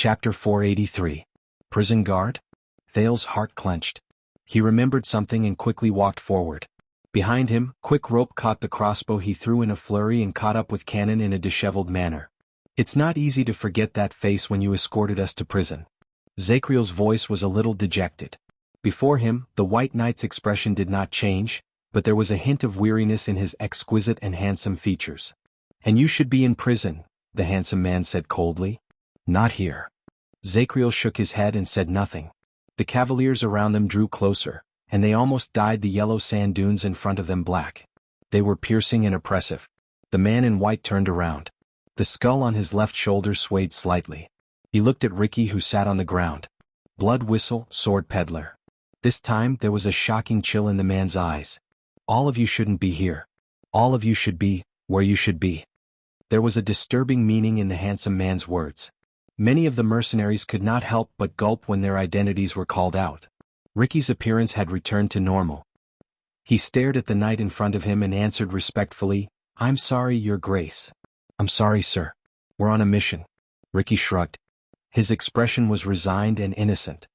Chapter 483. Prison Guard? Thale's heart clenched. He remembered something and quickly walked forward. Behind him, Quick Rope caught the crossbow he threw in a flurry and caught up with Cannon in a disheveled manner. "It's not easy to forget that face when you escorted us to prison." Zacriel's voice was a little dejected. Before him, the White Knight's expression did not change, but there was a hint of weariness in his exquisite and handsome features. "And you should be in prison," the handsome man said coldly. "Not here." Zacriel shook his head and said nothing. The cavaliers around them drew closer, and they almost dyed the yellow sand dunes in front of them black. They were piercing and oppressive. The man in white turned around. The skull on his left shoulder swayed slightly. He looked at Ricky, who sat on the ground. "Blood whistle, sword peddler." This time there was a shocking chill in the man's eyes. "All of you shouldn't be here. All of you should be where you should be." There was a disturbing meaning in the handsome man's words. Many of the mercenaries could not help but gulp when their identities were called out. Ricky's appearance had returned to normal. He stared at the knight in front of him and answered respectfully, "I'm sorry, Your Grace." "I'm sorry, sir. We're on a mission." Ricky shrugged. His expression was resigned and innocent.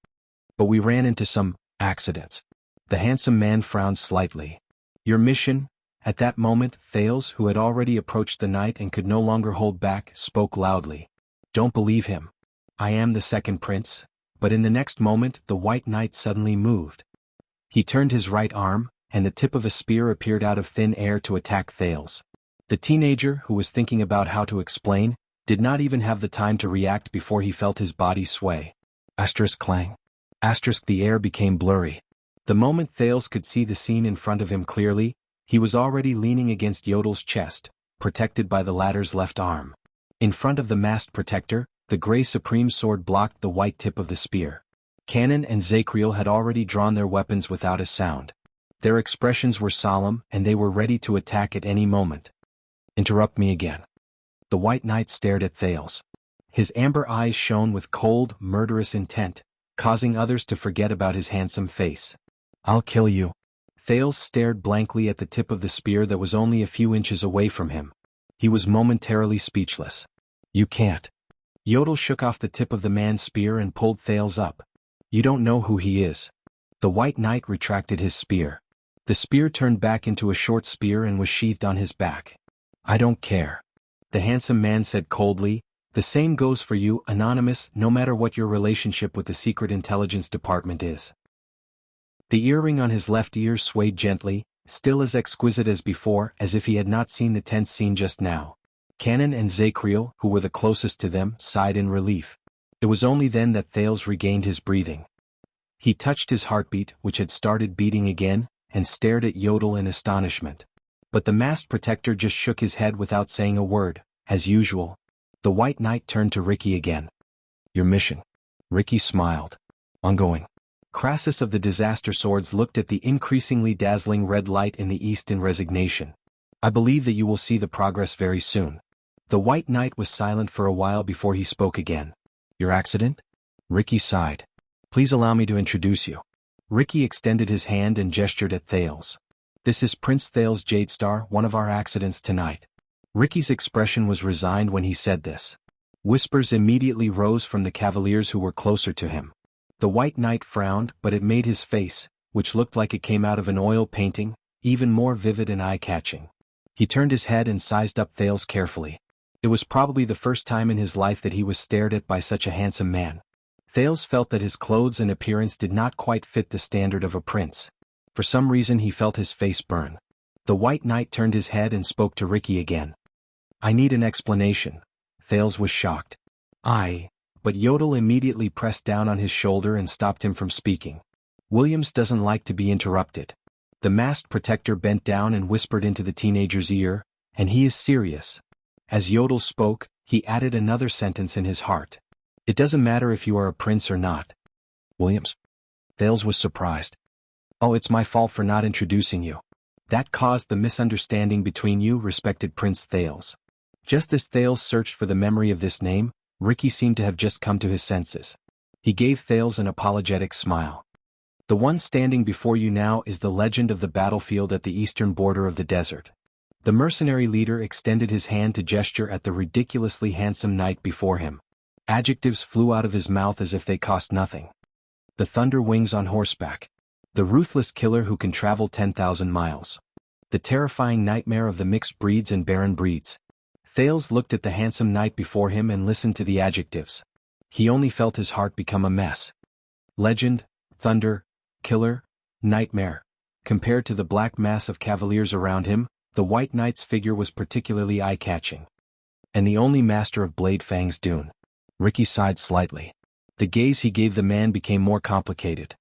"But we ran into some accidents." The handsome man frowned slightly. "Your mission?" At that moment, Thales, who had already approached the knight and could no longer hold back, spoke loudly. "Don't believe him. I am the second prince." But in the next moment, the White Knight suddenly moved. He turned his right arm, and the tip of a spear appeared out of thin air to attack Thales. The teenager, who was thinking about how to explain, did not even have the time to react before he felt his body sway. Asterisk clang. Asterisk the air became blurry. The moment Thales could see the scene in front of him clearly, he was already leaning against Yodel's chest, protected by the latter's left arm. In front of the masked protector, the gray supreme sword blocked the white tip of the spear. Cannon and Zacriel had already drawn their weapons without a sound. Their expressions were solemn, and they were ready to attack at any moment. "Interrupt me again." The White Knight stared at Thales. His amber eyes shone with cold, murderous intent, causing others to forget about his handsome face. "I'll kill you." Thales stared blankly at the tip of the spear that was only a few inches away from him. He was momentarily speechless. "You can't." Yodel shook off the tip of the man's spear and pulled Thales up. "You don't know who he is." The White Knight retracted his spear. The spear turned back into a short spear and was sheathed on his back. "I don't care." The handsome man said coldly, "The same goes for you, Anonymous, no matter what your relationship with the Secret Intelligence Department is." The earring on his left ear swayed gently, still as exquisite as before, as if he had not seen the tense scene just now. Cannon and Zacriel, who were the closest to them, sighed in relief. It was only then that Thales regained his breathing. He touched his heartbeat, which had started beating again, and stared at Yodel in astonishment. But the masked protector just shook his head without saying a word, as usual. The White Knight turned to Ricky again. "Your mission." Ricky smiled. "Ongoing." Crassus of the Disaster Swords looked at the increasingly dazzling red light in the east in resignation. "I believe that you will see the progress very soon." The White Knight was silent for a while before he spoke again. "Your accident?" Ricky sighed. "Please allow me to introduce you." Ricky extended his hand and gestured at Thales. "This is Prince Thales Jadestar, one of our accidents tonight." Ricky's expression was resigned when he said this. Whispers immediately rose from the cavaliers who were closer to him. The White Knight frowned, but it made his face, which looked like it came out of an oil painting, even more vivid and eye-catching. He turned his head and sized up Thales carefully. It was probably the first time in his life that he was stared at by such a handsome man. Thales felt that his clothes and appearance did not quite fit the standard of a prince. For some reason he felt his face burn. The White Knight turned his head and spoke to Ricky again. "I need an explanation." Thales was shocked. But Yodel immediately pressed down on his shoulder and stopped him from speaking. "Williams doesn't like to be interrupted." The masked protector bent down and whispered into the teenager's ear, "And he is serious." As Yodel spoke, he added another sentence in his heart. "It doesn't matter if you are a prince or not." "Williams?" Thales was surprised. "Oh, it's my fault for not introducing you. That caused the misunderstanding between you, respected Prince Thales." Just as Thales searched for the memory of this name, Ricky seemed to have just come to his senses. He gave Thales an apologetic smile. "The one standing before you now is the legend of the battlefield at the eastern border of the desert." The mercenary leader extended his hand to gesture at the ridiculously handsome knight before him. Adjectives flew out of his mouth as if they cost nothing. The thunder wings on horseback. The ruthless killer who can travel 10,000 miles. The terrifying nightmare of the mixed breeds and barren breeds. Thales looked at the handsome knight before him and listened to the adjectives. He only felt his heart become a mess. Legend, thunder, killer, nightmare. Compared to the black mass of cavaliers around him, the white knight's figure was particularly eye-catching. And the only master of Blade Fang's Dune. Ricky sighed slightly. The gaze he gave the man became more complicated.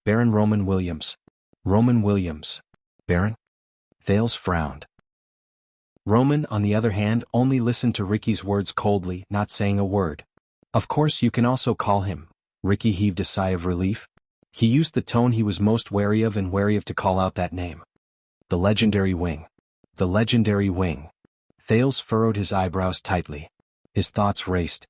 Baron Roman Williams. Roman Williams. Baron? Thales frowned. Roman, on the other hand, only listened to Ricky's words coldly, not saying a word. Of course you can also call him. Ricky heaved a sigh of relief. He used the tone he was most wary of to call out that name. The legendary wing. The legendary wing. Thales furrowed his eyebrows tightly. His thoughts raced.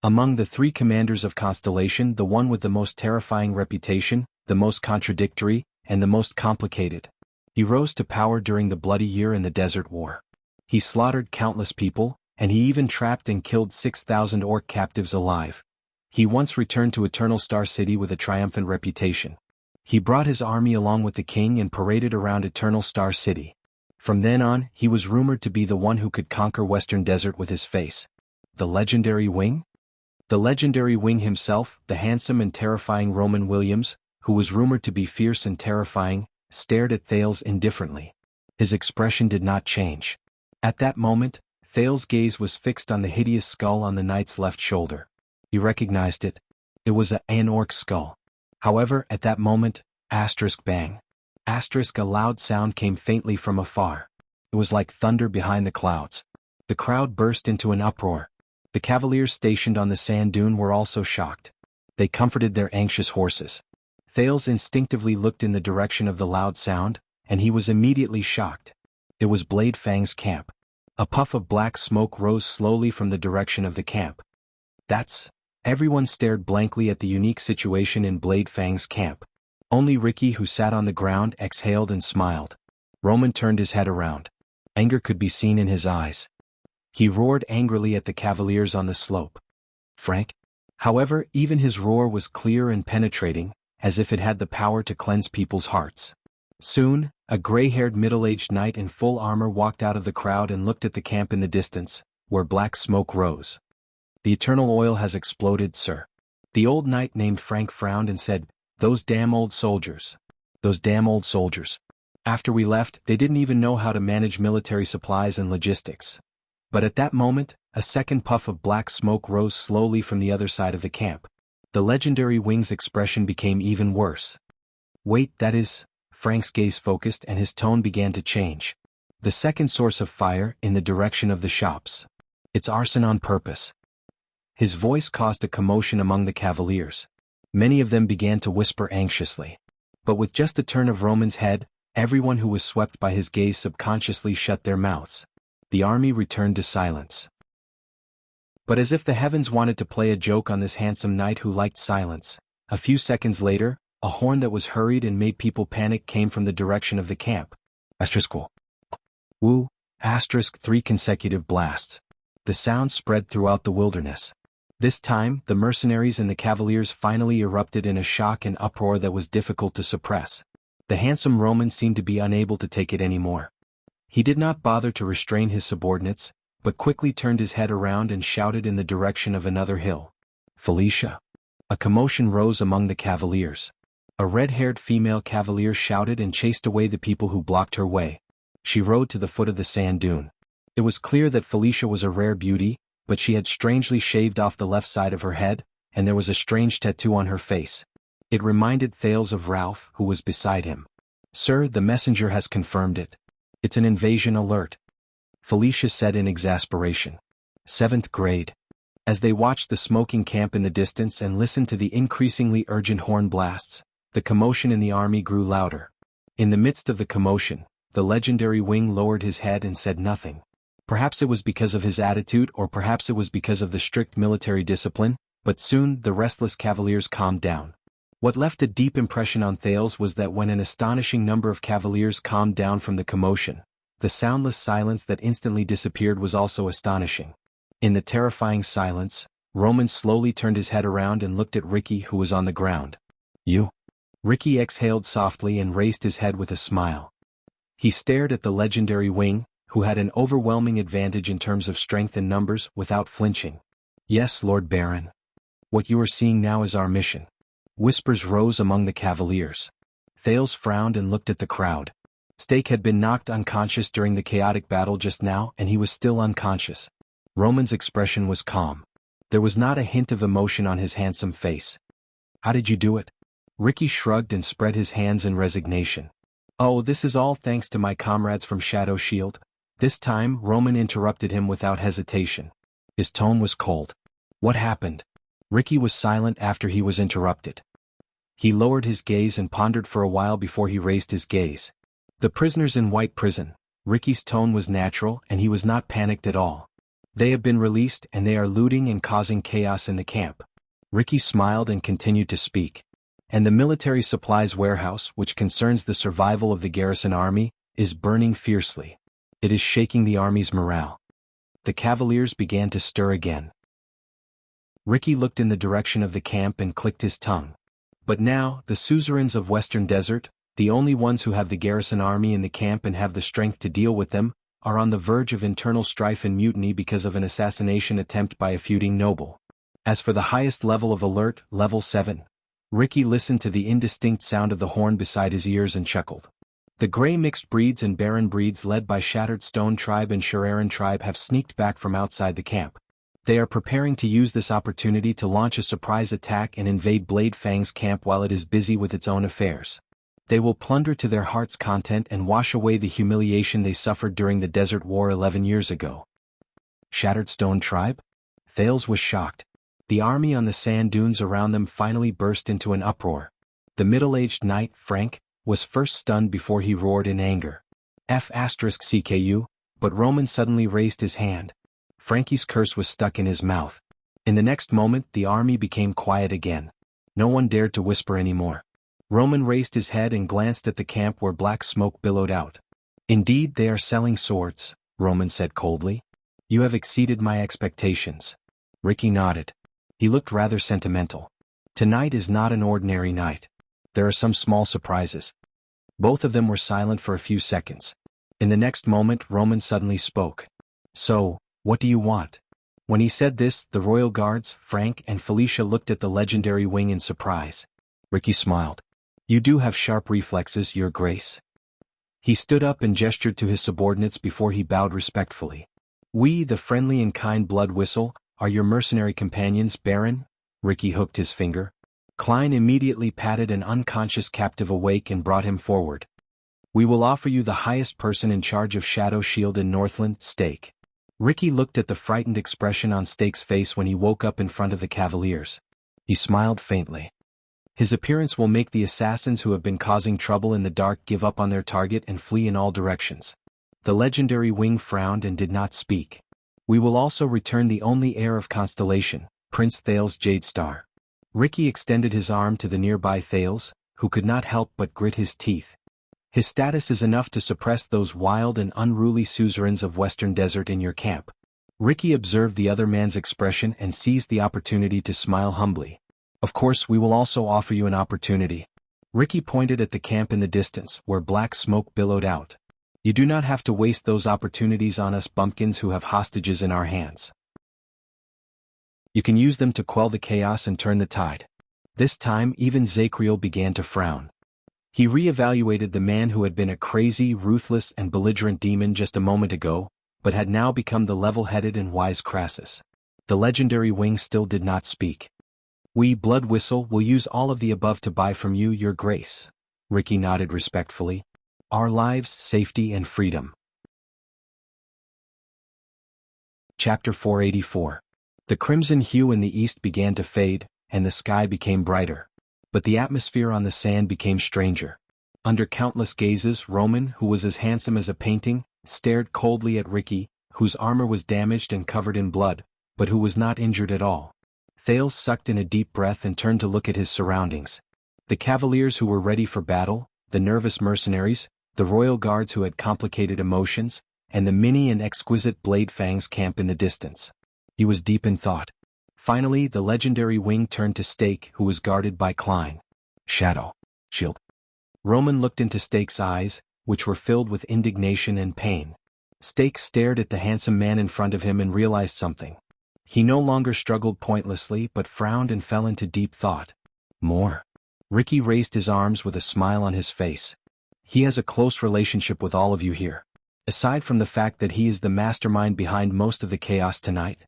Among the three commanders of Constellation, the one with the most terrifying reputation, the most contradictory, and the most complicated. He rose to power during the Bloody Year in the Desert War. He slaughtered countless people, and he even trapped and killed 6,000 orc captives alive. He once returned to Eternal Star City with a triumphant reputation. He brought his army along with the king and paraded around Eternal Star City. From then on, he was rumored to be the one who could conquer Western Desert with his face. The legendary wing? The legendary wing himself, the handsome and terrifying Roman Williams, who was rumored to be fierce and terrifying, stared at Thales indifferently. His expression did not change. At that moment, Thales' gaze was fixed on the hideous skull on the knight's left shoulder. He recognized it. It was an orc skull. However, at that moment, bang. A loud sound came faintly from afar. It was like thunder behind the clouds. The crowd burst into an uproar. The cavaliers stationed on the sand dune were also shocked. They comforted their anxious horses. Thales instinctively looked in the direction of the loud sound, and he was immediately shocked. It was Blade Fang's camp. A puff of black smoke rose slowly from the direction of the camp. Everyone stared blankly at the unique situation in Blade Fang's camp. Only Ricky, who sat on the ground, exhaled and smiled. Roman turned his head around. Anger could be seen in his eyes. He roared angrily at the cavaliers on the slope. Frank? However, even his roar was clear and penetrating, as if it had the power to cleanse people's hearts. Soon, a gray-haired middle-aged knight in full armor walked out of the crowd and looked at the camp in the distance, where black smoke rose. The eternal oil has exploded, sir. The old knight named Frank frowned and said, Those damn old soldiers. Those damn old soldiers. After we left, they didn't even know how to manage military supplies and logistics. But at that moment, a second puff of black smoke rose slowly from the other side of the camp. The legendary wing's expression became even worse. Wait, that is... Frank's gaze focused and his tone began to change. The second source of fire, in the direction of the shops. It's arson on purpose. His voice caused a commotion among the cavaliers. Many of them began to whisper anxiously. But with just a turn of Roman's head, everyone who was swept by his gaze subconsciously shut their mouths. The army returned to silence. But as if the heavens wanted to play a joke on this handsome knight who liked silence, a few seconds later, a horn that was hurried and made people panic came from the direction of the camp. Woo! 3 consecutive blasts. The sound spread throughout the wilderness. This time, the mercenaries and the cavaliers finally erupted in a shock and uproar that was difficult to suppress. The handsome Roman seemed to be unable to take it anymore. He did not bother to restrain his subordinates, but quickly turned his head around and shouted in the direction of another hill. Felicia. A commotion rose among the cavaliers. A red-haired female cavalier shouted and chased away the people who blocked her way. She rode to the foot of the sand dune. It was clear that Felicia was a rare beauty, but she had strangely shaved off the left side of her head, and there was a strange tattoo on her face. It reminded Thales of Ralph, who was beside him. Sir, the messenger has confirmed it. It's an invasion alert. Felicia said in exasperation. 7th grade. As they watched the smoking camp in the distance and listened to the increasingly urgent horn blasts, the commotion in the army grew louder. In the midst of the commotion, the legendary wing lowered his head and said nothing. Perhaps it was because of his attitude or perhaps it was because of the strict military discipline, but soon the restless cavaliers calmed down. What left a deep impression on Thales was that when an astonishing number of cavaliers calmed down from the commotion, the soundless silence that instantly disappeared was also astonishing. In the terrifying silence, Roman slowly turned his head around and looked at Ricky, who was on the ground. You? Ricky exhaled softly and raised his head with a smile. He stared at the legendary wing, who had an overwhelming advantage in terms of strength and numbers, without flinching. Yes, Lord Baron. What you are seeing now is our mission. Whispers rose among the cavaliers. Thales frowned and looked at the crowd. Stake had been knocked unconscious during the chaotic battle just now, and he was still unconscious. Roman's expression was calm. There was not a hint of emotion on his handsome face. How did you do it? Ricky shrugged and spread his hands in resignation. Oh, this is all thanks to my comrades from Shadow Shield. This time, Roman interrupted him without hesitation. His tone was cold. What happened? Ricky was silent after he was interrupted. He lowered his gaze and pondered for a while before he raised his gaze. The prisoners in White Prison. Ricky's tone was natural and he was not panicked at all. They have been released and they are looting and causing chaos in the camp. Ricky smiled and continued to speak. And the military supplies warehouse, which concerns the survival of the garrison army, is burning fiercely. It is shaking the army's morale. The cavaliers began to stir again. Ricky looked in the direction of the camp and clicked his tongue. But now, the suzerains of Western Desert, the only ones who have the garrison army in the camp and have the strength to deal with them, are on the verge of internal strife and mutiny because of an assassination attempt by a feuding noble. As for the highest level of alert, level 7, Ricky listened to the indistinct sound of the horn beside his ears and chuckled. The gray mixed breeds and barren breeds led by Shattered Stone Tribe and Shararan Tribe have sneaked back from outside the camp. They are preparing to use this opportunity to launch a surprise attack and invade Blade Fang's camp while it is busy with its own affairs. They will plunder to their heart's content and wash away the humiliation they suffered during the Desert War 11 years ago. Shattered Stone Tribe? Thales was shocked. The army on the sand dunes around them finally burst into an uproar. The middle-aged knight, Frank, was first stunned before he roared in anger. F***CKU, but Roman suddenly raised his hand. Frankie's curse was stuck in his mouth. In the next moment, the army became quiet again. No one dared to whisper anymore. Roman raised his head and glanced at the camp where black smoke billowed out. Indeed, they are selling swords, Roman said coldly. You have exceeded my expectations. Ricky nodded. He looked rather sentimental. Tonight is not an ordinary night. There are some small surprises. Both of them were silent for a few seconds. In the next moment, Roman suddenly spoke. So, what do you want? When he said this, the royal guards, Frank and Felicia, looked at the legendary wing in surprise. Ricky smiled. You do have sharp reflexes, Your Grace. He stood up and gestured to his subordinates before he bowed respectfully. We, the friendly and kind Blood Whistle, are your mercenary companions, Baron? Ricky hooked his finger. Klein immediately patted an unconscious captive awake and brought him forward. We will offer you the highest person in charge of Shadow Shield in Northland, Stake. Ricky looked at the frightened expression on Stake's face when he woke up in front of the cavaliers. He smiled faintly. His appearance will make the assassins who have been causing trouble in the dark give up on their target and flee in all directions. The legendary wing frowned and did not speak. We will also return the only heir of Constellation, Prince Thales Jadestar. Ricky extended his arm to the nearby Thales, who could not help but grit his teeth. His status is enough to suppress those wild and unruly suzerains of Western Desert in your camp. Ricky observed the other man's expression and seized the opportunity to smile humbly. Of course, we will also offer you an opportunity. Ricky pointed at the camp in the distance, where black smoke billowed out. You do not have to waste those opportunities on us bumpkins who have hostages in our hands. You can use them to quell the chaos and turn the tide. This time, even Zakriel began to frown. He re-evaluated the man who had been a crazy, ruthless, and belligerent demon just a moment ago, but had now become the level-headed and wise Crassus. The legendary wing still did not speak. We, Blood Whistle, will use all of the above to buy from you, Your Grace. Ricky nodded respectfully. Our lives, safety, and freedom. Chapter 484. The crimson hue in the east began to fade, and the sky became brighter. But the atmosphere on the sand became stranger. Under countless gazes, Roman, who was as handsome as a painting, stared coldly at Ricky, whose armor was damaged and covered in blood, but who was not injured at all. Thales sucked in a deep breath and turned to look at his surroundings. The cavaliers who were ready for battle, the nervous mercenaries, the royal guards who had complicated emotions, and the mini and exquisite Blade Fang's camp in the distance. He was deep in thought. Finally, the legendary wing turned to Stake, who was guarded by Klein. Shadow. Shield. Roman looked into Stake's eyes, which were filled with indignation and pain. Stake stared at the handsome man in front of him and realized something. He no longer struggled pointlessly but frowned and fell into deep thought. More. Ricky raised his arms with a smile on his face. He has a close relationship with all of you here. Aside from the fact that he is the mastermind behind most of the chaos tonight.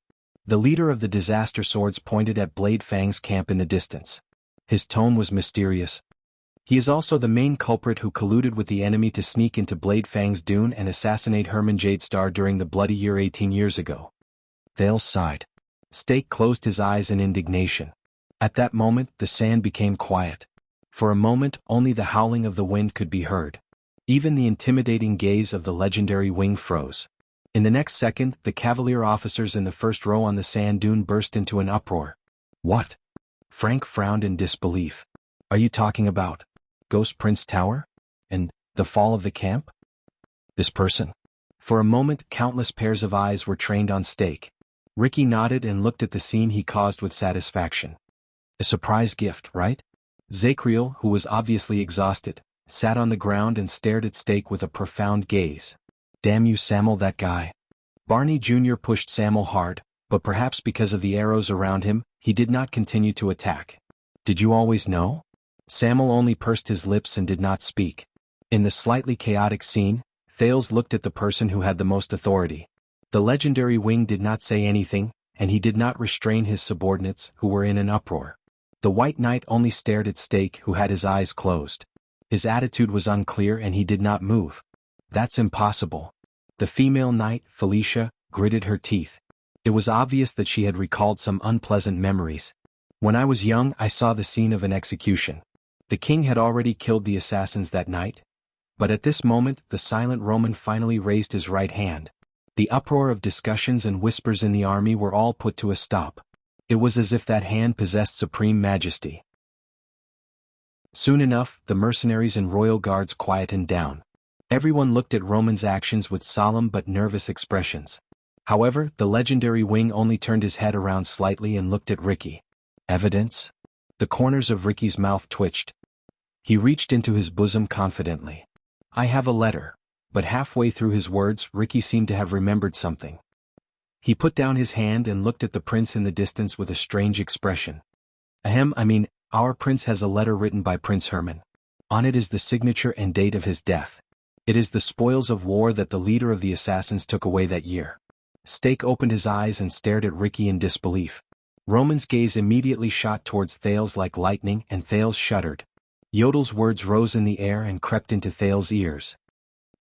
The leader of the disaster swords pointed at Blade Fang's camp in the distance. His tone was mysterious. He is also the main culprit who colluded with the enemy to sneak into Blade Fang's dune and assassinate Herman Jadestar during the bloody year 18 years ago. Thales sighed. Stake closed his eyes in indignation. At that moment, the sand became quiet. For a moment, only the howling of the wind could be heard. Even the intimidating gaze of the legendary wing froze. In the next second, the cavalier officers in the first row on the sand dune burst into an uproar. What? Frank frowned in disbelief. Are you talking about Ghost Prince Tower? And the fall of the camp? This person? For a moment, countless pairs of eyes were trained on Stake. Ricky nodded and looked at the scene he caused with satisfaction. A surprise gift, right? Zakriel, who was obviously exhausted, sat on the ground and stared at Stake with a profound gaze. Damn you, Samuel, that guy. Barney Jr. pushed Samuel hard, but perhaps because of the arrows around him, he did not continue to attack. Did you always know? Samuel only pursed his lips and did not speak. In the slightly chaotic scene, Thales looked at the person who had the most authority. The legendary wing did not say anything, and he did not restrain his subordinates, who were in an uproar. The White Knight only stared at Stake, who had his eyes closed. His attitude was unclear and he did not move. That's impossible. The female knight, Felicia, gritted her teeth. It was obvious that she had recalled some unpleasant memories. When I was young, I saw the scene of an execution. The king had already killed the assassins that night. But at this moment, the silent Roman finally raised his right hand. The uproar of discussions and whispers in the army were all put to a stop. It was as if that hand possessed supreme majesty. Soon enough, the mercenaries and royal guards quietened down. Everyone looked at Roman's actions with solemn but nervous expressions. However, the legendary wing only turned his head around slightly and looked at Ricky. Evidence? The corners of Ricky's mouth twitched. He reached into his bosom confidently. I have a letter. But halfway through his words, Ricky seemed to have remembered something. He put down his hand and looked at the prince in the distance with a strange expression. Our prince has a letter written by Prince Herman. On it is the signature and date of his death. It is the spoils of war that the leader of the assassins took away that year. Stake opened his eyes and stared at Ricky in disbelief. Roman's gaze immediately shot towards Thales like lightning, and Thales shuddered. Yodel's words rose in the air and crept into Thales' ears.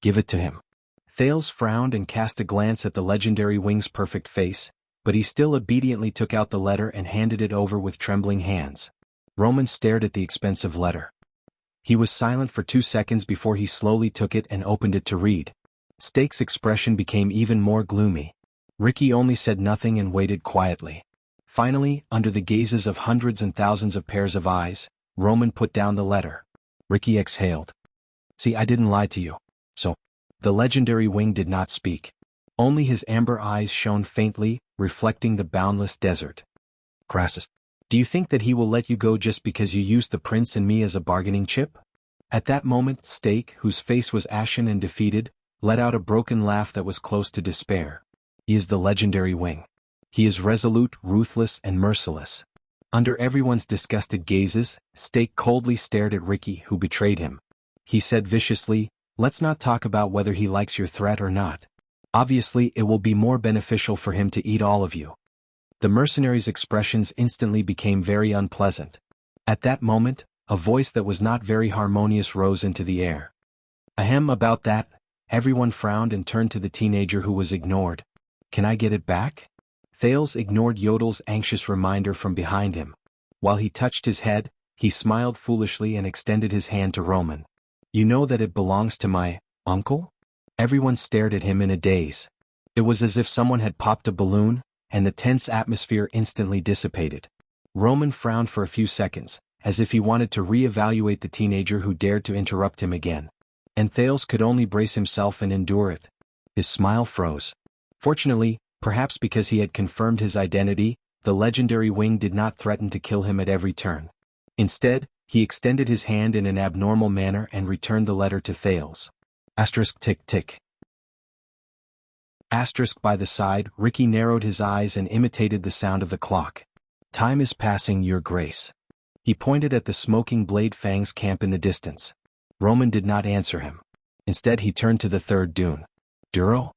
Give it to him. Thales frowned and cast a glance at the legendary wing's perfect face, but he still obediently took out the letter and handed it over with trembling hands. Roman stared at the expensive letter. He was silent for 2 seconds before he slowly took it and opened it to read. Stake's expression became even more gloomy. Ricky only said nothing and waited quietly. Finally, under the gazes of hundreds and thousands of pairs of eyes, Roman put down the letter. Ricky exhaled. See, I didn't lie to you. So, the legendary wing did not speak. Only his amber eyes shone faintly, reflecting the boundless desert. Crassus, do you think that he will let you go just because you used the prince and me as a bargaining chip? At that moment, Stake, whose face was ashen and defeated, let out a broken laugh that was close to despair. He is the legendary wing. He is resolute, ruthless, and merciless. Under everyone's disgusted gazes, Stake coldly stared at Ricky, who betrayed him. He said viciously, let's not talk about whether he likes your threat or not. Obviously, it will be more beneficial for him to eat all of you. The mercenary's expressions instantly became very unpleasant. At that moment, a voice that was not very harmonious rose into the air. Ahem, about that. Everyone frowned and turned to the teenager who was ignored. Can I get it back? Thales ignored Yodel's anxious reminder from behind him. While he touched his head, he smiled foolishly and extended his hand to Roman. You know that it belongs to my uncle? Everyone stared at him in a daze. It was as if someone had popped a balloon, and the tense atmosphere instantly dissipated. Roman frowned for a few seconds, as if he wanted to re-evaluate the teenager who dared to interrupt him again. And Thales could only brace himself and endure it. His smile froze. Fortunately, perhaps because he had confirmed his identity, the legendary wing did not threaten to kill him at every turn. Instead, he extended his hand in an abnormal manner and returned the letter to Thales. Asterisk tick tick. Asterisk by the side, Ricky narrowed his eyes and imitated the sound of the clock. Time is passing, Your Grace. He pointed at the smoking Blade Fang's camp in the distance. Roman did not answer him. Instead he turned to the third dune. Duro?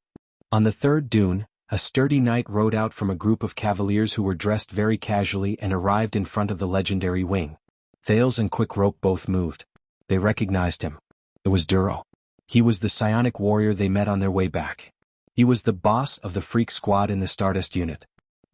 On the third dune, a sturdy knight rode out from a group of cavaliers who were dressed very casually and arrived in front of the legendary wing. Thales and Quick Rope both moved. They recognized him. It was Duro. He was the psionic warrior they met on their way back. He was the boss of the freak squad in the Stardust unit.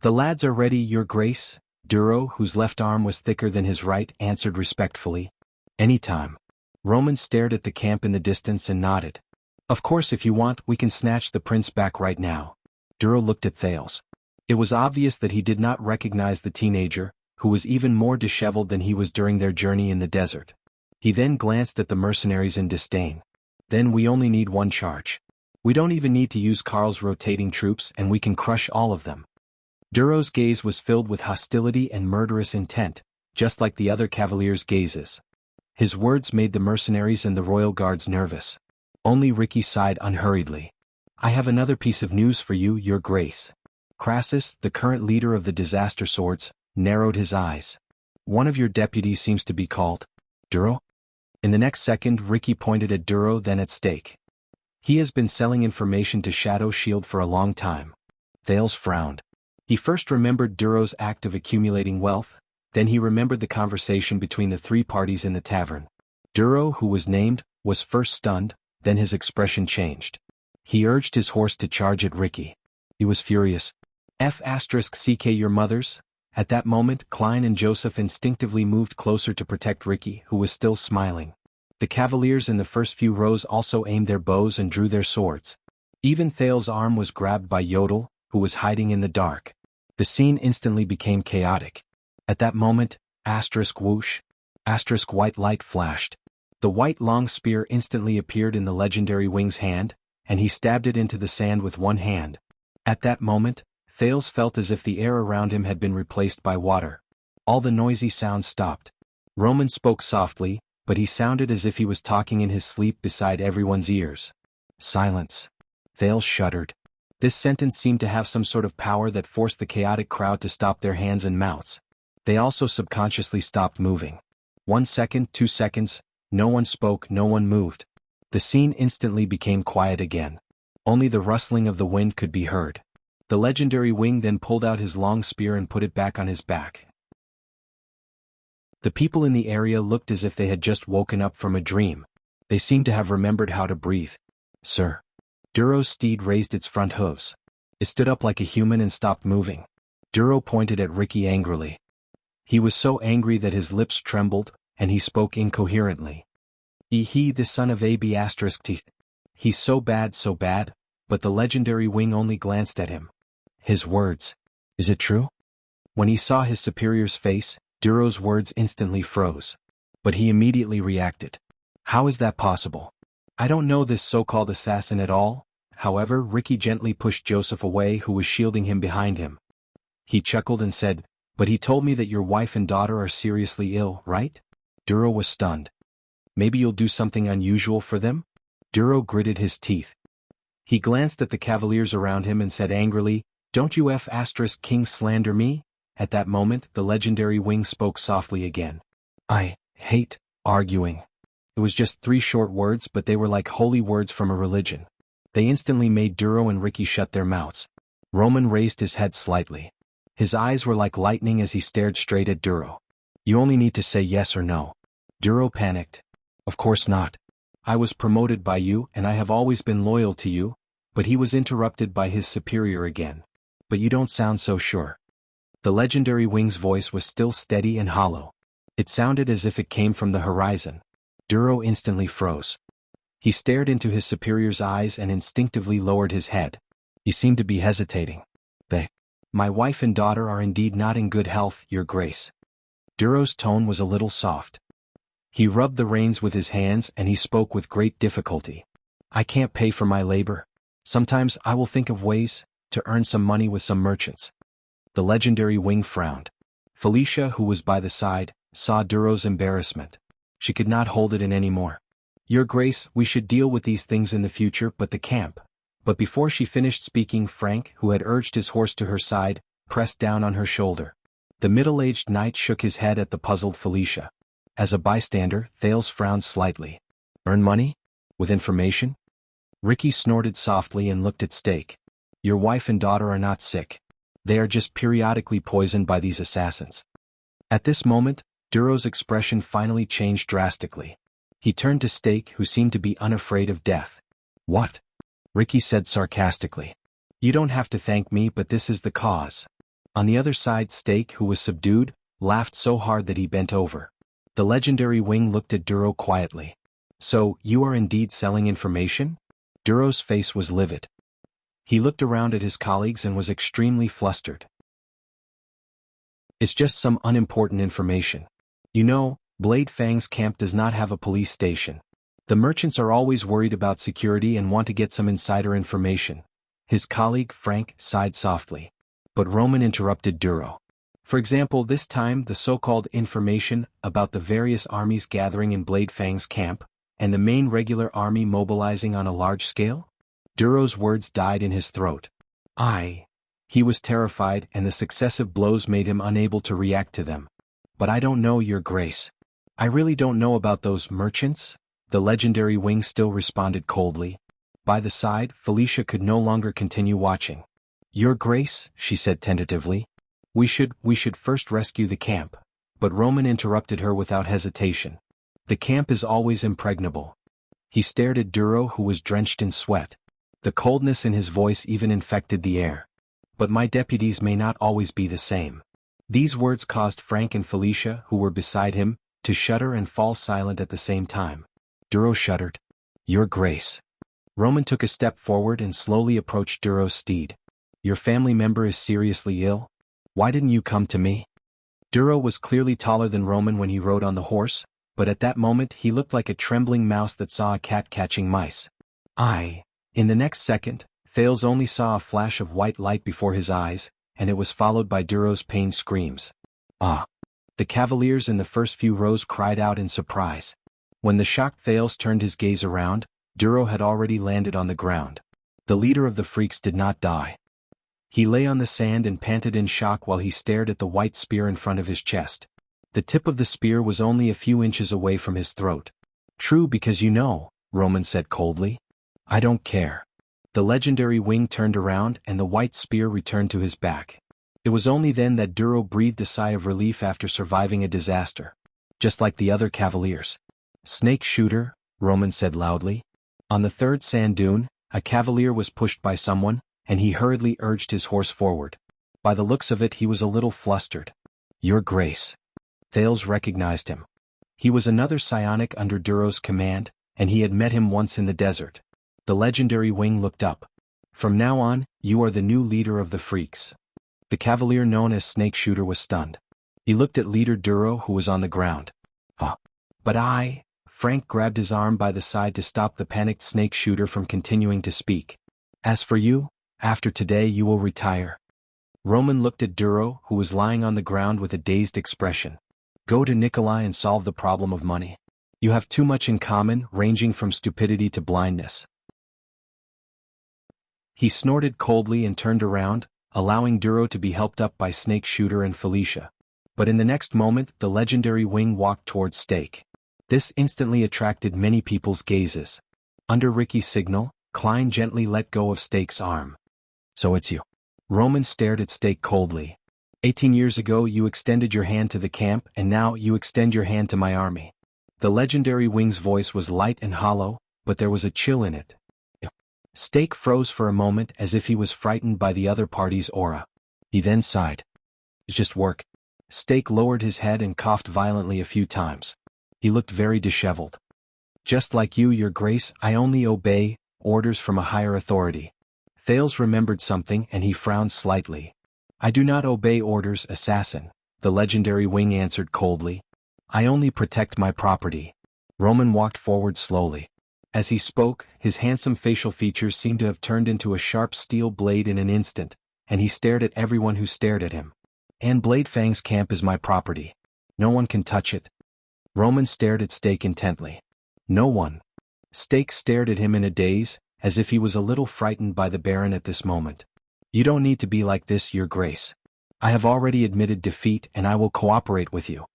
The lads are ready, Your Grace, Duro, whose left arm was thicker than his right, answered respectfully. Anytime. Roman stared at the camp in the distance and nodded. Of course, if you want, we can snatch the prince back right now. Duro looked at Thales. It was obvious that he did not recognize the teenager, who was even more disheveled than he was during their journey in the desert. He then glanced at the mercenaries in disdain. Then we only need one charge. We don't even need to use Karl's rotating troops and we can crush all of them. Duro's gaze was filled with hostility and murderous intent, just like the other cavaliers' gazes. His words made the mercenaries and the royal guards nervous. Only Ricky sighed unhurriedly. I have another piece of news for you, Your Grace. Crassus, the current leader of the Disaster Swords, narrowed his eyes. One of your deputies seems to be called Duro? In the next second, Ricky pointed at Duro, then at Stake. He has been selling information to Shadow Shield for a long time. Thales frowned. He first remembered Duro's act of accumulating wealth, then he remembered the conversation between the three parties in the tavern. Duro, who was named, was first stunned, then his expression changed. He urged his horse to charge at Ricky. He was furious. F***ck your mothers? At that moment, Klein and Joseph instinctively moved closer to protect Ricky, who was still smiling. The cavaliers in the first few rows also aimed their bows and drew their swords. Even Thales' arm was grabbed by Yodel, who was hiding in the dark. The scene instantly became chaotic. At that moment, whoosh, white light flashed. The white long spear instantly appeared in the legendary wing's hand, and he stabbed it into the sand with one hand. At that moment, Thales felt as if the air around him had been replaced by water. All the noisy sounds stopped. Roman spoke softly, but he sounded as if he was talking in his sleep beside everyone's ears. Silence. Thales shuddered. This sentence seemed to have some sort of power that forced the chaotic crowd to stop their hands and mouths. They also subconsciously stopped moving. 1 second, 2 seconds, no one spoke, no one moved. The scene instantly became quiet again. Only the rustling of the wind could be heard. The legendary wing then pulled out his long spear and put it back on his back. The people in the area looked as if they had just woken up from a dream. They seemed to have remembered how to breathe. Sir. Duro's steed raised its front hooves. It stood up like a human and stopped moving. Duro pointed at Ricky angrily. He was so angry that his lips trembled, and he spoke incoherently. He the son of AB*T. He's so bad, but the legendary wing only glanced at him. His words. Is it true? When he saw his superior's face, Duro's words instantly froze. But he immediately reacted. How is that possible? I don't know this so-called assassin at all. However, Ricky gently pushed Joseph away, who was shielding him behind him. He chuckled and said, but he told me that your wife and daughter are seriously ill, right? Duro was stunned. Maybe you'll do something unusual for them? Duro gritted his teeth. He glanced at the cavaliers around him and said angrily, don't you King slander me? At that moment, the legendary wing spoke softly again. I hate arguing. It was just 3 short words, but they were like holy words from a religion. They instantly made Duro and Ricky shut their mouths. Roman raised his head slightly. His eyes were like lightning as he stared straight at Duro. You only need to say yes or no. Duro panicked. Of course not. I was promoted by you and I have always been loyal to you, but he was interrupted by his superior again. But you don't sound so sure. The legendary wing's voice was still steady and hollow. It sounded as if it came from the horizon. Duro instantly froze. He stared into his superior's eyes and instinctively lowered his head. He seemed to be hesitating. My wife and daughter are indeed not in good health, Your Grace. Duro's tone was a little soft. He rubbed the reins with his hands and he spoke with great difficulty. I can't pay for my labor. Sometimes I will think of ways to earn some money with some merchants. The legendary Wing frowned. Felicia, who was by the side, saw Duro's embarrassment. She could not hold it in anymore. Your Grace, we should deal with these things in the future, but the camp. But before she finished speaking, Frank, who had urged his horse to her side, pressed down on her shoulder. The middle-aged knight shook his head at the puzzled Felicia. As a bystander, Thales frowned slightly. Earn money? With information? Ricky snorted softly and looked at Stake. Your wife and daughter are not sick. They are just periodically poisoned by these assassins. At this moment, Duro's expression finally changed drastically. He turned to Stake, who seemed to be unafraid of death. What? Ricky said sarcastically. You don't have to thank me, but this is the cause. On the other side, Stake, who was subdued, laughed so hard that he bent over. The legendary Wing looked at Duro quietly. So, you are indeed selling information? Duro's face was livid. He looked around at his colleagues and was extremely flustered. It's just some unimportant information. You know, Blade Fang's camp does not have a police station. The merchants are always worried about security and want to get some insider information. His colleague, Frank, sighed softly. But Roman interrupted Duro. For example, this time the so-called information about the various armies gathering in Blade Fang's camp, and the main regular army mobilizing on a large scale? Duro's words died in his throat. He was terrified, and the successive blows made him unable to react to them. But I don't know, Your Grace. I really don't know about those merchants? The legendary Wing still responded coldly. By the side, Felicia could no longer continue watching. Your Grace, she said tentatively. We should first rescue the camp. But Roman interrupted her without hesitation. The camp is always impregnable. He stared at Duro, who was drenched in sweat. The coldness in his voice even infected the air. But my deputies may not always be the same. These words caused Frank and Felicia, who were beside him, to shudder and fall silent at the same time. Duro shuddered. Your Grace. Roman took a step forward and slowly approached Duro's steed. Your family member is seriously ill? Why didn't you come to me? Duro was clearly taller than Roman when he rode on the horse, but at that moment he looked like a trembling mouse that saw a cat catching mice. In the next second, Thales only saw a flash of white light before his eyes, and it was followed by Duro's pained screams. The cavaliers in the first few rows cried out in surprise. When the shocked Thales turned his gaze around, Duro had already landed on the ground. The leader of the freaks did not die. He lay on the sand and panted in shock while he stared at the white spear in front of his chest. The tip of the spear was only a few inches away from his throat. True, because you know, Roman said coldly. I don't care. The legendary Wing turned around and the white spear returned to his back. It was only then that Duro breathed a sigh of relief after surviving a disaster. Just like the other cavaliers. Snake shooter, Roman said loudly. On the third sand dune, a cavalier was pushed by someone, and he hurriedly urged his horse forward. By the looks of it, he was a little flustered. Your Grace. Thales recognized him. He was another psionic under Duro's command, and he had met him once in the desert. The legendary Wing looked up. From now on, you are the new leader of the freaks. The cavalier known as Snake Shooter was stunned. He looked at leader Duro, who was on the ground. But Frank grabbed his arm by the side to stop the panicked Snake Shooter from continuing to speak. As for you, after today you will retire. Roman looked at Duro, who was lying on the ground with a dazed expression. Go to Nikolai and solve the problem of money. You have too much in common, ranging from stupidity to blindness. He snorted coldly and turned around, allowing Duro to be helped up by Snake Shooter and Felicia. But in the next moment, the legendary Wing walked towards Stake. This instantly attracted many people's gazes. Under Ricky's signal, Klein gently let go of Stake's arm. So it's you. Roman stared at Stake coldly. 18 years ago you extended your hand to the camp, and now you extend your hand to my army. The legendary Wing's voice was light and hollow, but there was a chill in it. Stake froze for a moment as if he was frightened by the other party's aura. He then sighed. It's just work. Stake lowered his head and coughed violently a few times. He looked very disheveled. Just like you, Your Grace, I only obey orders from a higher authority. Thales remembered something and he frowned slightly. I do not obey orders, assassin, the legendary Wing answered coldly. I only protect my property. Roman walked forward slowly. As he spoke, his handsome facial features seemed to have turned into a sharp steel blade in an instant, and he stared at everyone who stared at him. "And Blade Fang's camp is my property. No one can touch it." Roman stared at Steak intently. "No one." Steak stared at him in a daze, as if he was a little frightened by the Baron at this moment. "You don't need to be like this, Your Grace. I have already admitted defeat and I will cooperate with you."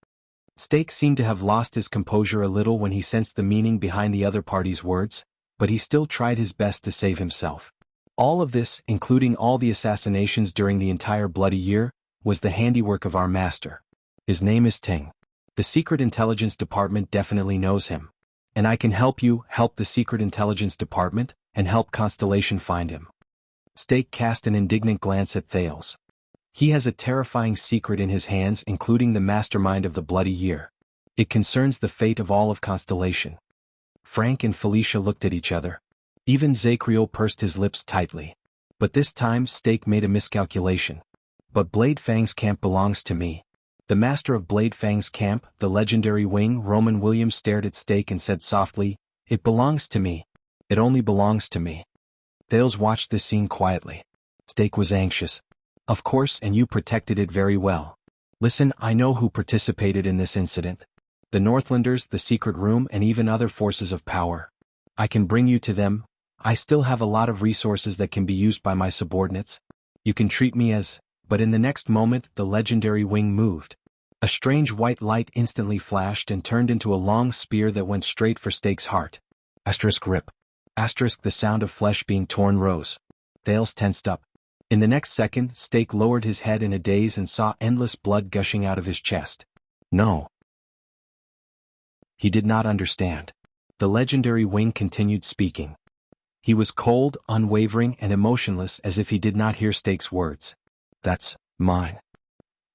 Steak seemed to have lost his composure a little when he sensed the meaning behind the other party's words, but he still tried his best to save himself. "All of this, including all the assassinations during the entire bloody year, was the handiwork of our master. His name is Ting. The Secret Intelligence Department definitely knows him. And I can help you help the Secret Intelligence Department, and help Constellation find him." Steak cast an indignant glance at Thales. He has a terrifying secret in his hands, including the mastermind of the bloody year. It concerns the fate of all of Constellation. Frank and Felicia looked at each other. Even Zacriel pursed his lips tightly. But this time Steak made a miscalculation. "But Blade Fang's camp belongs to me." The master of Blade Fang's camp, the legendary wing, Roman Williams, stared at Steak and said softly, "It belongs to me. It only belongs to me." Thales watched this scene quietly. Steak was anxious. "Of course, and you protected it very well. Listen, I know who participated in this incident. The Northlanders, the Secret Room, and even other forces of power. I can bring you to them. I still have a lot of resources that can be used by my subordinates. You can treat me as..." But in the next moment, the legendary wing moved. A strange white light instantly flashed and turned into a long spear that went straight for Steak's heart. *Rip. The sound of flesh being torn rose. Thales tensed up. In the next second, Steak lowered his head in a daze and saw endless blood gushing out of his chest. No. He did not understand. The legendary wing continued speaking. He was cold, unwavering, and emotionless, as if he did not hear Steak's words. "That's mine."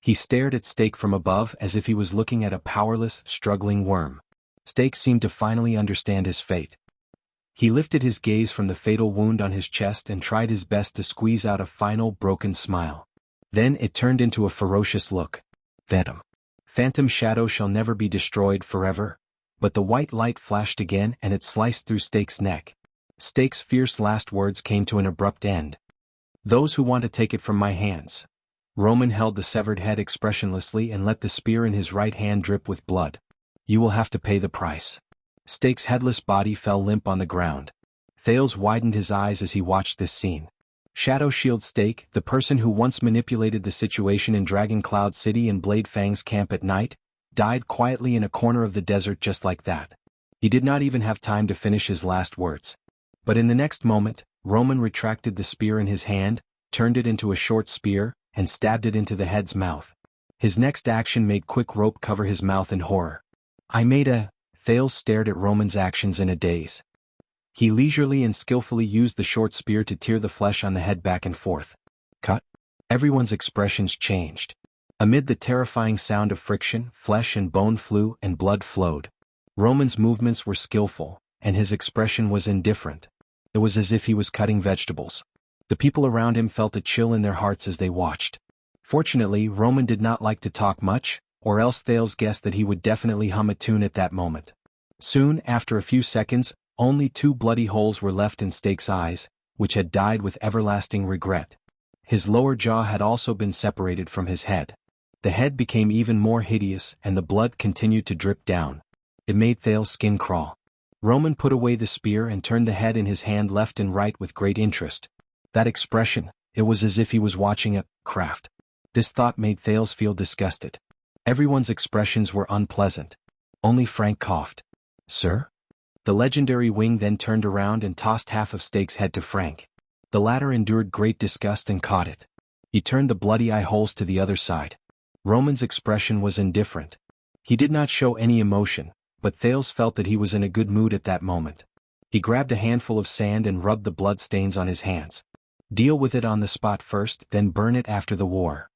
He stared at Steak from above as if he was looking at a powerless, struggling worm. Steak seemed to finally understand his fate. He lifted his gaze from the fatal wound on his chest and tried his best to squeeze out a final, broken smile. Then it turned into a ferocious look. Phantom shadow shall never be destroyed forever." But the white light flashed again and it sliced through Steak's neck. Steak's fierce last words came to an abrupt end. "Those who want to take it from my hands." Roman held the severed head expressionlessly and let the spear in his right hand drip with blood. "You will have to pay the price." Steak's headless body fell limp on the ground. Thales widened his eyes as he watched this scene. Shadow Shield Steak, the person who once manipulated the situation in Dragon Cloud City and Blade Fang's camp at night, died quietly in a corner of the desert just like that. He did not even have time to finish his last words. But in the next moment, Roman retracted the spear in his hand, turned it into a short spear, and stabbed it into the head's mouth. His next action made quick rope cover his mouth in horror. "I made a..." Thales stared at Roman's actions in a daze. He leisurely and skillfully used the short spear to tear the flesh on the head back and forth. Cut. Everyone's expressions changed. Amid the terrifying sound of friction, flesh and bone flew and blood flowed. Roman's movements were skillful, and his expression was indifferent. It was as if he was cutting vegetables. The people around him felt a chill in their hearts as they watched. Fortunately, Roman did not like to talk much, or else Thales guessed that he would definitely hum a tune at that moment. Soon, after a few seconds, only 2 bloody holes were left in Steak's eyes, which had died with everlasting regret. His lower jaw had also been separated from his head. The head became even more hideous and the blood continued to drip down. It made Thales' skin crawl. Roman put away the spear and turned the head in his hand left and right with great interest. That expression, it was as if he was watching a craft. This thought made Thales feel disgusted. Everyone's expressions were unpleasant. Only Frank coughed. "Sir?" The legendary wing then turned around and tossed half of Steak's head to Frank. The latter endured great disgust and caught it. He turned the bloody eye holes to the other side. Roman's expression was indifferent. He did not show any emotion, but Thales felt that he was in a good mood at that moment. He grabbed a handful of sand and rubbed the blood stains on his hands. "Deal with it on the spot first, then burn it after the war."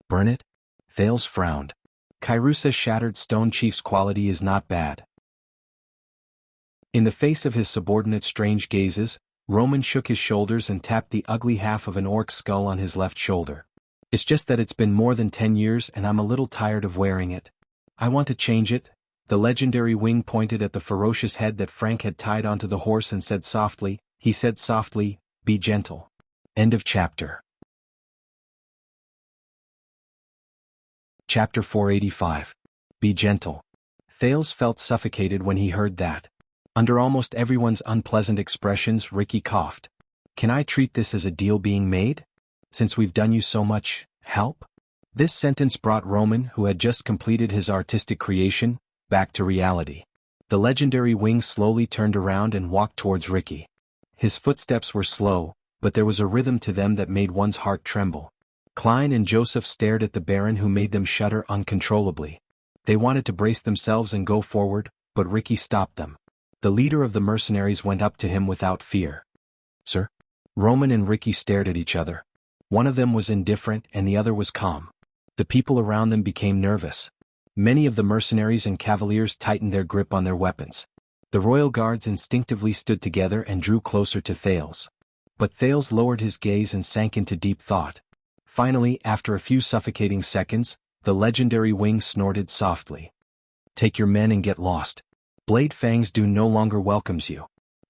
"Burn it?" Thales frowned. Kairusa's shattered stone chief's quality is not bad. In the face of his subordinate's strange gazes, Roman shook his shoulders and tapped the ugly half of an orc's skull on his left shoulder. "It's just that it's been more than 10 years and I'm a little tired of wearing it. I want to change it." The legendary wing pointed at the ferocious head that Frank had tied onto the horse and said softly, "Be gentle." End of chapter. Chapter 485. Be gentle. Thales felt suffocated when he heard that. Under almost everyone's unpleasant expressions, Ricky coughed. Can I treat this as a deal being made? Since we've done you so much help? This sentence brought Roman, who had just completed his artistic creation, back to reality. The legendary wing slowly turned around and walked towards Ricky. His footsteps were slow, but there was a rhythm to them that made one's heart tremble. Klein and Joseph stared at the Baron, who made them shudder uncontrollably. They wanted to brace themselves and go forward, but Ricky stopped them. The leader of the mercenaries went up to him without fear. Sir? Roman and Ricky stared at each other. One of them was indifferent and the other was calm. The people around them became nervous. Many of the mercenaries and cavaliers tightened their grip on their weapons. The royal guards instinctively stood together and drew closer to Thales. But Thales lowered his gaze and sank into deep thought. Finally, after a few suffocating seconds, the legendary wing snorted softly. Take your men and get lost. Blade Fang's Dune no longer welcomes you.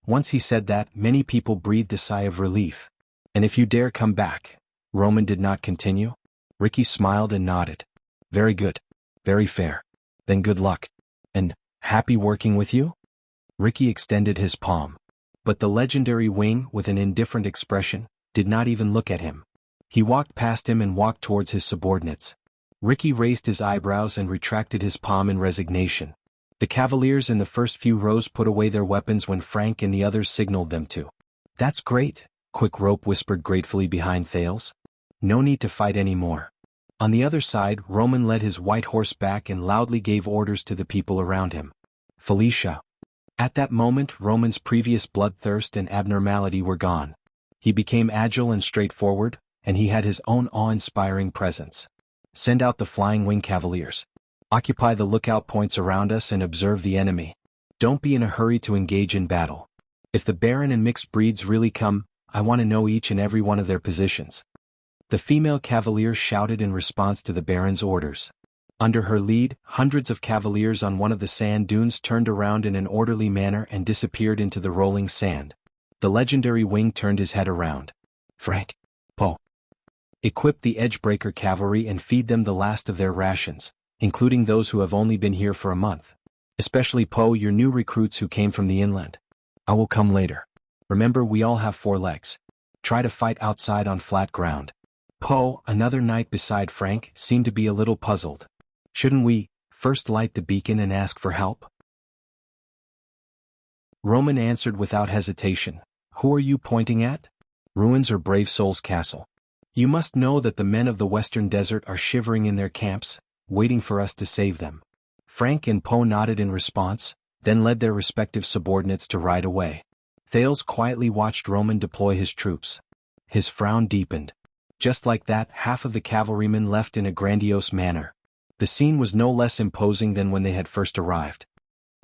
Once he said that, many people breathed a sigh of relief. And if you dare come back. Roman did not continue. Ricky smiled and nodded. Very good. Very fair. Then good luck. And, happy working with you? Ricky extended his palm. But the legendary wing, with an indifferent expression, did not even look at him. He walked past him and walked towards his subordinates. Ricky raised his eyebrows and retracted his palm in resignation. The cavaliers in the first few rows put away their weapons when Frank and the others signaled them to. That's great, Quick Rope whispered gratefully behind Thales. No need to fight anymore. On the other side, Roman led his white horse back and loudly gave orders to the people around him. Felicia. At that moment, Roman's previous bloodthirst and abnormality were gone. He became agile and straightforward, and he had his own awe-inspiring presence. Send out the Flying Wing Cavaliers. Occupy the lookout points around us and observe the enemy. Don't be in a hurry to engage in battle. If the Baron and mixed breeds really come, I want to know each and every one of their positions. The female cavalier shouted in response to the Baron's orders. Under her lead, hundreds of cavaliers on one of the sand dunes turned around in an orderly manner and disappeared into the rolling sand. The legendary wing turned his head around. Frank. Poe. Equip the Edgebreaker cavalry and feed them the last of their rations, including those who have only been here for a month. Especially Poe, your new recruits who came from the inland. I will come later. Remember, we all have 4 legs. Try to fight outside on flat ground. Poe, another knight beside Frank, seemed to be a little puzzled. Shouldn't we first light the beacon and ask for help? Roman answered without hesitation. Who are you pointing at? Ruins or Brave Soul's castle? You must know that the men of the Western Desert are shivering in their camps, waiting for us to save them. Frank and Poe nodded in response, then led their respective subordinates to ride away. Thales quietly watched Roman deploy his troops. His frown deepened. Just like that, half of the cavalrymen left in a grandiose manner. The scene was no less imposing than when they had first arrived.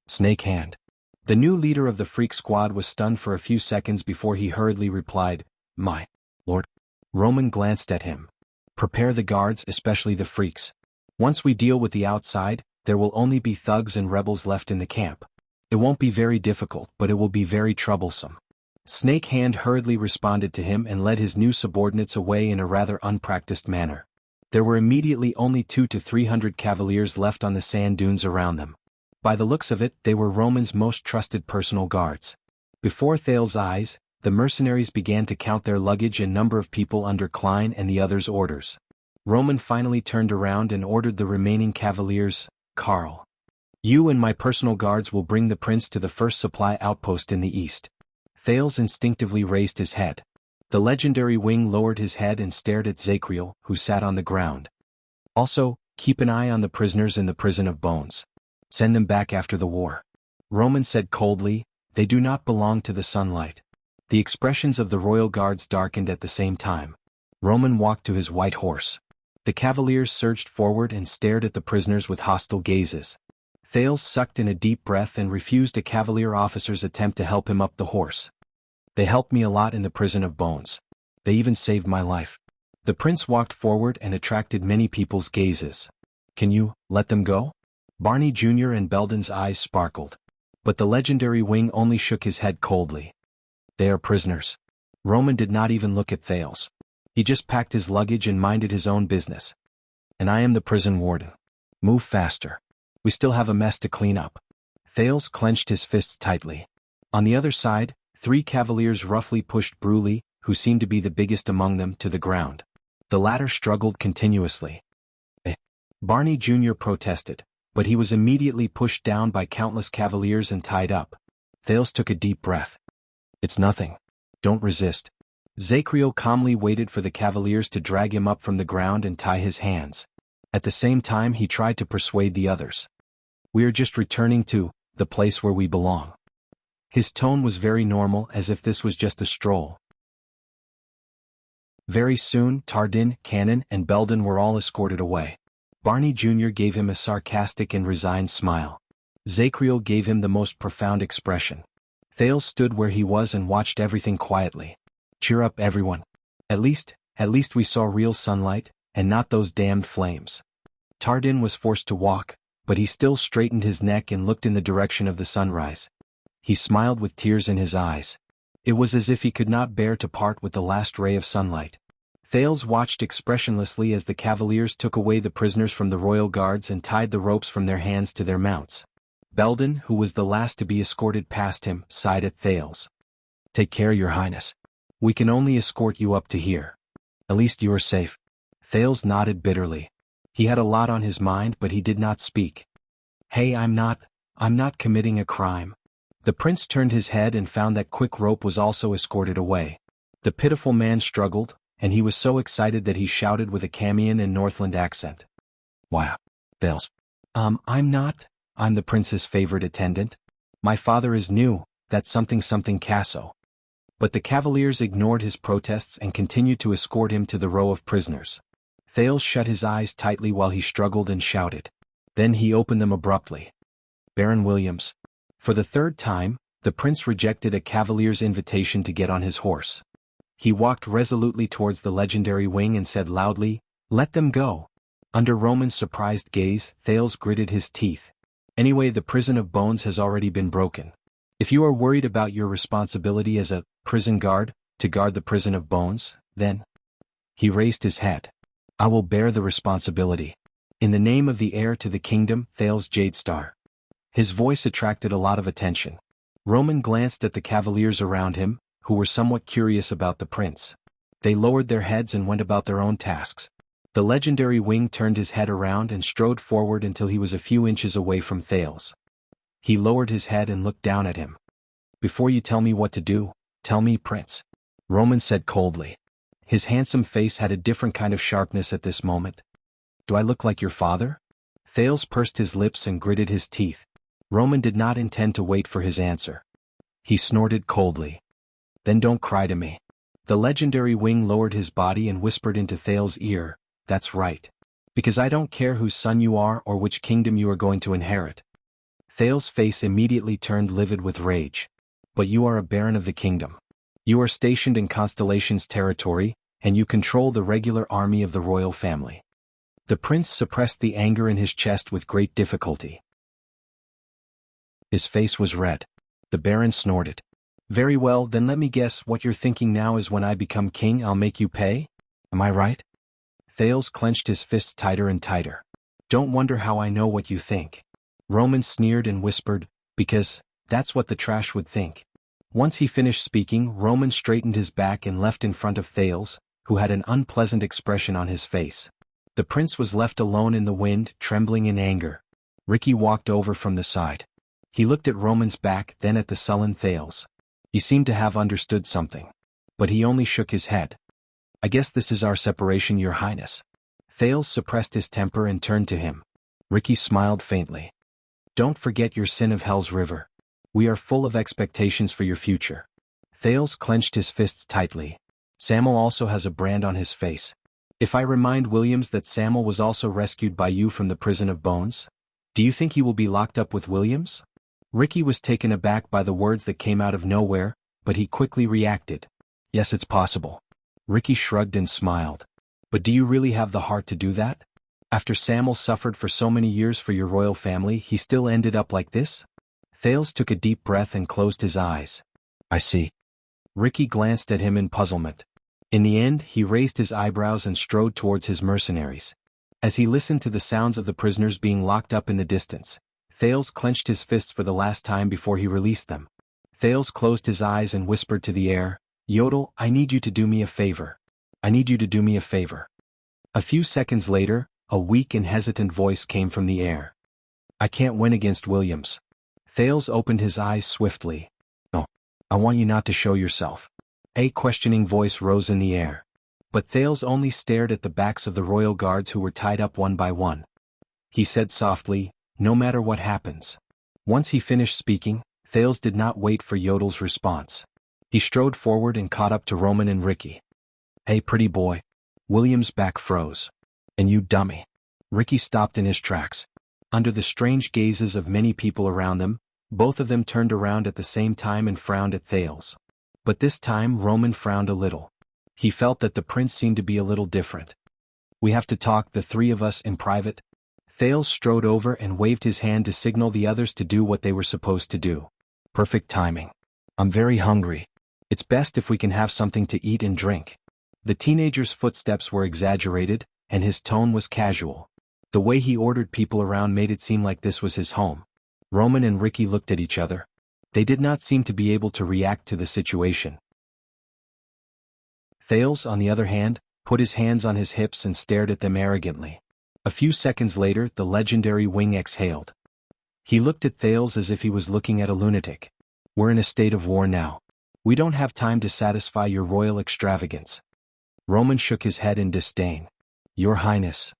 Snake Hand. The new leader of the freak squad was stunned for a few seconds before he hurriedly replied, My lord. Roman glanced at him. Prepare the guards, especially the freaks. Once we deal with the outside, there will only be thugs and rebels left in the camp. It won't be very difficult, but it will be very troublesome. Snake Hand hurriedly responded to him and led his new subordinates away in a rather unpracticed manner. There were immediately only 200 to 300 cavaliers left on the sand dunes around them. By the looks of it, they were Roman's most trusted personal guards. Before Thales' eyes, the mercenaries began to count their luggage and number of people under Klein and the others' orders. Roman finally turned around and ordered the remaining cavaliers, Karl. You and my personal guards will bring the prince to the first supply outpost in the east. Thales instinctively raised his head. The legendary wing lowered his head and stared at Zacriel, who sat on the ground. Also, keep an eye on the prisoners in the prison of bones. Send them back after the war. Roman said coldly, they do not belong to the sunlight. The expressions of the royal guards darkened at the same time. Roman walked to his white horse. The cavaliers surged forward and stared at the prisoners with hostile gazes. Thales sucked in a deep breath and refused a cavalier officer's attempt to help him up the horse. They helped me a lot in the prison of bones. They even saved my life. The prince walked forward and attracted many people's gazes. Can you let them go? Barney Jr. and Belden's eyes sparkled. But the legendary wing only shook his head coldly. They are prisoners. Roman did not even look at Thales. He just packed his luggage and minded his own business. And I am the prison warden. Move faster. We still have a mess to clean up. Thales clenched his fists tightly. On the other side, 3 cavaliers roughly pushed Bruley, who seemed to be the biggest among them, to the ground. The latter struggled continuously. Barney Jr. protested, but he was immediately pushed down by countless cavaliers and tied up. Thales took a deep breath. It's nothing. Don't resist. Zacriel calmly waited for the cavaliers to drag him up from the ground and tie his hands. At the same time he tried to persuade the others. We are just returning to the place where we belong. His tone was very normal, as if this was just a stroll. Very soon Tardin, Cannon, and Belden were all escorted away. Barney Jr. gave him a sarcastic and resigned smile. Zacriel gave him the most profound expression. Thales stood where he was and watched everything quietly. Cheer up, everyone. At least we saw real sunlight, and not those damned flames. Tardin was forced to walk, but he still straightened his neck and looked in the direction of the sunrise. He smiled with tears in his eyes. It was as if he could not bear to part with the last ray of sunlight. Thales watched expressionlessly as the cavaliers took away the prisoners from the royal guards and tied the ropes from their hands to their mounts. Belden, who was the last to be escorted past him, sighed at Thales. Take care, Your Highness. We can only escort you up to here. At least you are safe. Thales nodded bitterly. He had a lot on his mind, but he did not speak. Hey, I'm not committing a crime. The prince turned his head and found that Quick Rope was also escorted away. The pitiful man struggled, and he was so excited that he shouted with a Camian and Northland accent. Wow. Thales. I'm the prince's favorite attendant. My father is new, that's something Casso. But the cavaliers ignored his protests and continued to escort him to the row of prisoners. Thales shut his eyes tightly while he struggled and shouted. Then he opened them abruptly. Baron Williams. For the 3rd time, the prince rejected a cavalier's invitation to get on his horse. He walked resolutely towards the legendary wing and said loudly, "Let them go." Under Roman's surprised gaze, Thales gritted his teeth. Anyway, the prison of bones has already been broken. If you are worried about your responsibility as a prison guard, to guard the prison of bones, then... He raised his head. I will bear the responsibility. In the name of the heir to the kingdom, Thales Jadestar. His voice attracted a lot of attention. Roman glanced at the cavaliers around him, who were somewhat curious about the prince. They lowered their heads and went about their own tasks. The legendary wing turned his head around and strode forward until he was a few inches away from Thales. He lowered his head and looked down at him. Before you tell me what to do, tell me, Prince. Roman said coldly. His handsome face had a different kind of sharpness at this moment. Do I look like your father? Thales pursed his lips and gritted his teeth. Roman did not intend to wait for his answer. He snorted coldly. Then don't cry to me. The legendary wing lowered his body and whispered into Thales' ear, that's right. Because I don't care whose son you are or which kingdom you are going to inherit. Thales' face immediately turned livid with rage. But you are a baron of the kingdom. You are stationed in Constellation's territory, and you control the regular army of the royal family. The prince suppressed the anger in his chest with great difficulty. His face was red. The baron snorted. Very well, then let me guess what you're thinking now is when I become king I'll make you pay? Am I right? Thales clenched his fists tighter and tighter. Don't wonder how I know what you think. Roman sneered and whispered, because that's what the trash would think. Once he finished speaking, Roman straightened his back and left in front of Thales, who had an unpleasant expression on his face. The prince was left alone in the wind, trembling in anger. Ricky walked over from the side. He looked at Roman's back, then at the sullen Thales. He seemed to have understood something. But he only shook his head. I guess this is our separation, Your Highness. Thales suppressed his temper and turned to him. Ricky smiled faintly. Don't forget your sin of Hell's River. We are full of expectations for your future. Thales clenched his fists tightly. Samuel also has a brand on his face. If I remind Williams that Samuel was also rescued by you from the prison of bones, do you think he will be locked up with Williams? Ricky was taken aback by the words that came out of nowhere, but he quickly reacted. Yes, it's possible. Ricky shrugged and smiled. But do you really have the heart to do that? After Samuel suffered for so many years for your royal family, he still ended up like this? Thales took a deep breath and closed his eyes. I see. Ricky glanced at him in puzzlement. In the end, he raised his eyebrows and strode towards his mercenaries. As he listened to the sounds of the prisoners being locked up in the distance, Thales clenched his fists for the last time before he released them. Thales closed his eyes and whispered to the air, "Yodel, I need you to do me a favor. I need you to do me a favor." A few seconds later, a weak and hesitant voice came from the air. "I can't win against Williams." Thales opened his eyes swiftly. "Oh, I want you not to show yourself." A questioning voice rose in the air. But Thales only stared at the backs of the royal guards who were tied up one by one. He said softly, "No matter what happens." Once he finished speaking, Thales did not wait for Yodel's response. He strode forward and caught up to Roman and Ricky. "Hey, pretty boy." William's back froze. "And you dummy." Ricky stopped in his tracks. Under the strange gazes of many people around them, both of them turned around at the same time and frowned at Thales. But this time Roman frowned a little. He felt that the prince seemed to be a little different. "We have to talk, the three of us, in private." Thales strode over and waved his hand to signal the others to do what they were supposed to do. "Perfect timing. I'm very hungry. It's best if we can have something to eat and drink." The teenager's footsteps were exaggerated, and his tone was casual. The way he ordered people around made it seem like this was his home. Roman and Ricky looked at each other. They did not seem to be able to react to the situation. Thales, on the other hand, put his hands on his hips and stared at them arrogantly. A few seconds later, the legendary wing exhaled. He looked at Thales as if he was looking at a lunatic. "We're in a state of war now. We don't have time to satisfy your royal extravagance." Roman shook his head in disdain. "Your Highness."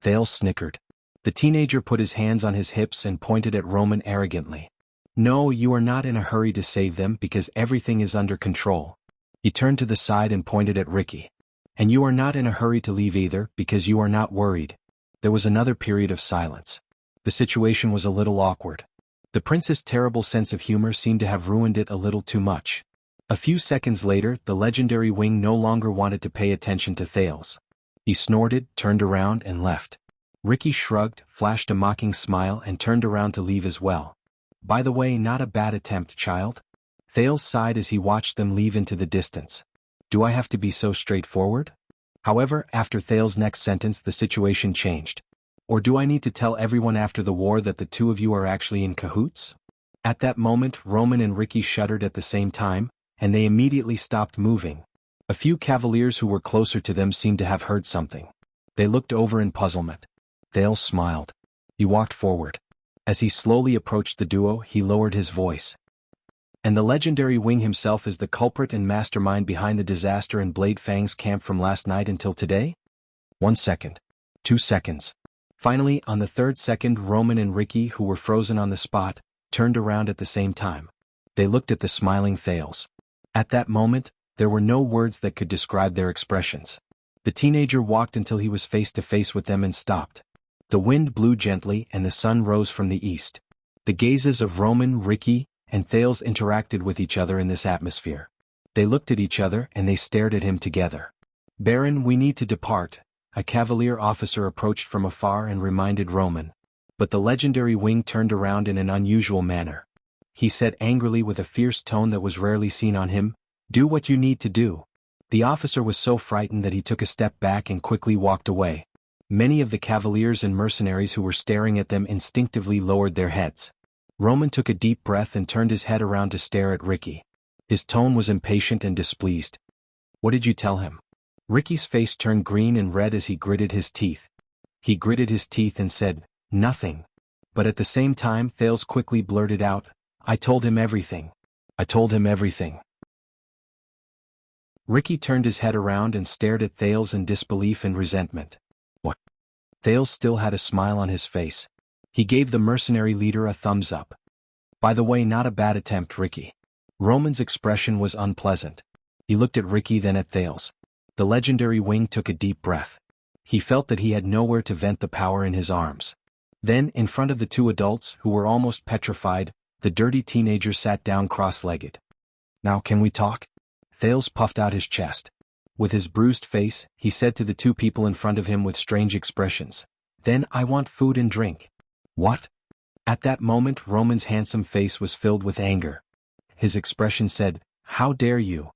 Thales snickered. The teenager put his hands on his hips and pointed at Roman arrogantly. "No, you are not in a hurry to save them because everything is under control." He turned to the side and pointed at Ricky. "And you are not in a hurry to leave either because you are not worried." There was another period of silence. The situation was a little awkward. The prince's terrible sense of humor seemed to have ruined it a little too much. A few seconds later, the legendary wing no longer wanted to pay attention to Thales. He snorted, turned around, and left. Ricky shrugged, flashed a mocking smile, and turned around to leave as well. "By the way, not a bad attempt, child." Thales sighed as he watched them leave into the distance. "Do I have to be so straightforward?" However, after Thales' next sentence the situation changed. "Or do I need to tell everyone after the war that the two of you are actually in cahoots?" At that moment Roman and Ricky shuddered at the same time, and they immediately stopped moving. A few cavaliers who were closer to them seemed to have heard something. They looked over in puzzlement. Thales smiled. He walked forward. As he slowly approached the duo, he lowered his voice. "And the legendary wing himself is the culprit and mastermind behind the disaster in Blade Fang's camp from last night until today?" 1 second. 2 seconds. Finally, on the third second, Roman and Ricky, who were frozen on the spot, turned around at the same time. They looked at the smiling Thales. At that moment, there were no words that could describe their expressions. The teenager walked until he was face to face with them and stopped. The wind blew gently and the sun rose from the east. The gazes of Roman, Ricky, and Thales interacted with each other in this atmosphere. They looked at each other and they stared at him together. "Baron, we need to depart," a cavalier officer approached from afar and reminded Roman. But the legendary wing turned around in an unusual manner. He said angrily with a fierce tone that was rarely seen on him, "Do what you need to do." The officer was so frightened that he took a step back and quickly walked away. Many of the cavaliers and mercenaries who were staring at them instinctively lowered their heads. Roman took a deep breath and turned his head around to stare at Ricky. His tone was impatient and displeased. "What did you tell him?" Ricky's face turned green and red as he gritted his teeth. He gritted his teeth and said, "Nothing." But at the same time Thales quickly blurted out, "I told him everything. I told him everything." Ricky turned his head around and stared at Thales in disbelief and resentment. "What?" Thales still had a smile on his face. He gave the mercenary leader a thumbs up. "By the way, not a bad attempt, Ricky." Roman's expression was unpleasant. He looked at Ricky, then at Thales. The legendary wing took a deep breath. He felt that he had nowhere to vent the power in his arms. Then, in front of the two adults, who were almost petrified, the dirty teenager sat down cross-legged. "Now can we talk?" Thales puffed out his chest. With his bruised face, he said to the two people in front of him with strange expressions, "Then I want food and drink." "What?" At that moment Roman's handsome face was filled with anger. His expression said, "How dare you?"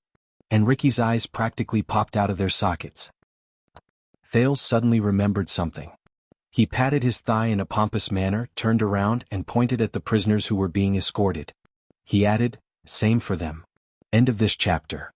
And Ricky's eyes practically popped out of their sockets. Thales suddenly remembered something. He patted his thigh in a pompous manner, turned around and pointed at the prisoners who were being escorted. He added, "Same for them." End of this chapter.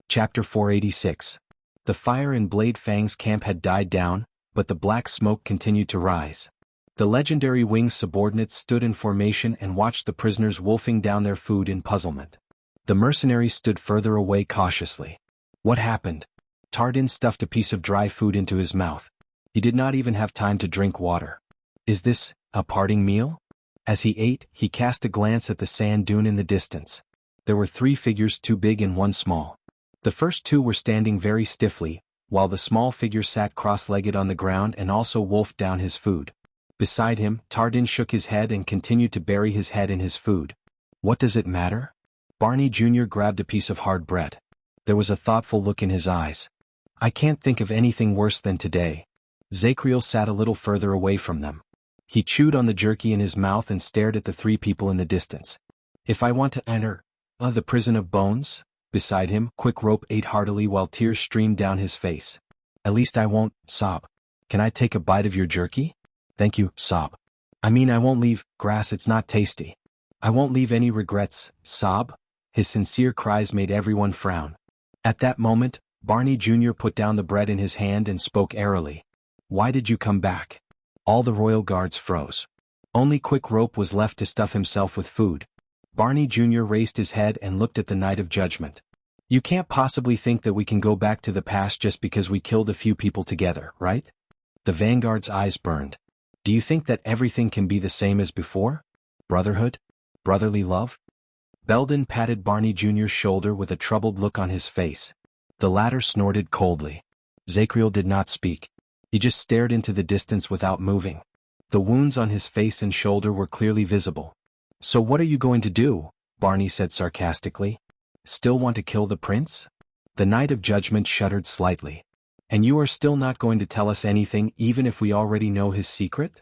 Chapter 486. The fire in Blade Fang's camp had died down, but the black smoke continued to rise. The legendary Wing's subordinates stood in formation and watched the prisoners wolfing down their food in puzzlement. The mercenaries stood further away cautiously. What happened? Tardin stuffed a piece of dry food into his mouth. He did not even have time to drink water. Is this a parting meal? As he ate, he cast a glance at the sand dune in the distance. There were 3 figures, 2 big and 1 small. The first 2 were standing very stiffly, while the small figure sat cross-legged on the ground and also wolfed down his food. Beside him, Tardin shook his head and continued to bury his head in his food. What does it matter? Barney Jr. grabbed a piece of hard bread. There was a thoughtful look in his eyes. I can't think of anything worse than today. Zacriel sat a little further away from them. He chewed on the jerky in his mouth and stared at the 3 people in the distance. If I want to enter the prison of bones? Beside him, Quick Rope ate heartily while tears streamed down his face. At least I won't sob. Can I take a bite of your jerky? Thank you, sob. I mean, I won't leave grass, it's not tasty. I won't leave any regrets, sob. His sincere cries made everyone frown. At that moment, Barney Jr. put down the bread in his hand and spoke airily. Why did you come back? All the royal guards froze. Only Quick Rope was left to stuff himself with food. Barney Jr. raised his head and looked at the Knight of Judgment. You can't possibly think that we can go back to the past just because we killed a few people together, right? The Vanguard's eyes burned. Do you think that everything can be the same as before? Brotherhood? Brotherly love? Belden patted Barney Jr.'s shoulder with a troubled look on his face. The latter snorted coldly. Zacriel did not speak. He just stared into the distance without moving. The wounds on his face and shoulder were clearly visible. So what are you going to do? Barney said sarcastically. Still want to kill the prince? The Knight of Judgment shuddered slightly. And you are still not going to tell us anything even if we already know his secret?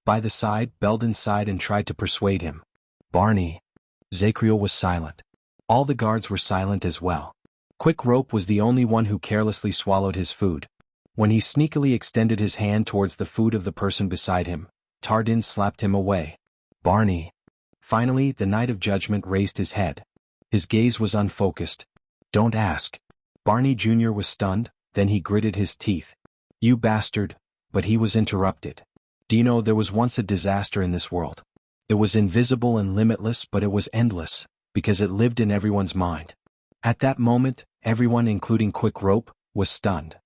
By the side, Belden sighed and tried to persuade him. Barney. Zacriel was silent. All the guards were silent as well. Quick Rope was the only one who carelessly swallowed his food. When he sneakily extended his hand towards the food of the person beside him, Tardin slapped him away. Barney. Finally, the Knight of Judgment raised his head. His gaze was unfocused. Don't ask. Barney Jr. was stunned, then he gritted his teeth. You bastard, but he was interrupted. Do you know there was once a disaster in this world? It was invisible and limitless, but it was endless, because it lived in everyone's mind. At that moment, everyone, including Quick Rope, was stunned.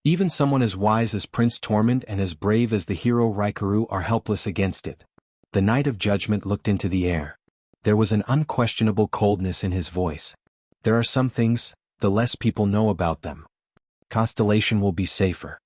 Even someone as wise as Prince Tormund and as brave as the hero Raikuru are helpless against it. The Knight of Judgment looked into the air. There was an unquestionable coldness in his voice. There are some things, the less people know about them. Constellation will be safer.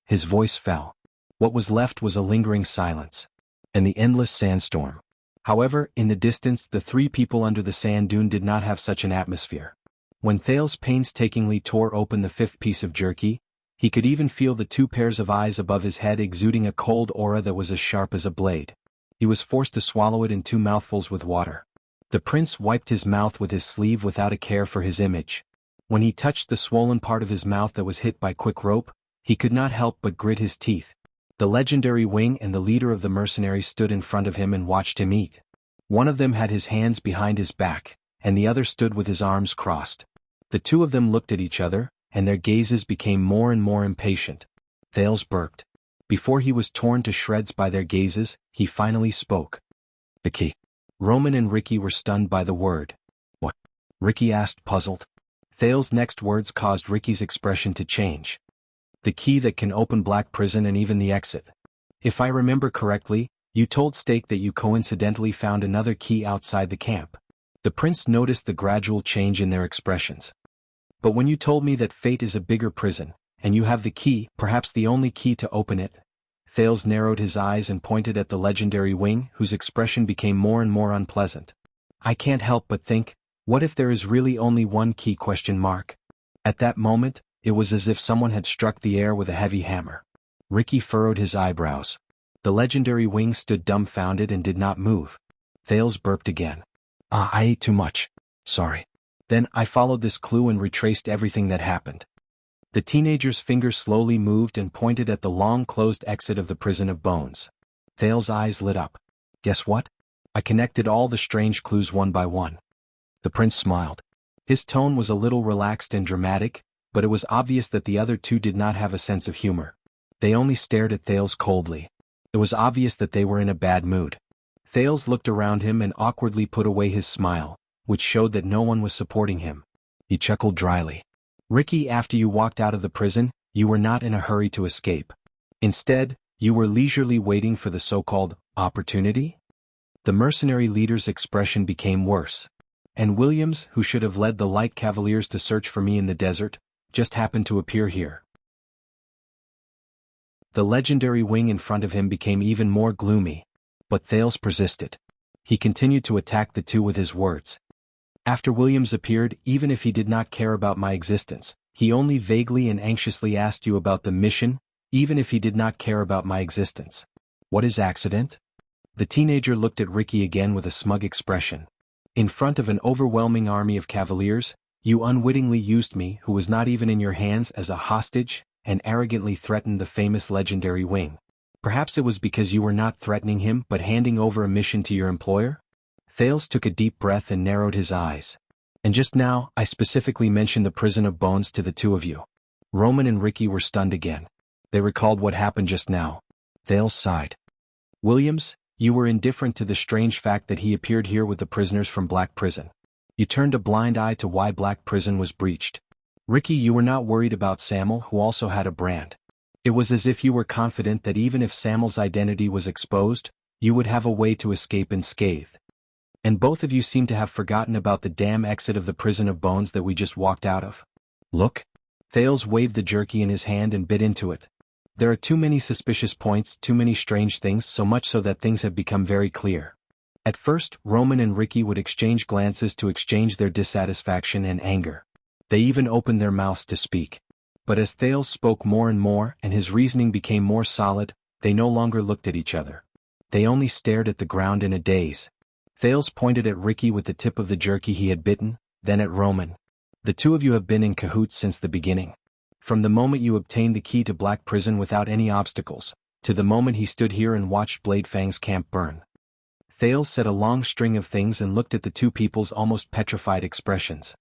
His voice fell. What was left was a lingering silence. And the endless sandstorm. However, in the distance, the 3 people under the sand dune did not have such an atmosphere. When Thales painstakingly tore open the 5th piece of jerky, he could even feel the 2 pairs of eyes above his head exuding a cold aura that was as sharp as a blade. He was forced to swallow it in 2 mouthfuls with water. The prince wiped his mouth with his sleeve without a care for his image. When he touched the swollen part of his mouth that was hit by Quick Rope, he could not help but grit his teeth. The legendary Wing and the leader of the mercenaries stood in front of him and watched him eat. One of them had his hands behind his back, and the other stood with his arms crossed. The 2 of them looked at each other, and their gazes became more and more impatient. Thales burped. Before he was torn to shreds by their gazes, he finally spoke. The key. Roman and Ricky were stunned by the word. What? Ricky asked, puzzled. Thales' next words caused Ricky's expression to change. The key that can open Black Prison and even the exit. If I remember correctly, you told Stake that you coincidentally found another key outside the camp. The prince noticed the gradual change in their expressions. But when you told me that Fate is a bigger prison, and you have the key, perhaps the only key to open it, Thales narrowed his eyes and pointed at the legendary Wing, whose expression became more and more unpleasant. I can't help but think, what if there is really only one key ? At that moment, it was as if someone had struck the air with a heavy hammer. Ricky furrowed his eyebrows. The legendary Wing stood dumbfounded and did not move. Thales burped again. I ate too much. Sorry. Then I followed this clue and retraced everything that happened. The teenager's fingers slowly moved and pointed at the long-closed exit of the prison of bones. Thale's eyes lit up. Guess what? I connected all the strange clues one by one. The prince smiled. His tone was a little relaxed and dramatic, but it was obvious that the other two did not have a sense of humor. They only stared at Thales coldly. It was obvious that they were in a bad mood. Thales looked around him and awkwardly put away his smile, which showed that no one was supporting him. He chuckled dryly. Ricky, after you walked out of the prison, you were not in a hurry to escape. Instead, you were leisurely waiting for the so-called opportunity? The mercenary leader's expression became worse. And Williams, who should have led the light cavaliers to search for me in the desert, just happened to appear here. The legendary wing in front of him became even more gloomy, but Thales persisted. He continued to attack the two with his words. After Williams appeared, even if he did not care about my existence, he only vaguely and anxiously asked you about the mission, even if he did not care about my existence. What is accident? The teenager looked at Ricky again with a smug expression. In front of an overwhelming army of cavaliers, you unwittingly used me, who was not even in your hands, as a hostage, and arrogantly threatened the famous legendary wing. Perhaps it was because you were not threatening him but handing over a mission to your employer? Thales took a deep breath and narrowed his eyes. And just now, I specifically mentioned the prison of bones to the two of you. Roman and Ricky were stunned again. They recalled what happened just now. Thales sighed. Williams, you were indifferent to the strange fact that he appeared here with the prisoners from Black Prison. You turned a blind eye to why Black Prison was breached. Ricky, you were not worried about Samuel, who also had a brand. It was as if you were confident that even if Samuel's identity was exposed, you would have a way to escape unscathed. And both of you seem to have forgotten about the damn exit of the prison of bones that we just walked out of. Look. Thales waved the jerky in his hand and bit into it. There are too many suspicious points, too many strange things, so much so that things have become very clear. At first, Roman and Ricky would exchange glances to exchange their dissatisfaction and anger. They even opened their mouths to speak. But as Thales spoke more and more and his reasoning became more solid, they no longer looked at each other. They only stared at the ground in a daze. Thales pointed at Ricky with the tip of the jerky he had bitten, then at Roman. The two of you have been in cahoots since the beginning. From the moment you obtained the key to Black Prison without any obstacles, to the moment he stood here and watched Bladefang's camp burn. Thales said a long string of things and looked at the two people's almost petrified expressions.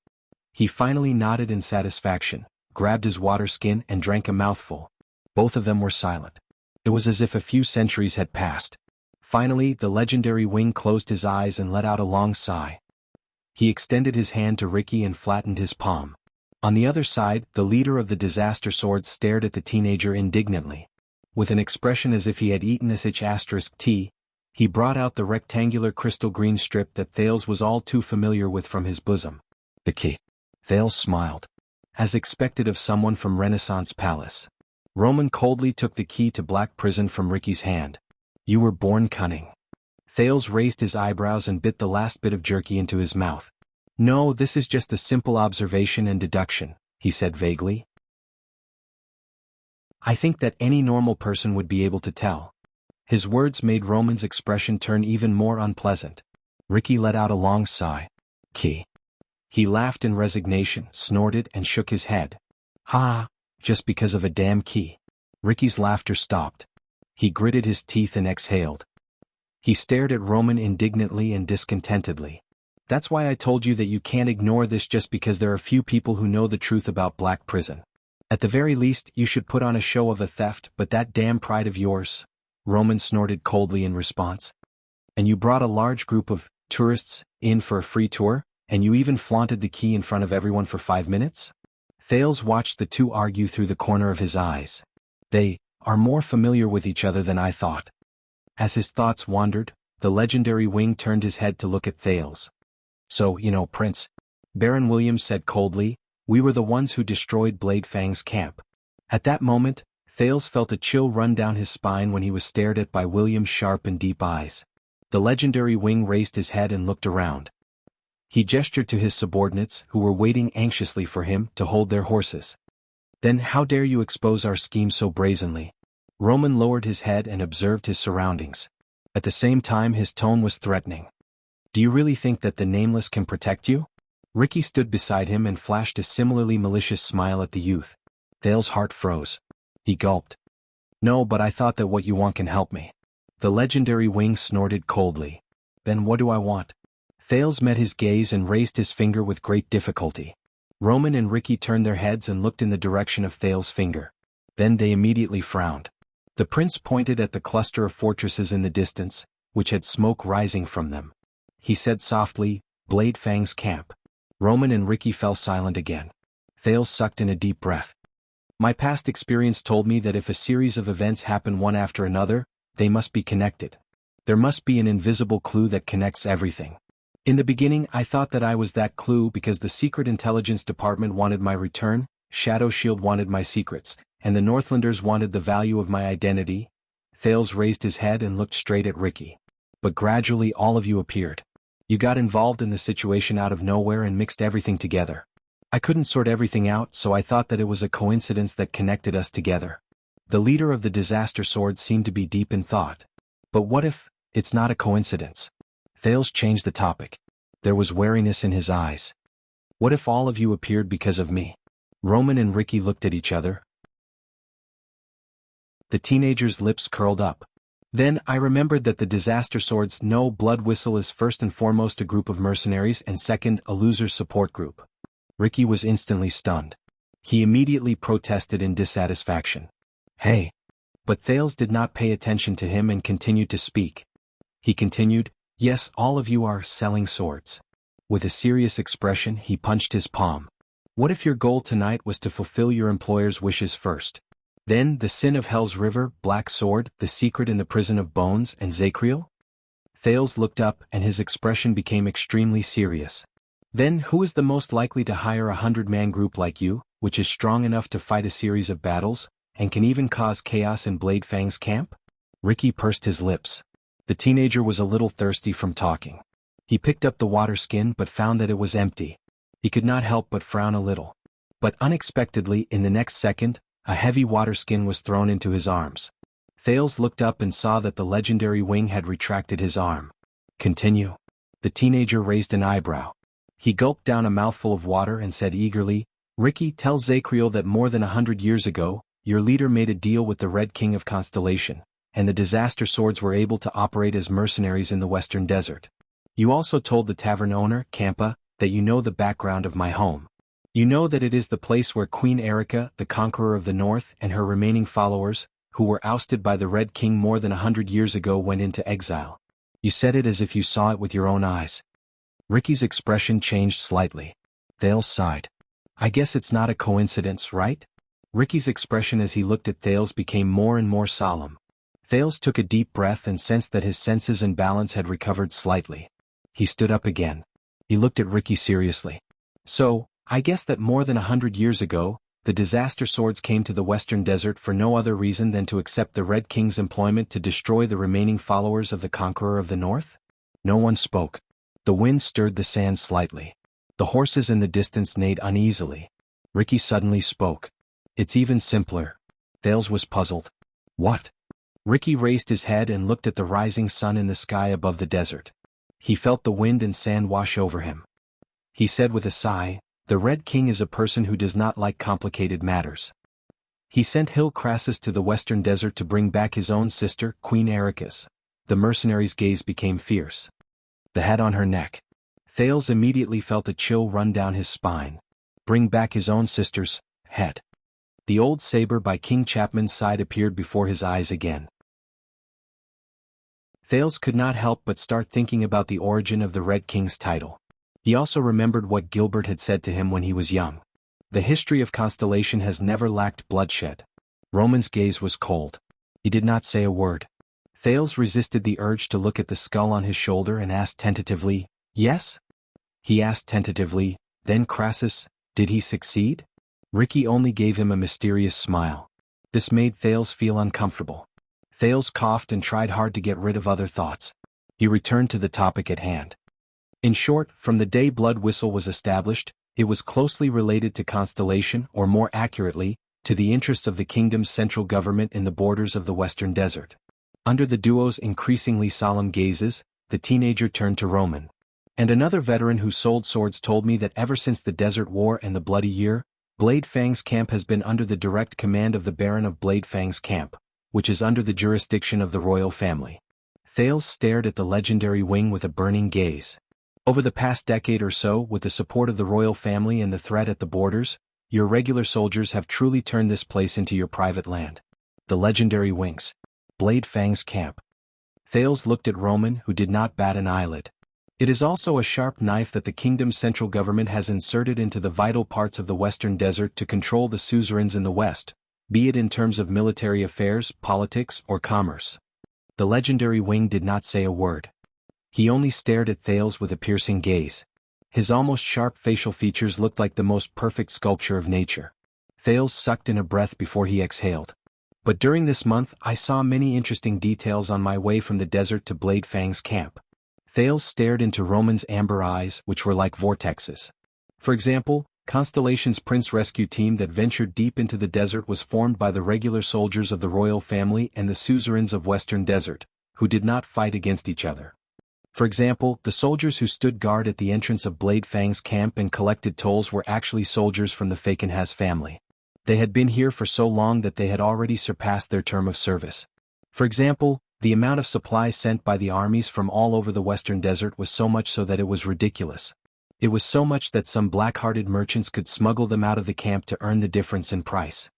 He finally nodded in satisfaction, grabbed his water skin and drank a mouthful. Both of them were silent. It was as if a few centuries had passed. Finally, the legendary wing closed his eyes and let out a long sigh. He extended his hand to Ricky and flattened his palm. On the other side, the leader of the disaster swords stared at the teenager indignantly. With an expression as if he had eaten a **T, he brought out the rectangular crystal green strip that Thales was all too familiar with from his bosom. The key. Thales smiled. As expected of someone from Renaissance Palace. Roman coldly took the key to Black Prison from Ricky's hand. You were born cunning. Thales raised his eyebrows and bit the last bit of jerky into his mouth. No, this is just a simple observation and deduction, he said vaguely. I think that any normal person would be able to tell. His words made Roman's expression turn even more unpleasant. Ricky let out a long sigh. Key. He laughed in resignation, snorted and shook his head. Ha! Just because of a damn key. Ricky's laughter stopped. He gritted his teeth and exhaled. He stared at Roman indignantly and discontentedly. That's why I told you that you can't ignore this just because there are few people who know the truth about Black Prison. At the very least, you should put on a show of a theft, but that damn pride of yours. Roman snorted coldly in response. And you brought a large group of tourists in for a free tour, and you even flaunted the key in front of everyone for 5 minutes? Thales watched the two argue through the corner of his eyes. They are more familiar with each other than I thought. As his thoughts wandered, the legendary wing turned his head to look at Thales. So, Prince. Baron Williams said coldly, we were the ones who destroyed Bladefang's camp. At that moment, Thales felt a chill run down his spine when he was stared at by Williams' sharp and deep eyes. The legendary wing raised his head and looked around. He gestured to his subordinates, who were waiting anxiously for him, to hold their horses. Then how dare you expose our scheme so brazenly? Roman lowered his head and observed his surroundings. At the same time his tone was threatening. Do you really think that the Nameless can protect you? Ricky stood beside him and flashed a similarly malicious smile at the youth. Thale's heart froze. He gulped. No, but I thought that what you want can help me. The legendary wing snorted coldly. Then what do I want? Thales met his gaze and raised his finger with great difficulty. Roman and Ricky turned their heads and looked in the direction of Thales' finger. Then they immediately frowned. The prince pointed at the cluster of fortresses in the distance, which had smoke rising from them. He said softly, Blade Fang's camp. Roman and Ricky fell silent again. Thales sucked in a deep breath. My past experience told me that if a series of events happen one after another, they must be connected. There must be an invisible clue that connects everything. In the beginning I thought that I was that clue because the Secret Intelligence Department wanted my return, Shadow Shield wanted my secrets, and the Northlanders wanted the value of my identity. Thales raised his head and looked straight at Ricky. But gradually all of you appeared. You got involved in the situation out of nowhere and mixed everything together. I couldn't sort everything out, so I thought that it was a coincidence that connected us together. The leader of the Disaster Swords seemed to be deep in thought. But what if it's not a coincidence? Thales changed the topic. There was wariness in his eyes. What if all of you appeared because of me? Roman and Ricky looked at each other. The teenager's lips curled up. Then I remembered that the Disaster Swords know Blood Whistle is first and foremost a group of mercenaries and second a loser's support group. Ricky was instantly stunned. He immediately protested in dissatisfaction. Hey! But Thales did not pay attention to him and continued to speak. He continued, yes, all of you are selling swords. With a serious expression he punched his palm. What if your goal tonight was to fulfill your employer's wishes first? Then the sin of Hell's River, Black Sword, the secret in the prison of bones, and Zakriel? Thales looked up and his expression became extremely serious. Then who is the most likely to hire 100-man group like you, which is strong enough to fight a series of battles, and can even cause chaos in Blade Fang's camp? Ricky pursed his lips. The teenager was a little thirsty from talking. He picked up the water skin but found that it was empty. He could not help but frown a little. But unexpectedly, in the next second, a heavy water skin was thrown into his arms. Thales looked up and saw that the legendary wing had retracted his arm. Continue. The teenager raised an eyebrow. He gulped down a mouthful of water and said eagerly, Ricky, tell Zakriel that more than 100 years ago, your leader made a deal with the Red King of Constellation, and the Disaster Swords were able to operate as mercenaries in the Western Desert. You also told the tavern owner, Kampa, that you know the background of my home. You know that it is the place where Queen Erica, the conqueror of the North, and her remaining followers, who were ousted by the Red King more than 100 years ago, went into exile. You said it as if you saw it with your own eyes. Ricky's expression changed slightly. Thales sighed. I guess it's not a coincidence, right? Ricky's expression as he looked at Thales became more and more solemn. Thales took a deep breath and sensed that his senses and balance had recovered slightly. He stood up again. He looked at Ricky seriously. So, I guess that more than 100 years ago, the Disaster Swords came to the Western Desert for no other reason than to accept the Red King's employment to destroy the remaining followers of the Conqueror of the North? No one spoke. The wind stirred the sand slightly. The horses in the distance neighed uneasily. Ricky suddenly spoke. It's even simpler. Thales was puzzled. What? Ricky raised his head and looked at the rising sun in the sky above the desert. He felt the wind and sand wash over him. He said with a sigh, the Red King is a person who does not like complicated matters. He sent Hill Crassus to the Western Desert to bring back his own sister, Queen Ericus. The mercenary's gaze became fierce. The head on her neck. Thales immediately felt a chill run down his spine. Bring back his own sister's head. The old saber by King Chapman's side appeared before his eyes again. Thales could not help but start thinking about the origin of the Red King's title. He also remembered what Gilbert had said to him when he was young. The history of Constellation has never lacked bloodshed. Roman's gaze was cold. He did not say a word. Thales resisted the urge to look at the skull on his shoulder and asked tentatively, yes? He asked tentatively, then Crassus, did he succeed? Ricky only gave him a mysterious smile. This made Thales feel uncomfortable. Thales coughed and tried hard to get rid of other thoughts. He returned to the topic at hand. In short, from the day Blood Whistle was established, it was closely related to Constellation, or more accurately, to the interests of the kingdom's central government in the borders of the Western Desert. Under the duo's increasingly solemn gazes, the teenager turned to Roman. And another veteran who sold swords told me that ever since the Desert War and the Bloody Year, Blade Fang's camp has been under the direct command of the Baron of Blade Fang's camp, which is under the jurisdiction of the royal family. Thales stared at the legendary wing with a burning gaze. Over the past decade or so, with the support of the royal family and the threat at the borders, your regular soldiers have truly turned this place into your private land. The legendary wings. Blade Fang's camp. Thales looked at Roman, who did not bat an eyelid. It is also a sharp knife that the kingdom's central government has inserted into the vital parts of the western desert to control the suzerains in the west, be it in terms of military affairs, politics, or commerce. The legendary wing did not say a word. He only stared at Thales with a piercing gaze. His almost sharp facial features looked like the most perfect sculpture of nature. Thales sucked in a breath before he exhaled. But during this month I saw many interesting details on my way from the desert to Blade Fang's camp. Thales stared into Roman's amber eyes, which were like vortexes. For example, Constellation's prince rescue team that ventured deep into the desert was formed by the regular soldiers of the royal family and the suzerains of Western Desert, who did not fight against each other. For example, the soldiers who stood guard at the entrance of Blade Fang's camp and collected tolls were actually soldiers from the Fakenhas family. They had been here for so long that they had already surpassed their term of service. For example, the amount of supplies sent by the armies from all over the western desert was so much so that it was ridiculous. It was so much that some black-hearted merchants could smuggle them out of the camp to earn the difference in price.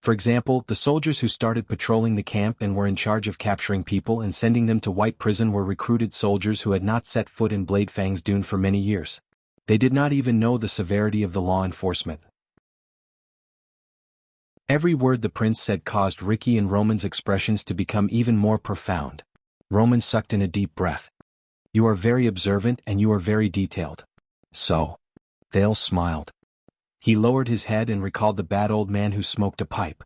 For example, the soldiers who started patrolling the camp and were in charge of capturing people and sending them to White Prison were recruited soldiers who had not set foot in Blade Fang's dune for many years. They did not even know the severity of the law enforcement. Every word the prince said caused Ricky and Roman's expressions to become even more profound. Roman sucked in a deep breath. You are very observant and you are very detailed. So. Thales smiled. He lowered his head and recalled the bad old man who smoked a pipe.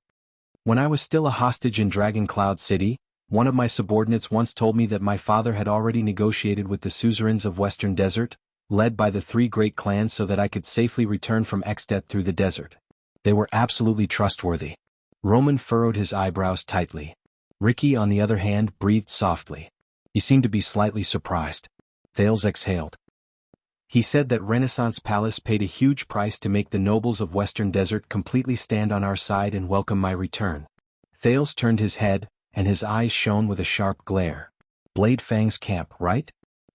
When I was still a hostage in Dragon Cloud City, one of my subordinates once told me that my father had already negotiated with the suzerains of Western Desert, led by the 3 great clans, so that I could safely return from Extet through the desert. They were absolutely trustworthy. Roman furrowed his eyebrows tightly. Ricky, on the other hand, breathed softly. He seemed to be slightly surprised. Thales exhaled. He said that Renaissance Palace paid a huge price to make the nobles of Western Desert completely stand on our side and welcome my return. Thales turned his head, and his eyes shone with a sharp glare. Blade Fang's camp, right?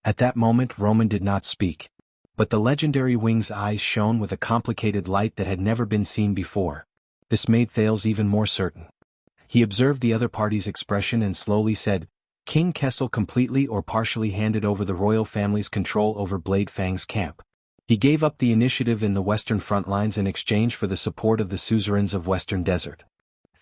At that moment Roman did not speak. But the legendary wing's eyes shone with a complicated light that had never been seen before. This made Thales even more certain. He observed the other party's expression and slowly said, King Kessel completely or partially handed over the royal family's control over Blade Fang's camp. He gave up the initiative in the western front lines in exchange for the support of the suzerains of Western Desert.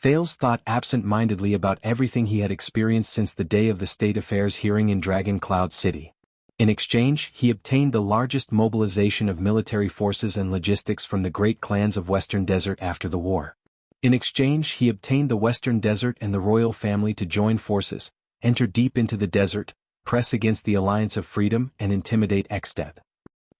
Thales thought absent-mindedly about everything he had experienced since the day of the state affairs hearing in Dragon Cloud City. In exchange, he obtained the largest mobilization of military forces and logistics from the great clans of Western Desert after the war. In exchange, he obtained the Western Desert and the royal family to join forces, enter deep into the desert, press against the Alliance of Freedom, and intimidate Extet.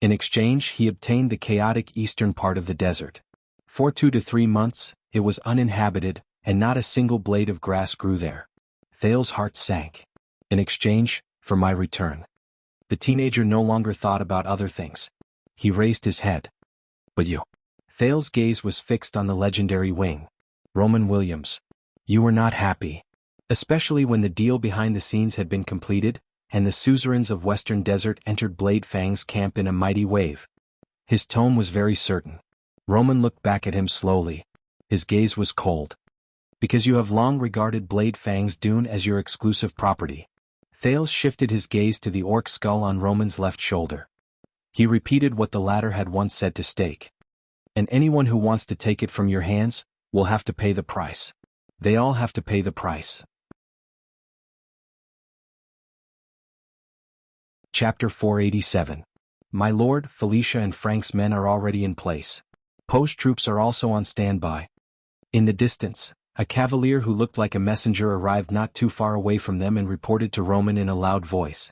In exchange, he obtained the chaotic eastern part of the desert. For 2 to 3 months, it was uninhabited, and not a single blade of grass grew there. Thales' heart sank. In exchange, for my return. The teenager no longer thought about other things. He raised his head. But you. Thales' gaze was fixed on the legendary wing. Roman Williams. You were not happy. Especially when the deal behind the scenes had been completed, and the suzerains of Western Desert entered Blade Fang's camp in a mighty wave. His tone was very certain. Roman looked back at him slowly. His gaze was cold. Because you have long regarded Blade Fang's dune as your exclusive property. Thales shifted his gaze to the orc skull on Roman's left shoulder. He repeated what the latter had once said to Stake. And anyone who wants to take it from your hands, will have to pay the price. They all have to pay the price. Chapter 487. My lord, Felicia and Frank's men are already in place. Post troops are also on standby. In the distance, a cavalier who looked like a messenger arrived not too far away from them and reported to Roman in a loud voice.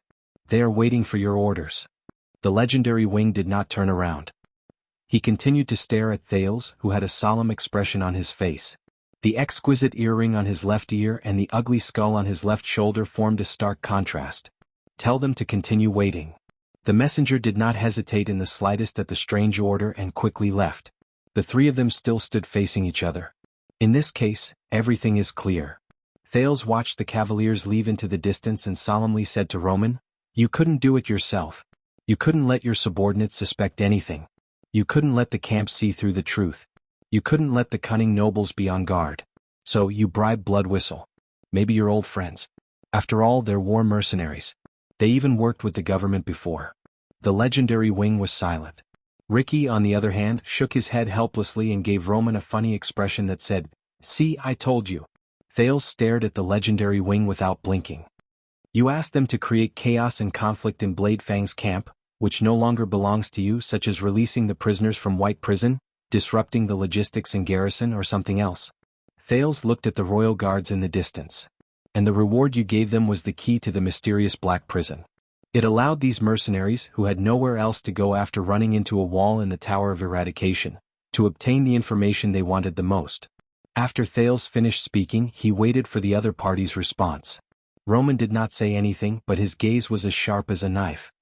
They are waiting for your orders. The legendary wing did not turn around. He continued to stare at Thales, who had a solemn expression on his face. The exquisite earring on his left ear and the ugly skull on his left shoulder formed a stark contrast. Tell them to continue waiting. The messenger did not hesitate in the slightest at the strange order and quickly left. The three of them still stood facing each other. In this case, everything is clear. Thales watched the cavaliers leave into the distance and solemnly said to Roman, "You couldn't do it yourself. You couldn't let your subordinates suspect anything. You couldn't let the camp see through the truth. You couldn't let the cunning nobles be on guard. So you bribed Blood Whistle. Maybe your old friends. After all, they're war mercenaries. They even worked with the government before." The legendary wing was silent. Ricky, on the other hand, shook his head helplessly and gave Roman a funny expression that said, "See, I told you." Thales stared at the legendary wing without blinking. "You asked them to create chaos and conflict in Blade Fang's camp, which no longer belongs to you, such as releasing the prisoners from White Prison, disrupting the logistics in garrison, or something else." Thales looked at the royal guards in the distance. "And the reward you gave them was the key to the mysterious Black Prison. It allowed these mercenaries, who had nowhere else to go after running into a wall in the Tower of Eradication, to obtain the information they wanted the most." After Thales finished speaking, he waited for the other party's response. Roman did not say anything, but his gaze was as sharp as a knife.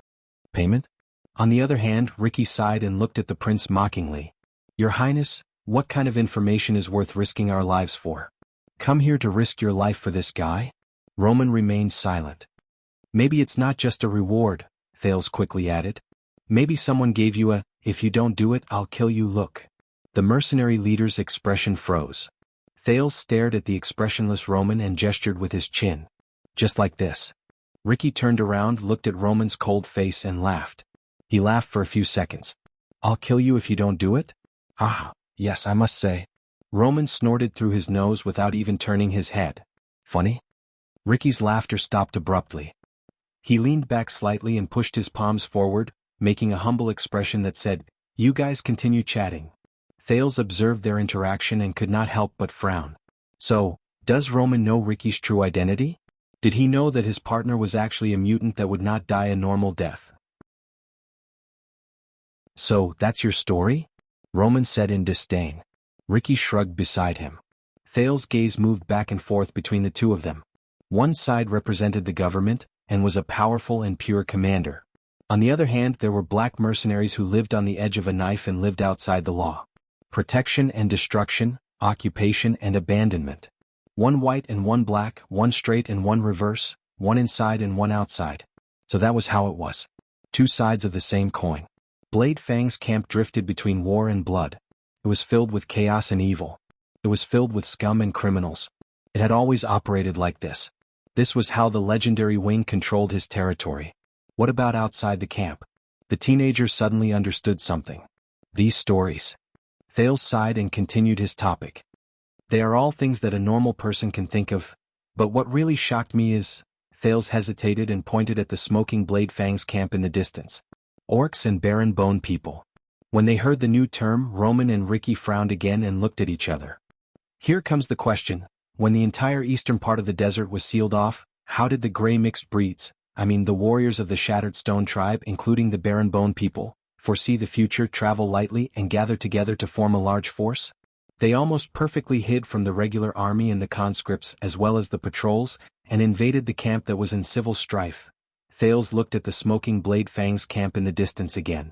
"Payment?" On the other hand, Ricky sighed and looked at the prince mockingly. "Your Highness, what kind of information is worth risking our lives for? Come here to risk your life for this guy?" Roman remained silent. "Maybe it's not just a reward," Thales quickly added. "Maybe someone gave you a, 'if you don't do it, I'll kill you' look." The mercenary leader's expression froze. Thales stared at the expressionless Roman and gestured with his chin. "Just like this." Ricky turned around, looked at Roman's cold face and laughed. He laughed for a few seconds. "I'll kill you if you don't do it?" "Ah, yes, I must say." Roman snorted through his nose without even turning his head. "Funny?" Ricky's laughter stopped abruptly. He leaned back slightly and pushed his palms forward, making a humble expression that said, "You guys continue chatting." Thales observed their interaction and could not help but frown. So, does Roman know Ricky's true identity? Did he know that his partner was actually a mutant that would not die a normal death? "So, that's your story?" Roman said in disdain. Ricky shrugged beside him. Thales' gaze moved back and forth between the two of them. One side represented the government, and was a powerful and pure commander. On the other hand, there were black mercenaries who lived on the edge of a knife and lived outside the law. Protection and destruction, occupation and abandonment. One white and one black, one straight and one reverse, one inside and one outside. So that was how it was. Two sides of the same coin. Blade Fang's camp drifted between war and blood. It was filled with chaos and evil. It was filled with scum and criminals. It had always operated like this. This was how the legendary wing controlled his territory. What about outside the camp? The teenager suddenly understood something. These stories. Thales sighed and continued his topic. "They are all things that a normal person can think of. But what really shocked me is..." Thales hesitated and pointed at the smoking Blade Fang's camp in the distance. "Orcs and barren bone people." When they heard the new term, Roman and Ricky frowned again and looked at each other. Here comes the question. When the entire eastern part of the desert was sealed off, how did the gray mixed breeds, the warriors of the Shattered Stone tribe, including the barren bone people, foresee the future, travel lightly, and gather together to form a large force? They almost perfectly hid from the regular army and the conscripts as well as the patrols, and invaded the camp that was in civil strife. Thales looked at the smoking Blade Fang's camp in the distance again.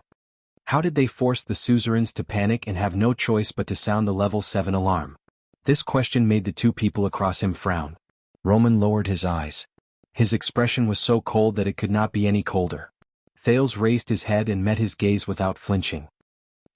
How did they force the suzerains to panic and have no choice but to sound the level 7 alarm? This question made the two people across him frown. Roman lowered his eyes. His expression was so cold that it could not be any colder. Thales raised his head and met his gaze without flinching.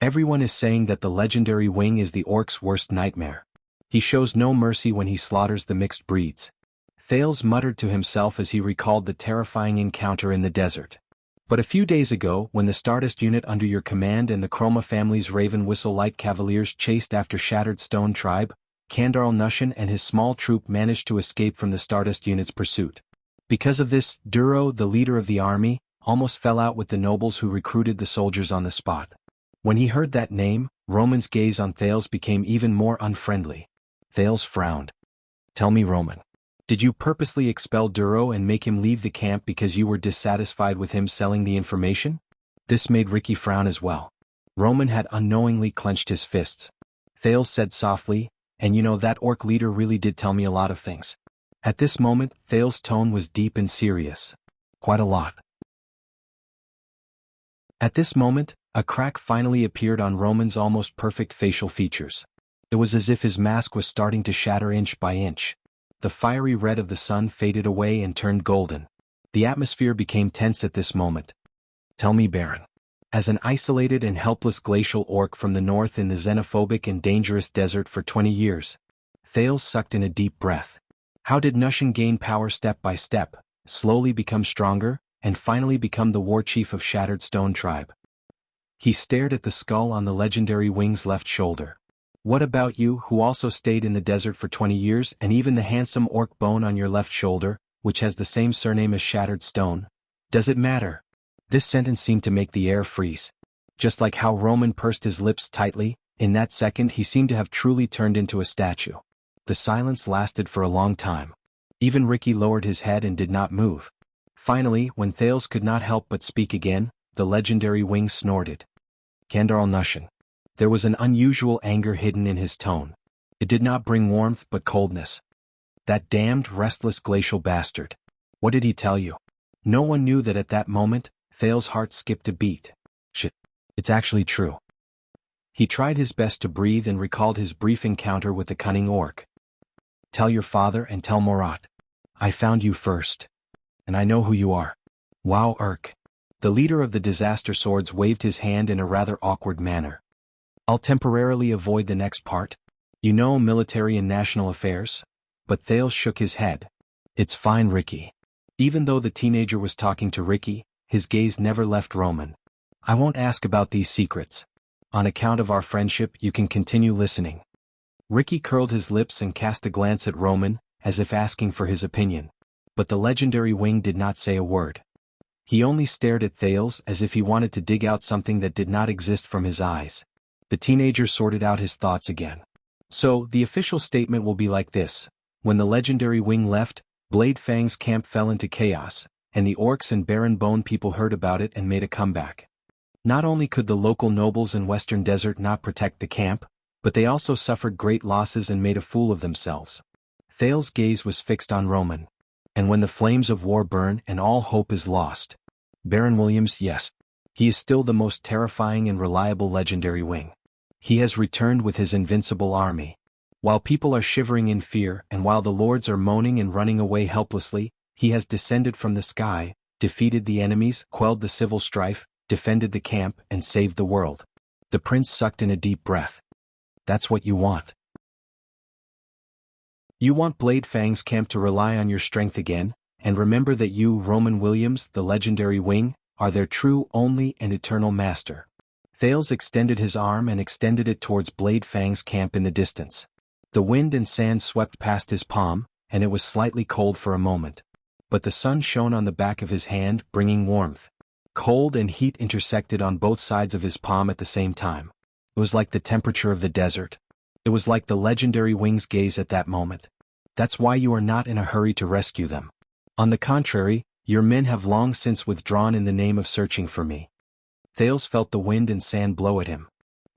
"Everyone is saying that the legendary wing is the orc's worst nightmare. He shows no mercy when he slaughters the mixed breeds." Thales muttered to himself as he recalled the terrifying encounter in the desert. "But a few days ago, when the Stardust unit under your command and the Chroma family's Raven Whistle Light Cavaliers chased after Shattered Stone tribe, Kandarl Nushin and his small troop managed to escape from the Stardust unit's pursuit. Because of this, Duro, the leader of the army, almost fell out with the nobles who recruited the soldiers on the spot." When he heard that name, Roman's gaze on Thales became even more unfriendly. Thales frowned. "Tell me, Roman. Did you purposely expel Duro and make him leave the camp because you were dissatisfied with him selling the information?" This made Ricky frown as well. Roman had unknowingly clenched his fists. Thales said softly, "And that orc leader really did tell me a lot of things." At this moment, Thales' tone was deep and serious. "Quite a lot." At this moment, a crack finally appeared on Roman's almost perfect facial features. It was as if his mask was starting to shatter inch by inch. The fiery red of the sun faded away and turned golden. The atmosphere became tense at this moment. Tell me, Baron. As an isolated and helpless glacial orc from the north in the xenophobic and dangerous desert for 20 years, Thales sucked in a deep breath. How did Nushin gain power step by step, slowly become stronger, and finally become the war chief of Shattered Stone Tribe? He stared at the skull on the legendary Wing's left shoulder. What about you, who also stayed in the desert for 20 years, and even the handsome orc bone on your left shoulder, which has the same surname as Shattered Stone? Does it matter? This sentence seemed to make the air freeze. Just like how Roman pursed his lips tightly, in that second he seemed to have truly turned into a statue. The silence lasted for a long time. Even Ricky lowered his head and did not move. Finally, when Thales could not help but speak again, the legendary Wing snorted. Kandarl Nushin. There was an unusual anger hidden in his tone. It did not bring warmth but coldness. That damned, restless glacial bastard. What did he tell you? No one knew that at that moment, Thales' heart skipped a beat. Shit. It's actually true. He tried his best to breathe and recalled his brief encounter with the cunning orc. Tell your father and tell Morat. I found you first. And I know who you are. Wow, Urk. The leader of the Disaster Swords waved his hand in a rather awkward manner. I'll temporarily avoid the next part. You know, military and national affairs? But Thales shook his head. It's fine, Ricky. Even though the teenager was talking to Ricky, his gaze never left Roman. I won't ask about these secrets. On account of our friendship, you can continue listening. Ricky curled his lips and cast a glance at Roman, as if asking for his opinion. But the legendary Wing did not say a word. He only stared at Thales as if he wanted to dig out something that did not exist from his eyes. The teenager sorted out his thoughts again. So, the official statement will be like this. When the legendary Wing left, Blade Fang's camp fell into chaos, and the orcs and Barren Bone people heard about it and made a comeback. Not only could the local nobles in Western Desert not protect the camp, but they also suffered great losses and made a fool of themselves. Thales' gaze was fixed on Roman. And when the flames of war burn and all hope is lost. Baron Williams, yes. He is still the most terrifying and reliable legendary Wing. He has returned with his invincible army. While people are shivering in fear and while the lords are moaning and running away helplessly, he has descended from the sky, defeated the enemies, quelled the civil strife, defended the camp, and saved the world. The prince sucked in a deep breath. That's what you want. You want Blade Fang's camp to rely on your strength again, and remember that you, Roman Williams, the legendary Wing, are their true, only, and eternal master. Thales extended his arm and extended it towards Blade Fang's camp in the distance. The wind and sand swept past his palm, and it was slightly cold for a moment. But the sun shone on the back of his hand, bringing warmth. Cold and heat intersected on both sides of his palm at the same time. It was like the temperature of the desert. It was like the legendary Wing's gaze at that moment. That's why you are not in a hurry to rescue them. On the contrary, your men have long since withdrawn in the name of searching for me. Thales felt the wind and sand blow at him.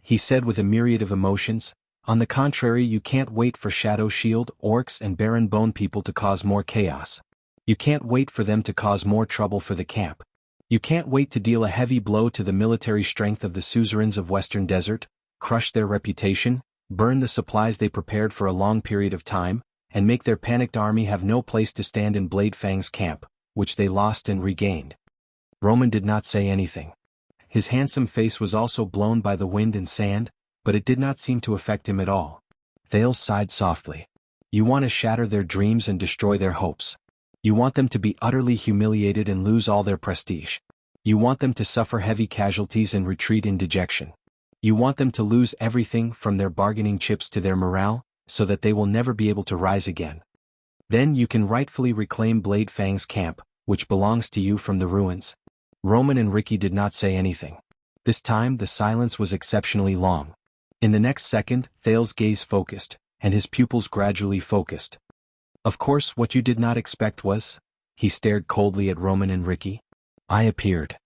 He said with a myriad of emotions, on the contrary, you can't wait for Shadow Shield, orcs and Barren Bone people to cause more chaos. You can't wait for them to cause more trouble for the camp. You can't wait to deal a heavy blow to the military strength of the suzerains of Western Desert, crush their reputation, burn the supplies they prepared for a long period of time, and make their panicked army have no place to stand in Blade Fang's camp, which they lost and regained. Roman did not say anything. His handsome face was also blown by the wind and sand, but it did not seem to affect him at all. Thales sighed softly. You want to shatter their dreams and destroy their hopes. You want them to be utterly humiliated and lose all their prestige. You want them to suffer heavy casualties and retreat in dejection. You want them to lose everything from their bargaining chips to their morale, so that they will never be able to rise again. Then you can rightfully reclaim Blade Fang's camp, which belongs to you from the ruins. Roman and Ricky did not say anything. This time the silence was exceptionally long. In the next second, Thales' gaze focused, and his pupils gradually focused. Of course, what you did not expect was... He stared coldly at Roman and Ricky. I appeared.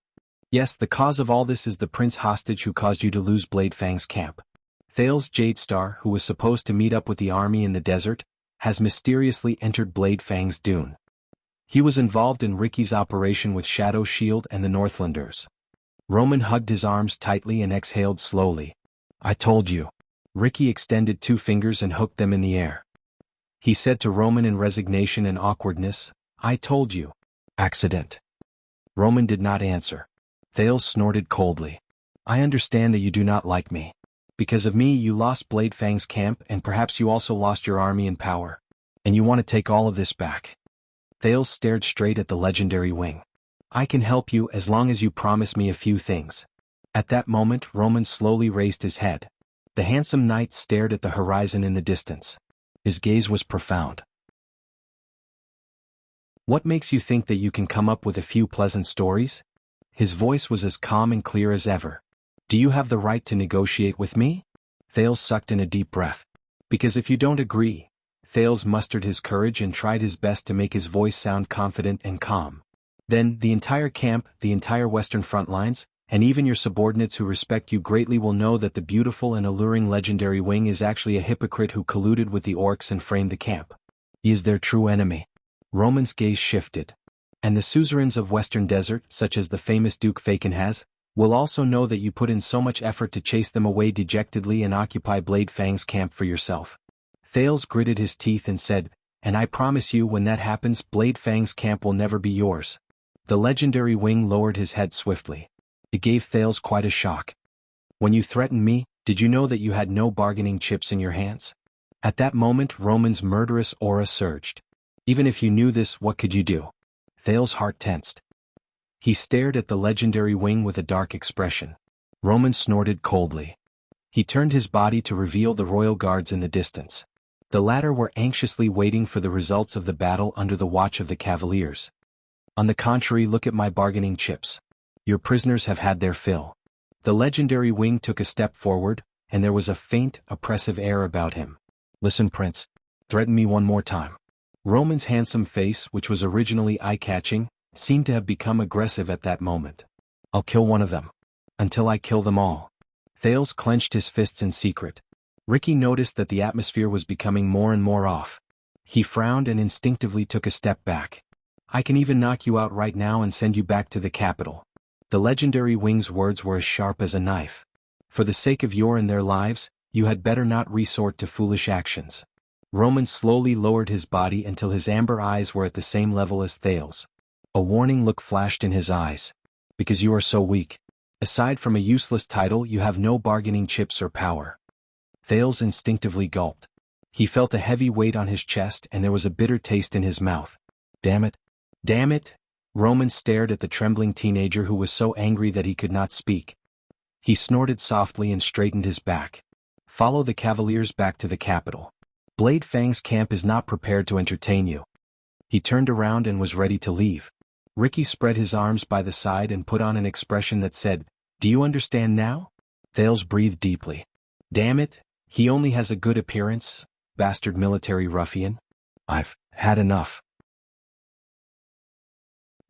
Yes, the cause of all this is the prince hostage who caused you to lose Blade Fang's camp. Thales Jadestar, who was supposed to meet up with the army in the desert, has mysteriously entered Blade Fang's dune. He was involved in Ricky's operation with Shadow Shield and the Northlanders. Roman hugged his arms tightly and exhaled slowly. I told you. Ricky extended 2 fingers and hooked them in the air. He said to Roman in resignation and awkwardness, I told you. Accident. Roman did not answer. Thales snorted coldly. I understand that you do not like me. Because of me you lost Bladefang's camp and perhaps you also lost your army and power. And you want to take all of this back. Thales stared straight at the legendary wing. I can help you as long as you promise me a few things. At that moment Roman slowly raised his head. The handsome knight stared at the horizon in the distance. His gaze was profound. What makes you think that you can come up with a few pleasant stories? His voice was as calm and clear as ever. Do you have the right to negotiate with me? Thales sucked in a deep breath. Because if you don't agree. Thales mustered his courage and tried his best to make his voice sound confident and calm. Then, the entire camp, the entire Western front lines, and even your subordinates who respect you greatly will know that the beautiful and alluring legendary wing is actually a hypocrite who colluded with the orcs and framed the camp. He is their true enemy. Roman's gaze shifted. And the suzerains of Western Desert, such as the famous Duke Fakenhaz, will also know that you put in so much effort to chase them away dejectedly and occupy Bladefang's camp for yourself. Thales gritted his teeth and said, and I promise you when that happens Bladefang's camp will never be yours. The legendary wing lowered his head swiftly. It gave Thales quite a shock. When you threatened me, did you know that you had no bargaining chips in your hands? At that moment Roman's murderous aura surged. Even if you knew this, what could you do? Thales' heart tensed. He stared at the legendary wing with a dark expression. Roman snorted coldly. He turned his body to reveal the royal guards in the distance. The latter were anxiously waiting for the results of the battle under the watch of the cavaliers. On the contrary, look at my bargaining chips. Your prisoners have had their fill. The legendary wing took a step forward, and there was a faint, oppressive air about him. Listen, Prince. Threaten me one more time. Roman's handsome face, which was originally eye-catching, seemed to have become aggressive at that moment. I'll kill one of them. Until I kill them all. Thales clenched his fists in secret. Ricky noticed that the atmosphere was becoming more and more off. He frowned and instinctively took a step back. I can even knock you out right now and send you back to the capital. The legendary wing's words were as sharp as a knife. For the sake of your and their lives, you had better not resort to foolish actions. Roman slowly lowered his body until his amber eyes were at the same level as Thales. A warning look flashed in his eyes. Because you are so weak. Aside from a useless title, you have no bargaining chips or power. Thales instinctively gulped. He felt a heavy weight on his chest and there was a bitter taste in his mouth. Damn it. Damn it! Roman stared at the trembling teenager who was so angry that he could not speak. He snorted softly and straightened his back. Follow the cavaliers back to the capital. Bladefang's camp is not prepared to entertain you. He turned around and was ready to leave. Ricky spread his arms by the side and put on an expression that said, Do you understand now? Thales breathed deeply. Damn it, he only has a good appearance, bastard military ruffian. I've had enough.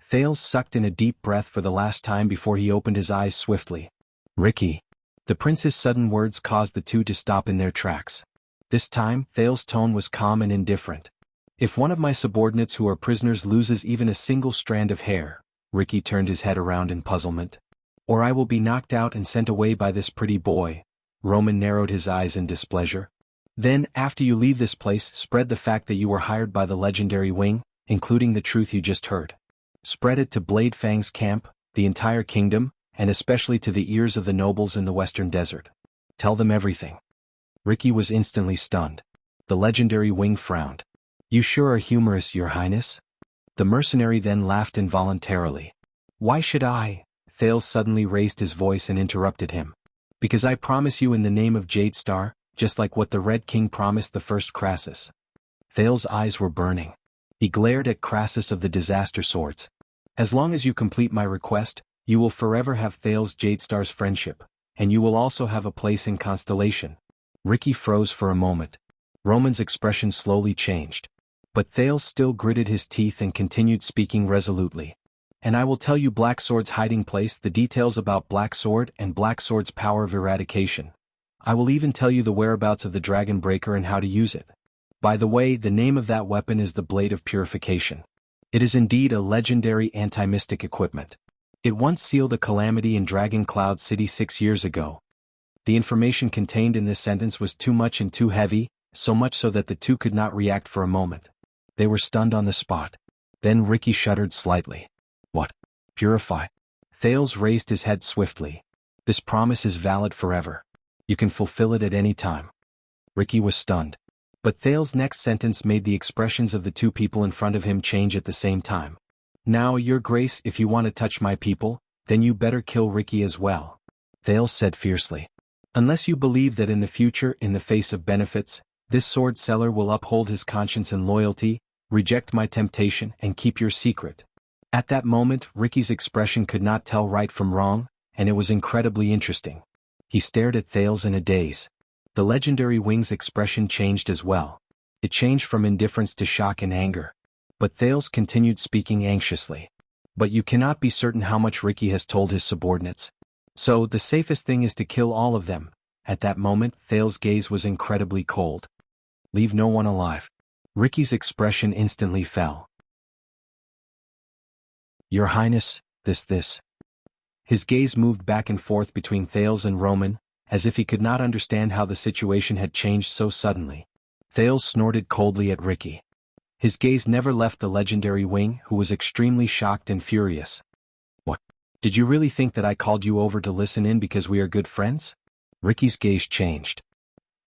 Thales sucked in a deep breath for the last time before he opened his eyes swiftly. Ricky. The prince's sudden words caused the two to stop in their tracks. This time, Thales' tone was calm and indifferent. If one of my subordinates who are prisoners loses even a single strand of hair, Ricky turned his head around in puzzlement. Or I will be knocked out and sent away by this pretty boy. Roman narrowed his eyes in displeasure. Then, after you leave this place, spread the fact that you were hired by the legendary wing, including the truth you just heard. Spread it to Bladefang's camp, the entire kingdom, and especially to the ears of the nobles in the Western Desert. Tell them everything. Ricky was instantly stunned. The legendary wing frowned. You sure are humorous, Your Highness? The mercenary then laughed involuntarily. Why should I? Thales suddenly raised his voice and interrupted him. Because I promise you in the name of Jadestar, just like what the Red King promised the first Crassus. Thales' eyes were burning. He glared at Crassus of the Disaster Swords. As long as you complete my request, you will forever have Thales Jadestar's friendship, and you will also have a place in Constellation. Ricky froze for a moment. Roman's expression slowly changed. But Thales still gritted his teeth and continued speaking resolutely. And I will tell you Black Sword's hiding place, the details about Black Sword and Black Sword's power of eradication. I will even tell you the whereabouts of the Dragon Breaker and how to use it. By the way, the name of that weapon is the Blade of Purification. It is indeed a legendary anti-mystic equipment. It once sealed a calamity in Dragon Cloud City 6 years ago. The information contained in this sentence was too much and too heavy, so much so that the two could not react for a moment. They were stunned on the spot. Then Ricky shuddered slightly. What? Purify? Thales raised his head swiftly. This promise is valid forever. You can fulfill it at any time. Ricky was stunned. But Thales' next sentence made the expressions of the two people in front of him change at the same time. Now, Your Grace, if you want to touch my people, then you better kill Ricky as well. Thales said fiercely. Unless you believe that in the future, in the face of benefits, this sword seller will uphold his conscience and loyalty, reject my temptation, and keep your secret. At that moment, Ricky's expression could not tell right from wrong, and it was incredibly interesting. He stared at Thales in a daze. The legendary wing's expression changed as well. It changed from indifference to shock and anger. But Thales continued speaking anxiously. But you cannot be certain how much Ricky has told his subordinates. So, the safest thing is to kill all of them. At that moment, Thales' gaze was incredibly cold. Leave no one alive. Ricky's expression instantly fell. Your Highness, this. His gaze moved back and forth between Thales and Roman, as if he could not understand how the situation had changed so suddenly. Thales snorted coldly at Ricky. His gaze never left the legendary wing, who was extremely shocked and furious. What? Did you really think that I called you over to listen in because we are good friends? Ricky's gaze changed.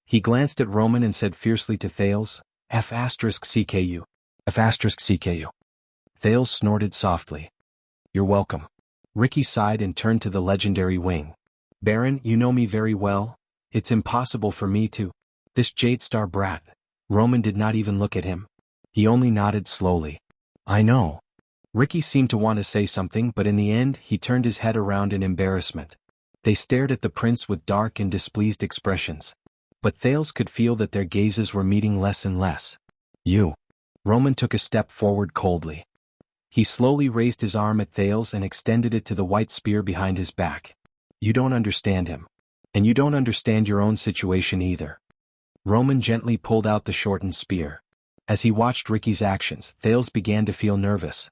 He glanced at Roman and said fiercely to Thales, F***CKU. F***CKU. Thales snorted softly. You're welcome. Ricky sighed and turned to the legendary wing. Baron, you know me very well. It's impossible for me to. This Jadestar brat. Roman did not even look at him. He only nodded slowly. I know. Ricky seemed to want to say something, but in the end he turned his head around in embarrassment. They stared at the prince with dark and displeased expressions. But Thales could feel that their gazes were meeting less and less. You. Roman took a step forward coldly. He slowly raised his arm at Thales and extended it to the white spear behind his back. You don't understand him. And you don't understand your own situation either. Roman gently pulled out the shortened spear. As he watched Ricky's actions, Thales began to feel nervous.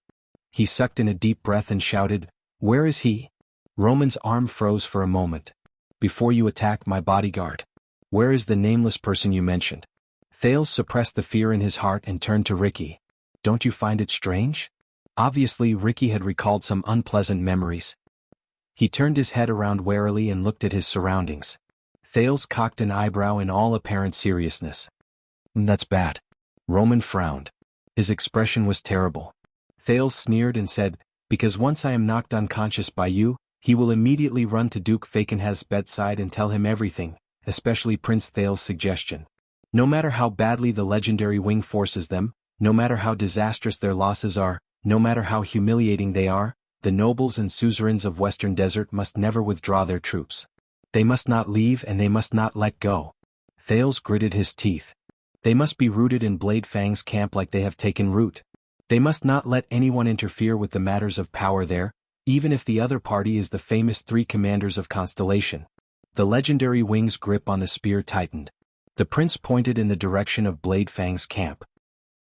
He sucked in a deep breath and shouted, Where is he? Roman's arm froze for a moment. Before you attack my bodyguard. Where is the nameless person you mentioned? Thales suppressed the fear in his heart and turned to Ricky. Don't you find it strange? Obviously, Ricky had recalled some unpleasant memories. He turned his head around warily and looked at his surroundings. Thales cocked an eyebrow in all apparent seriousness. That's bad. Roman frowned. His expression was terrible. Thales sneered and said, Because once I am knocked unconscious by you, he will immediately run to Duke Fakenhaz's bedside and tell him everything, especially Prince Thales' suggestion. No matter how badly the legendary wing forces them, no matter how disastrous their losses are, no matter how humiliating they are, the nobles and suzerains of Western Desert must never withdraw their troops. They must not leave and they must not let go. Thales gritted his teeth. They must be rooted in Blade Fang's camp like they have taken root. They must not let anyone interfere with the matters of power there, even if the other party is the famous 3 commanders of Constellation. The legendary wing's grip on the spear tightened. The prince pointed in the direction of Blade Fang's camp.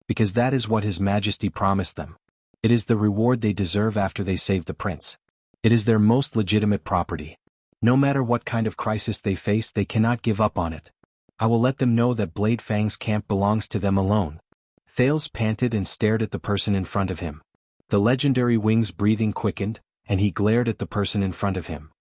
Because that is what His Majesty promised them. It is the reward they deserve after they save the prince. It is their most legitimate property. No matter what kind of crisis they face, they cannot give up on it. I will let them know that Blade Fang's camp belongs to them alone. Thales panted and stared at the person in front of him. The legendary wing's breathing quickened, and he glared at the person in front of him.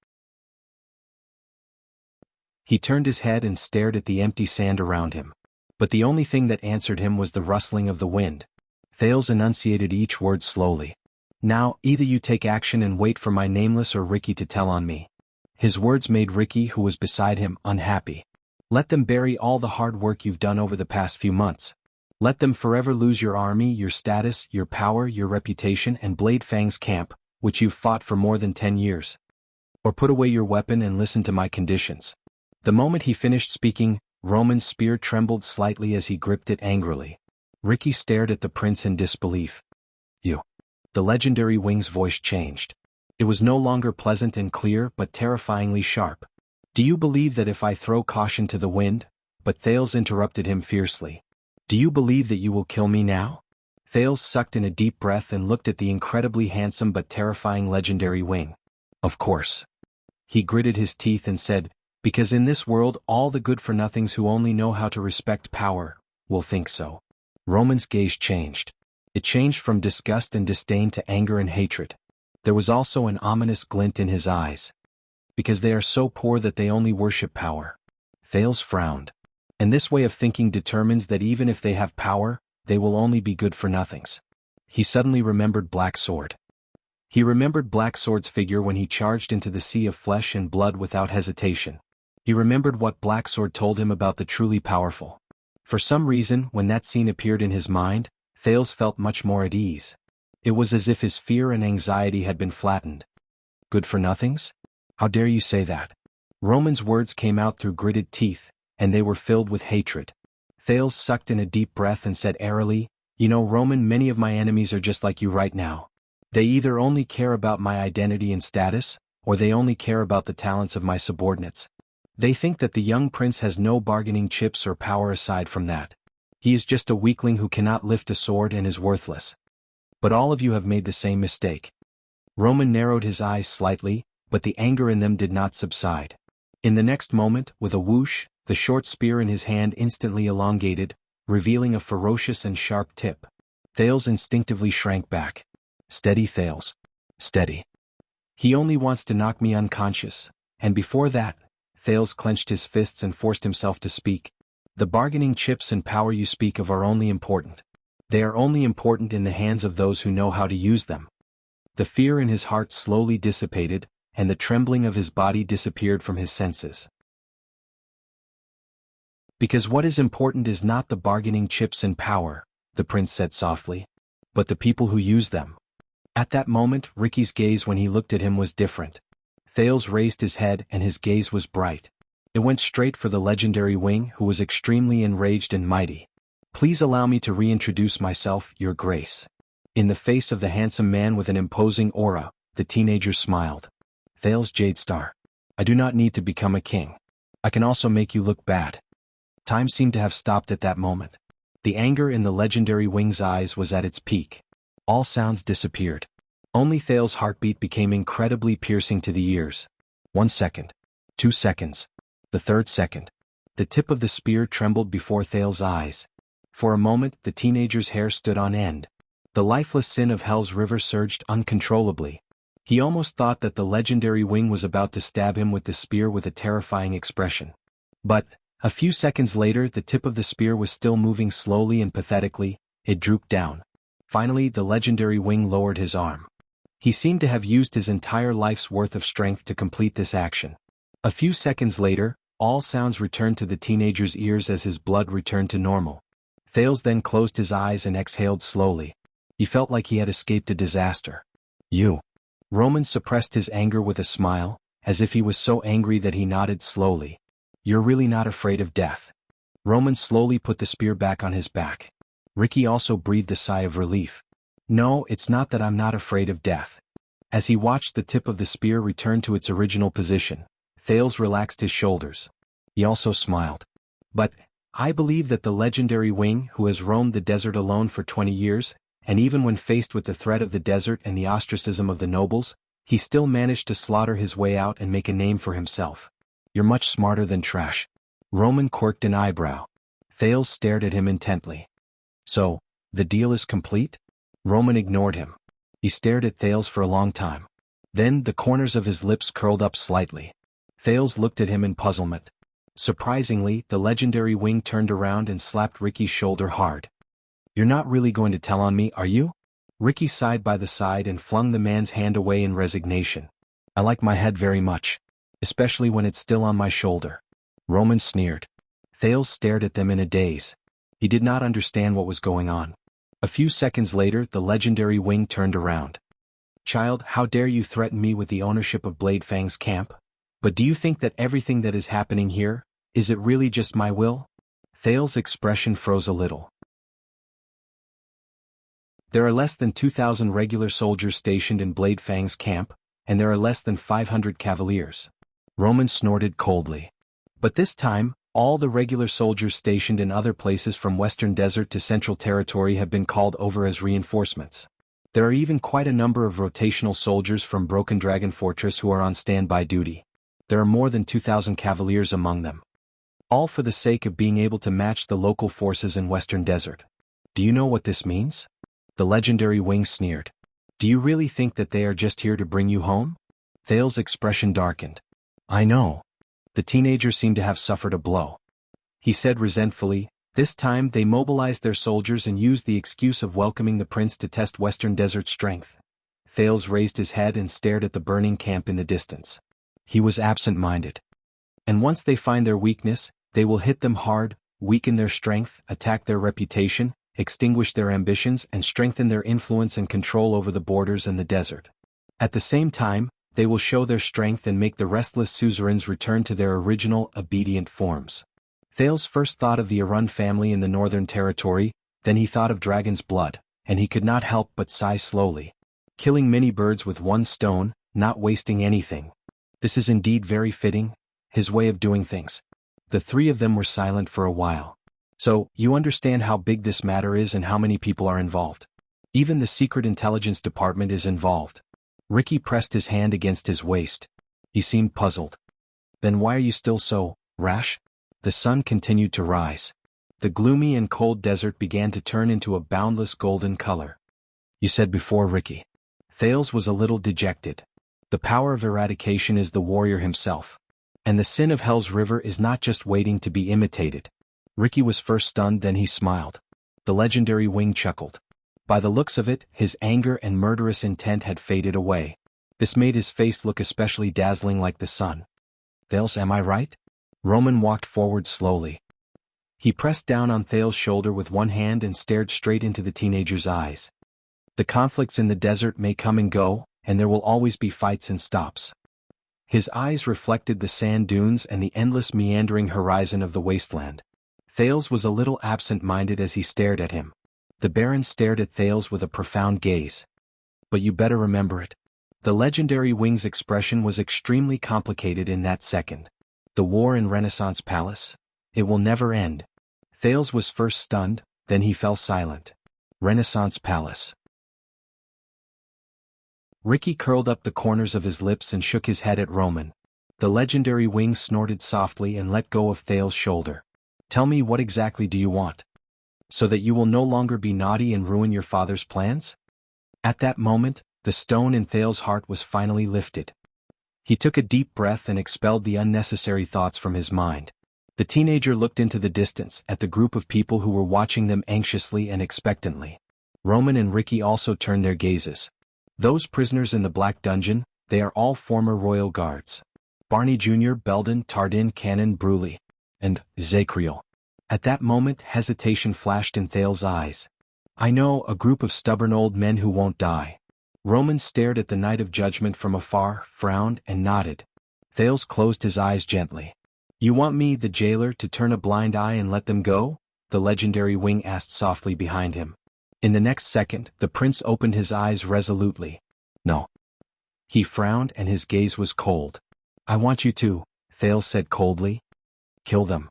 He turned his head and stared at the empty sand around him. But the only thing that answered him was the rustling of the wind. Thales enunciated each word slowly. Now, either you take action and wait for my nameless or Ricky to tell on me. His words made Ricky, who was beside him, unhappy. Let them bury all the hard work you've done over the past few months. Let them forever lose your army, your status, your power, your reputation, and Blade Fang's camp, which you've fought for more than 10 years. Or put away your weapon and listen to my conditions. The moment he finished speaking, Roman's spear trembled slightly as he gripped it angrily. Ricky stared at the prince in disbelief. You. The legendary wing's voice changed. It was no longer pleasant and clear but terrifyingly sharp. Do you believe that if I throw caution to the wind? But Thales interrupted him fiercely. Do you believe that you will kill me now? Thales sucked in a deep breath and looked at the incredibly handsome but terrifying legendary wing. Of course. He gritted his teeth and said, because in this world all the good-for-nothings who only know how to respect power will think so. Roman's gaze changed. It changed from disgust and disdain to anger and hatred. There was also an ominous glint in his eyes. Because they are so poor that they only worship power. Thales frowned. And this way of thinking determines that even if they have power, they will only be good-for-nothings. He suddenly remembered Black Sword. He remembered Black Sword's figure when he charged into the sea of flesh and blood without hesitation. He remembered what Black Sword told him about the truly powerful. For some reason, when that scene appeared in his mind, Thales felt much more at ease. It was as if his fear and anxiety had been flattened. Good-for-nothings? How dare you say that? Roman's words came out through gritted teeth, and they were filled with hatred. Thales sucked in a deep breath and said airily, you know, Roman, many of my enemies are just like you right now. They either only care about my identity and status, or they only care about the talents of my subordinates. They think that the young prince has no bargaining chips or power aside from that. He is just a weakling who cannot lift a sword and is worthless. But all of you have made the same mistake. Roman narrowed his eyes slightly, but the anger in them did not subside. In the next moment, with a whoosh, the short spear in his hand instantly elongated, revealing a ferocious and sharp tip. Thales instinctively shrank back. Steady, Thales. Steady. He only wants to knock me unconscious, and before that, Thales clenched his fists and forced himself to speak. The bargaining chips and power you speak of are only important. They are only important in the hands of those who know how to use them. The fear in his heart slowly dissipated, and the trembling of his body disappeared from his senses. Because what is important is not the bargaining chips and power, the prince said softly, but the people who use them. At that moment, Ricky's gaze when he looked at him was different. Thales raised his head and his gaze was bright. It went straight for the legendary wing, who was extremely enraged and mighty. Please allow me to reintroduce myself, Your Grace. In the face of the handsome man with an imposing aura, the teenager smiled. Thales Jadestar. I do not need to become a king. I can also make you look bad. Time seemed to have stopped at that moment. The anger in the legendary wing's eyes was at its peak. All sounds disappeared. Only Thales' heartbeat became incredibly piercing to the ears. 1 second. 2 seconds. The third second. The tip of the spear trembled before Thales' eyes. For a moment, the teenager's hair stood on end. The lifeless sin of Hell's river surged uncontrollably. He almost thought that the legendary wing was about to stab him with the spear with a terrifying expression. But, a few seconds later, the tip of the spear was still moving slowly and pathetically. It drooped down. Finally, the legendary wing lowered his arm. He seemed to have used his entire life's worth of strength to complete this action. A few seconds later, all sounds returned to the teenager's ears as his blood returned to normal. Thales then closed his eyes and exhaled slowly. He felt like he had escaped a disaster. You. Roman suppressed his anger with a smile, as if he was so angry that he nodded slowly. You're really not afraid of death. Roman slowly put the spear back on his back. Ricky also breathed a sigh of relief. No, it's not that I'm not afraid of death. As he watched the tip of the spear return to its original position, Thales relaxed his shoulders. He also smiled. But, I believe that the legendary wing, who has roamed the desert alone for 20 years, and even when faced with the threat of the desert and the ostracism of the nobles, he still managed to slaughter his way out and make a name for himself. You're much smarter than trash. Roman quirked an eyebrow. Thales stared at him intently. So, the deal is complete? Roman ignored him. He stared at Thales for a long time. Then the corners of his lips curled up slightly. Thales looked at him in puzzlement. Surprisingly, the legendary wing turned around and slapped Ricky's shoulder hard. You're not really going to tell on me, are you? Ricky sighed by the side and flung the man's hand away in resignation. I like my head very much. Especially when it's still on my shoulder. Roman sneered. Thales stared at them in a daze. He did not understand what was going on. A few seconds later, the legendary wing turned around. Child, how dare you threaten me with the ownership of Bladefang's camp? But do you think that everything that is happening here, is it really just my will? Thales' expression froze a little. There are less than 2,000 regular soldiers stationed in Bladefang's camp, and there are less than 500 cavaliers. Roman snorted coldly. But this time, All the regular soldiers stationed in other places from Western Desert to Central Territory have been called over as reinforcements. There are even quite a number of rotational soldiers from Broken Dragon Fortress who are on standby duty. There are more than 2,000 cavaliers among them. All for the sake of being able to match the local forces in Western Desert. Do you know what this means? The legendary Wing sneered. Do you really think that they are just here to bring you home? Thale's expression darkened. I know. The teenager seemed to have suffered a blow. He said resentfully, this time they mobilized their soldiers and used the excuse of welcoming the prince to test Western Desert's strength. Thales raised his head and stared at the burning camp in the distance. He was absent-minded. And once they find their weakness, they will hit them hard, weaken their strength, attack their reputation, extinguish their ambitions and strengthen their influence and control over the borders and the desert. At the same time, they will show their strength and make the restless suzerains return to their original, obedient forms. Thales first thought of the Arun family in the Northern Territory, then he thought of dragon's blood, and he could not help but sigh slowly. Killing many birds with one stone, not wasting anything. This is indeed very fitting, his way of doing things. The three of them were silent for a while. So, you understand how big this matter is and how many people are involved. Even the Secret Intelligence Department is involved. Ricky pressed his hand against his waist. He seemed puzzled. Then why are you still so rash? The sun continued to rise. The gloomy and cold desert began to turn into a boundless golden color. You said before, Ricky. Thales was a little dejected. The power of eradication is the warrior himself. And the sin of Hell's River is not just waiting to be imitated. Ricky was first stunned, then he smiled. The legendary Wing chuckled. By the looks of it, his anger and murderous intent had faded away. This made his face look especially dazzling like the sun. Thales, am I right? Roman walked forward slowly. He pressed down on Thales' shoulder with one hand and stared straight into the teenager's eyes. The conflicts in the desert may come and go, and there will always be fights and stops. His eyes reflected the sand dunes and the endless meandering horizon of the wasteland. Thales was a little absent-minded as he stared at him. The Baron stared at Thales with a profound gaze. But you better remember it. The legendary Wing's expression was extremely complicated in that second. The war in Renaissance Palace? It will never end. Thales was first stunned, then he fell silent. Renaissance Palace. Ricky curled up the corners of his lips and shook his head at Roman. The legendary Wing snorted softly and let go of Thales' shoulder. Tell me, what exactly do you want? So that you will no longer be naughty and ruin your father's plans? At that moment, the stone in Thales' heart was finally lifted. He took a deep breath and expelled the unnecessary thoughts from his mind. The teenager looked into the distance at the group of people who were watching them anxiously and expectantly. Roman and Ricky also turned their gazes. Those prisoners in the Black Dungeon, they are all former royal guards. Barney Jr., Belden, Tardin, Cannon, Bruley, and Zacriel. At that moment, hesitation flashed in Thales' eyes. I know, a group of stubborn old men who won't die. Roman stared at the Knight of Judgment from afar, frowned, and nodded. Thales closed his eyes gently. You want me, the jailer, to turn a blind eye and let them go? The legendary Wing asked softly behind him. In the next second, the prince opened his eyes resolutely. No. He frowned and his gaze was cold. I want you to, Thales said coldly. Kill them.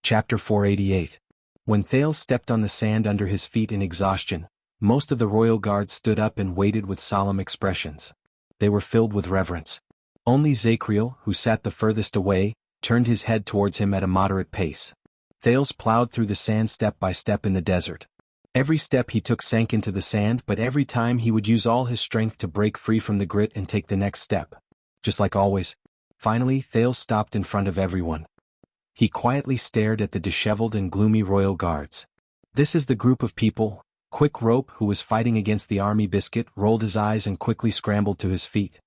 Chapter 488. When Thales stepped on the sand under his feet in exhaustion, most of the royal guards stood up and waited with solemn expressions. They were filled with reverence. Only Zacriel, who sat the furthest away, turned his head towards him at a moderate pace. Thales plowed through the sand step by step in the desert. Every step he took sank into the sand, but every time he would use all his strength to break free from the grit and take the next step. Just like always. Finally, Thales stopped in front of everyone. He quietly stared at the disheveled and gloomy royal guards. This is the group of people. Quick Rope, who was fighting against the army biscuit, rolled his eyes and quickly scrambled to his feet.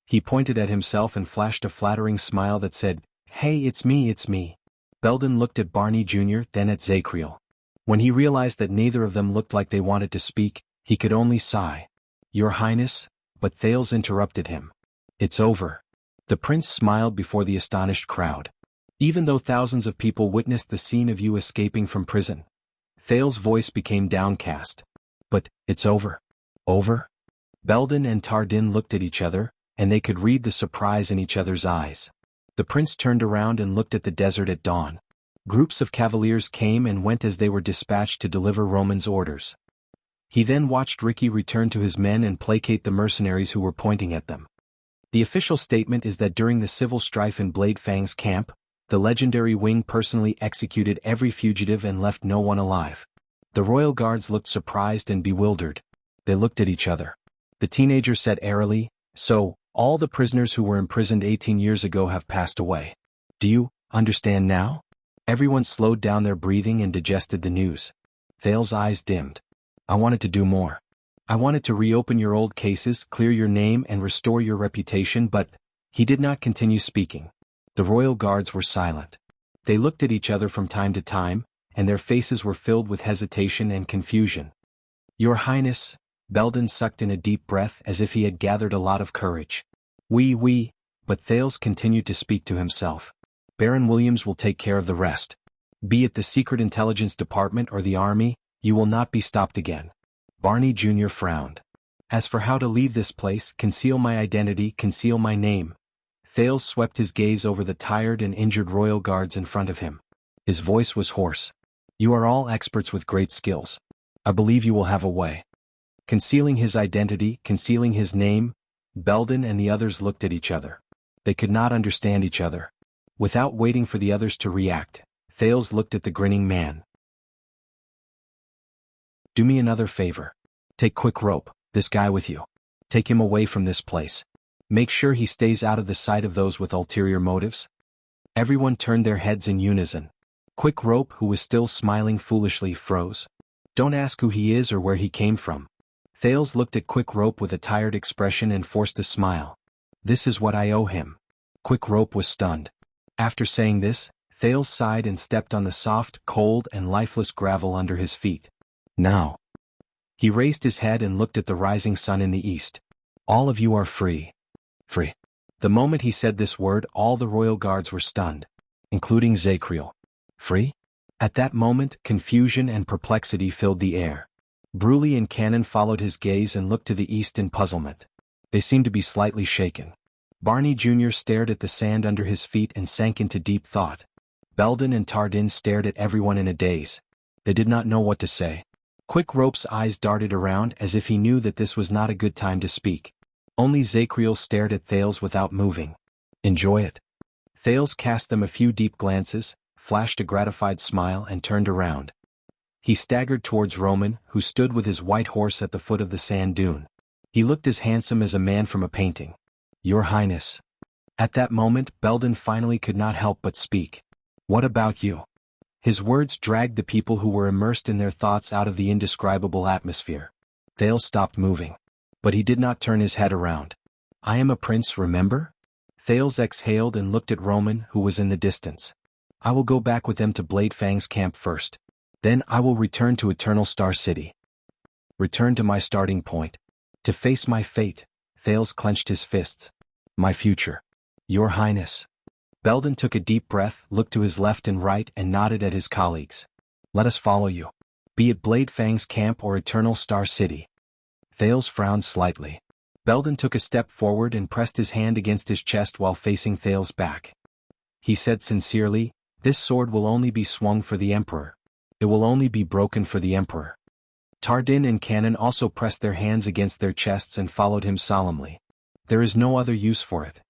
He pointed at himself and flashed a flattering smile that said, Hey, it's me, it's me. Belden looked at Barney Jr., then at Zacriel. When he realized that neither of them looked like they wanted to speak, he could only sigh. Your Highness, but Thales interrupted him. It's over. The prince smiled before the astonished crowd. Even though thousands of people witnessed the scene of you escaping from prison. Thales' voice became downcast. But, it's over. Over? Belden and Tardin looked at each other, and they could read the surprise in each other's eyes. The prince turned around and looked at the desert at dawn. Groups of cavaliers came and went as they were dispatched to deliver Roman's orders. He then watched Ricky return to his men and placate the mercenaries who were pointing at them. The official statement is that during the civil strife in Blade Fang's camp, the legendary Wing personally executed every fugitive and left no one alive. The royal guards looked surprised and bewildered. They looked at each other. The teenager said airily, "So, all the prisoners who were imprisoned 18 years ago have passed away. Do you understand now?" Everyone slowed down their breathing and digested the news. Thale's eyes dimmed. "I wanted to do more. I wanted to reopen your old cases, clear your name and restore your reputation, but..." He did not continue speaking. The royal guards were silent. They looked at each other from time to time, and their faces were filled with hesitation and confusion. "Your Highness," Belden sucked in a deep breath as if he had gathered a lot of courage. We, but Thales continued to speak to himself. "Baron Williams will take care of the rest. Be it the Secret Intelligence Department or the Army, you will not be stopped again." Barney Jr. frowned. "As for how to leave this place, conceal my identity, conceal my name." Thales swept his gaze over the tired and injured royal guards in front of him. His voice was hoarse. "You are all experts with great skills. I believe you will have a way." Concealing his identity, concealing his name, Belden and the others looked at each other. They could not understand each other. Without waiting for the others to react, Thales looked at the grinning man. "Do me another favor. Take Quick Rope, this guy with you. Take him away from this place. Make sure he stays out of the sight of those with ulterior motives." Everyone turned their heads in unison. Quick Rope, who was still smiling foolishly, froze. "Don't ask who he is or where he came from." Thales looked at Quick Rope with a tired expression and forced a smile. "This is what I owe him." Quick Rope was stunned. After saying this, Thales sighed and stepped on the soft, cold, and lifeless gravel under his feet. "Now." He raised his head and looked at the rising sun in the east. "All of you are free." Free. The moment he said this word, all the royal guards were stunned, including Zakriel. Free? At that moment, confusion and perplexity filled the air. Bruley and Cannon followed his gaze and looked to the east in puzzlement. They seemed to be slightly shaken. Barney Jr. stared at the sand under his feet and sank into deep thought. Belden and Tardin stared at everyone in a daze. They did not know what to say. Quick Rope's eyes darted around as if he knew that this was not a good time to speak. Only Zakriel stared at Thales without moving. "Enjoy it." Thales cast them a few deep glances, flashed a gratified smile and turned around. He staggered towards Roman, who stood with his white horse at the foot of the sand dune. He looked as handsome as a man from a painting. "Your Highness." At that moment, Belden finally could not help but speak. "What about you?" His words dragged the people who were immersed in their thoughts out of the indescribable atmosphere. Thales stopped moving. But he did not turn his head around. "I am a prince, remember?" Thales exhaled and looked at Roman, who was in the distance. "I will go back with them to Blade Fang's camp first. Then I will return to Eternal Star City. Return to my starting point. To face my fate." Thales clenched his fists. "My future." "Your Highness." Belden took a deep breath, looked to his left and right and nodded at his colleagues. "Let us follow you. Be it Blade Fang's camp or Eternal Star City." Thales frowned slightly. Belden took a step forward and pressed his hand against his chest while facing Thales' back. He said sincerely, "This sword will only be swung for the Emperor. It will only be broken for the Emperor." Tardin and Cannon also pressed their hands against their chests and followed him solemnly. "There is no other use for it."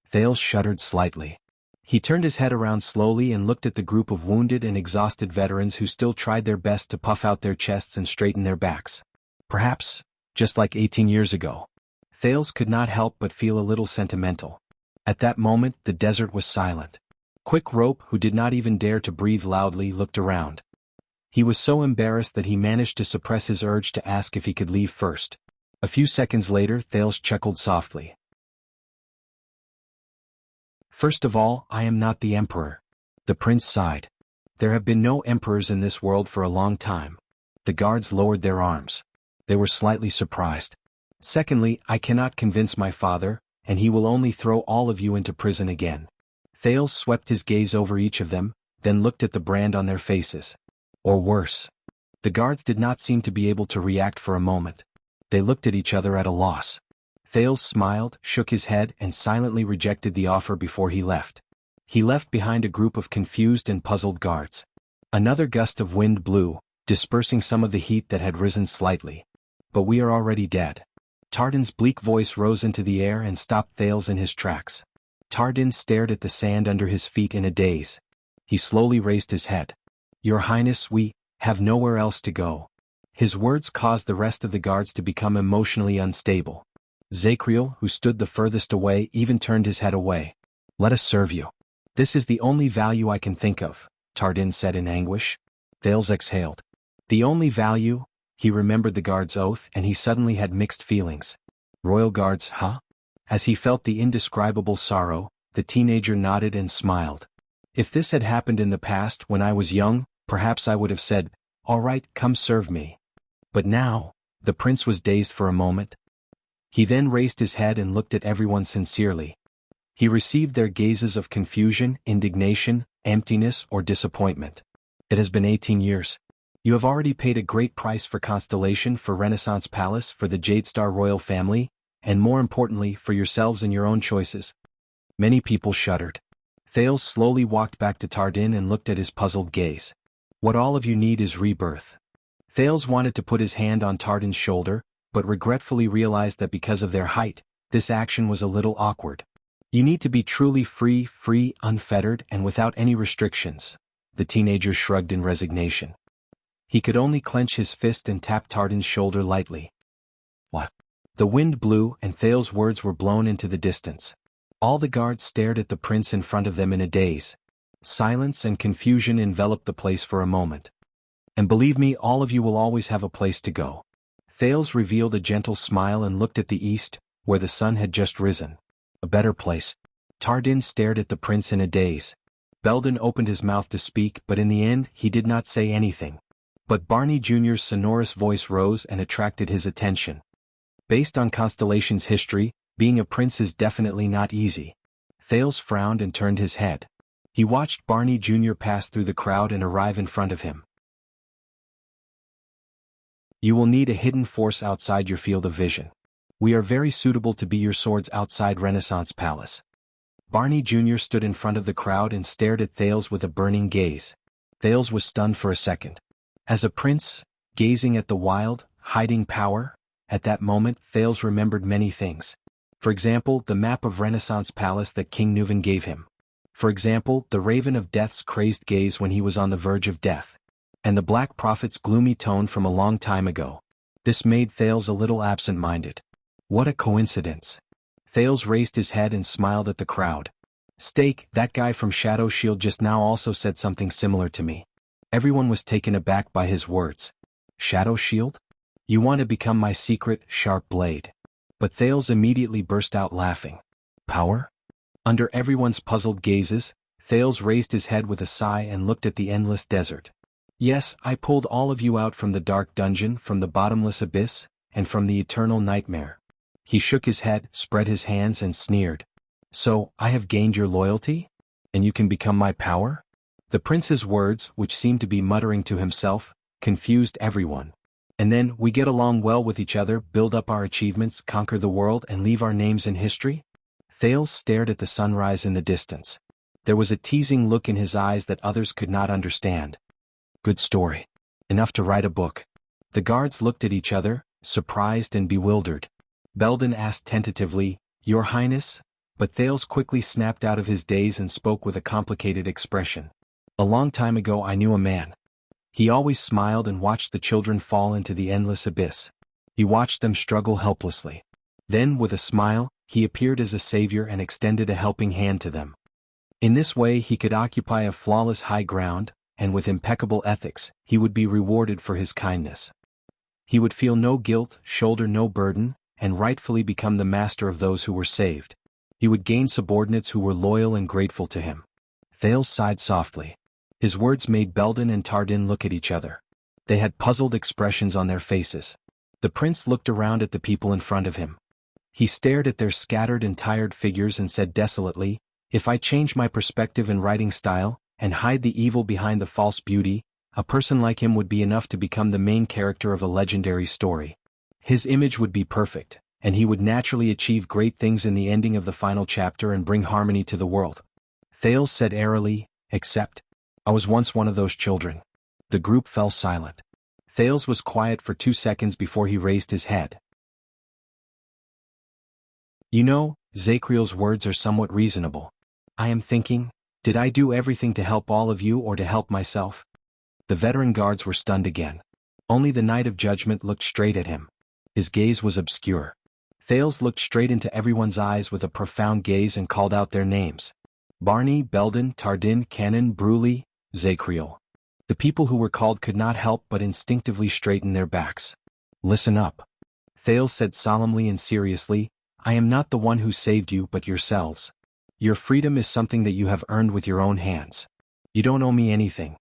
Thales shuddered slightly. He turned his head around slowly and looked at the group of wounded and exhausted veterans who still tried their best to puff out their chests and straighten their backs. Perhaps, just like 18 years ago. Thales could not help but feel a little sentimental. At that moment, the desert was silent. Quick Rope, who did not even dare to breathe loudly, looked around. He was so embarrassed that he managed to suppress his urge to ask if he could leave first. A few seconds later, Thales chuckled softly. "First of all, I am not the Emperor." The prince sighed. "There have been no emperors in this world for a long time." The guards lowered their arms. They were slightly surprised. "Secondly, I cannot convince my father, and he will only throw all of you into prison again." Thales swept his gaze over each of them, then looked at the brand on their faces. Or worse. The guards did not seem to be able to react for a moment. They looked at each other at a loss. Thales smiled, shook his head, and silently rejected the offer before he left. He left behind a group of confused and puzzled guards. Another gust of wind blew, dispersing some of the heat that had risen slightly. But we are already dead. Tardin's bleak voice rose into the air and stopped Thales in his tracks. Tardin stared at the sand under his feet in a daze. He slowly raised his head. Your Highness, we have nowhere else to go. His words caused the rest of the guards to become emotionally unstable. Zacriel, who stood the furthest away, even turned his head away. Let us serve you. This is the only value I can think of, Tardin said in anguish. Thales exhaled. The only value? He remembered the guard's oath, and he suddenly had mixed feelings. Royal guards, huh? As he felt the indescribable sorrow, the teenager nodded and smiled. If this had happened in the past when I was young, perhaps I would have said, all right, come serve me. But now, the prince was dazed for a moment. He then raised his head and looked at everyone sincerely. He received their gazes of confusion, indignation, emptiness, or disappointment. It has been 18 years. You have already paid a great price for Constellation, for Renaissance Palace, for the Jade Star royal family, and more importantly, for yourselves and your own choices. Many people shuddered. Thales slowly walked back to Tardin and looked at his puzzled gaze. What all of you need is rebirth. Thales wanted to put his hand on Tardin's shoulder, but regretfully realized that because of their height, this action was a little awkward. You need to be truly free, unfettered, and without any restrictions. The teenager shrugged in resignation. He could only clench his fist and tap Tardin's shoulder lightly. What? The wind blew, and Thales' words were blown into the distance. All the guards stared at the prince in front of them in a daze. Silence and confusion enveloped the place for a moment. And believe me, all of you will always have a place to go. Thales revealed a gentle smile and looked at the east, where the sun had just risen. A better place. Tardin stared at the prince in a daze. Belden opened his mouth to speak, but in the end, he did not say anything. But Barney Jr.'s sonorous voice rose and attracted his attention. Based on Constellation's history, being a prince is definitely not easy. Thales frowned and turned his head. He watched Barney Jr. pass through the crowd and arrive in front of him. You will need a hidden force outside your field of vision. We are very suitable to be your swords outside Renaissance Palace. Barney Jr. stood in front of the crowd and stared at Thales with a burning gaze. Thales was stunned for a second. As a prince, gazing at the wild, hiding power, at that moment Thales remembered many things. For example, the map of Renaissance Palace that King Nuvan gave him. For example, the Raven of Death's crazed gaze when he was on the verge of death. And the Black Prophet's gloomy tone from a long time ago. This made Thales a little absent-minded. What a coincidence. Thales raised his head and smiled at the crowd. Stake, that guy from Shadow Shield just now also said something similar to me. Everyone was taken aback by his words. Shadow Shield? You want to become my secret, sharp blade. But Thales immediately burst out laughing. Power? Under everyone's puzzled gazes, Thales raised his head with a sigh and looked at the endless desert. Yes, I pulled all of you out from the dark dungeon, from the bottomless abyss, and from the eternal nightmare. He shook his head, spread his hands and sneered. So, I have gained your loyalty? And you can become my power? The prince's words, which seemed to be muttering to himself, confused everyone. And then, we get along well with each other, build up our achievements, conquer the world and leave our names in history? Thales stared at the sunrise in the distance. There was a teasing look in his eyes that others could not understand. Good story. Enough to write a book. The guards looked at each other, surprised and bewildered. Belden asked tentatively, Your Highness? But Thales quickly snapped out of his daze and spoke with a complicated expression. A long time ago I knew a man. He always smiled and watched the children fall into the endless abyss. He watched them struggle helplessly. Then, with a smile, he appeared as a savior and extended a helping hand to them. In this way he could occupy a flawless high ground, and with impeccable ethics, he would be rewarded for his kindness. He would feel no guilt, shoulder no burden, and rightfully become the master of those who were saved. He would gain subordinates who were loyal and grateful to him. Thales sighed softly. His words made Belden and Tardin look at each other. They had puzzled expressions on their faces. The prince looked around at the people in front of him. He stared at their scattered and tired figures and said desolately, If I change my perspective and writing style, and hide the evil behind the false beauty, a person like him would be enough to become the main character of a legendary story. His image would be perfect, and he would naturally achieve great things in the ending of the final chapter and bring harmony to the world. Thales said airily, except, I was once one of those children. The group fell silent. Thales was quiet for 2 seconds before he raised his head. You know, Zakriel's words are somewhat reasonable. I am thinking, did I do everything to help all of you or to help myself? The veteran guards were stunned again. Only the Knight of Judgment looked straight at him. His gaze was obscure. Thales looked straight into everyone's eyes with a profound gaze and called out their names. Barney, Belden, Tardin, Cannon, Bruley, Zakriel. The people who were called could not help but instinctively straighten their backs. Listen up. Thales said solemnly and seriously, I am not the one who saved you but yourselves. Your freedom is something that you have earned with your own hands. You don't owe me anything.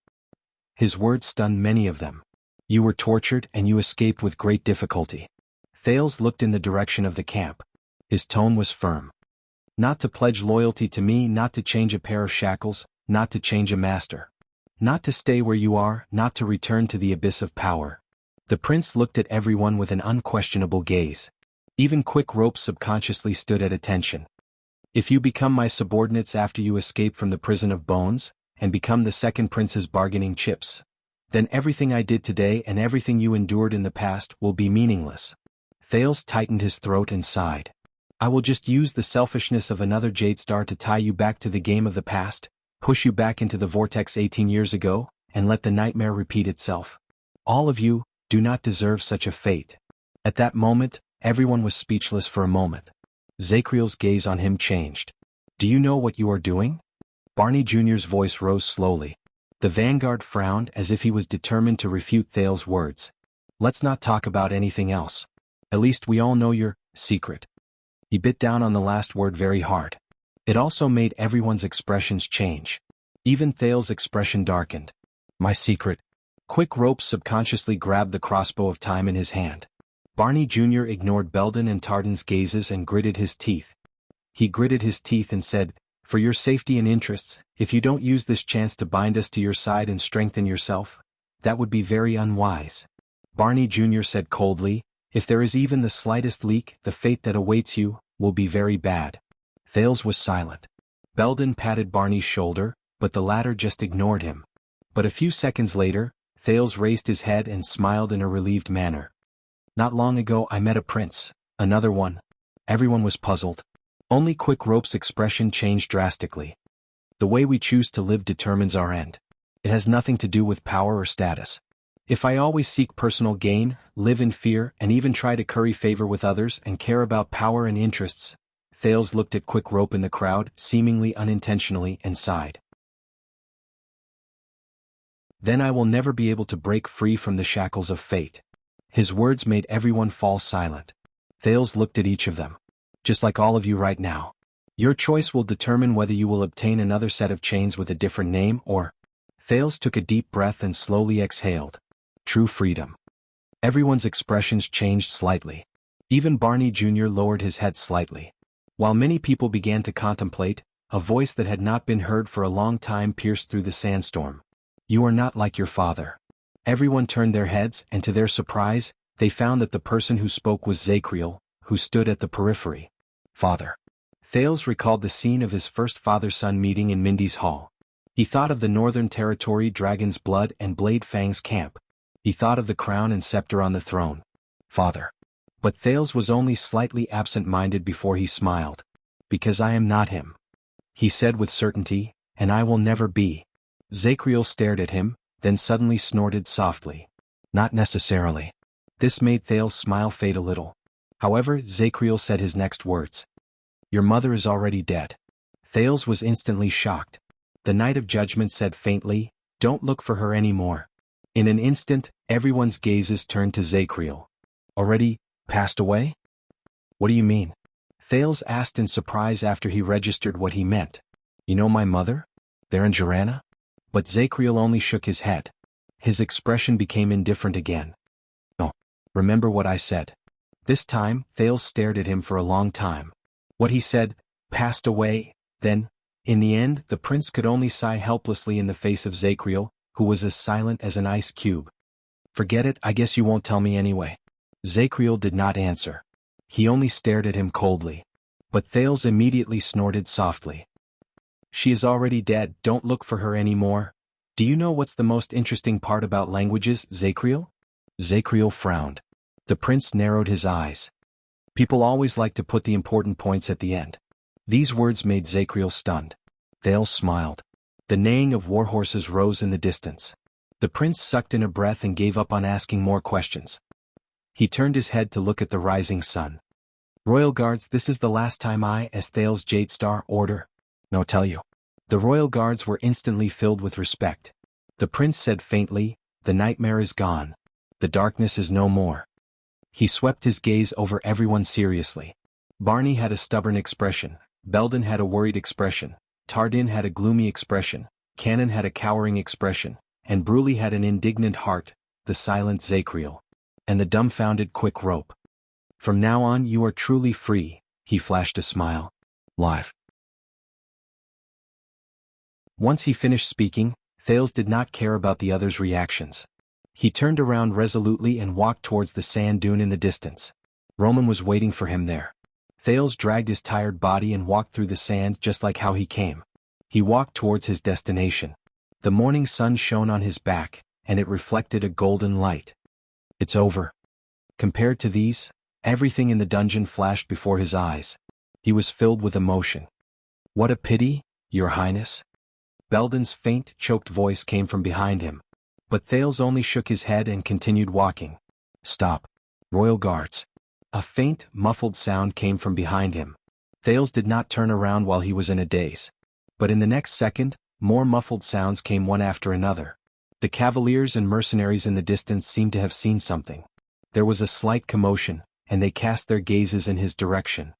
His words stunned many of them. You were tortured and you escaped with great difficulty. Thales looked in the direction of the camp. His tone was firm. Not to pledge loyalty to me, not to change a pair of shackles, not to change a master. Not to stay where you are, not to return to the abyss of power. The prince looked at everyone with an unquestionable gaze. Even Quick Rope subconsciously stood at attention. If you become my subordinates after you escape from the prison of bones, and become the second prince's bargaining chips, then everything I did today and everything you endured in the past will be meaningless. Thales tightened his throat and sighed. I will just use the selfishness of another Jade Star to tie you back to the game of the past, push you back into the vortex 18 years ago, and let the nightmare repeat itself. All of you do not deserve such a fate. At that moment, everyone was speechless for a moment. Zakriel's gaze on him changed. Do you know what you are doing? Barney Jr.'s voice rose slowly. The vanguard frowned as if he was determined to refute Thales' words. Let's not talk about anything else. At least we all know your secret. He bit down on the last word very hard. It also made everyone's expressions change. Even Thales' expression darkened. My secret. Quick Rope subconsciously grabbed the crossbow of time in his hand. Barney Jr. ignored Belden and Tardin's gazes and gritted his teeth. He gritted his teeth and said, for your safety and interests, if you don't use this chance to bind us to your side and strengthen yourself, that would be very unwise. Barney Jr. said coldly, if there is even the slightest leak, the fate that awaits you will be very bad. Thales was silent. Belden patted Barney's shoulder, but the latter just ignored him. But a few seconds later, Thales raised his head and smiled in a relieved manner. Not long ago I met a prince, another one. Everyone was puzzled. Only Quick Rope's expression changed drastically. The way we choose to live determines our end. It has nothing to do with power or status. If I always seek personal gain, live in fear, and even try to curry favor with others and care about power and interests, Thales looked at Quick Rope in the crowd, seemingly unintentionally, and sighed. Then I will never be able to break free from the shackles of fate. His words made everyone fall silent. Thales looked at each of them. Just like all of you right now. Your choice will determine whether you will obtain another set of chains with a different name or... Thales took a deep breath and slowly exhaled. True freedom. Everyone's expressions changed slightly. Even Barney Jr. lowered his head slightly. While many people began to contemplate, a voice that had not been heard for a long time pierced through the sandstorm. You are not like your father. Everyone turned their heads, and to their surprise, they found that the person who spoke was Zakriel, who stood at the periphery. Father. Thales recalled the scene of his first father-son meeting in Mindy's Hall. He thought of the Northern Territory Dragon's Blood and Blade Fang's camp. He thought of the crown and scepter on the throne. Father. But Thales was only slightly absent-minded before he smiled. Because I am not him. He said with certainty, and I will never be. Zakriel stared at him, then suddenly snorted softly. Not necessarily. This made Thales' smile fade a little. However, Zakriel said his next words. Your mother is already dead. Thales was instantly shocked. The Knight of Judgment said faintly, don't look for her anymore. In an instant, everyone's gazes turned to Zakriel. Already passed away? What do you mean? Thales asked in surprise after he registered what he meant. You know my mother? There in Jarana? But Zakriel only shook his head. His expression became indifferent again. Oh, remember what I said. This time, Thales stared at him for a long time. What he said, passed away, then, in the end, the prince could only sigh helplessly in the face of Zakriel, who was as silent as an ice cube. Forget it, I guess you won't tell me anyway. Zakriel did not answer. He only stared at him coldly. But Thales immediately snorted softly. She is already dead, don't look for her anymore. Do you know what's the most interesting part about languages, Zacriel? Zacriel frowned. The prince narrowed his eyes. People always like to put the important points at the end. These words made Zacriel stunned. Thales smiled. The neighing of warhorses rose in the distance. The prince sucked in a breath and gave up on asking more questions. He turned his head to look at the rising sun. Royal guards, this is the last time I, as Thales Jadestar, order. No, tell you. The royal guards were instantly filled with respect. The prince said faintly, the nightmare is gone. The darkness is no more. He swept his gaze over everyone seriously. Barney had a stubborn expression, Belden had a worried expression, Tardin had a gloomy expression, Cannon had a cowering expression, and Bruley had an indignant heart, the silent Zacriel, and the dumbfounded Quick Rope. From now on you are truly free, he flashed a smile. Live. Once he finished speaking, Thales did not care about the others' reactions. He turned around resolutely and walked towards the sand dune in the distance. Roman was waiting for him there. Thales dragged his tired body and walked through the sand just like how he came. He walked towards his destination. The morning sun shone on his back, and it reflected a golden light. It's over. Compared to these, everything in the dungeon flashed before his eyes. He was filled with emotion. What a pity, Your Highness. Belden's faint, choked voice came from behind him. But Thales only shook his head and continued walking. Stop. Royal guards. A faint, muffled sound came from behind him. Thales did not turn around while he was in a daze. But in the next second, more muffled sounds came one after another. The cavaliers and mercenaries in the distance seemed to have seen something. There was a slight commotion, and they cast their gazes in his direction.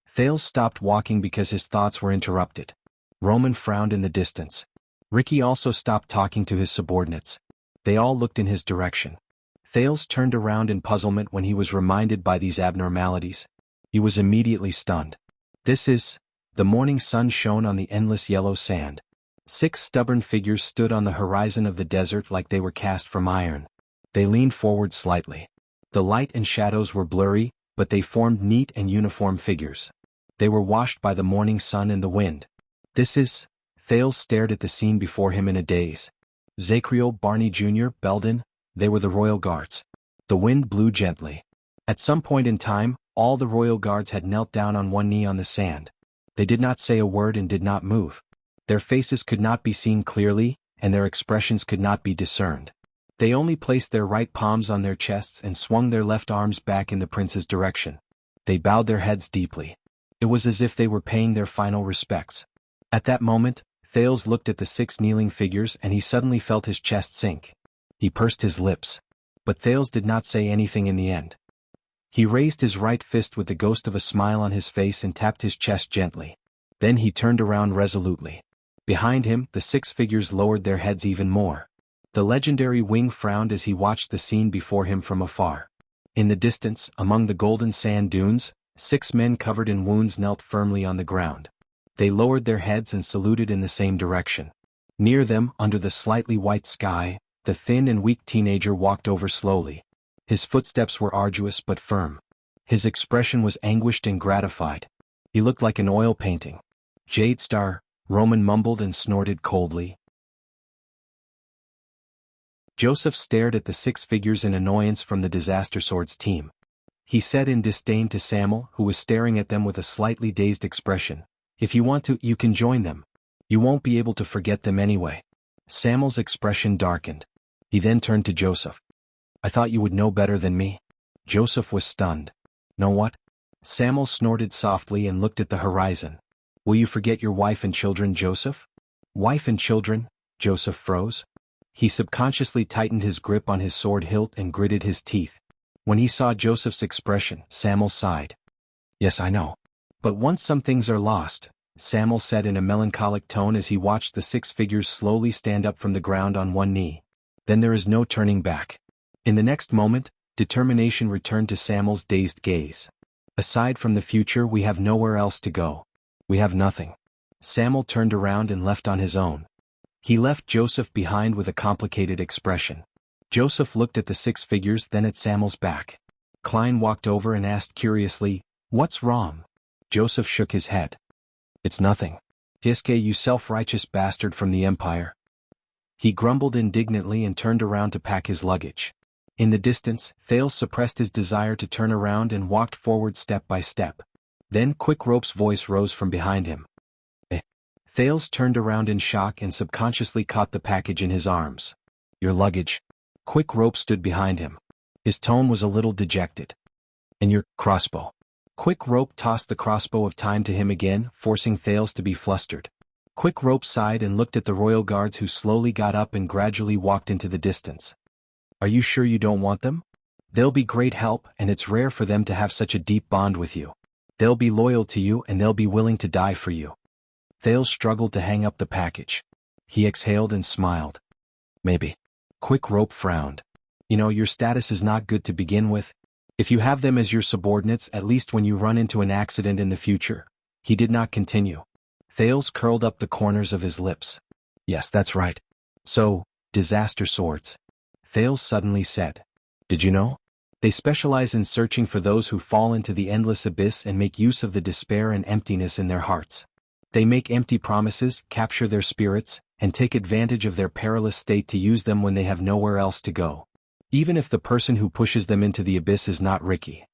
Thales stopped walking because his thoughts were interrupted. Roman frowned in the distance. Ricky also stopped talking to his subordinates. They all looked in his direction. Thales turned around in puzzlement when he was reminded by these abnormalities. He was immediately stunned. The morning sun shone on the endless yellow sand. 6 stubborn figures stood on the horizon of the desert like they were cast from iron. They leaned forward slightly. The light and shadows were blurry, but they formed neat and uniform figures. They were washed by the morning sun and the wind. Thales stared at the scene before him in a daze. Zacriel, Barney Jr., Belden, they were the royal guards. The wind blew gently. At some point in time, all the royal guards had knelt down on one knee on the sand. They did not say a word and did not move. Their faces could not be seen clearly, and their expressions could not be discerned. They only placed their right palms on their chests and swung their left arms back in the prince's direction. They bowed their heads deeply. It was as if they were paying their final respects. At that moment, Thales looked at the 6 kneeling figures and he suddenly felt his chest sink. He pursed his lips. But Thales did not say anything in the end. He raised his right fist with the ghost of a smile on his face and tapped his chest gently. Then he turned around resolutely. Behind him, the 6 figures lowered their heads even more. The legendary Wing frowned as he watched the scene before him from afar. In the distance, among the golden sand dunes, 6 men covered in wounds knelt firmly on the ground. They lowered their heads and saluted in the same direction. Near them, under the slightly white sky, the thin and weak teenager walked over slowly. His footsteps were arduous but firm. His expression was anguished and gratified. He looked like an oil painting. Jadestar, Roman mumbled and snorted coldly. Joseph stared at the 6 figures in annoyance from the Disaster Swords team. He said in disdain to Samuel, who was staring at them with a slightly dazed expression, "If you want to, you can join them. You won't be able to forget them anyway." Samuel's expression darkened. He then turned to Joseph. "I thought you would know better than me." Joseph was stunned. "Know what?" Samuel snorted softly and looked at the horizon. "Will you forget your wife and children, Joseph?" "Wife and children?" Joseph froze. He subconsciously tightened his grip on his sword hilt and gritted his teeth. When he saw Joseph's expression, Samuel sighed. "Yes, I know. But once some things are lost," Samuel said in a melancholic tone as he watched the 6 figures slowly stand up from the ground on one knee. "Then there is no turning back." In the next moment, determination returned to Samuel's dazed gaze. "Aside from the future, we have nowhere else to go. We have nothing." Samuel turned around and left on his own. He left Joseph behind with a complicated expression. Joseph looked at the 6 figures, then at Samuel's back. Klein walked over and asked curiously, "What's wrong?" Joseph shook his head. "It's nothing. Diske, you self-righteous bastard from the Empire." He grumbled indignantly and turned around to pack his luggage. In the distance, Thales suppressed his desire to turn around and walked forward step by step. Then Quick Rope's voice rose from behind him. "Eh." Thales turned around in shock and subconsciously caught the package in his arms. "Your luggage." Quick Rope stood behind him. His tone was a little dejected. "And your crossbow." Quick Rope tossed the crossbow of time to him again, forcing Thales to be flustered. Quick Rope sighed and looked at the royal guards who slowly got up and gradually walked into the distance. "Are you sure you don't want them? They'll be great help, and it's rare for them to have such a deep bond with you. They'll be loyal to you and they'll be willing to die for you." Thales struggled to hang up the package. He exhaled and smiled. "Maybe." Quick Rope frowned. "You know, your status is not good to begin with. If you have them as your subordinates, at least when you run into an accident in the future." He did not continue. Thales curled up the corners of his lips. "Yes, that's right. So, disaster swords." Thales suddenly said. "Did you know? They specialize in searching for those who fall into the endless abyss and make use of the despair and emptiness in their hearts. They make empty promises, capture their spirits, and take advantage of their perilous state to use them when they have nowhere else to go. Even if the person who pushes them into the abyss is not Ricky."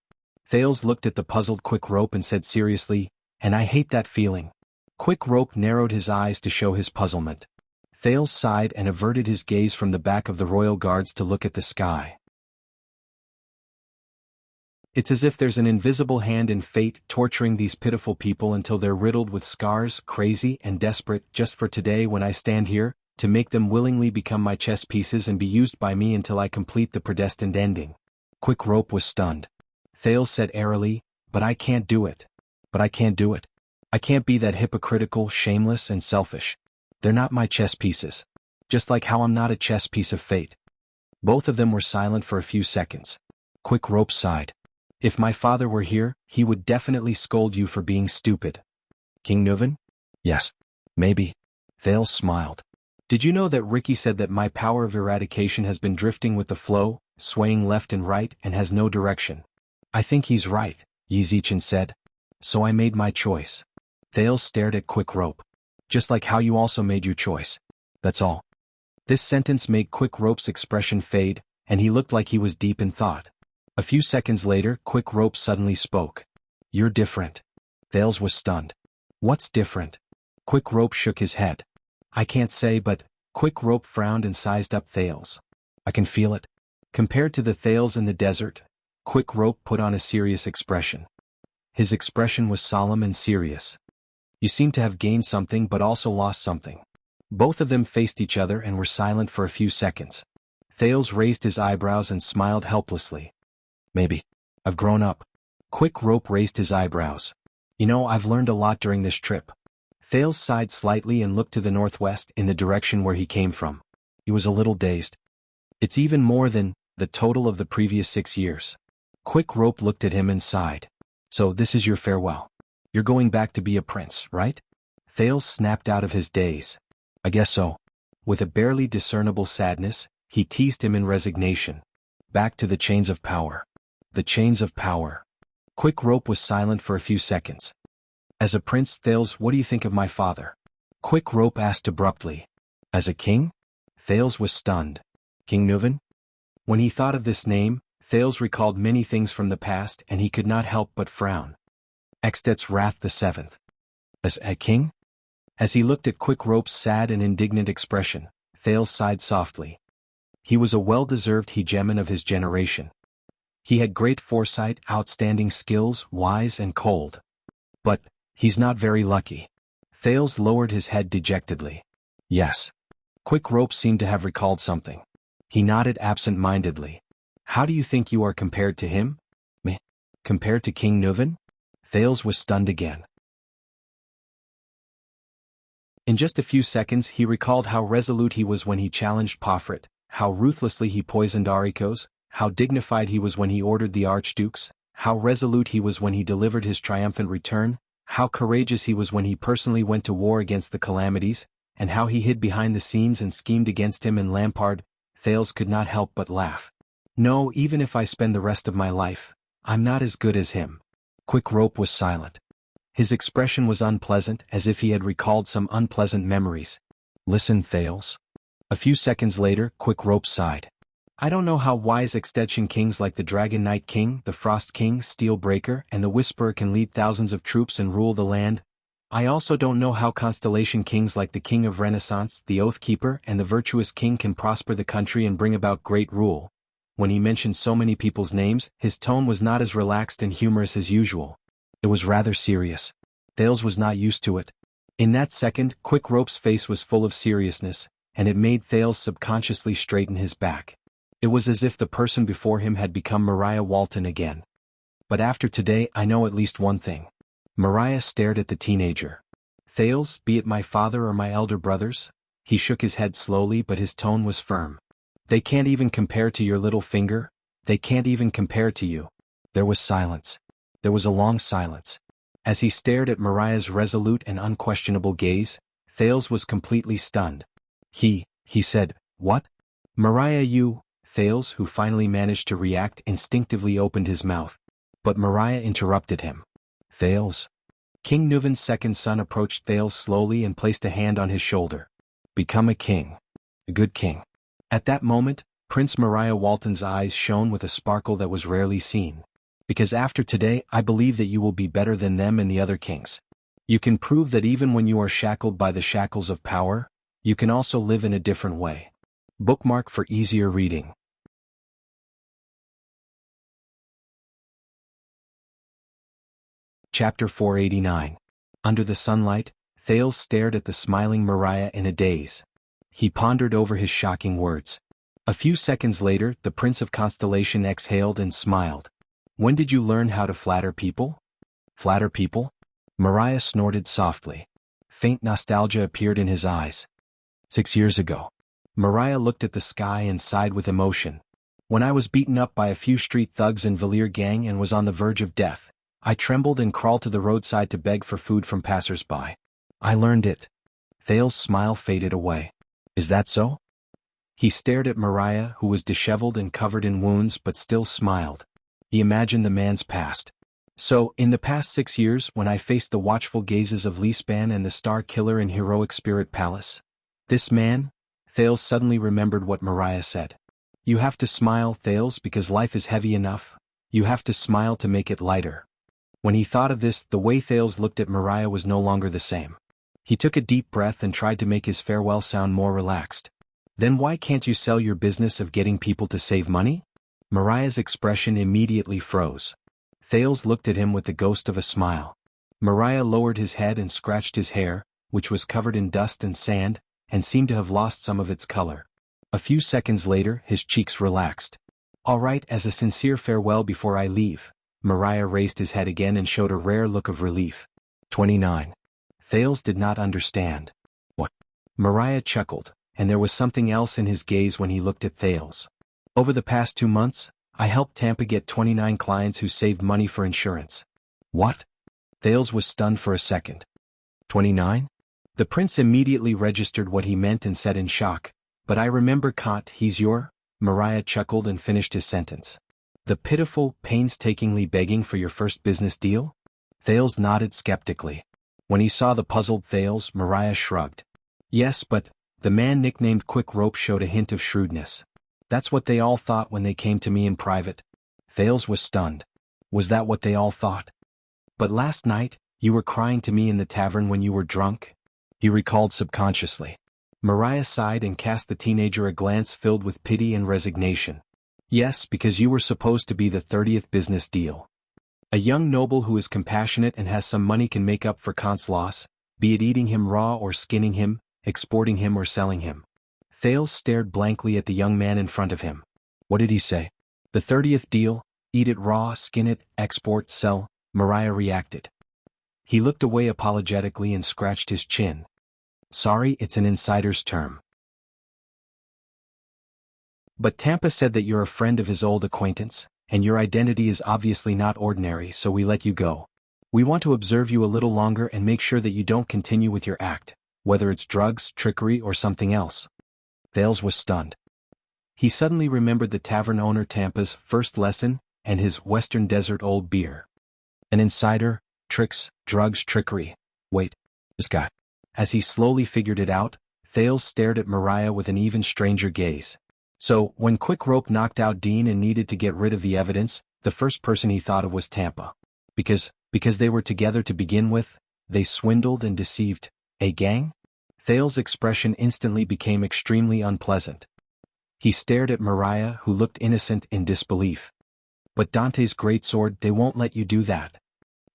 Thales looked at the puzzled Quick Rope and said seriously, "And I hate that feeling." Quick Rope narrowed his eyes to show his puzzlement. Thales sighed and averted his gaze from the back of the royal guards to look at the sky. "It's as if there's an invisible hand in fate torturing these pitiful people until they're riddled with scars, crazy and desperate just for today when I stand here, to make them willingly become my chess pieces and be used by me until I complete the predestined ending." Quick Rope was stunned. Thales said airily, "But I can't do it. But I can't do it. I can't be that hypocritical, shameless and selfish. They're not my chess pieces. Just like how I'm not a chess piece of fate." Both of them were silent for a few seconds. Quick Rope sighed. "If my father were here, he would definitely scold you for being stupid." "King Nuven?" "Yes. Maybe." Thales smiled. "Did you know that Ricky said that my power of eradication has been drifting with the flow, swaying left and right, and has no direction?" "I think he's right," Yizichin said. "So I made my choice." Thales stared at Quick Rope. "Just like how you also made your choice. That's all." This sentence made Quick Rope's expression fade, and he looked like he was deep in thought. A few seconds later, Quick Rope suddenly spoke. "You're different." Thales was stunned. "What's different?" Quick Rope shook his head. "I can't say, but..." Quick Rope frowned and sized up Thales. "I can feel it." Compared to the Thales in the desert, Quick Rope put on a serious expression. His expression was solemn and serious. "You seem to have gained something but also lost something." Both of them faced each other and were silent for a few seconds. Thales raised his eyebrows and smiled helplessly. "Maybe. I've grown up." Quick Rope raised his eyebrows. "You know, I've learned a lot during this trip." Thales sighed slightly and looked to the northwest in the direction where he came from. He was a little dazed. "It's even more than the total of the previous 6 years." Quick Rope looked at him and sighed. "So this is your farewell. You're going back to be a prince, right?" Thales snapped out of his daze. "I guess so." With a barely discernible sadness, he teased him in resignation. "Back to the chains of power." The chains of power. Quick Rope was silent for a few seconds. "As a prince, Thales, what do you think of my father?" Quick Rope asked abruptly. "As a king?" Thales was stunned. "King Nuven?" When he thought of this name, Thales recalled many things from the past and he could not help but frown. Extet's Wrath the Seventh. "As a king?" As he looked at Quick Rope's sad and indignant expression, Thales sighed softly. He was a well-deserved hegemon of his generation. He had great foresight, outstanding skills, wise and cold. But he's not very lucky. Thales lowered his head dejectedly. "Yes." Quick Rope seemed to have recalled something. He nodded absent-mindedly. "How do you think you are compared to him?" "Me? Compared to King Nuven?" Thales was stunned again. In just a few seconds he recalled how resolute he was when he challenged Pofret, how ruthlessly he poisoned Arikos, how dignified he was when he ordered the archdukes, how resolute he was when he delivered his triumphant return, how courageous he was when he personally went to war against the calamities, and how he hid behind the scenes and schemed against him and Lampard. Thales could not help but laugh. "No, even if I spend the rest of my life, I'm not as good as him. Quick Rope was silent. His expression was unpleasant, as if he had recalled some unpleasant memories. Listen, Thales. A few seconds later, Quick Rope sighed. I don't know how wise extension kings like the Dragon Knight King, the Frost King, Steel Breaker, and the Whisperer can lead thousands of troops and rule the land. I also don't know how Constellation kings like the King of Renaissance, the Oathkeeper, and the Virtuous King can prosper the country and bring about great rule. When he mentioned so many people's names, his tone was not as relaxed and humorous as usual. It was rather serious. Thales was not used to it. In that second, Quick Rope's face was full of seriousness, and it made Thales subconsciously straighten his back. It was as if the person before him had become Mariah Walton again. But after today I know at least one thing. Mariah stared at the teenager. Thales, be it my father or my elder brothers? He shook his head slowly, but his tone was firm. They can't even compare to your little finger. They can't even compare to you. There was silence. There was a long silence. As he stared at Mariah's resolute and unquestionable gaze, Thales was completely stunned. He said, what? Mariah, you... Thales, who finally managed to react, instinctively opened his mouth. But Mariah interrupted him. Thales. King Nuvan's second son approached Thales slowly and placed a hand on his shoulder. Become a king. A good king. At that moment, Prince Mariah Walton's eyes shone with a sparkle that was rarely seen. Because after today I believe that you will be better than them and the other kings. You can prove that even when you are shackled by the shackles of power, you can also live in a different way. Bookmark for easier reading. Chapter 489. Under the sunlight, Thales stared at the smiling Mariah in a daze. He pondered over his shocking words. A few seconds later, the Prince of Constellation exhaled and smiled. When did you learn how to flatter people? Flatter people? Mariah snorted softly. Faint nostalgia appeared in his eyes. 6 years ago. Mariah looked at the sky and sighed with emotion. When I was beaten up by a few street thugs and Valier gang and was on the verge of death, I trembled and crawled to the roadside to beg for food from passers-by. I learned it. Thales' smile faded away. Is that so? He stared at Mariah, who was disheveled and covered in wounds but still smiled. He imagined the man's past. So, in the past 6 years, when I faced the watchful gazes of Leespan and the Star Killer in Heroic Spirit Palace, this man? Thales suddenly remembered what Mariah said. You have to smile, Thales, because life is heavy enough. You have to smile to make it lighter. When he thought of this, the way Thales looked at Mariah was no longer the same. He took a deep breath and tried to make his farewell sound more relaxed. Then why can't you sell your business of getting people to save money? Mariah's expression immediately froze. Thales looked at him with the ghost of a smile. Mariah lowered his head and scratched his hair, which was covered in dust and sand, and seemed to have lost some of its color. A few seconds later, his cheeks relaxed. All right, as a sincere farewell before I leave. Mariah raised his head again and showed a rare look of relief. 29. Thales did not understand. What? Mariah chuckled, and there was something else in his gaze when he looked at Thales. Over the past 2 months, I helped Tampa get 29 clients who saved money for insurance. What? Thales was stunned for a second. 29? The prince immediately registered what he meant and said in shock, but I remember Kant, he's your... Mariah chuckled and finished his sentence. The pitiful, painstakingly begging for your first business deal? Thales nodded skeptically. When he saw the puzzled Thales, Mariah shrugged. Yes, but the man nicknamed Quick Rope showed a hint of shrewdness. That's what they all thought when they came to me in private. Thales was stunned. Was that what they all thought? But last night, you were crying to me in the tavern when you were drunk? He recalled subconsciously. Mariah sighed and cast the teenager a glance filled with pity and resignation. Yes, because you were supposed to be the 30th business deal. A young noble who is compassionate and has some money can make up for Kant's loss, be it eating him raw or skinning him, exporting him or selling him. Thales stared blankly at the young man in front of him. What did he say? The 30th deal, eat it raw, skin it, export, sell, Mariah reacted. He looked away apologetically and scratched his chin. Sorry, it's an insider's term. But Tampa said that you're a friend of his old acquaintance, and your identity is obviously not ordinary, so we let you go. We want to observe you a little longer and make sure that you don't continue with your act, whether it's drugs, trickery, or something else. Thales was stunned. He suddenly remembered the tavern owner Tampa's first lesson, and his Western Desert old beer. An insider, tricks, drugs, trickery. Wait, this guy. As he slowly figured it out, Thales stared at Mariah with an even stranger gaze. So, when Quick Rope knocked out Dean and needed to get rid of the evidence, the first person he thought of was Tampa. Because they were together to begin with, they swindled and deceived a gang? Thales' expression instantly became extremely unpleasant. He stared at Mariah, who looked innocent in disbelief. But Dante's greatsword, they won't let you do that.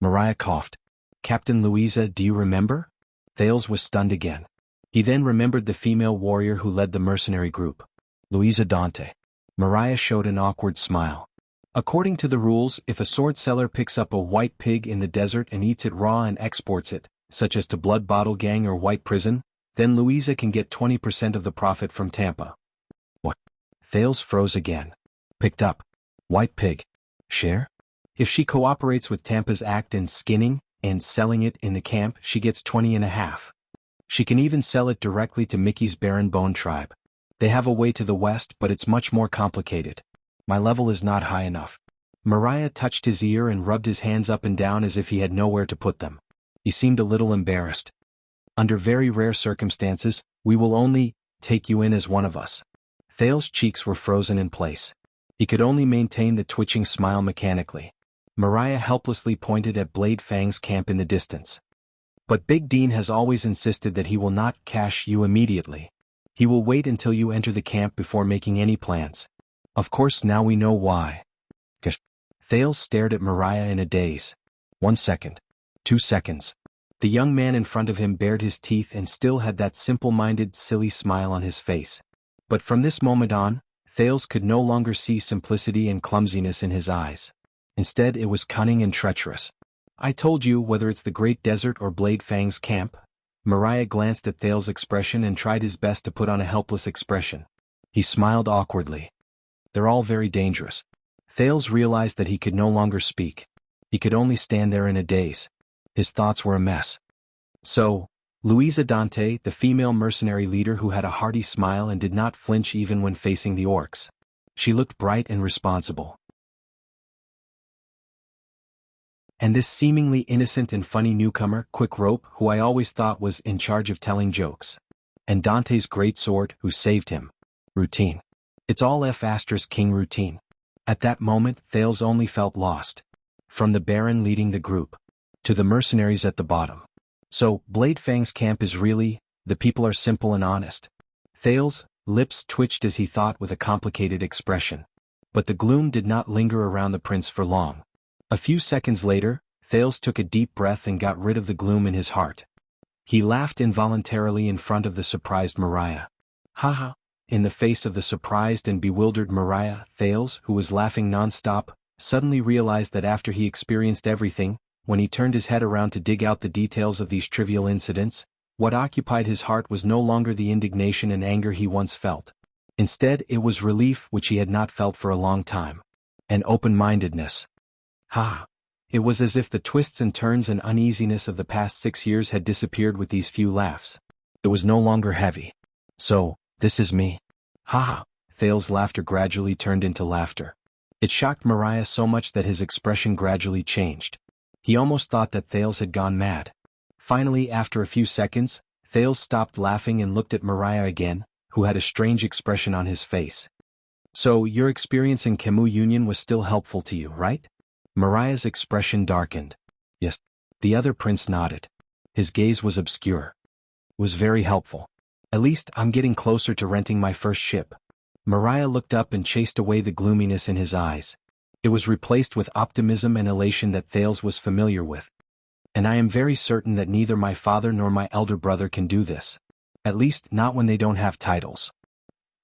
Mariah coughed. Captain Louisa, do you remember? Thales was stunned again. He then remembered the female warrior who led the mercenary group. Louisa Dante. Mariah showed an awkward smile. According to the rules, if a sword seller picks up a white pig in the desert and eats it raw and exports it, such as to Blood Bottle Gang or White Prison, then Louisa can get 20% of the profit from Tampa. What? Thales froze again. Picked up. White pig. Share? If she cooperates with Tampa's act in skinning and selling it in the camp, she gets 20.5. She can even sell it directly to Mickey's Baron Bone tribe. They have a way to the west, but it's much more complicated. My level is not high enough. Mariah touched his ear and rubbed his hands up and down as if he had nowhere to put them. He seemed a little embarrassed. Under very rare circumstances, we will only take you in as one of us. Thales' cheeks were frozen in place. He could only maintain the twitching smile mechanically. Mariah helplessly pointed at Blade Fang's camp in the distance. But Big Dean has always insisted that he will not cash you immediately. He will wait until you enter the camp before making any plans. Of course, now we know why. Gosh. Thales stared at Mariah in a daze. 1 second. 2 seconds. The young man in front of him bared his teeth and still had that simple-minded, silly smile on his face. But from this moment on, Thales could no longer see simplicity and clumsiness in his eyes. Instead, it was cunning and treacherous. I told you, whether it's the Great Desert or Blade Fang's camp. Mariah glanced at Thales' expression and tried his best to put on a helpless expression. He smiled awkwardly. They're all very dangerous. Thales realized that he could no longer speak. He could only stand there in a daze. His thoughts were a mess. So, Louisa Dante, the female mercenary leader who had a hearty smile and did not flinch even when facing the orcs. She looked bright and responsible. And this seemingly innocent and funny newcomer, Quick Rope, who I always thought was in charge of telling jokes. And Dante's greatsword, who saved him. Routine. It's all F***king routine. At that moment, Thales only felt lost. From the Baron leading the group, to the mercenaries at the bottom. So, Blade Fang's camp is really, the people are simple and honest. Thales' lips twitched as he thought with a complicated expression. But the gloom did not linger around the prince for long. A few seconds later, Thales took a deep breath and got rid of the gloom in his heart. He laughed involuntarily in front of the surprised Mariah. Haha. In the face of the surprised and bewildered Mariah, Thales, who was laughing non-stop, suddenly realized that after he experienced everything, when he turned his head around to dig out the details of these trivial incidents, what occupied his heart was no longer the indignation and anger he once felt. Instead, it was relief which he had not felt for a long time. And open-mindedness. Ha! It was as if the twists and turns and uneasiness of the past 6 years had disappeared with these few laughs. It was no longer heavy. So, this is me. Ha ha! Thales' laughter gradually turned into laughter. It shocked Mariah so much that his expression gradually changed. He almost thought that Thales had gone mad. Finally, after a few seconds, Thales stopped laughing and looked at Mariah again, who had a strange expression on his face. So, your experience in Camus Union was still helpful to you, right? Mariah's expression darkened. Yes. The other prince nodded. His gaze was obscure. Was very helpful. At least, I'm getting closer to renting my first ship. Mariah looked up and chased away the gloominess in his eyes. It was replaced with optimism and elation that Thales was familiar with. And I am very certain that neither my father nor my elder brother can do this. At least, not when they don't have titles.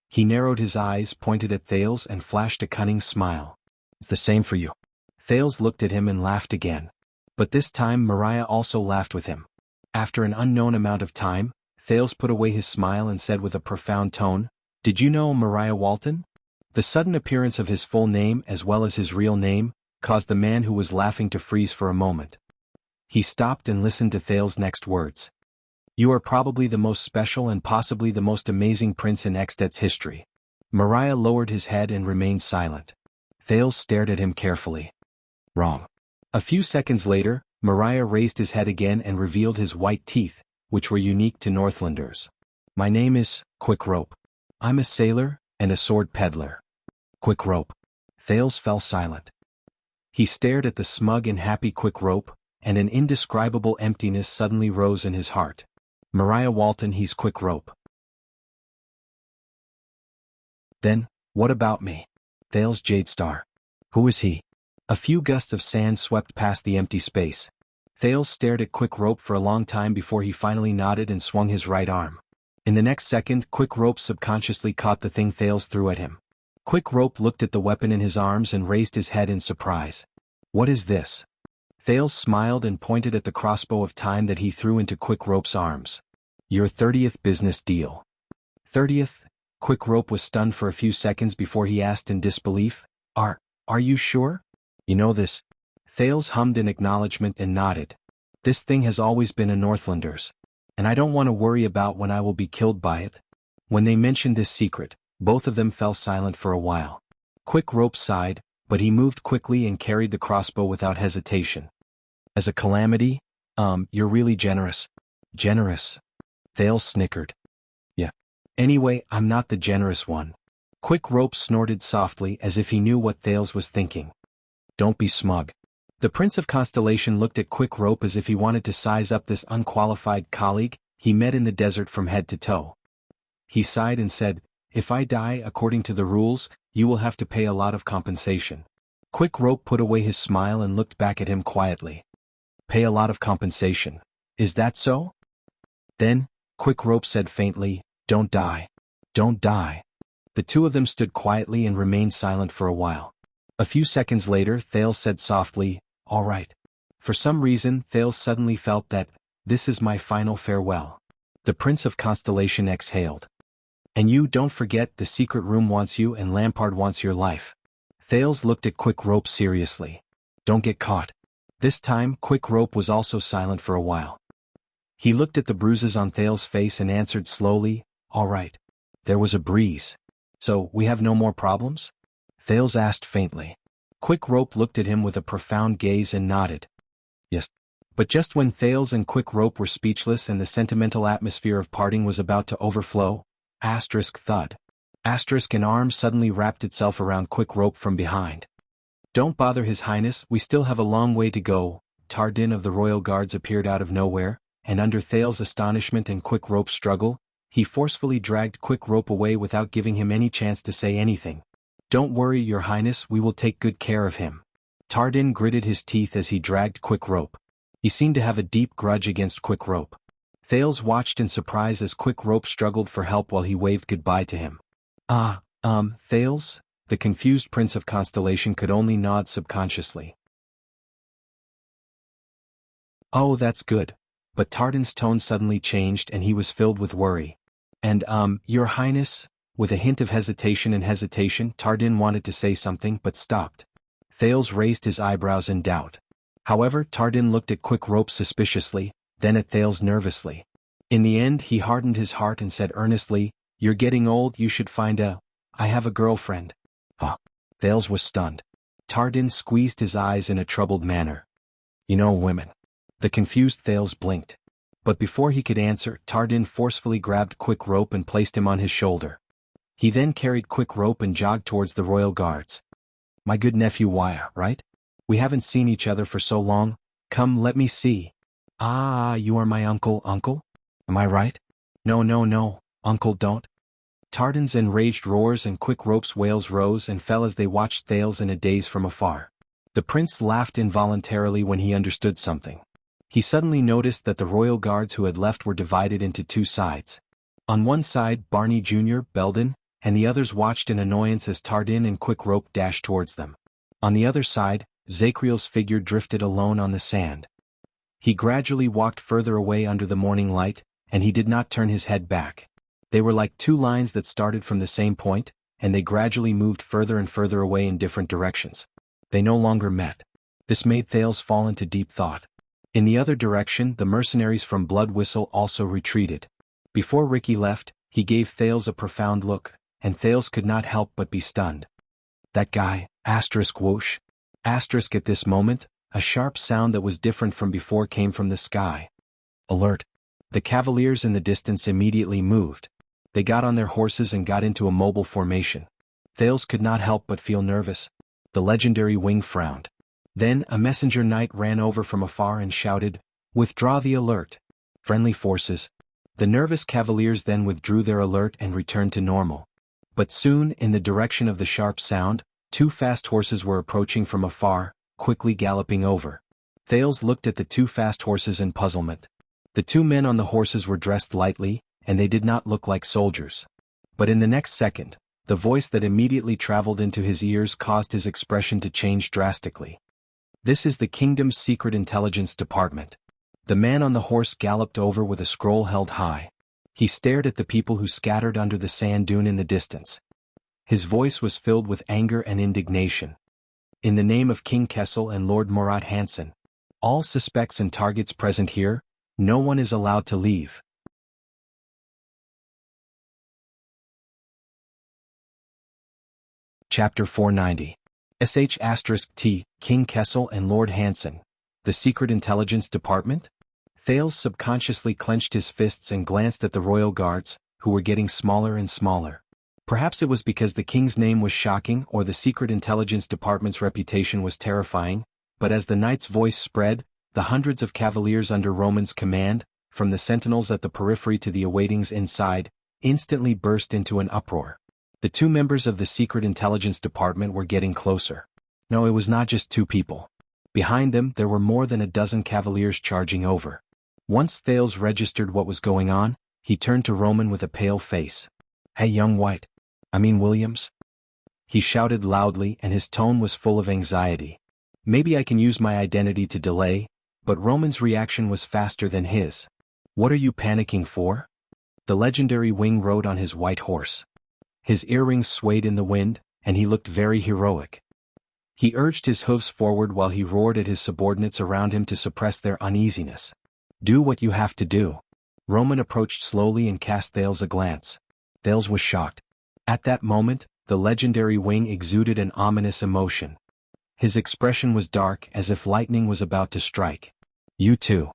He narrowed his eyes, pointed at Thales, and flashed a cunning smile. It's the same for you. Thales looked at him and laughed again. But this time Mariah also laughed with him. After an unknown amount of time, Thales put away his smile and said with a profound tone, "Did you know Mariah Walton?" The sudden appearance of his full name as well as his real name caused the man who was laughing to freeze for a moment. He stopped and listened to Thales' next words. "You are probably the most special and possibly the most amazing prince in Extet's history." Mariah lowered his head and remained silent. Thales stared at him carefully. Wrong. A few seconds later, Mariah raised his head again and revealed his white teeth, which were unique to Northlanders. My name is Quick Rope. I'm a sailor and a sword peddler. Quick Rope. Thales fell silent. He stared at the smug and happy Quick Rope, and an indescribable emptiness suddenly rose in his heart. Mariah Walton, he's Quick Rope. Then, what about me? Thales Jadestar. Who is he? A few gusts of sand swept past the empty space. Thales stared at Quick Rope for a long time before he finally nodded and swung his right arm. In the next second, Quick Rope subconsciously caught the thing Thales threw at him. Quick Rope looked at the weapon in his arms and raised his head in surprise. What is this? Thales smiled and pointed at the crossbow of time that he threw into Quick Rope's arms. Your 30th business deal. 30th? Quick Rope was stunned for a few seconds before he asked in disbelief, Are you sure? You know this? Thales hummed in acknowledgement and nodded. This thing has always been a Northlander's. And I don't want to worry about when I will be killed by it. When they mentioned this secret, both of them fell silent for a while. Quick Rope sighed, but he moved quickly and carried the crossbow without hesitation. As a calamity? You're really generous. Generous? Thales snickered. Yeah. Anyway, I'm not the generous one. Quick Rope snorted softly as if he knew what Thales was thinking. Don't be smug. The Prince of Constellation looked at Quick Rope as if he wanted to size up this unqualified colleague he met in the desert from head to toe. He sighed and said, If I die according to the rules, you will have to pay a lot of compensation. Quick Rope put away his smile and looked back at him quietly. Pay a lot of compensation. Is that so? Then, Quick Rope said faintly, Don't die. Don't die. The two of them stood quietly and remained silent for a while. A few seconds later, Thales said softly, All right. For some reason, Thales suddenly felt that, this is my final farewell. The Prince of Constellation exhaled. And you don't forget the secret room wants you and Lampard wants your life. Thales looked at Quick Rope seriously. Don't get caught. This time, Quick Rope was also silent for a while. He looked at the bruises on Thales' face and answered slowly, All right. There was a breeze. So, we have no more problems? Thales asked faintly. Quick Rope looked at him with a profound gaze and nodded. Yes. But just when Thales and Quick Rope were speechless and the sentimental atmosphere of parting was about to overflow, thud. An arm suddenly wrapped itself around Quick Rope from behind. Don't bother His Highness, we still have a long way to go. Tardin of the Royal Guards appeared out of nowhere, and under Thales' astonishment and Quick Rope's struggle, he forcefully dragged Quick Rope away without giving him any chance to say anything. Don't worry, Your Highness, we will take good care of him. Tardin gritted his teeth as he dragged Quick Rope. He seemed to have a deep grudge against Quick Rope. Thales watched in surprise as Quick Rope struggled for help while he waved goodbye to him. Thales? The confused Prince of Constellation could only nod subconsciously. Oh, that's good. But Tardin's tone suddenly changed and he was filled with worry. And, Your Highness? With a hint of hesitation, Tardin wanted to say something but stopped. Thales raised his eyebrows in doubt. However, Tardin looked at Quick Rope suspiciously, then at Thales nervously. In the end, he hardened his heart and said earnestly, You're getting old, you should find I have a girlfriend. Thales was stunned. Tardin squeezed his eyes in a troubled manner. You know women. The confused Thales blinked. But before he could answer, Tardin forcefully grabbed Quick Rope and placed him on his shoulder. He then carried Quick Rope and jogged towards the Royal Guards. My good nephew Wuxia, right? We haven't seen each other for so long. Come, let me see. You are my uncle? Am I right? No, uncle, don't. Tardin's enraged roars and Quick Rope's wails rose and fell as they watched Thales in a daze from afar. The prince laughed involuntarily when he understood something. He suddenly noticed that the royal guards who had left were divided into two sides. On one side, Barney Jr., Belden, and the others watched in annoyance as Tardin and Quick Rope dashed towards them. On the other side, Zakriel's figure drifted alone on the sand. He gradually walked further away under the morning light, and he did not turn his head back. They were like two lines that started from the same point, and they gradually moved further and further away in different directions. They no longer met. This made Thales fall into deep thought. In the other direction, the mercenaries from Blood Whistle also retreated. Before Ricky left, he gave Thales a profound look, and Thales could not help but be stunned. That guy, Asterisk whoosh. Asterisk at this moment, a sharp sound that was different from before came from the sky. Alert. The cavaliers in the distance immediately moved. They got on their horses and got into a mobile formation. Thales could not help but feel nervous. The legendary wing frowned. Then a messenger knight ran over from afar and shouted, "Withdraw the alert. Friendly forces." The nervous cavaliers then withdrew their alert and returned to normal. But soon, in the direction of the sharp sound, two fast horses were approaching from afar, quickly galloping over. Thales looked at the two fast horses in puzzlement. The two men on the horses were dressed lightly, and they did not look like soldiers. But in the next second, the voice that immediately traveled into his ears caused his expression to change drastically. "This is the kingdom's secret intelligence department." The man on the horse galloped over with a scroll held high. He stared at the people who scattered under the sand dune in the distance. His voice was filled with anger and indignation. "In the name of King Kessel and Lord Murat Hansen, all suspects and targets present here, no one is allowed to leave." Chapter 490. *T. King Kessel and Lord Hansen. The Secret Intelligence Department? Thales subconsciously clenched his fists and glanced at the royal guards, who were getting smaller and smaller. Perhaps it was because the king's name was shocking or the Secret Intelligence Department's reputation was terrifying, but as the knight's voice spread, the hundreds of cavaliers under Roman's command, from the sentinels at the periphery to the awaitings inside, instantly burst into an uproar. The two members of the Secret Intelligence Department were getting closer. No, it was not just two people. Behind them there were more than a dozen cavaliers charging over. Once Thales registered what was going on, he turned to Roman with a pale face. "Hey young Williams?" He shouted loudly and his tone was full of anxiety. Maybe I can use my identity to delay, but Roman's reaction was faster than his. "What are you panicking for?" The legendary wing rode on his white horse. His earrings swayed in the wind, and he looked very heroic. He urged his hooves forward while he roared at his subordinates around him to suppress their uneasiness. "Do what you have to do." Roman approached slowly and cast Thales a glance. Thales was shocked. At that moment, the legendary wing exuded an ominous emotion. His expression was dark as if lightning was about to strike. "You too,"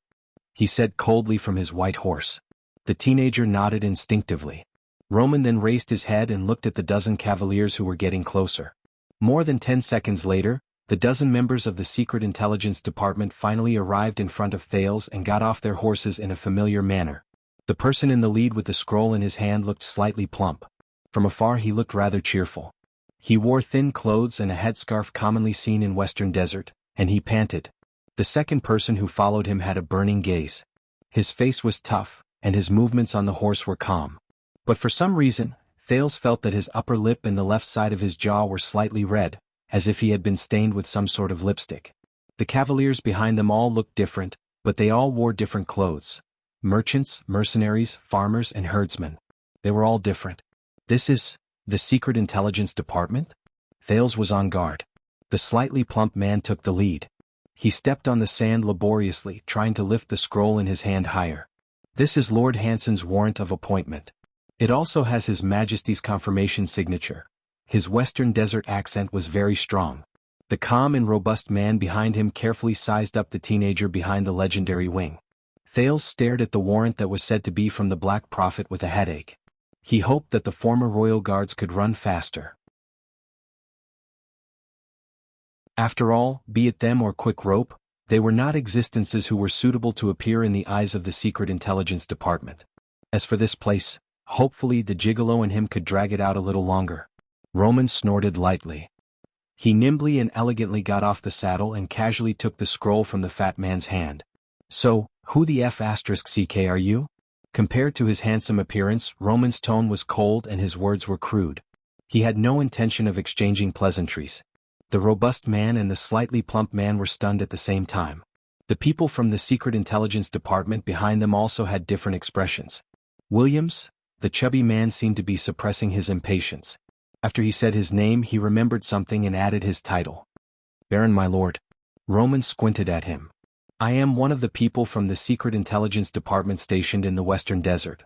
he said coldly from his white horse. The teenager nodded instinctively. Roman then raised his head and looked at the dozen cavaliers who were getting closer. More than 10 seconds later, the dozen members of the Secret Intelligence Department finally arrived in front of Thales and got off their horses in a familiar manner. The person in the lead with the scroll in his hand looked slightly plump. From afar he looked rather cheerful. He wore thin clothes and a headscarf commonly seen in Western Desert, and he panted. The second person who followed him had a burning gaze. His face was tough, and his movements on the horse were calm. But for some reason, Thales felt that his upper lip and the left side of his jaw were slightly red, as if he had been stained with some sort of lipstick. The cavaliers behind them all looked different, but they all wore different clothes. Merchants, mercenaries, farmers, and herdsmen. They were all different. "This is the Secret Intelligence Department?" Thales was on guard. The slightly plump man took the lead. He stepped on the sand laboriously, trying to lift the scroll in his hand higher. "This is Lord Hansen's warrant of appointment. It also has His Majesty's confirmation signature." His Western Desert accent was very strong. The calm and robust man behind him carefully sized up the teenager behind the legendary wing. Thales stared at the warrant that was said to be from the Black Prophet with a headache. He hoped that the former royal guards could run faster. After all, be it them or Quick Rope, they were not existences who were suitable to appear in the eyes of the Secret Intelligence Department. As for this place, hopefully the gigolo in him could drag it out a little longer. Roman snorted lightly. He nimbly and elegantly got off the saddle and casually took the scroll from the fat man's hand. "So, who the *CK are you?" Compared to his handsome appearance, Roman's tone was cold and his words were crude. He had no intention of exchanging pleasantries. The robust man and the slightly plump man were stunned at the same time. The people from the Secret Intelligence Department behind them also had different expressions. "Williams?" The chubby man seemed to be suppressing his impatience. After he said his name he remembered something and added his title. "Baron, my lord." Roman squinted at him. "I am one of the people from the Secret Intelligence Department stationed in the Western Desert.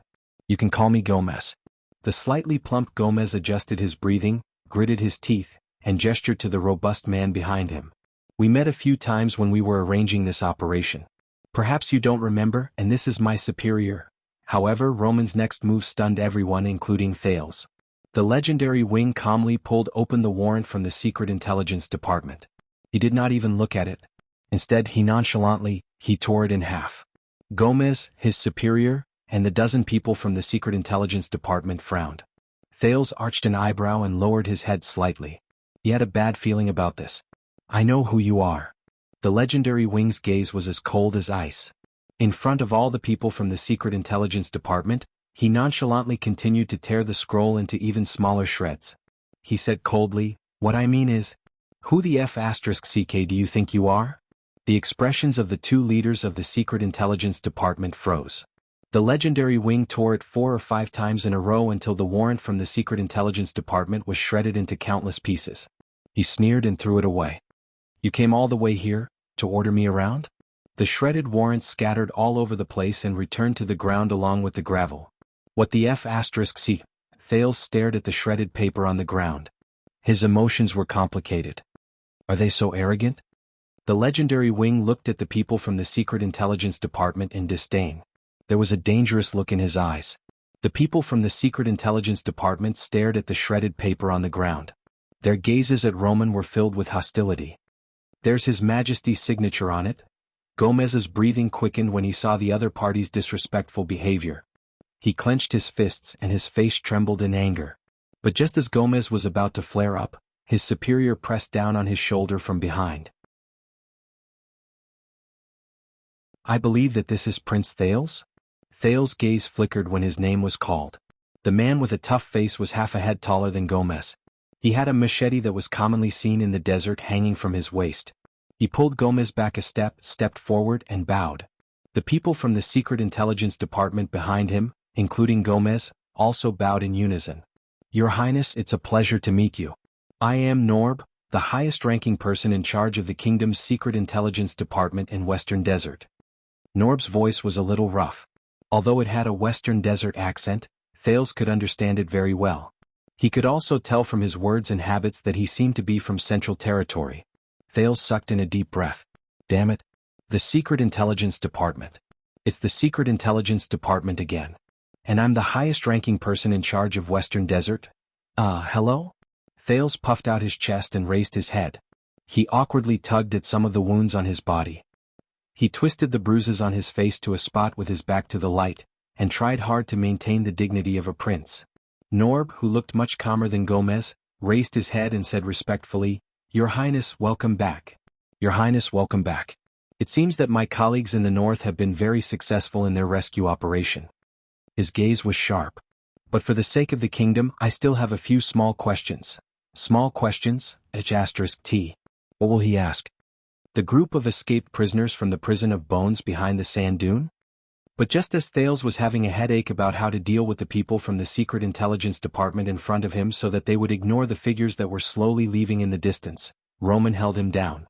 You can call me Gomez." The slightly plump Gomez adjusted his breathing, gritted his teeth, and gestured to the robust man behind him. "We met a few times when we were arranging this operation. Perhaps you don't remember, and this is my superior." However, Roman's next move stunned everyone, including Thales. The legendary Wing calmly pulled open the warrant from the Secret Intelligence Department. He did not even look at it. Instead, he tore it in half. Gomez, his superior, and the dozen people from the Secret Intelligence Department frowned. Thales arched an eyebrow and lowered his head slightly. He had a bad feeling about this. "I know who you are." The legendary Wing's gaze was as cold as ice. In front of all the people from the Secret Intelligence Department, he nonchalantly continued to tear the scroll into even smaller shreds. He said coldly, "What I mean is, who the F***ck do you think you are?" The expressions of the two leaders of the Secret Intelligence Department froze. The legendary Wing tore it 4 or 5 times in a row until the warrant from the Secret Intelligence Department was shredded into countless pieces. He sneered and threw it away. "You came all the way here, to order me around?" The shredded warrants scattered all over the place and returned to the ground along with the gravel. "What the F***c?" Thales stared at the shredded paper on the ground. His emotions were complicated. Are they so arrogant? The legendary Wing looked at the people from the Secret Intelligence Department in disdain. There was a dangerous look in his eyes. The people from the Secret Intelligence Department stared at the shredded paper on the ground. Their gazes at Roman were filled with hostility. "There's His Majesty's signature on it." Gomez's breathing quickened when he saw the other party's disrespectful behavior. He clenched his fists and his face trembled in anger. But just as Gomez was about to flare up, his superior pressed down on his shoulder from behind. "I believe that this is Prince Thales?" Thales' gaze flickered when his name was called. The man with a tough face was half a head taller than Gomez. He had a machete that was commonly seen in the desert hanging from his waist. He pulled Gomez back a step, stepped forward, and bowed. The people from the Secret Intelligence Department behind him, including Gomez, also bowed in unison. "Your Highness, it's a pleasure to meet you. I am Norb, the highest-ranking person in charge of the kingdom's Secret Intelligence Department in Western Desert." Norb's voice was a little rough. Although it had a Western Desert accent, Thales could understand it very well. He could also tell from his words and habits that he seemed to be from Central Territory. Thales sucked in a deep breath. "Damn it. The Secret Intelligence Department. It's the Secret Intelligence Department again. And I'm the highest-ranking person in charge of Western Desert? Hello?" Thales puffed out his chest and raised his head. He awkwardly tugged at some of the wounds on his body. He twisted the bruises on his face to a spot with his back to the light, and tried hard to maintain the dignity of a prince. Norb, who looked much calmer than Gomez, raised his head and said respectfully, "Your Highness, welcome back. Your Highness, welcome back. It seems that my colleagues in the north have been very successful in their rescue operation." His gaze was sharp. "But for the sake of the kingdom, I still have a few small questions." "Small questions? H***T. What will he ask?" "The group of escaped prisoners from the prison of bones behind the sand dune?" But just as Thales was having a headache about how to deal with the people from the Secret Intelligence Department in front of him so that they would ignore the figures that were slowly leaving in the distance, Roman held him down.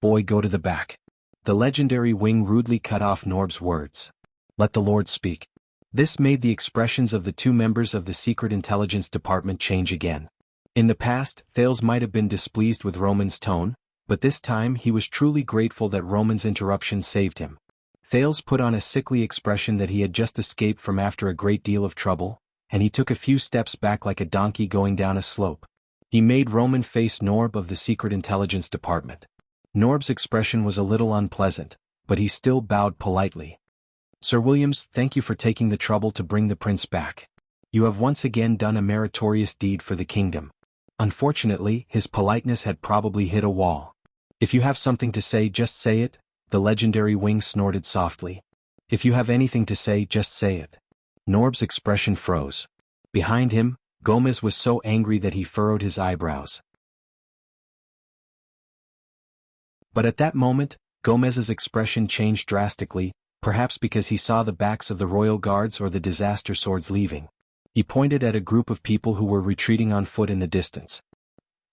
"Boy, go to the back." The legendary Wing rudely cut off Norb's words. "Let the Lord speak." This made the expressions of the two members of the Secret Intelligence Department change again. In the past, Thales might have been displeased with Roman's tone, but this time he was truly grateful that Roman's interruption saved him. Thales put on a sickly expression that he had just escaped from after a great deal of trouble, and he took a few steps back like a donkey going down a slope. He made Roman face Norb of the Secret Intelligence Department. Norb's expression was a little unpleasant, but he still bowed politely. "Sir Williams, thank you for taking the trouble to bring the prince back. You have once again done a meritorious deed for the kingdom." Unfortunately, his politeness had probably hit a wall. "If you have something to say, just say it," the legendary Wing snorted softly. "If you have anything to say, just say it." Norb's expression froze. Behind him, Gomez was so angry that he furrowed his eyebrows. But at that moment, Gomez's expression changed drastically, perhaps because he saw the backs of the royal guards or the disaster swords leaving. He pointed at a group of people who were retreating on foot in the distance.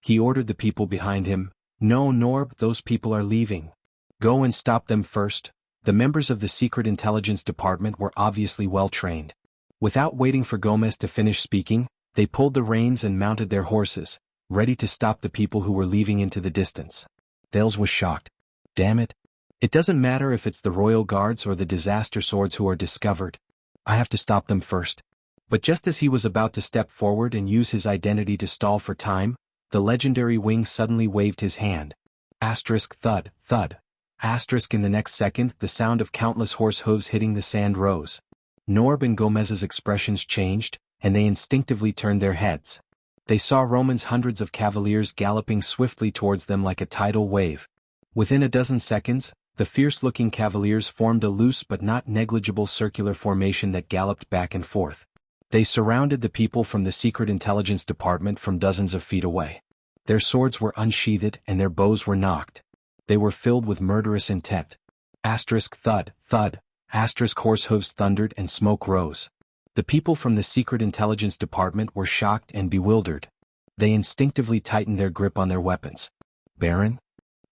He ordered the people behind him, "No, Norb, those people are leaving. Go and stop them first." The members of the Secret Intelligence Department were obviously well trained. Without waiting for Gomez to finish speaking, they pulled the reins and mounted their horses, ready to stop the people who were leaving into the distance. Thales was shocked. Damn it. It doesn't matter if it's the royal guards or the disaster swords who are discovered. I have to stop them first. But just as he was about to step forward and use his identity to stall for time, the legendary wing suddenly waved his hand. Asterisk thud, thud. Asterisk in the next second, the sound of countless horse hooves hitting the sand rose. Norb and Gomez's expressions changed, and they instinctively turned their heads. They saw Roman's hundreds of cavaliers galloping swiftly towards them like a tidal wave. Within a dozen seconds, the fierce-looking cavaliers formed a loose but not negligible circular formation that galloped back and forth. They surrounded the people from the Secret Intelligence Department from dozens of feet away. Their swords were unsheathed and their bows were nocked. They were filled with murderous intent. Asterisk thud, thud. Asterisk horse hooves thundered and smoke rose. The people from the Secret Intelligence Department were shocked and bewildered. They instinctively tightened their grip on their weapons. Baron?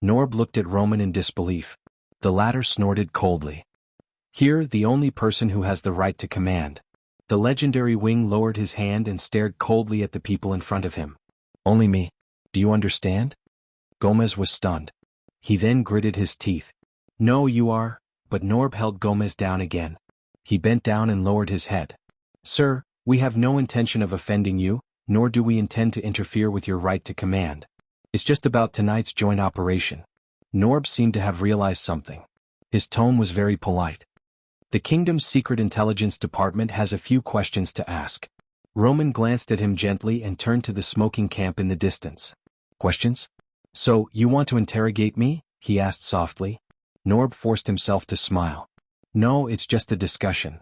Norb looked at Roman in disbelief. The latter snorted coldly. Here, the only person who has the right to command. The legendary wing lowered his hand and stared coldly at the people in front of him. Only me. Do you understand? Gomez was stunned. He then gritted his teeth. No, you are, but Norb held Gomez down again. He bent down and lowered his head. Sir, we have no intention of offending you, nor do we intend to interfere with your right to command. It's just about tonight's joint operation. Norb seemed to have realized something. His tone was very polite. The kingdom's Secret Intelligence Department has a few questions to ask. Roman glanced at him gently and turned to the smoking camp in the distance. Questions? So, you want to interrogate me? He asked softly. Norb forced himself to smile. No, it's just a discussion.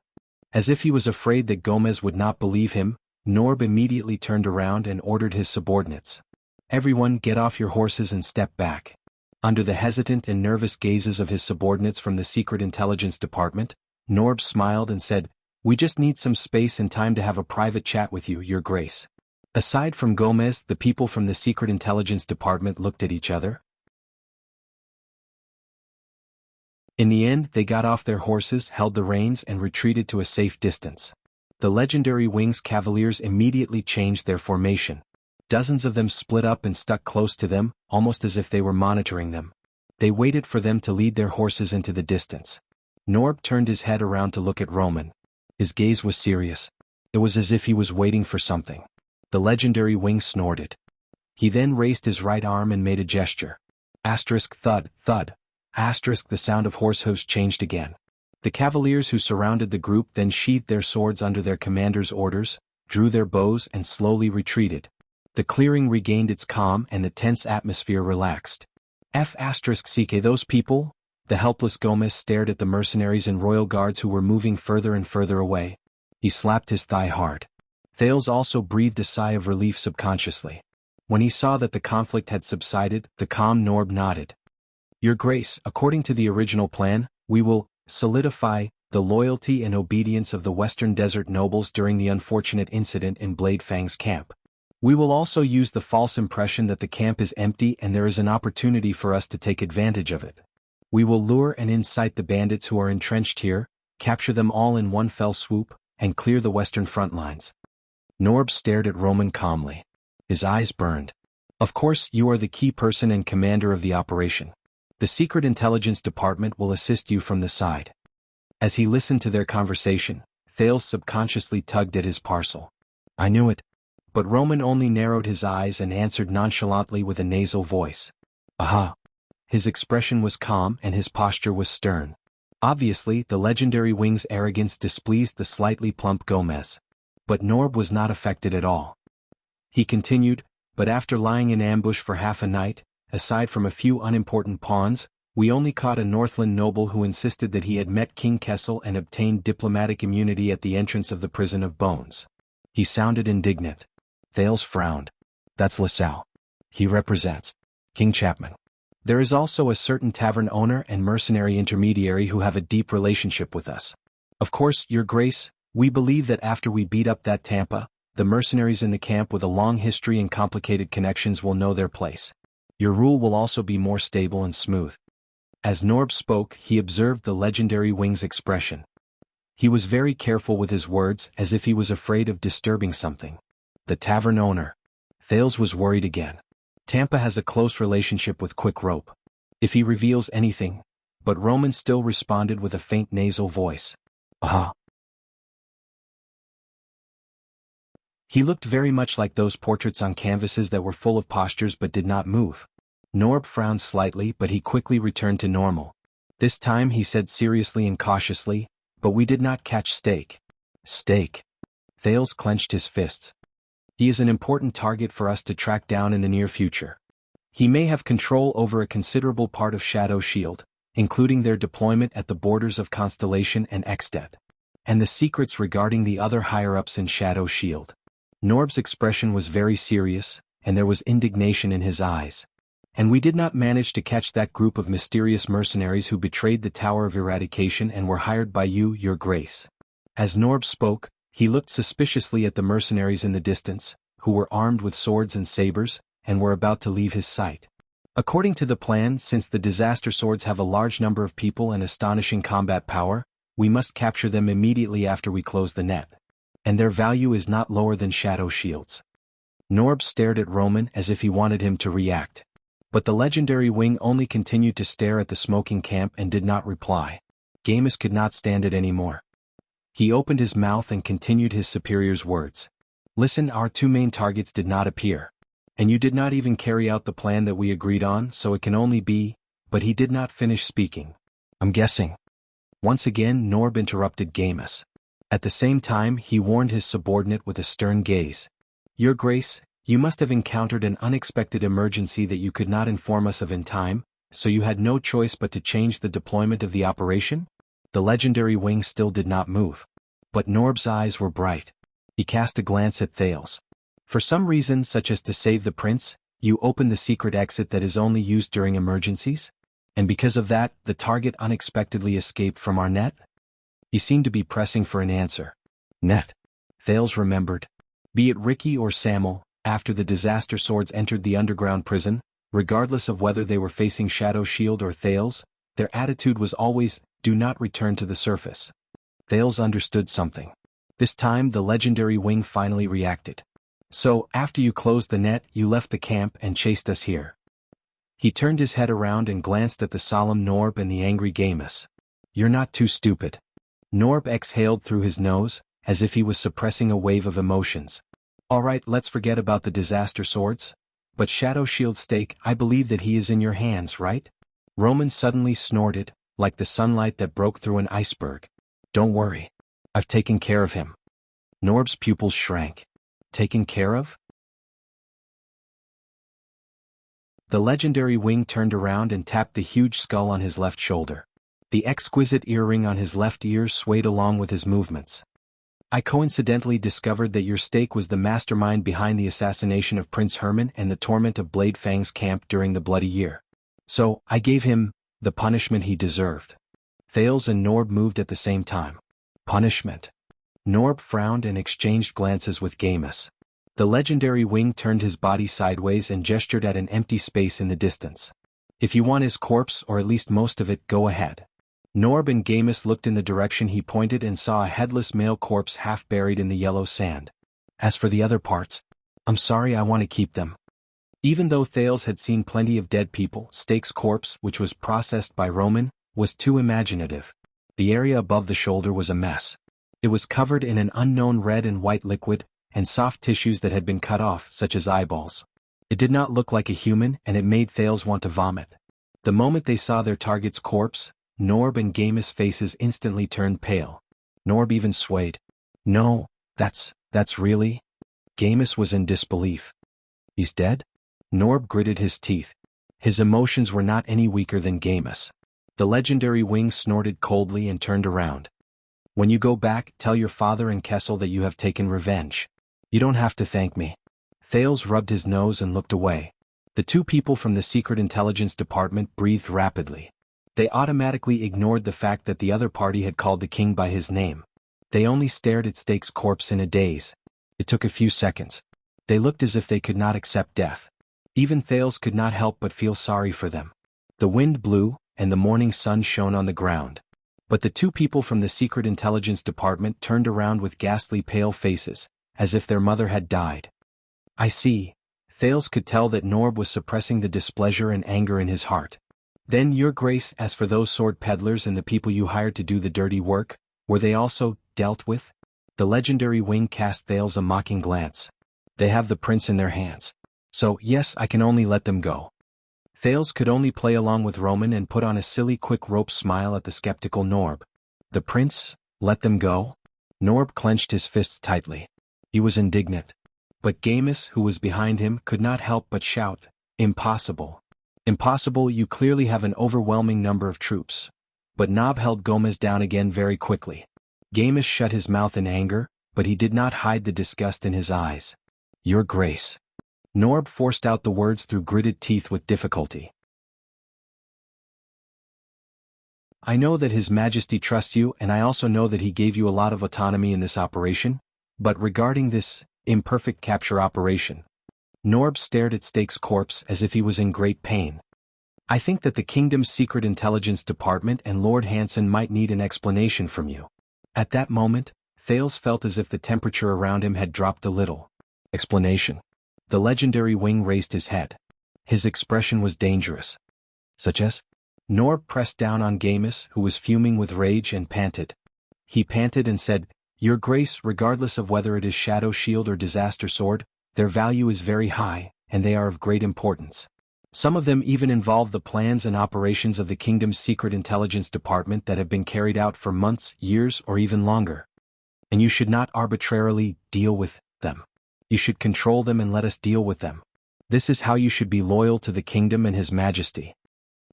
As if he was afraid that Gomez would not believe him, Norb immediately turned around and ordered his subordinates. Everyone get off your horses and step back. Under the hesitant and nervous gazes of his subordinates from the Secret Intelligence Department, Norb smiled and said, We just need some space and time to have a private chat with you, Your Grace. Aside from Gomez, the people from the Secret Intelligence Department looked at each other. In the end, they got off their horses, held the reins, and retreated to a safe distance. The legendary wing's cavaliers immediately changed their formation. Dozens of them split up and stuck close to them, almost as if they were monitoring them. They waited for them to lead their horses into the distance. Norb turned his head around to look at Roman. His gaze was serious. It was as if he was waiting for something. The legendary wing snorted. He then raised his right arm and made a gesture. Asterisk thud, thud. Asterisk the sound of horse hooves changed again. The cavaliers who surrounded the group then sheathed their swords under their commander's orders, drew their bows and slowly retreated. The clearing regained its calm and the tense atmosphere relaxed. *CK those people? The helpless Gomez stared at the mercenaries and royal guards who were moving further and further away. He slapped his thigh hard. Thales also breathed a sigh of relief subconsciously. When he saw that the conflict had subsided, the calm Norb nodded. Your Grace, according to the original plan, we will solidify the loyalty and obedience of the Western Desert nobles during the unfortunate incident in Blade Fang's camp. We will also use the false impression that the camp is empty and there is an opportunity for us to take advantage of it. We will lure and incite the bandits who are entrenched here, capture them all in one fell swoop, and clear the western front lines. Norb stared at Roman calmly. His eyes burned. Of course, you are the key person and commander of the operation. The Secret Intelligence Department will assist you from the side. As he listened to their conversation, Thales subconsciously tugged at his parcel. I knew it. But Roman only narrowed his eyes and answered nonchalantly with a nasal voice. Aha. His expression was calm and his posture was stern. Obviously, the legendary wing's arrogance displeased the slightly plump Gomez. But Norb was not affected at all. He continued, but after lying in ambush for half a night, aside from a few unimportant pawns, we only caught a Northland noble who insisted that he had met King Kessel and obtained diplomatic immunity at the entrance of the Prison of Bones. He sounded indignant. Thales frowned. That's LaSalle. He represents King Chapman. There is also a certain tavern owner and mercenary intermediary who have a deep relationship with us. Of course, Your Grace, we believe that after we beat up that Tampa, the mercenaries in the camp with a long history and complicated connections will know their place. Your rule will also be more stable and smooth. As Norb spoke, he observed the legendary wing's expression. He was very careful with his words, as if he was afraid of disturbing something. The tavern owner. Thales was worried again. Tampa has a close relationship with Quick Rope. If he reveals anything. But Roman still responded with a faint nasal voice. Ah. He looked very much like those portraits on canvases that were full of postures but did not move. Norb frowned slightly, but he quickly returned to normal. This time he said seriously and cautiously, "But we did not catch Steak." Steak. Thales clenched his fists. He is an important target for us to track down in the near future. He may have control over a considerable part of Shadow Shield, including their deployment at the borders of Constellation and Exted, and the secrets regarding the other higher-ups in Shadow Shield. Norb's expression was very serious, and there was indignation in his eyes. And we did not manage to catch that group of mysterious mercenaries who betrayed the Tower of Eradication and were hired by you, Your Grace. As Norb spoke, he looked suspiciously at the mercenaries in the distance, who were armed with swords and sabers, and were about to leave his sight. According to the plan, since the disaster swords have a large number of people and astonishing combat power, we must capture them immediately after we close the net. And their value is not lower than shadow shields. Norb stared at Roman as if he wanted him to react. But the legendary wing only continued to stare at the smoking camp and did not reply. Gamus could not stand it anymore. He opened his mouth and continued his superior's words. Listen, our two main targets did not appear. And you did not even carry out the plan that we agreed on, so it can only be, but he did not finish speaking. I'm guessing. Once again Norb interrupted Gamus. At the same time he warned his subordinate with a stern gaze. Your Grace, you must have encountered an unexpected emergency that you could not inform us of in time, so you had no choice but to change the deployment of the operation? The legendary wing still did not move. But Norb's eyes were bright. He cast a glance at Thales. For some reason such as to save the prince, you opened the secret exit that is only used during emergencies? And because of that, the target unexpectedly escaped from our net? He seemed to be pressing for an answer. Net. Thales remembered. Be it Ricky or Samuel, after the disaster swords entered the underground prison, regardless of whether they were facing Shadow Shield or Thales, their attitude was always, do not return to the surface. Thales understood something. This time the legendary wing finally reacted. So, after you closed the net, you left the camp and chased us here. He turned his head around and glanced at the solemn Norb and the angry Gamus. You're not too stupid. Norb exhaled through his nose, as if he was suppressing a wave of emotions. Alright, let's forget about the disaster swords. But Shadow Shield Stake, I believe that he is in your hands, right? Roman suddenly snorted, like the sunlight that broke through an iceberg. Don't worry. I've taken care of him. Norb's pupils shrank. Taken care of? The legendary wing turned around and tapped the huge skull on his left shoulder. The exquisite earring on his left ear swayed along with his movements. I coincidentally discovered that your Stake was the mastermind behind the assassination of Prince Herman and the torment of Blade Fang's camp during the Bloody Year. So, I gave him the punishment he deserved. Thales and Norb moved at the same time. Punishment. Norb frowned and exchanged glances with Gamus. The legendary wing turned his body sideways and gestured at an empty space in the distance. If you want his corpse or at least most of it, go ahead. Norb and Gamus looked in the direction he pointed and saw a headless male corpse half buried in the yellow sand. As for the other parts, I'm sorry, I want to keep them. Even though Thales had seen plenty of dead people, Stake's corpse, which was processed by Roman, was too imaginative. The area above the shoulder was a mess. It was covered in an unknown red and white liquid, and soft tissues that had been cut off, such as eyeballs. It did not look like a human, and it made Thales want to vomit. The moment they saw their target's corpse, Norb and Gamus' faces instantly turned pale. Norb even swayed. No, that's really? Gamus was in disbelief. He's dead? Norb gritted his teeth. His emotions were not any weaker than Gamus. The legendary wing snorted coldly and turned around. When you go back, tell your father and Kessel that you have taken revenge. You don't have to thank me. Thales rubbed his nose and looked away. The two people from the Secret Intelligence Department breathed rapidly. They automatically ignored the fact that the other party had called the king by his name. They only stared at Stake's corpse in a daze. It took a few seconds. They looked as if they could not accept death. Even Thales could not help but feel sorry for them. The wind blew, and the morning sun shone on the ground. But the two people from the Secret Intelligence Department turned around with ghastly pale faces, as if their mother had died. I see, Thales could tell that Norb was suppressing the displeasure and anger in his heart. Then, Your Grace, as for those sword peddlers and the people you hired to do the dirty work, were they also dealt with? The legendary wing cast Thales a mocking glance. They have the prince in their hands. So, yes, I can only let them go. Thales could only play along with Roman and put on a silly quick rope smile at the skeptical Norb. The prince? Let them go? Norb clenched his fists tightly. He was indignant. But Gamus, who was behind him, could not help but shout, Impossible. Impossible, you clearly have an overwhelming number of troops. But Nob held Gomez down again very quickly. Gamus shut his mouth in anger, but he did not hide the disgust in his eyes. Your Grace. Norb forced out the words through gritted teeth with difficulty. I know that His Majesty trusts you, and I also know that he gave you a lot of autonomy in this operation, but regarding this imperfect capture operation. Norb stared at Stake's corpse as if he was in great pain. I think that the kingdom's secret intelligence department and Lord Hansen might need an explanation from you. At that moment, Thales felt as if the temperature around him had dropped a little. Explanation. The legendary wing raised his head. His expression was dangerous. Such as? Norb pressed down on Gamus, who was fuming with rage, and panted. He panted and said, Your Grace, regardless of whether it is Shadow Shield or Disaster Sword, their value is very high, and they are of great importance. Some of them even involve the plans and operations of the kingdom's secret intelligence department that have been carried out for months, years, or even longer. And you should not arbitrarily deal with them. You should control them and let us deal with them. This is how you should be loyal to the kingdom and His Majesty.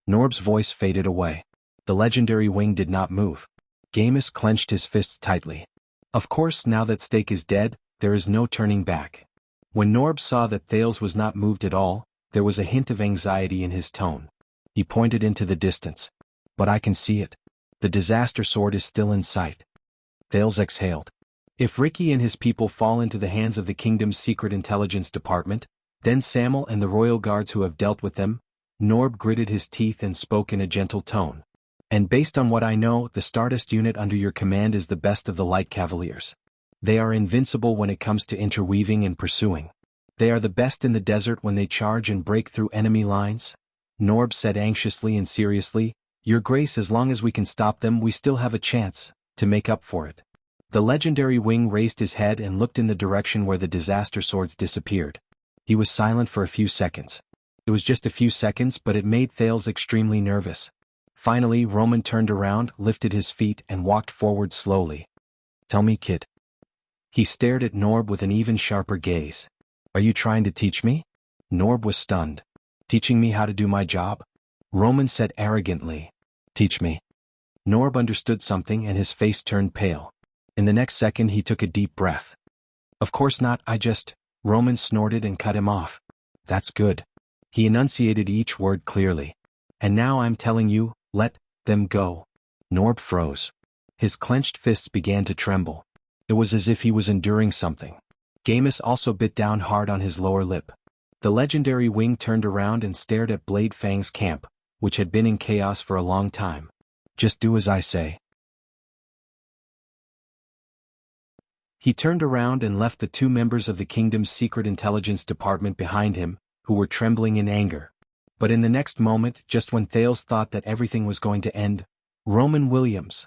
Norb's voice faded away. The legendary wing did not move. Gamus clenched his fists tightly. Of course, now that Stake is dead, there is no turning back. When Norb saw that Thales was not moved at all, there was a hint of anxiety in his tone. He pointed into the distance. But I can see it. The disaster sword is still in sight. Thales exhaled. If Ricky and his people fall into the hands of the kingdom's secret intelligence department, then Samuel and the royal guards who have dealt with them. Norb gritted his teeth and spoke in a gentle tone. And based on what I know, the Stardust unit under your command is the best of the Light Cavaliers. They are invincible when it comes to interweaving and pursuing. They are the best in the desert when they charge and break through enemy lines. Norb said anxiously and seriously, Your Grace, as long as we can stop them, we still have a chance to make up for it. The legendary wing raised his head and looked in the direction where the disaster swords disappeared. He was silent for a few seconds. It was just a few seconds, but it made Thales extremely nervous. Finally, Roman turned around, lifted his feet, and walked forward slowly. Tell me, kid. He stared at Norb with an even sharper gaze. Are you trying to teach me? Norb was stunned. Teaching me how to do my job? Roman said arrogantly. Teach me. Norb understood something and his face turned pale. In the next second he took a deep breath. Of course not, Roman snorted and cut him off. That's good. He enunciated each word clearly. And now I'm telling you, let them go. Norb froze. His clenched fists began to tremble. It was as if he was enduring something. Gamus also bit down hard on his lower lip. The legendary wing turned around and stared at Blade Fang's camp, which had been in chaos for a long time. Just do as I say. He turned around and left the two members of the kingdom's secret intelligence department behind him, who were trembling in anger. But in the next moment, just when Thales thought that everything was going to end, Roman Williams.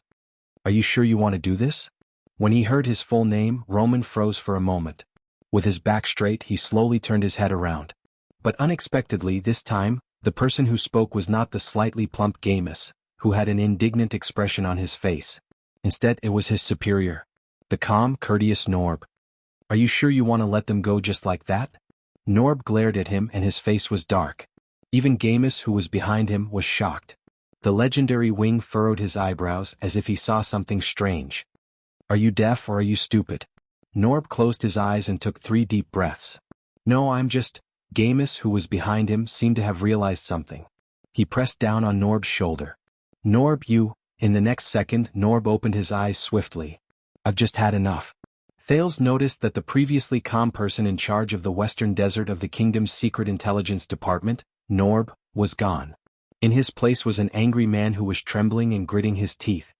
Are you sure you want to do this? When he heard his full name, Roman froze for a moment. With his back straight, he slowly turned his head around. But unexpectedly this time, the person who spoke was not the slightly plump Gamus, who had an indignant expression on his face. Instead, it was his superior. The calm, courteous Norb. Are you sure you want to let them go just like that? Norb glared at him and his face was dark. Even Gamus, who was behind him, was shocked. The legendary wing furrowed his eyebrows as if he saw something strange. Are you deaf or are you stupid? Norb closed his eyes and took 3 deep breaths. No, I'm just... Gamus, who was behind him, seemed to have realized something. He pressed down on Norb's shoulder. Norb, you... In the next second, Norb opened his eyes swiftly. I've just had enough. Thales noticed that the previously calm person in charge of the western desert of the kingdom's secret intelligence department, Norb, was gone. In his place was an angry man who was trembling and gritting his teeth.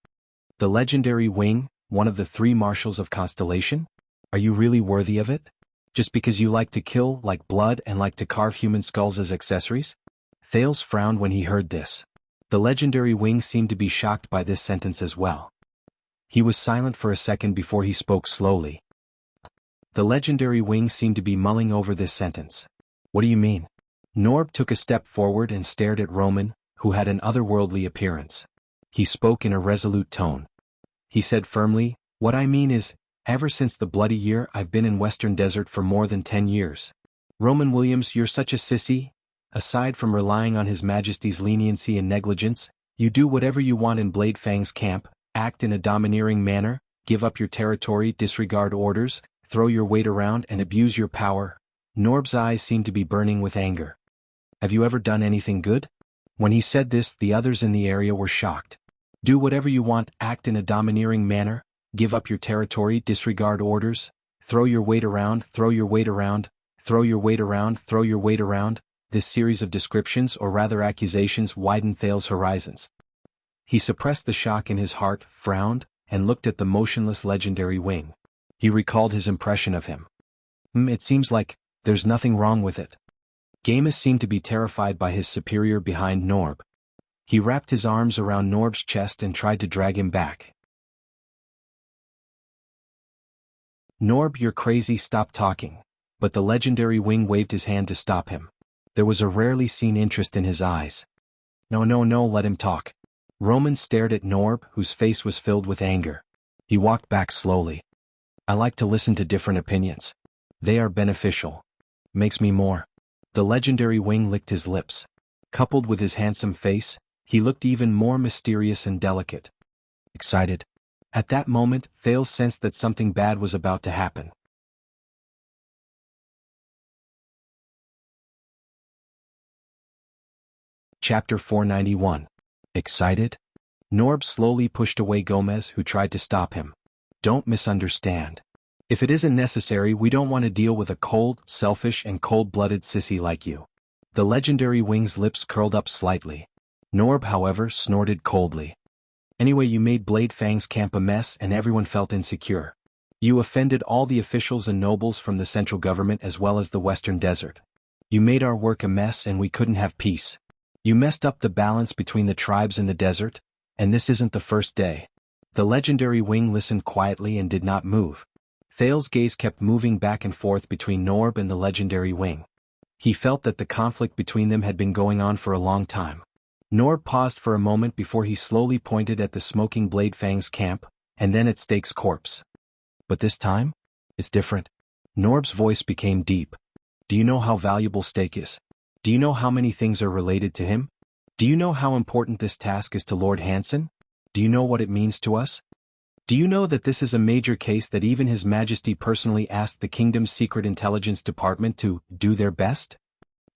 The legendary wing, one of the 3 marshals of Constellation? Are you really worthy of it? Just because you like to kill, like blood, and like to carve human skulls as accessories? Thales frowned when he heard this. The legendary wing seemed to be shocked by this sentence as well. He was silent for a second before he spoke slowly. The legendary wing seemed to be mulling over this sentence. What do you mean? Norb took a step forward and stared at Roman, who had an otherworldly appearance. He spoke in a resolute tone. He said firmly, "What I mean is, ever since the bloody year I've been in Western Desert for more than 10 years. Roman Williams, you're such a sissy. Aside from relying on His Majesty's leniency and negligence, you do whatever you want in Blade Fang's camp, act in a domineering manner, give up your territory, disregard orders, throw your weight around and abuse your power." Norb's eyes seemed to be burning with anger. "Have you ever done anything good?" When he said this, the others in the area were shocked. Do whatever you want, act in a domineering manner, give up your territory, disregard orders, throw your weight around, throw your weight around, throw your weight around, throw your weight around. This series of descriptions, or rather accusations, widened Thales' horizons. He suppressed the shock in his heart, frowned, and looked at the motionless legendary wing. He recalled his impression of him. It seems like there's nothing wrong with it." Gamus seemed to be terrified by his superior behind Norb. He wrapped his arms around Norb's chest and tried to drag him back. "Norb, you're crazy, stop talking." But the legendary wing waved his hand to stop him. There was a rarely seen interest in his eyes. No, let him talk." Roman stared at Norb, whose face was filled with anger. He walked back slowly. "I like to listen to different opinions. They are beneficial. Makes me more." The legendary wing licked his lips. Coupled with his handsome face, he looked even more mysterious and delicate. Excited. At that moment, Thales sensed that something bad was about to happen. Chapter 491. Excited? Norb slowly pushed away Gomez, who tried to stop him. "Don't misunderstand. If it isn't necessary, we don't want to deal with a cold, selfish and cold-blooded sissy like you." The legendary wing's lips curled up slightly. Norb, however, snorted coldly. "Anyway, you made Blade Fang's camp a mess and everyone felt insecure. You offended all the officials and nobles from the central government as well as the Western Desert. You made our work a mess and we couldn't have peace. You messed up the balance between the tribes in the desert, and this isn't the first day." The legendary wing listened quietly and did not move. Thales' gaze kept moving back and forth between Norb and the legendary wing. He felt that the conflict between them had been going on for a long time. Norb paused for a moment before he slowly pointed at the smoking Blade Fang's camp, and then at Stake's corpse. "But this time? It's different." Norb's voice became deep. "Do you know how valuable Stake is? Do you know how many things are related to him? Do you know how important this task is to Lord Hansen? Do you know what it means to us? Do you know that this is a major case that even His Majesty personally asked the Kingdom's Secret Intelligence Department to do their best?"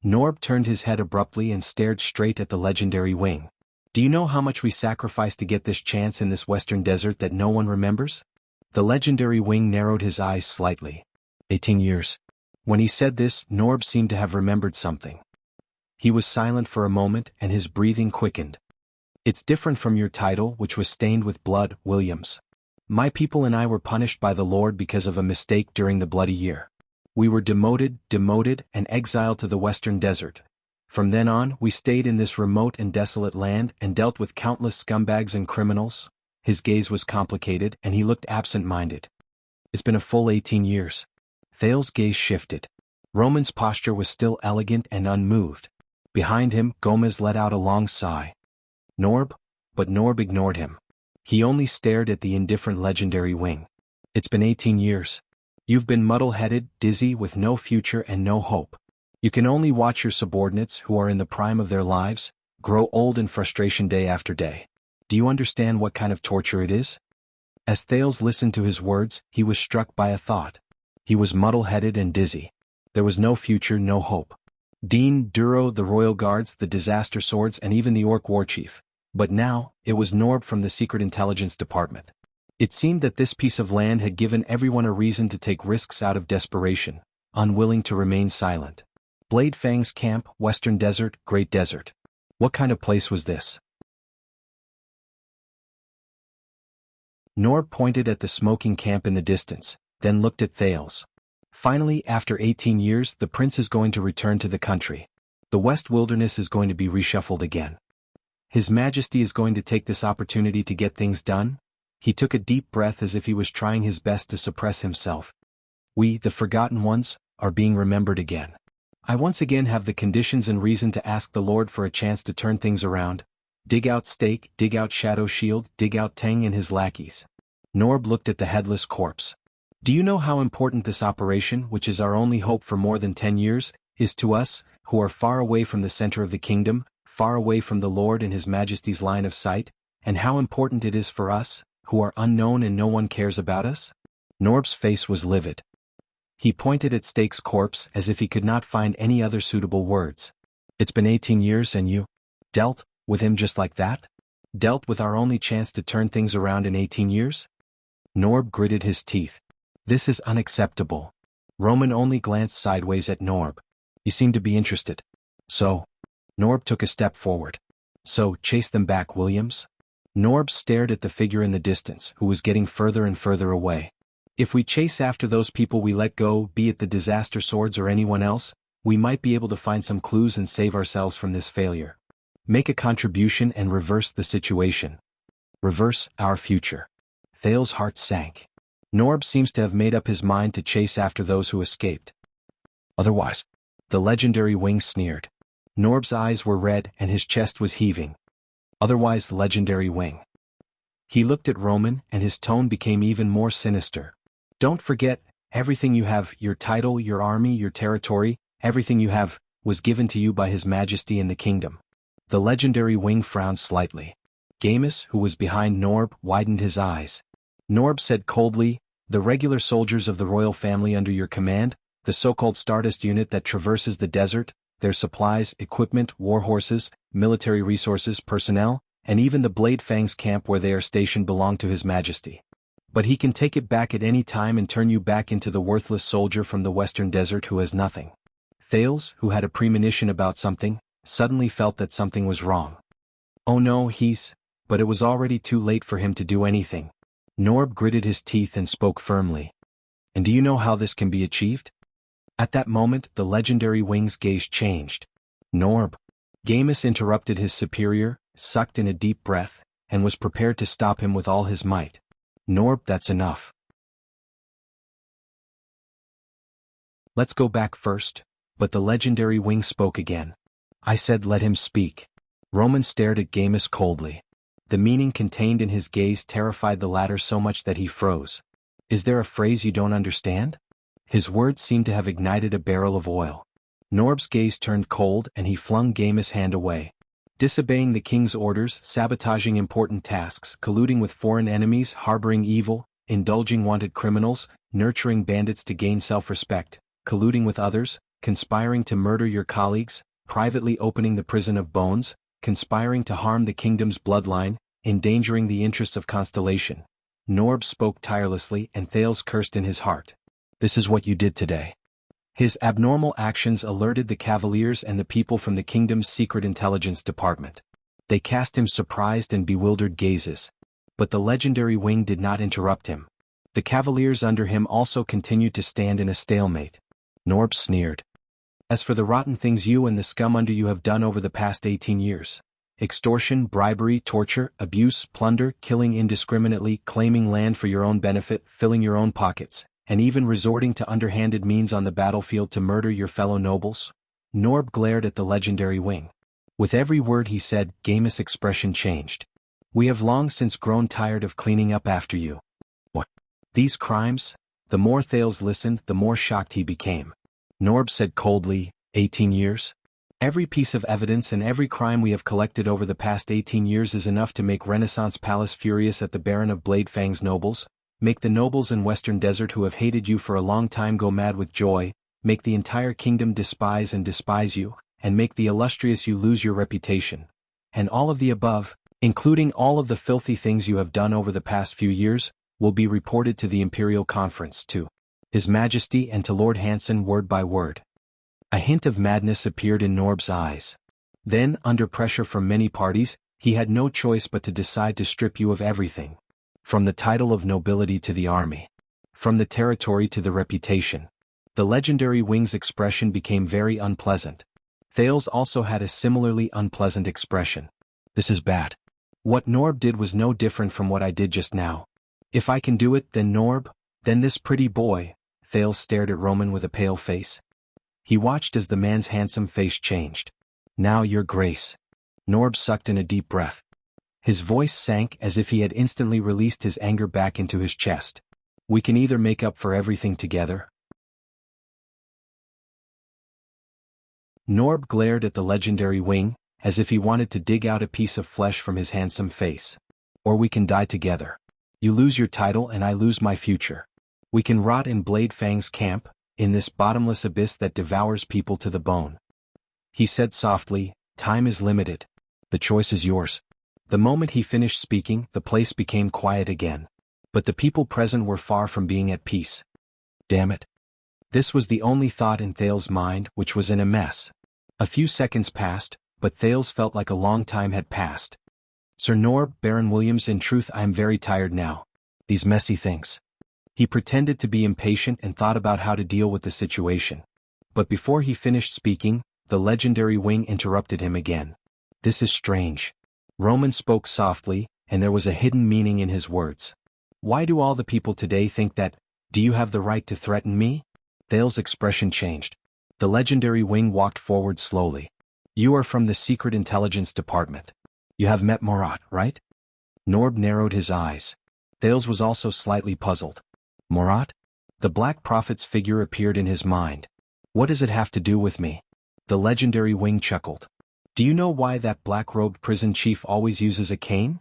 Norb turned his head abruptly and stared straight at the legendary wing. "Do you know how much we sacrificed to get this chance in this Western Desert that no one remembers?" The legendary wing narrowed his eyes slightly. 18 years. When he said this, Norb seemed to have remembered something. He was silent for a moment and his breathing quickened. "It's different from your title, which was stained with blood, Williams. My people and I were punished by the Lord because of a mistake during the bloody year. We were demoted, and exiled to the Western Desert. From then on, we stayed in this remote and desolate land and dealt with countless scumbags and criminals." His gaze was complicated and he looked absent-minded. "It's been a full 18 years. Thales' gaze shifted. Roman's posture was still elegant and unmoved. Behind him, Gomez let out a long sigh. "Norb?" But Norb ignored him. He only stared at the indifferent legendary wing. "It's been 18 years. You've been muddle-headed, dizzy, with no future and no hope. You can only watch your subordinates, who are in the prime of their lives, grow old in frustration day after day. Do you understand what kind of torture it is?" As Thales listened to his words, he was struck by a thought. He was muddle-headed and dizzy. There was no future, no hope. Dean, Duro, the Royal Guards, the Disaster Swords, and even the Orc War Chief. But now, it was Norb from the Secret Intelligence Department. It seemed that this piece of land had given everyone a reason to take risks out of desperation, unwilling to remain silent. Blade Fang's camp, Western Desert, Great Desert. What kind of place was this? Norb pointed at the smoking camp in the distance, then looked at Thales. Finally, after 18 years, the prince is going to return to the country. The West Wilderness is going to be reshuffled again. His Majesty is going to take this opportunity to get things done. He took a deep breath as if he was trying his best to suppress himself. We, the forgotten ones, are being remembered again. I once again have the conditions and reason to ask the Lord for a chance to turn things around. Dig out Stake, dig out Shadow Shield, dig out Teng and his lackeys. Norb looked at the headless corpse. Do you know how important this operation, which is our only hope for more than 10 years, is to us, who are far away from the center of the kingdom, far away from the Lord and His Majesty's line of sight, and how important it is for us, who are unknown and no one cares about us? Norb's face was livid. He pointed at Stake's corpse as if he could not find any other suitable words. It's been 18 years and you dealt with him just like that? Dealt with our only chance to turn things around in 18 years? Norb gritted his teeth. This is unacceptable. Roman only glanced sideways at Norb. You seem to be interested. So? Norb took a step forward. So, chase them back, Williams? Norb stared at the figure in the distance, who was getting further and further away. If we chase after those people we let go, be it the disaster swords or anyone else, we might be able to find some clues and save ourselves from this failure. Make a contribution and reverse the situation. Reverse our future. Thal's heart sank. Norb seems to have made up his mind to chase after those who escaped. Otherwise, the legendary wing sneered. Norb's eyes were red and his chest was heaving. Otherwise, the legendary wing. He looked at Roman and his tone became even more sinister. Don't forget, everything you have, your title, your army, your territory, everything you have, was given to you by His Majesty in the kingdom. The legendary wing frowned slightly. Gamus, who was behind Norb, widened his eyes. Norb said coldly, the regular soldiers of the royal family under your command, the so-called Stardust unit that traverses the desert, their supplies, equipment, war horses, military resources, personnel, and even the Blade Fangs camp where they are stationed belong to His Majesty. But he can take it back at any time and turn you back into the worthless soldier from the western desert who has nothing. Thales, who had a premonition about something, suddenly felt that something was wrong. Oh no, but it was already too late for him to do anything. Norb gritted his teeth and spoke firmly. And do you know how this can be achieved? At that moment, the legendary wing's gaze changed. Norb. Gamus interrupted his superior, sucked in a deep breath, and was prepared to stop him with all his might. Norb, that's enough. Let's go back first, but the legendary wing spoke again. I said let him speak. Roman stared at Gamus coldly. The meaning contained in his gaze terrified the latter so much that he froze. Is there a phrase you don't understand? His words seemed to have ignited a barrel of oil. Norb's gaze turned cold and he flung Gamus' hand away. Disobeying the king's orders, sabotaging important tasks, colluding with foreign enemies, harboring evil, indulging wanted criminals, nurturing bandits to gain self-respect, colluding with others, conspiring to murder your colleagues, privately opening the prison of bones, conspiring to harm the kingdom's bloodline, endangering the interests of Constellation. Norb spoke tirelessly and Thales cursed in his heart. This is what you did today. His abnormal actions alerted the Cavaliers and the people from the kingdom's secret intelligence department. They cast him surprised and bewildered gazes. But the legendary wing did not interrupt him. The Cavaliers under him also continued to stand in a stalemate. Norb sneered. As for the rotten things you and the scum under you have done over the past 18 years, extortion, bribery, torture, abuse, plunder, killing indiscriminately, claiming land for your own benefit, filling your own pockets, and even resorting to underhanded means on the battlefield to murder your fellow nobles? Norb glared at the legendary wing. With every word he said, Gamus' expression changed. We have long since grown tired of cleaning up after you. What? These crimes? The more Thales listened, the more shocked he became. Norb said coldly, 18 years? Every piece of evidence and every crime we have collected over the past 18 years is enough to make Renaissance Palace furious at the Baron of Blade Fang's nobles, make the nobles in Western Desert who have hated you for a long time go mad with joy, make the entire kingdom despise you, and make the illustrious you lose your reputation. And all of the above, including all of the filthy things you have done over the past few years, will be reported to the Imperial Conference to His Majesty and to Lord Hanson word by word. A hint of madness appeared in Norb's eyes. Then, under pressure from many parties, he had no choice but to decide to strip you of everything. From the title of nobility to the army. From the territory to the reputation. The legendary wing's expression became very unpleasant. Thales also had a similarly unpleasant expression. This is bad. What Norb did was no different from what I did just now. If I can do it, then Norb, then this pretty boy. Thales stared at Roman with a pale face. He watched as the man's handsome face changed. Now, Your Grace. Norb sucked in a deep breath. His voice sank as if he had instantly released his anger back into his chest. We can either make up for everything together. Norb glared at the legendary wing, as if he wanted to dig out a piece of flesh from his handsome face. Or we can die together. You lose your title and I lose my future. We can rot in Blade Fang's camp, in this bottomless abyss that devours people to the bone. He said softly, time is limited. The choice is yours. The moment he finished speaking, the place became quiet again. But the people present were far from being at peace. Damn it. This was the only thought in Thales' mind, which was in a mess. A few seconds passed, but Thales felt like a long time had passed. Sir Norb, Baron Williams, in truth I am very tired now. These messy things. He pretended to be impatient and thought about how to deal with the situation. But before he finished speaking, the legendary wing interrupted him again. This is strange. Roman spoke softly, and there was a hidden meaning in his words. Why do all the people today think that, do you have the right to threaten me? Thales' expression changed. The legendary wing walked forward slowly. You are from the Secret Intelligence Department. You have met Murat, right? Norb narrowed his eyes. Thales was also slightly puzzled. Murat? The Black Prophet's figure appeared in his mind. What does it have to do with me? The legendary wing chuckled. Do you know why that black-robed prison chief always uses a cane?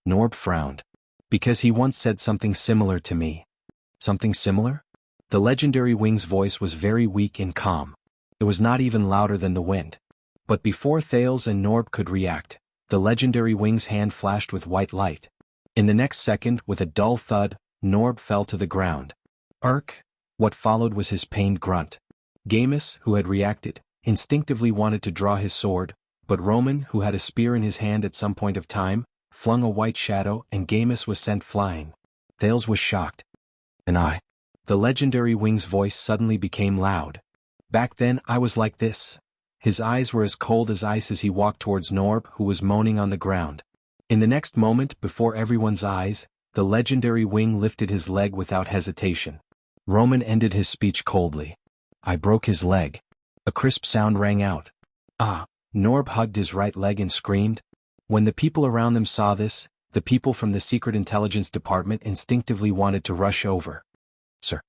Norb frowned. Because he once said something similar to me. Something similar? The legendary wing's voice was very weak and calm. It was not even louder than the wind. But before Thales and Norb could react, the legendary wing's hand flashed with white light. In the next second, with a dull thud, Norb fell to the ground. Irk! What followed was his pained grunt. Gamus, who had reacted, instinctively wanted to draw his sword, but Roman, who had a spear in his hand at some point of time, flung a white shadow and Gamus was sent flying. Thales was shocked. And I? The legendary wing's voice suddenly became loud. Back then I was like this. His eyes were as cold as ice as he walked towards Norb, who was moaning on the ground. In the next moment, before everyone's eyes, the legendary wing lifted his leg without hesitation. Roman ended his speech coldly. I broke his leg. A crisp sound rang out. Ah! Norb hugged his right leg and screamed. When the people around them saw this, the people from the Secret Intelligence Department instinctively wanted to rush over. Sir.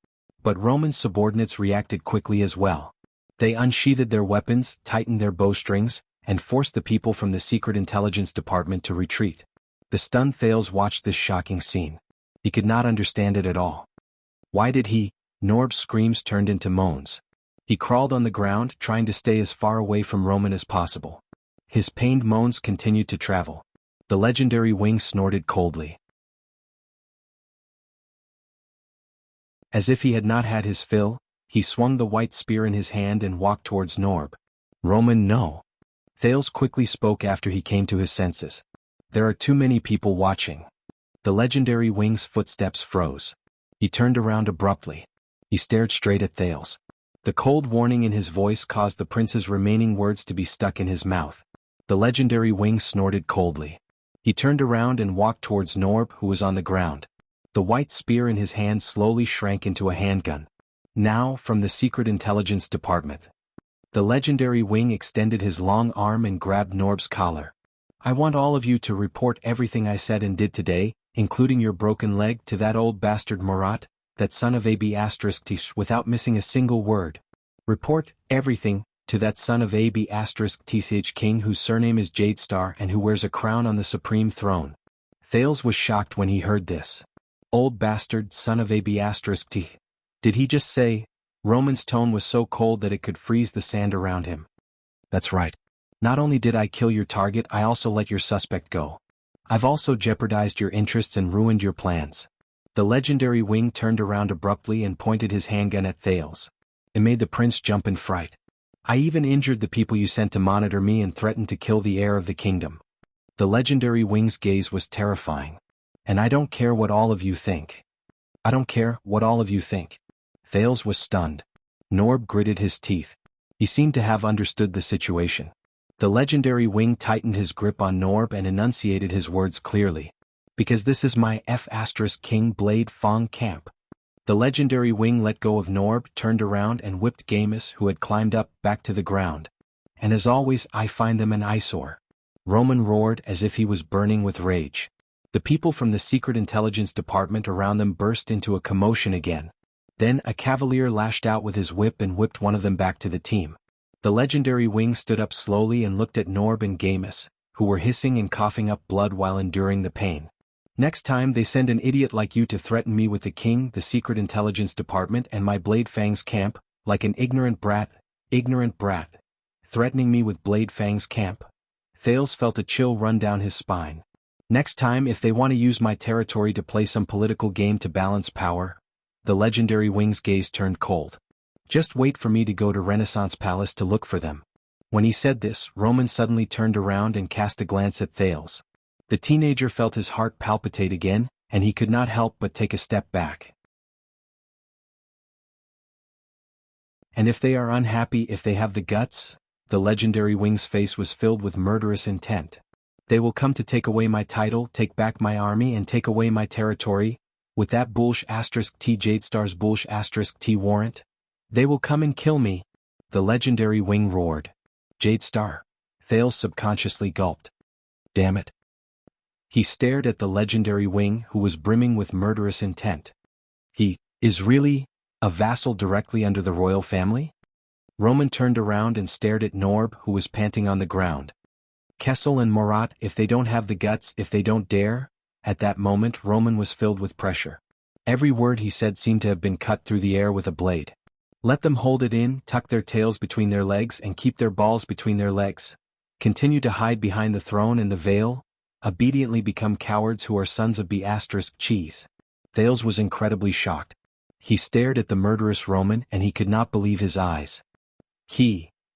But Roman's subordinates reacted quickly as well. They unsheathed their weapons, tightened their bowstrings, and forced the people from the Secret Intelligence Department to retreat. The stunned Thales watched this shocking scene. He could not understand it at all. Why did he? Norb's screams turned into moans. He crawled on the ground, trying to stay as far away from Roman as possible. His pained moans continued to travel. The legendary wing snorted coldly. As if he had not had his fill, he swung the white spear in his hand and walked towards Norb. Roman, no. Thales quickly spoke after he came to his senses. There are too many people watching. The legendary wing's footsteps froze. He turned around abruptly. He stared straight at Thales. The cold warning in his voice caused the prince's remaining words to be stuck in his mouth. The legendary wing snorted coldly. He turned around and walked towards Norb, who was on the ground. The white spear in his hand slowly shrank into a handgun. Now, from the Secret Intelligence Department. The legendary wing extended his long arm and grabbed Norb's collar. I want all of you to report everything I said and did today, including your broken leg, to that old bastard Murat, that son of AB***, without missing a single word. Report everything to that son of AB*** king whose surname is Jadestar and who wears a crown on the supreme throne. Thales was shocked when he heard this. Old bastard, son of AB***. Did he just say? Roman's tone was so cold that it could freeze the sand around him. That's right. Not only did I kill your target, I also let your suspect go. I've also jeopardized your interests and ruined your plans. The legendary wing turned around abruptly and pointed his handgun at Thales. It made the prince jump in fright. I even injured the people you sent to monitor me and threatened to kill the heir of the kingdom. The legendary wing's gaze was terrifying. And I don't care what all of you think. I don't care what all of you think. Thales was stunned. Norb gritted his teeth. He seemed to have understood the situation. The legendary wing tightened his grip on Norb and enunciated his words clearly. Because this is my King Blade Fong camp. The legendary wing let go of Norb, turned around and whipped Gamus, who had climbed up, back to the ground. And as always, I find them an eyesore. Roman roared as if he was burning with rage. The people from the Secret Intelligence Department around them burst into a commotion again. Then a cavalier lashed out with his whip and whipped one of them back to the team. The legendary wing stood up slowly and looked at Norb and Gamus, who were hissing and coughing up blood while enduring the pain. Next time they send an idiot like you to threaten me with the king, the Secret Intelligence Department and my Blade Fang's camp, like an ignorant brat, threatening me with Blade Fang's camp. Thales felt a chill run down his spine. Next time if they want to use my territory to play some political game to balance power. The legendary wing's gaze turned cold. Just wait for me to go to Renaissance Palace to look for them. When he said this, Roman suddenly turned around and cast a glance at Thales. The teenager felt his heart palpitate again, and he could not help but take a step back. And if they are unhappy, if they have the guts? The legendary wing's face was filled with murderous intent. They will come to take away my title, take back my army and take away my territory, with that *T Jadestar's *T warrant? They will come and kill me. The legendary wing roared. Jadestar. Thales subconsciously gulped. Damn it. He stared at the legendary wing who was brimming with murderous intent. He is really a vassal directly under the royal family? Roman turned around and stared at Norb, who was panting on the ground. Kessel and Murat, if they don't have the guts, if they don't dare? At that moment Roman was filled with pressure. Every word he said seemed to have been cut through the air with a blade. Let them hold it in, tuck their tails between their legs and keep their balls between their legs. Continue to hide behind the throne and the veil. Obediently become cowards who are sons of cheese. Thales was incredibly shocked. He stared at the murderous Roman and he could not believe his eyes.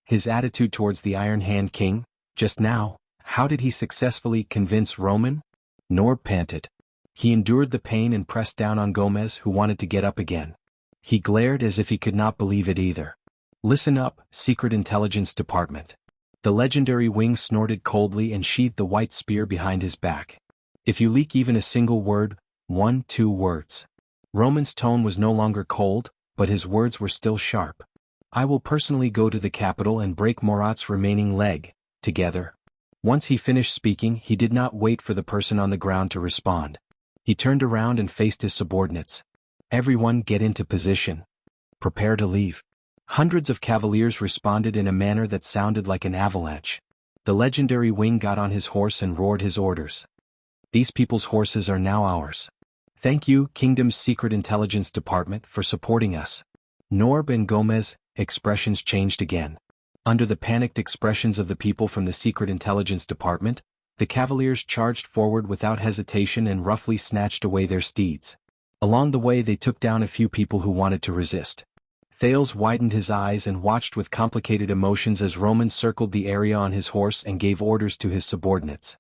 His attitude towards the Iron Hand King, just now, how did he successfully convince Roman? Norb panted. He endured the pain and pressed down on Gomez, who wanted to get up again. He glared as if he could not believe it either. Listen up, Secret Intelligence Department. The legendary wing snorted coldly and sheathed the white spear behind his back. If you leak even a single word, 2 words. Roman's tone was no longer cold, but his words were still sharp. I will personally go to the capital and break Murat's remaining leg, together. Once he finished speaking, he did not wait for the person on the ground to respond. He turned around and faced his subordinates. Everyone get into position. Prepare to leave. Hundreds of cavaliers responded in a manner that sounded like an avalanche. The legendary wing got on his horse and roared his orders. These people's horses are now ours. Thank you, Kingdom's Secret Intelligence Department, for supporting us. Norb and Gomez, expressions changed again. Under the panicked expressions of the people from the Secret Intelligence Department, the cavaliers charged forward without hesitation and roughly snatched away their steeds. Along the way they took down a few people who wanted to resist. Thales widened his eyes and watched with complicated emotions as Roman circled the area on his horse and gave orders to his subordinates.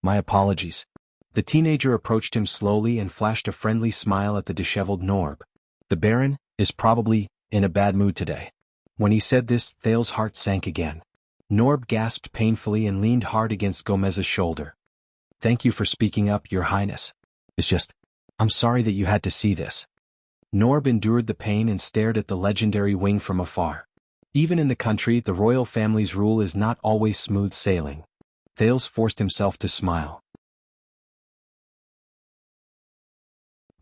My apologies. The teenager approached him slowly and flashed a friendly smile at the disheveled Norb. The Baron is probably in a bad mood today. When he said this, Thales' heart sank again. Norb gasped painfully and leaned hard against Gomez's shoulder. Thank you for speaking up, Your Highness. I'm sorry that you had to see this. Norb endured the pain and stared at the legendary wing from afar. Even in the country, the royal family's rule is not always smooth sailing. Thales forced himself to smile.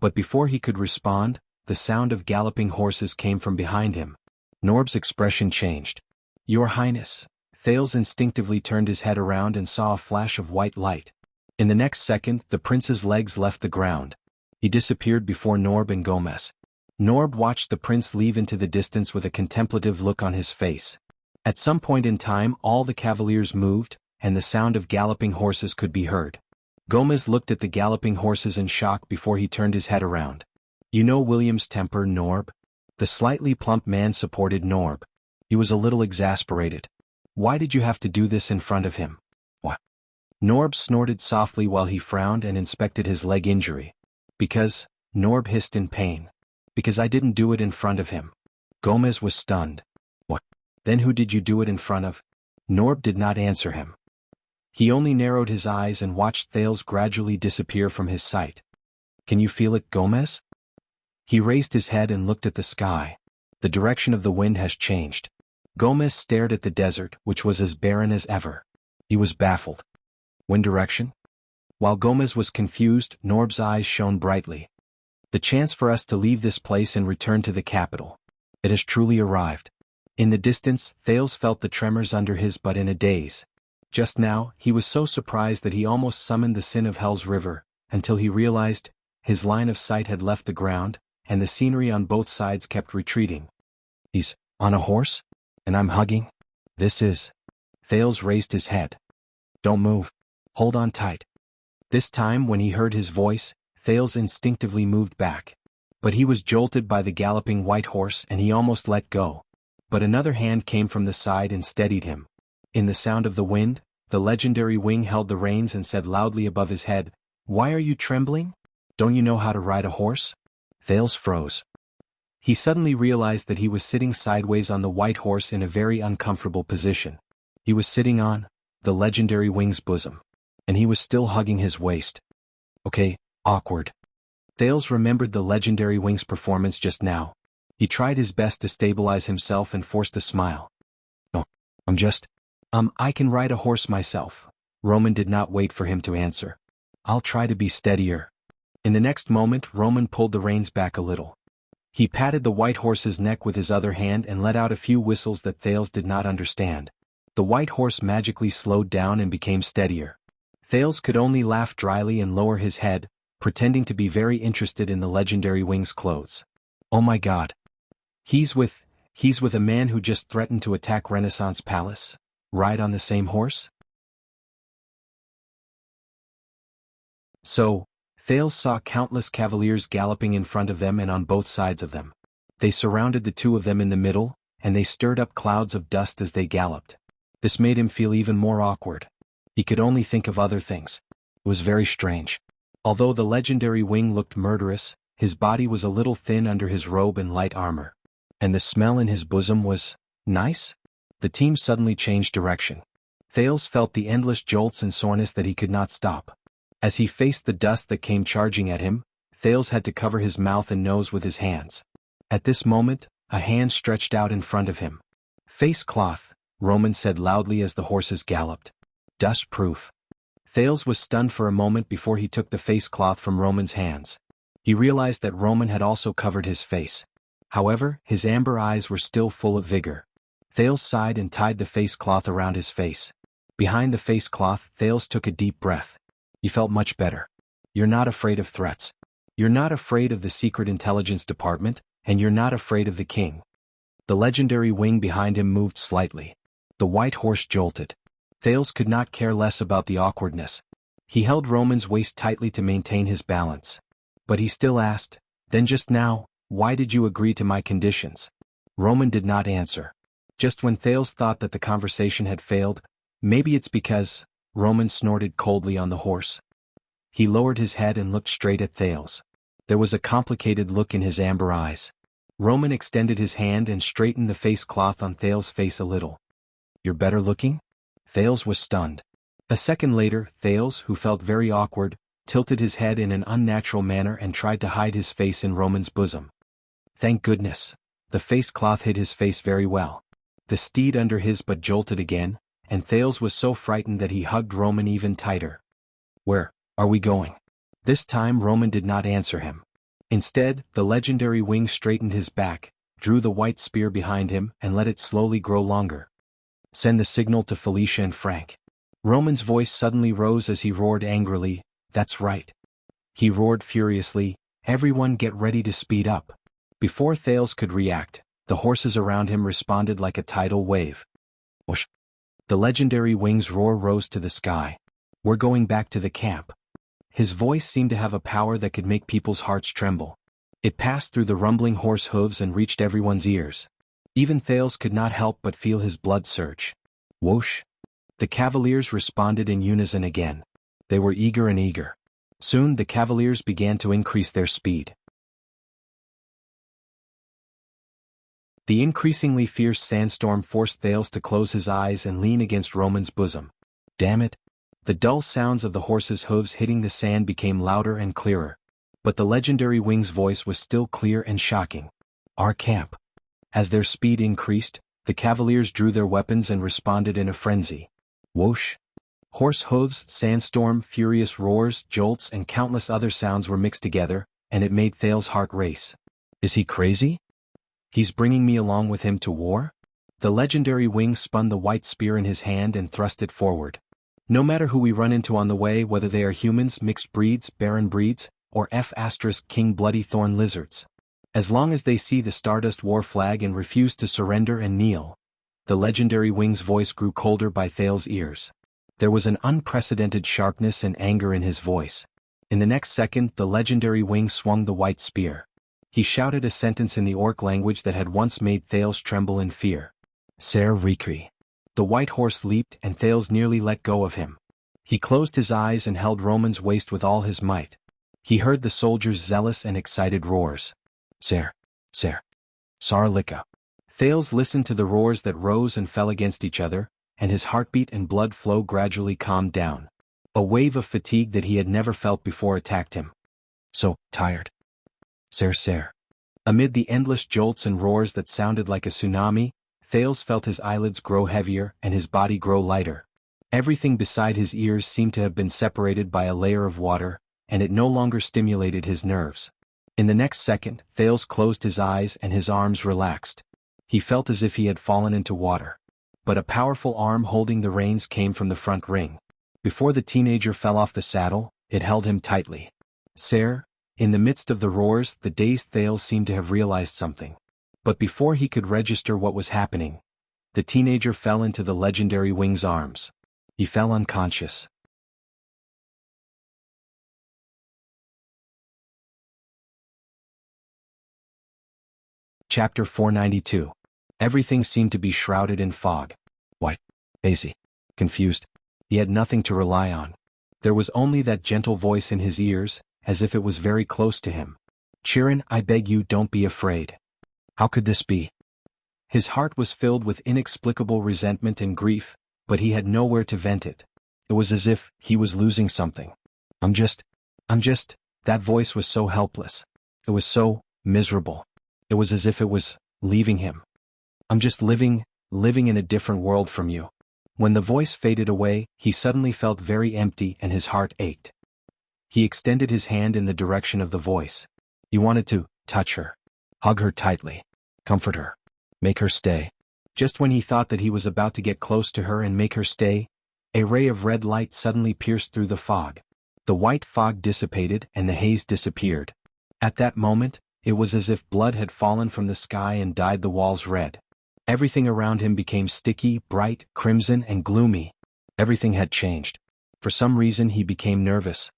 But before he could respond, the sound of galloping horses came from behind him. Norb's expression changed. Your Highness. Thales instinctively turned his head around and saw a flash of white light. In the next second, the prince's legs left the ground. He disappeared before Norb and Gomez. Norb watched the prince leave into the distance with a contemplative look on his face. At some point in time, all the cavaliers moved, and the sound of galloping horses could be heard. Gomez looked at the galloping horses in shock before he turned his head around. You know William's temper, Norb? The slightly plump man supported Norb. He was a little exasperated. Why did you have to do this in front of him? What? Norb snorted softly while he frowned and inspected his leg injury. Because, Norb hissed in pain. Because I didn't do it in front of him. Gomez was stunned. What? Then who did you do it in front of? Norb did not answer him. He only narrowed his eyes and watched Thales gradually disappear from his sight. Can you feel it, Gomez? He raised his head and looked at the sky. The direction of the wind has changed. Gomez stared at the desert, which was as barren as ever. He was baffled. Wind direction? While Gomez was confused, Norb's eyes shone brightly. The chance for us to leave this place and return to the capital. It has truly arrived. In the distance, Thales felt the tremors under his butt in a daze. Just now, he was so surprised that he almost summoned the sin of Hell's River, until he realized his line of sight had left the ground, and the scenery on both sides kept retreating. He's on a horse? And I'm hugging? This is... Thales raised his head. Don't move. Hold on tight. This time when he heard his voice, Thales instinctively moved back. But he was jolted by the galloping white horse and he almost let go. But another hand came from the side and steadied him. In the sound of the wind, the legendary wing held the reins and said loudly above his head, "Why are you trembling? Don't you know how to ride a horse?" Thales froze. He suddenly realized that he was sitting sideways on the white horse in a very uncomfortable position. He was sitting on the legendary wing's bosom. And he was still hugging his waist. Okay, awkward. Thales remembered the legendary wing's performance just now. He tried his best to stabilize himself and forced a smile. No, I can ride a horse myself. Roman did not wait for him to answer. I'll try to be steadier. In the next moment, Roman pulled the reins back a little. He patted the white horse's neck with his other hand and let out a few whistles that Thales did not understand. The white horse magically slowed down and became steadier. Thales could only laugh dryly and lower his head, pretending to be very interested in the legendary wing's clothes. Oh my God. He's with a man who just threatened to attack Renaissance Palace? Ride on the same horse? So, Thales saw countless cavaliers galloping in front of them and on both sides of them. They surrounded the two of them in the middle, and they stirred up clouds of dust as they galloped. This made him feel even more awkward. He could only think of other things. It was very strange. Although the legendary wing looked murderous, his body was a little thin under his robe and light armor. And the smell in his bosom was nice? The team suddenly changed direction. Thales felt the endless jolts and soreness that he could not stop. As he faced the dust that came charging at him, Thales had to cover his mouth and nose with his hands. At this moment, a hand stretched out in front of him. Face cloth, Roman said loudly as the horses galloped. Dust-proof. Thales was stunned for a moment before he took the face cloth from Roman's hands. He realized that Roman had also covered his face. However, his amber eyes were still full of vigor. Thales sighed and tied the face cloth around his face. Behind the face cloth, Thales took a deep breath. He felt much better. You're not afraid of threats. You're not afraid of the Secret Intelligence Department, and you're not afraid of the king. The legendary wing behind him moved slightly. The white horse jolted. Thales could not care less about the awkwardness. He held Roman's waist tightly to maintain his balance. But he still asked, "Then just now, why did you agree to my conditions?" Roman did not answer. Just when Thales thought that the conversation had failed, maybe it's because... Roman snorted coldly on the horse. He lowered his head and looked straight at Thales. There was a complicated look in his amber eyes. Roman extended his hand and straightened the face cloth on Thales' face a little. You're better looking? Thales was stunned. A second later, Thales, who felt very awkward, tilted his head in an unnatural manner and tried to hide his face in Roman's bosom. Thank goodness. The face cloth hid his face very well. The steed under his butt jolted again, and Thales was so frightened that he hugged Roman even tighter. Where are we going? This time Roman did not answer him. Instead, the legendary wing straightened his back, drew the white spear behind him and let it slowly grow longer. Send the signal to Felicia and Frank. Roman's voice suddenly rose as he roared angrily, "That's right." He roared furiously, "Everyone get ready to speed up." Before Thales could react, the horses around him responded like a tidal wave. Whoosh! The legendary wing's roar rose to the sky. We're going back to the camp. His voice seemed to have a power that could make people's hearts tremble. It passed through the rumbling horse hooves and reached everyone's ears. Even Thales could not help but feel his blood surge. Whoosh! The cavaliers responded in unison again. They were eager and eager. Soon the cavaliers began to increase their speed. The increasingly fierce sandstorm forced Thales to close his eyes and lean against Roman's bosom. Damn it! The dull sounds of the horse's hooves hitting the sand became louder and clearer. But the legendary Wing's voice was still clear and shocking. Our camp. As their speed increased, the cavaliers drew their weapons and responded in a frenzy. Whoosh! Horse hooves, sandstorm, furious roars, jolts, and countless other sounds were mixed together, and it made Thales' heart race. Is he crazy? He's bringing me along with him to war? The legendary Wing spun the white spear in his hand and thrust it forward. No matter who we run into on the way, whether they are humans, mixed breeds, barren breeds, or King Bloody Thorn lizards. As long as they see the Stardust War flag and refuse to surrender and kneel. The legendary Wing's voice grew colder by Thales' ears. There was an unprecedented sharpness and anger in his voice. In the next second, the legendary Wing swung the white spear. He shouted a sentence in the orc language that had once made Thales tremble in fear. Ser Rikri. The white horse leaped and Thales nearly let go of him. He closed his eyes and held Roman's waist with all his might. He heard the soldiers' zealous and excited roars. Ser. Sarlika. Thales listened to the roars that rose and fell against each other, and his heartbeat and blood flow gradually calmed down. A wave of fatigue that he had never felt before attacked him. So tired. Ser. Amid the endless jolts and roars that sounded like a tsunami, Thales felt his eyelids grow heavier and his body grow lighter. Everything beside his ears seemed to have been separated by a layer of water, and it no longer stimulated his nerves. In the next second, Thales closed his eyes and his arms relaxed. He felt as if he had fallen into water. But a powerful arm holding the reins came from the front ring. Before the teenager fell off the saddle, it held him tightly. Ser. In the midst of the roars, the dazed Thales seemed to have realized something. But before he could register what was happening, the teenager fell into the legendary Wing's arms. He fell unconscious. Chapter 492. Everything seemed to be shrouded in fog. White. Hazy. Confused. He had nothing to rely on. There was only that gentle voice in his ears, as if it was very close to him. Chirin, I beg you, don't be afraid. How could this be? His heart was filled with inexplicable resentment and grief, but he had nowhere to vent it. It was as if he was losing something. I'm just. That voice was so helpless. It was so miserable. It was as if it was leaving him. I'm just living in a different world from you. When the voice faded away, he suddenly felt very empty and his heart ached. He extended his hand in the direction of the voice. He wanted to touch her, hug her tightly, comfort her, make her stay. Just when he thought that he was about to get close to her and make her stay, a ray of red light suddenly pierced through the fog. The white fog dissipated and the haze disappeared. At that moment, it was as if blood had fallen from the sky and dyed the walls red. Everything around him became sticky, bright, crimson, and gloomy. Everything had changed. For some reason he became nervous.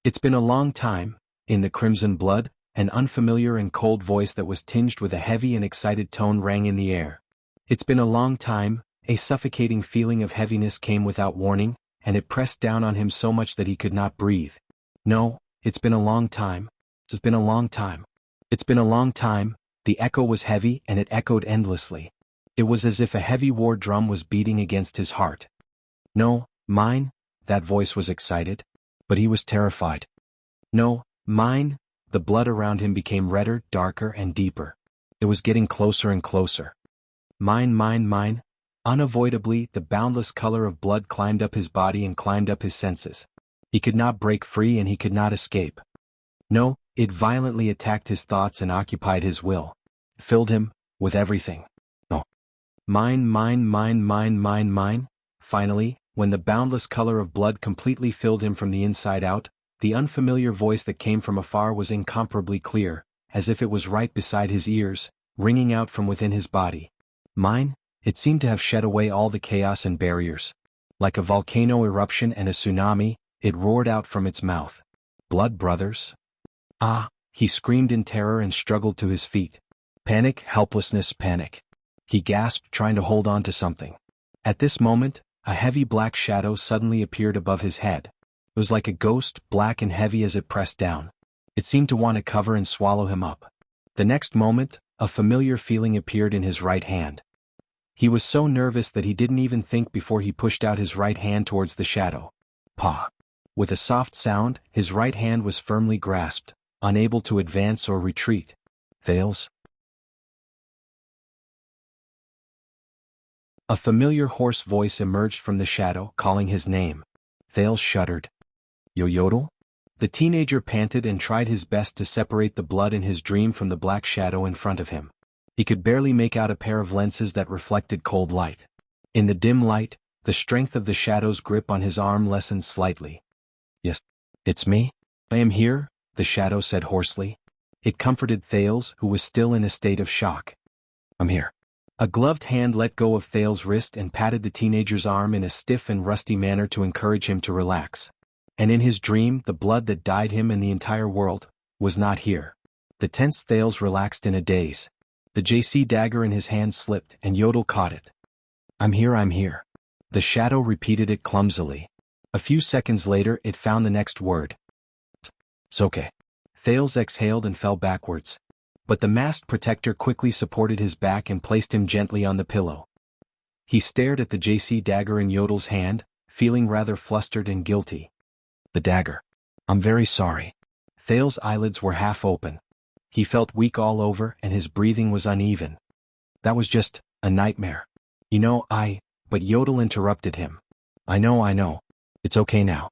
It's been a long time. In the crimson blood, an unfamiliar and cold voice that was tinged with a heavy and excited tone rang in the air. It's been a long time. A suffocating feeling of heaviness came without warning, and it pressed down on him so much that he could not breathe. No, it's been a long time. It's been a long time. It's been a long time. The echo was heavy and it echoed endlessly. It was as if a heavy war drum was beating against his heart. No, mine, that voice was excited. But he was terrified. No, mine, the blood around him became redder, darker, and deeper. It was getting closer and closer. Mine. Unavoidably, the boundless color of blood climbed up his body and climbed up his senses. He could not break free and he could not escape. No, it violently attacked his thoughts and occupied his will. Filled him with everything. No. Mine. Finally, when the boundless color of blood completely filled him from the inside out, the unfamiliar voice that came from afar was incomparably clear, as if it was right beside his ears, ringing out from within his body. Mine? It seemed to have shed away all the chaos and barriers. Like a volcano eruption and a tsunami, it roared out from its mouth. Blood brothers? Ah! He screamed in terror and struggled to his feet. Panic, helplessness, panic. He gasped, trying to hold on to something. At this moment, a heavy black shadow suddenly appeared above his head. It was like a ghost, black and heavy as it pressed down. It seemed to want to cover and swallow him up. The next moment, A familiar feeling appeared in his right hand. He was so nervous that he didn't even think before he pushed out his right hand towards the shadow. Pa! With a soft sound, his right hand was firmly grasped, unable to advance or retreat. Thales? A familiar hoarse voice emerged from the shadow, calling his name. Thales shuddered. Yodel? The teenager panted and tried his best to separate the blood in his dream from the black shadow in front of him. He could barely make out a pair of lenses that reflected cold light. In the dim light, the strength of the shadow's grip on his arm lessened slightly. Yes, it's me. I am here, the shadow said hoarsely. It comforted Thales, who was still in a state of shock. I'm here. A gloved hand let go of Thales' wrist and patted the teenager's arm in a stiff and rusty manner to encourage him to relax. And in his dream, the blood that dyed him and the entire world was not here. The tense Thales relaxed in a daze. The JC dagger in his hand slipped, and Yodel caught it. I'm here, I'm here. The shadow repeated it clumsily. A few seconds later, it found the next word. It's okay. Thales exhaled and fell backwards. But the masked protector quickly supported his back and placed him gently on the pillow. He stared at the JC dagger in Yodel's hand, feeling rather flustered and guilty. The dagger. I'm very sorry. Thales' eyelids were half open. He felt weak all over and his breathing was uneven. That was just a nightmare. But Yodel interrupted him. I know. It's okay now.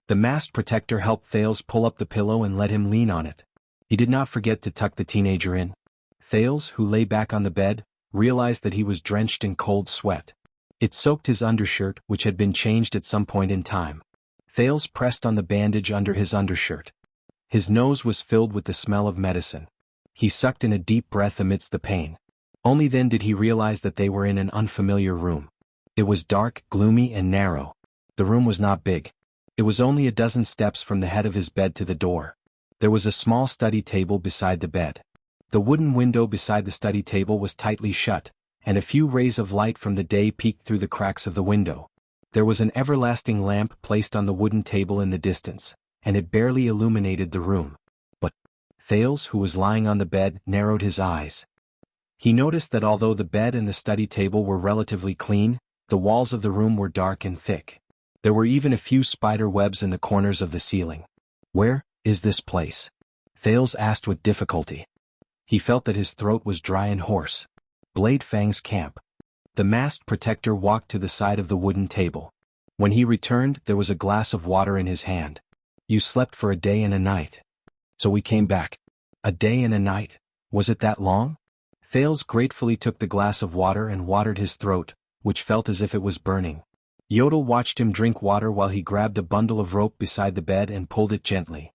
The masked protector helped Thales pull up the pillow and let him lean on it. He did not forget to tuck the teenager in. Thales, who lay back on the bed, realized that he was drenched in cold sweat. It soaked his undershirt, which had been changed at some point in time. Thales pressed on the bandage under his undershirt. His nose was filled with the smell of medicine. He sucked in a deep breath amidst the pain. Only then did he realize that they were in an unfamiliar room. It was dark, gloomy, and narrow. The room was not big. It was only a dozen steps from the head of his bed to the door. There was a small study table beside the bed. The wooden window beside the study table was tightly shut, and a few rays of light from the day peeked through the cracks of the window. There was an everlasting lamp placed on the wooden table in the distance, and it barely illuminated the room. But Thales, who was lying on the bed, narrowed his eyes. He noticed that although the bed and the study table were relatively clean, the walls of the room were dark and thick. There were even a few spider webs in the corners of the ceiling. Where is this place? Thales asked with difficulty. He felt that his throat was dry and hoarse. Blade Fang's camp. The masked protector walked to the side of the wooden table. When he returned, there was a glass of water in his hand. You slept for a day and a night. So we came back. A day and a night? Was it that long? Thales gratefully took the glass of water and watered his throat, which felt as if it was burning. Yodel watched him drink water while he grabbed a bundle of rope beside the bed and pulled it gently.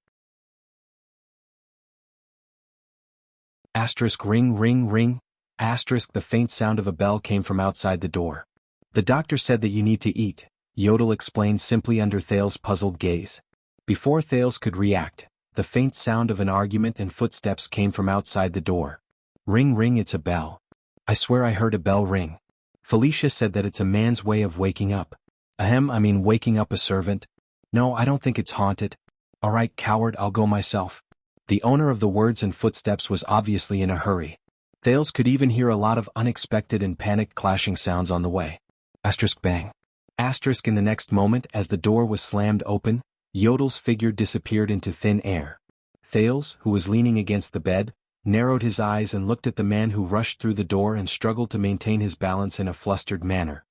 Asterisk ring ring ring. Asterisk the faint sound of a bell came from outside the door. The doctor said that you need to eat, Yodel explained simply under Thales' puzzled gaze. Before Thales could react, the faint sound of an argument and footsteps came from outside the door. Ring ring, it's a bell. I swear I heard a bell ring. Felicia said that it's a man's way of waking up. Waking up a servant. No, I don't think it's haunted. All right, coward, I'll go myself. The owner of the words and footsteps was obviously in a hurry. Thales could even hear a lot of unexpected and panicked clashing sounds on the way. Asterisk bang. Asterisk in the next moment as the door was slammed open, Yodel's figure disappeared into thin air. Thales, who was leaning against the bed, narrowed his eyes and looked at the man who rushed through the door and struggled to maintain his balance in a flustered manner.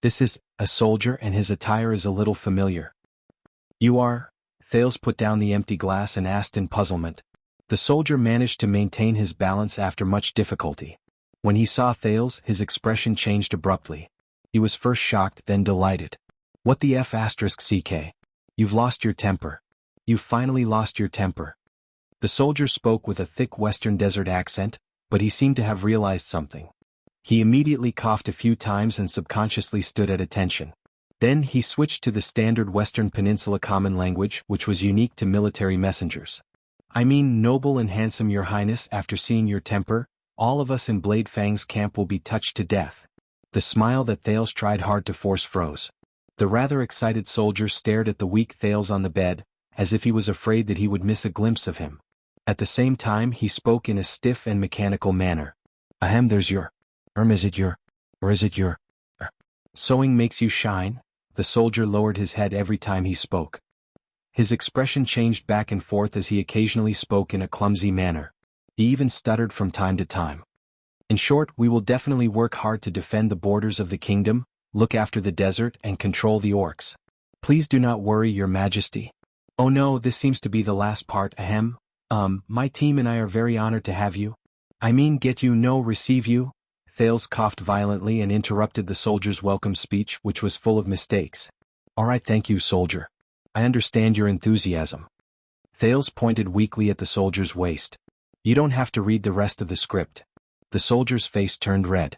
This is a soldier and his attire is a little familiar. You are? Thales put down the empty glass and asked in puzzlement. The soldier managed to maintain his balance after much difficulty. When he saw Thales, his expression changed abruptly. He was first shocked, then delighted. What the F asterisk CK? You've lost your temper. You've finally lost your temper. The soldier spoke with a thick Western desert accent, but he seemed to have realized something. He immediately coughed a few times and subconsciously stood at attention. Then he switched to the standard Western Peninsula common language, which was unique to military messengers. I mean, noble and handsome, your highness, after seeing your temper, all of us in Blade Fang's camp will be touched to death. The smile that Thales tried hard to force froze. The rather excited soldier stared at the weak Thales on the bed, as if he was afraid that he would miss a glimpse of him. At the same time he spoke in a stiff and mechanical manner. Ahem, there's your. Is it your? Or is it your? Sewing makes you shine? The soldier lowered his head every time he spoke. His expression changed back and forth as he occasionally spoke in a clumsy manner. He even stuttered from time to time. In short, we will definitely work hard to defend the borders of the kingdom, look after the desert and control the orcs. Please do not worry, your majesty. Oh no, this seems to be the last part, ahem. My team and I are very honored to have you. I mean get you no receive you. Thales coughed violently and interrupted the soldier's welcome speech, which was full of mistakes. Alright, thank you, soldier. I understand your enthusiasm. Thales pointed weakly at the soldier's waist. You don't have to read the rest of the script. The soldier's face turned red.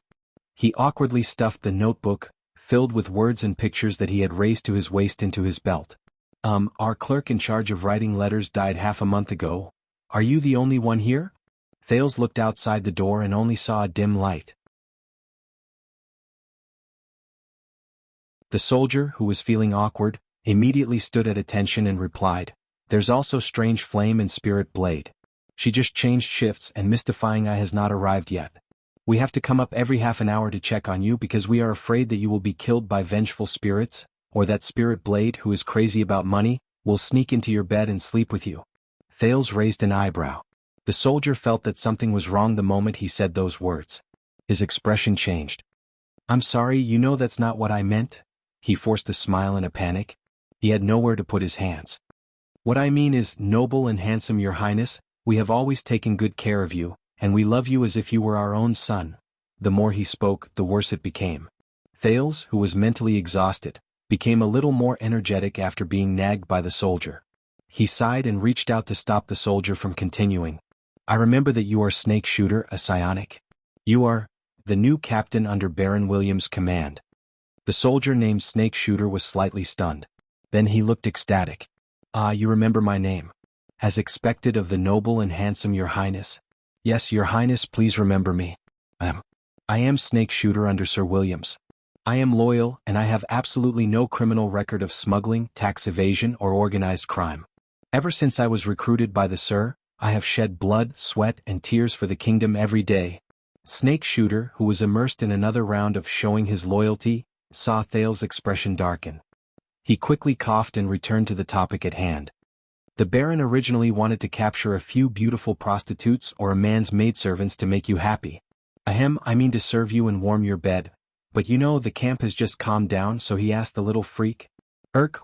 He awkwardly stuffed the notebook, filled with words and pictures that he had raised to his waist, into his belt. Our clerk in charge of writing letters died half a month ago. Are you the only one here? Thales looked outside the door and only saw a dim light. The soldier, who was feeling awkward, immediately stood at attention and replied, There's also Strange Flame and Spirit Blade. She just changed shifts and Mystifying Eye has not arrived yet. We have to come up every half an hour to check on you because we are afraid that you will be killed by vengeful spirits, or that Spirit Blade, who is crazy about money, will sneak into your bed and sleep with you. Thales raised an eyebrow. The soldier felt that something was wrong the moment he said those words. His expression changed. I'm sorry, you know that's not what I meant. He forced a smile in a panic. He had nowhere to put his hands. What I mean is, noble and handsome your highness, we have always taken good care of you, and we love you as if you were our own son. The more he spoke, the worse it became. Thales, who was mentally exhausted, became a little more energetic after being nagged by the soldier. He sighed and reached out to stop the soldier from continuing. I remember that you are Snake Shooter, a psionic. You are the new captain under Baron Williams' command. The soldier named Snake Shooter was slightly stunned. Then he looked ecstatic. Ah, you remember my name. As expected of the noble and handsome your highness. Yes, your highness, please remember me. I am Snake Shooter under Sir Williams. I am loyal, and I have absolutely no criminal record of smuggling, tax evasion, or organized crime. Ever since I was recruited by the Sir, I have shed blood, sweat, and tears for the kingdom every day. Snake Shooter, who was immersed in another round of showing his loyalty, saw Thales' expression darken. He quickly coughed and returned to the topic at hand. The Baron originally wanted to capture a few beautiful prostitutes or a man's maidservants to make you happy. I mean to serve you and warm your bed. But you know the camp has just calmed down, so he asked the little freak.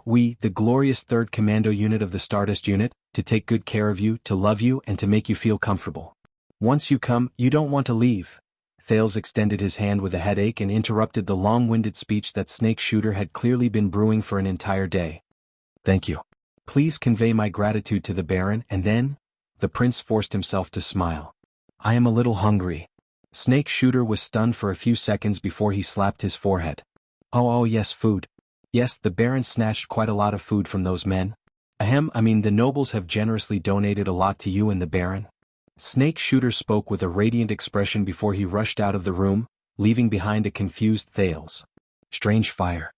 We, the glorious 3rd Commando Unit of the Stardust Unit, to take good care of you, to love you, and to make you feel comfortable. Once you come, you don't want to leave. Thales extended his hand with a headache and interrupted the long-winded speech that Snake Shooter had clearly been brewing for an entire day. Thank you. Please convey my gratitude to the Baron, and then? The prince forced himself to smile. I am a little hungry. Snake Shooter was stunned for a few seconds before he slapped his forehead. Oh yes, food. Yes, the Baron snatched quite a lot of food from those men. I mean the nobles have generously donated a lot to you and the Baron. Snake Shooter spoke with a radiant expression before he rushed out of the room, leaving behind a confused Thales. Strange fire.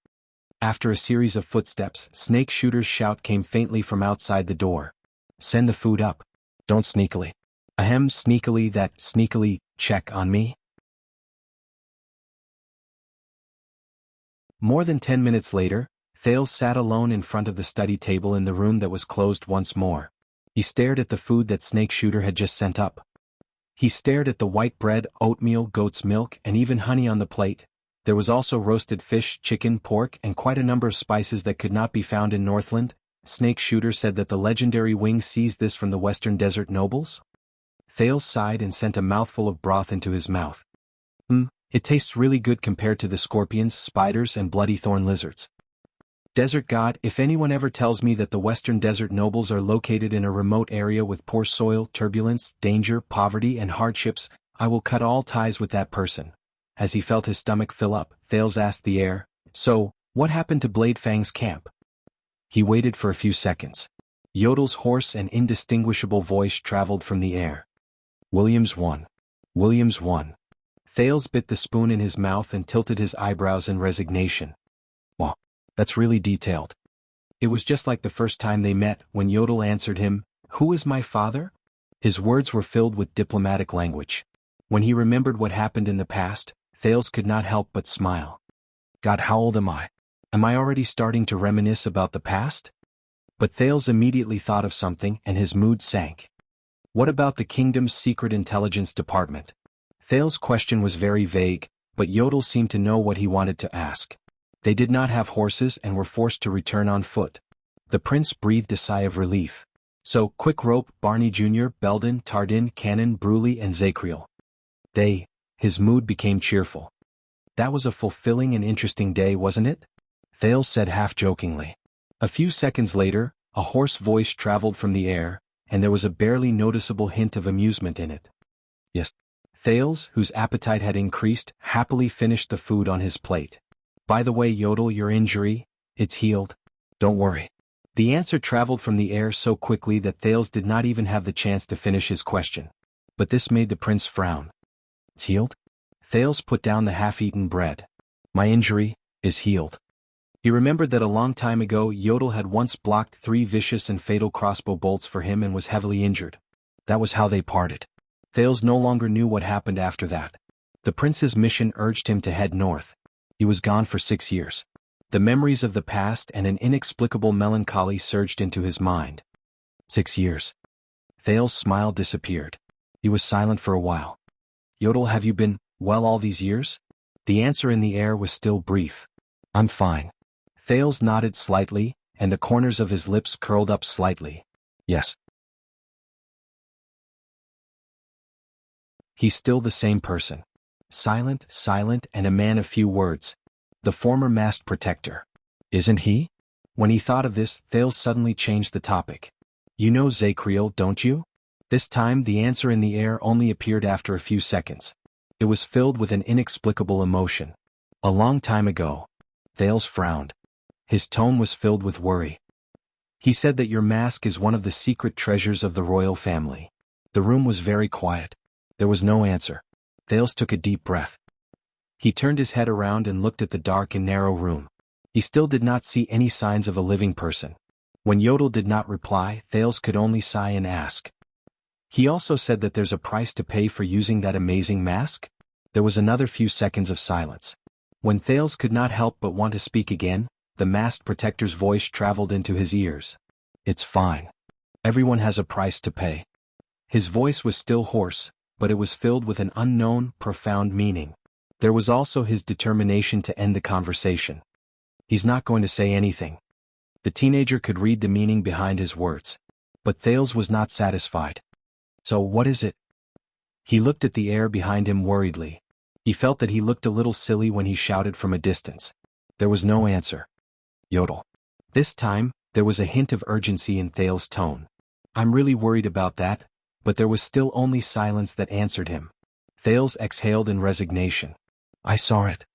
After a series of footsteps, Snake Shooter's shout came faintly from outside the door. Send the food up. Don't sneakily. Sneakily, check on me. More than 10 minutes later, Thales sat alone in front of the study table in the room that was closed once more. He stared at the food that Snake Shooter had just sent up. He stared at the white bread, oatmeal, goat's milk, and even honey on the plate. There was also roasted fish, chicken, pork, and quite a number of spices that could not be found in Northland. Snake Shooter said that the legendary Wing seized this from the Western Desert nobles. Thales sighed and sent a mouthful of broth into his mouth. It tastes really good compared to the scorpions, spiders, and bloody thorn lizards. Desert God, if anyone ever tells me that the Western Desert nobles are located in a remote area with poor soil, turbulence, danger, poverty, and hardships, I will cut all ties with that person. As he felt his stomach fill up, Thales asked the air, So, what happened to Blade Fang's camp? He waited for a few seconds. Yodel's hoarse and indistinguishable voice traveled from the air. Williams won. Williams won. Thales bit the spoon in his mouth and tilted his eyebrows in resignation. Wow, that's really detailed. It was just like the first time they met, when Yodel answered him, Who is my father? His words were filled with diplomatic language. When he remembered what happened in the past, Thales could not help but smile. God, how old am I? Am I already starting to reminisce about the past? But Thales immediately thought of something and his mood sank. What about the kingdom's secret intelligence department? Thales' question was very vague, but Yodel seemed to know what he wanted to ask. They did not have horses and were forced to return on foot. The prince breathed a sigh of relief. So, Quick Rope, Barney Jr., Belden, Tardin, Cannon, Bruley, and Zacriel. His mood became cheerful. That was a fulfilling and interesting day, wasn't it? Thales said half-jokingly. A few seconds later, a hoarse voice traveled from the air, and there was a barely noticeable hint of amusement in it. Yes. Thales, whose appetite had increased, happily finished the food on his plate. By the way, Yodel, your injury, it's healed. Don't worry. The answer traveled from the air so quickly that Thales did not even have the chance to finish his question. But this made the prince frown. It's healed? Thales put down the half-eaten bread. My injury is healed. He remembered that a long time ago Yodel had once blocked 3 vicious and fatal crossbow bolts for him and was heavily injured. That was how they parted. Thales no longer knew what happened after that. The prince's mission urged him to head north. He was gone for 6 years. The memories of the past and an inexplicable melancholy surged into his mind. 6 years. Thales' smile disappeared. He was silent for a while. Yodel, have you been well all these years? The answer in the air was still brief. I'm fine. Thales nodded slightly, and the corners of his lips curled up slightly. Yes. He's still the same person. Silent, and a man of few words. The former masked protector. Isn't he? When he thought of this, Thales suddenly changed the topic. You know Zacriel, don't you? This time the answer in the air only appeared after a few seconds. It was filled with an inexplicable emotion. A long time ago. Thales frowned. His tone was filled with worry. He said that your mask is one of the secret treasures of the royal family. The room was very quiet. There was no answer. Thales took a deep breath. He turned his head around and looked at the dark and narrow room. He still did not see any signs of a living person. When Yodel did not reply, Thales could only sigh and ask. He also said that there's a price to pay for using that amazing mask? There was another few seconds of silence. When Thales could not help but want to speak again, the masked protector's voice traveled into his ears. It's fine. Everyone has a price to pay. His voice was still hoarse, but it was filled with an unknown, profound meaning. There was also his determination to end the conversation. He's not going to say anything. The teenager could read the meaning behind his words. But Thales was not satisfied. So what is it? He looked at the air behind him worriedly. He felt that he looked a little silly when he shouted from a distance. There was no answer. Yodel. This time, there was a hint of urgency in Thales' tone. I'm really worried about that, but there was still only silence that answered him. Thales exhaled in resignation. I saw it.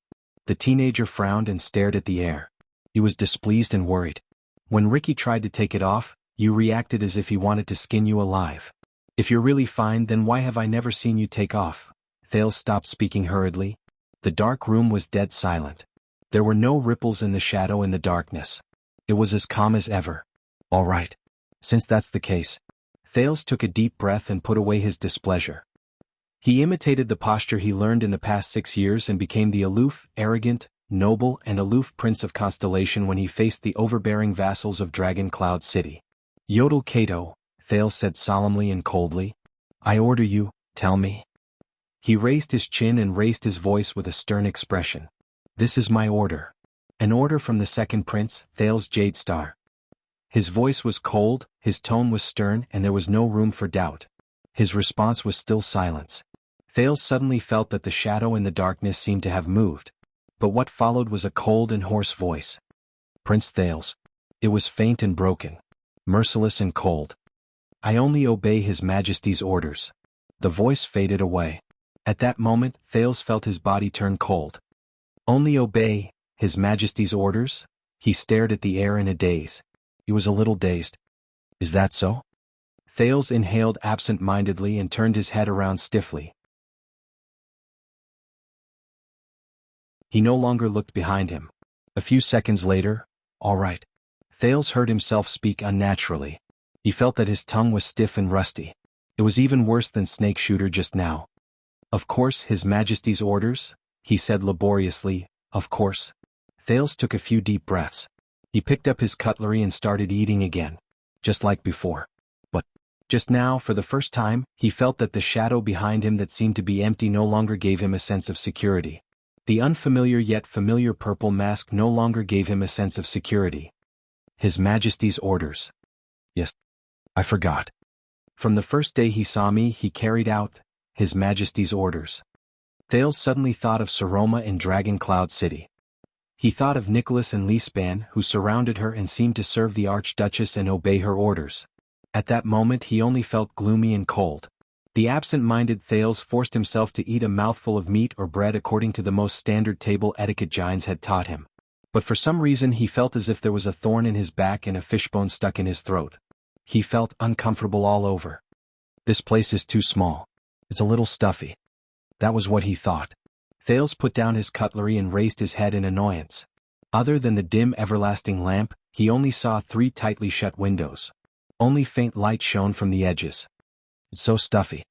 The teenager frowned and stared at the air. He was displeased and worried. When Ricky tried to take it off, you reacted as if he wanted to skin you alive. If you're really fine, then why have I never seen you take off? Thales stopped speaking hurriedly. The dark room was dead silent. There were no ripples in the shadow in the darkness. It was as calm as ever. All right. Since that's the case. Thales took a deep breath and put away his displeasure. He imitated the posture he learned in the past 6 years and became the aloof, arrogant, noble and aloof prince of Constellation when he faced the overbearing vassals of Dragon Cloud City. Yodel Kato, Thales said solemnly and coldly. I order you, tell me. He raised his chin and raised his voice with a stern expression. This is my order. An order from the second prince, Thales Jadestar. His voice was cold, his tone was stern, and there was no room for doubt. His response was still silence. Thales suddenly felt that the shadow in the darkness seemed to have moved. But what followed was a cold and hoarse voice. Prince Thales. It was faint and broken. Merciless and cold. I only obey His Majesty's orders. The voice faded away. At that moment, Thales felt his body turn cold. Only obey His Majesty's orders? He stared at the air in a daze. He was a little dazed. Is that so? Thales inhaled absent-mindedly and turned his head around stiffly. He no longer looked behind him. A few seconds later, all right. Thales heard himself speak unnaturally. He felt that his tongue was stiff and rusty. It was even worse than Snake Shooter just now. Of course, His Majesty's orders, he said laboriously, of course. Thales took a few deep breaths. He picked up his cutlery and started eating again, just like before. But just now, for the first time, he felt that the shadow behind him that seemed to be empty no longer gave him a sense of security. The unfamiliar yet familiar purple mask no longer gave him a sense of security. His Majesty's orders. Yes. I forgot. From the first day he saw me, he carried out His Majesty's orders. Thales suddenly thought of Saroma in Dragon Cloud City. He thought of Nicholas and Leespan, who surrounded her and seemed to serve the Archduchess and obey her orders. At that moment he only felt gloomy and cold. The absent-minded Thales forced himself to eat a mouthful of meat or bread according to the most standard table etiquette Gines had taught him. But for some reason he felt as if there was a thorn in his back and a fishbone stuck in his throat. He felt uncomfortable all over. This place is too small. It's a little stuffy. That was what he thought. Thales put down his cutlery and raised his head in annoyance. Other than the dim everlasting lamp, he only saw 3 tightly shut windows. Only faint light shone from the edges. It's so stuffy.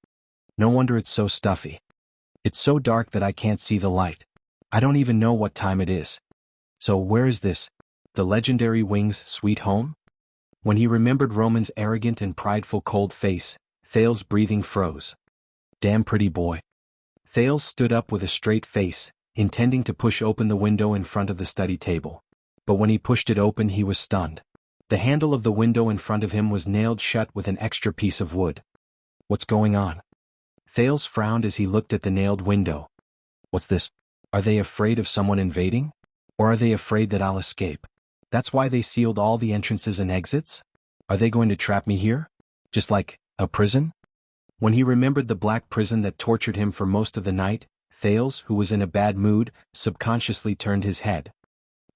No wonder it's so stuffy. It's so dark that I can't see the light. I don't even know what time it is. So where is this? The legendary Wing's sweet home? When he remembered Roman's arrogant and prideful cold face, Thales' breathing froze. Damn pretty boy. Thales stood up with a straight face, intending to push open the window in front of the study table. But when he pushed it open he was stunned. The handle of the window in front of him was nailed shut with an extra piece of wood. What's going on? Thales frowned as he looked at the nailed window. What's this? Are they afraid of someone invading? Or are they afraid that I'll escape? That's why they sealed all the entrances and exits? Are they going to trap me here? Just like a prison? When he remembered the black prison that tortured him for most of the night, Thales, who was in a bad mood, subconsciously turned his head.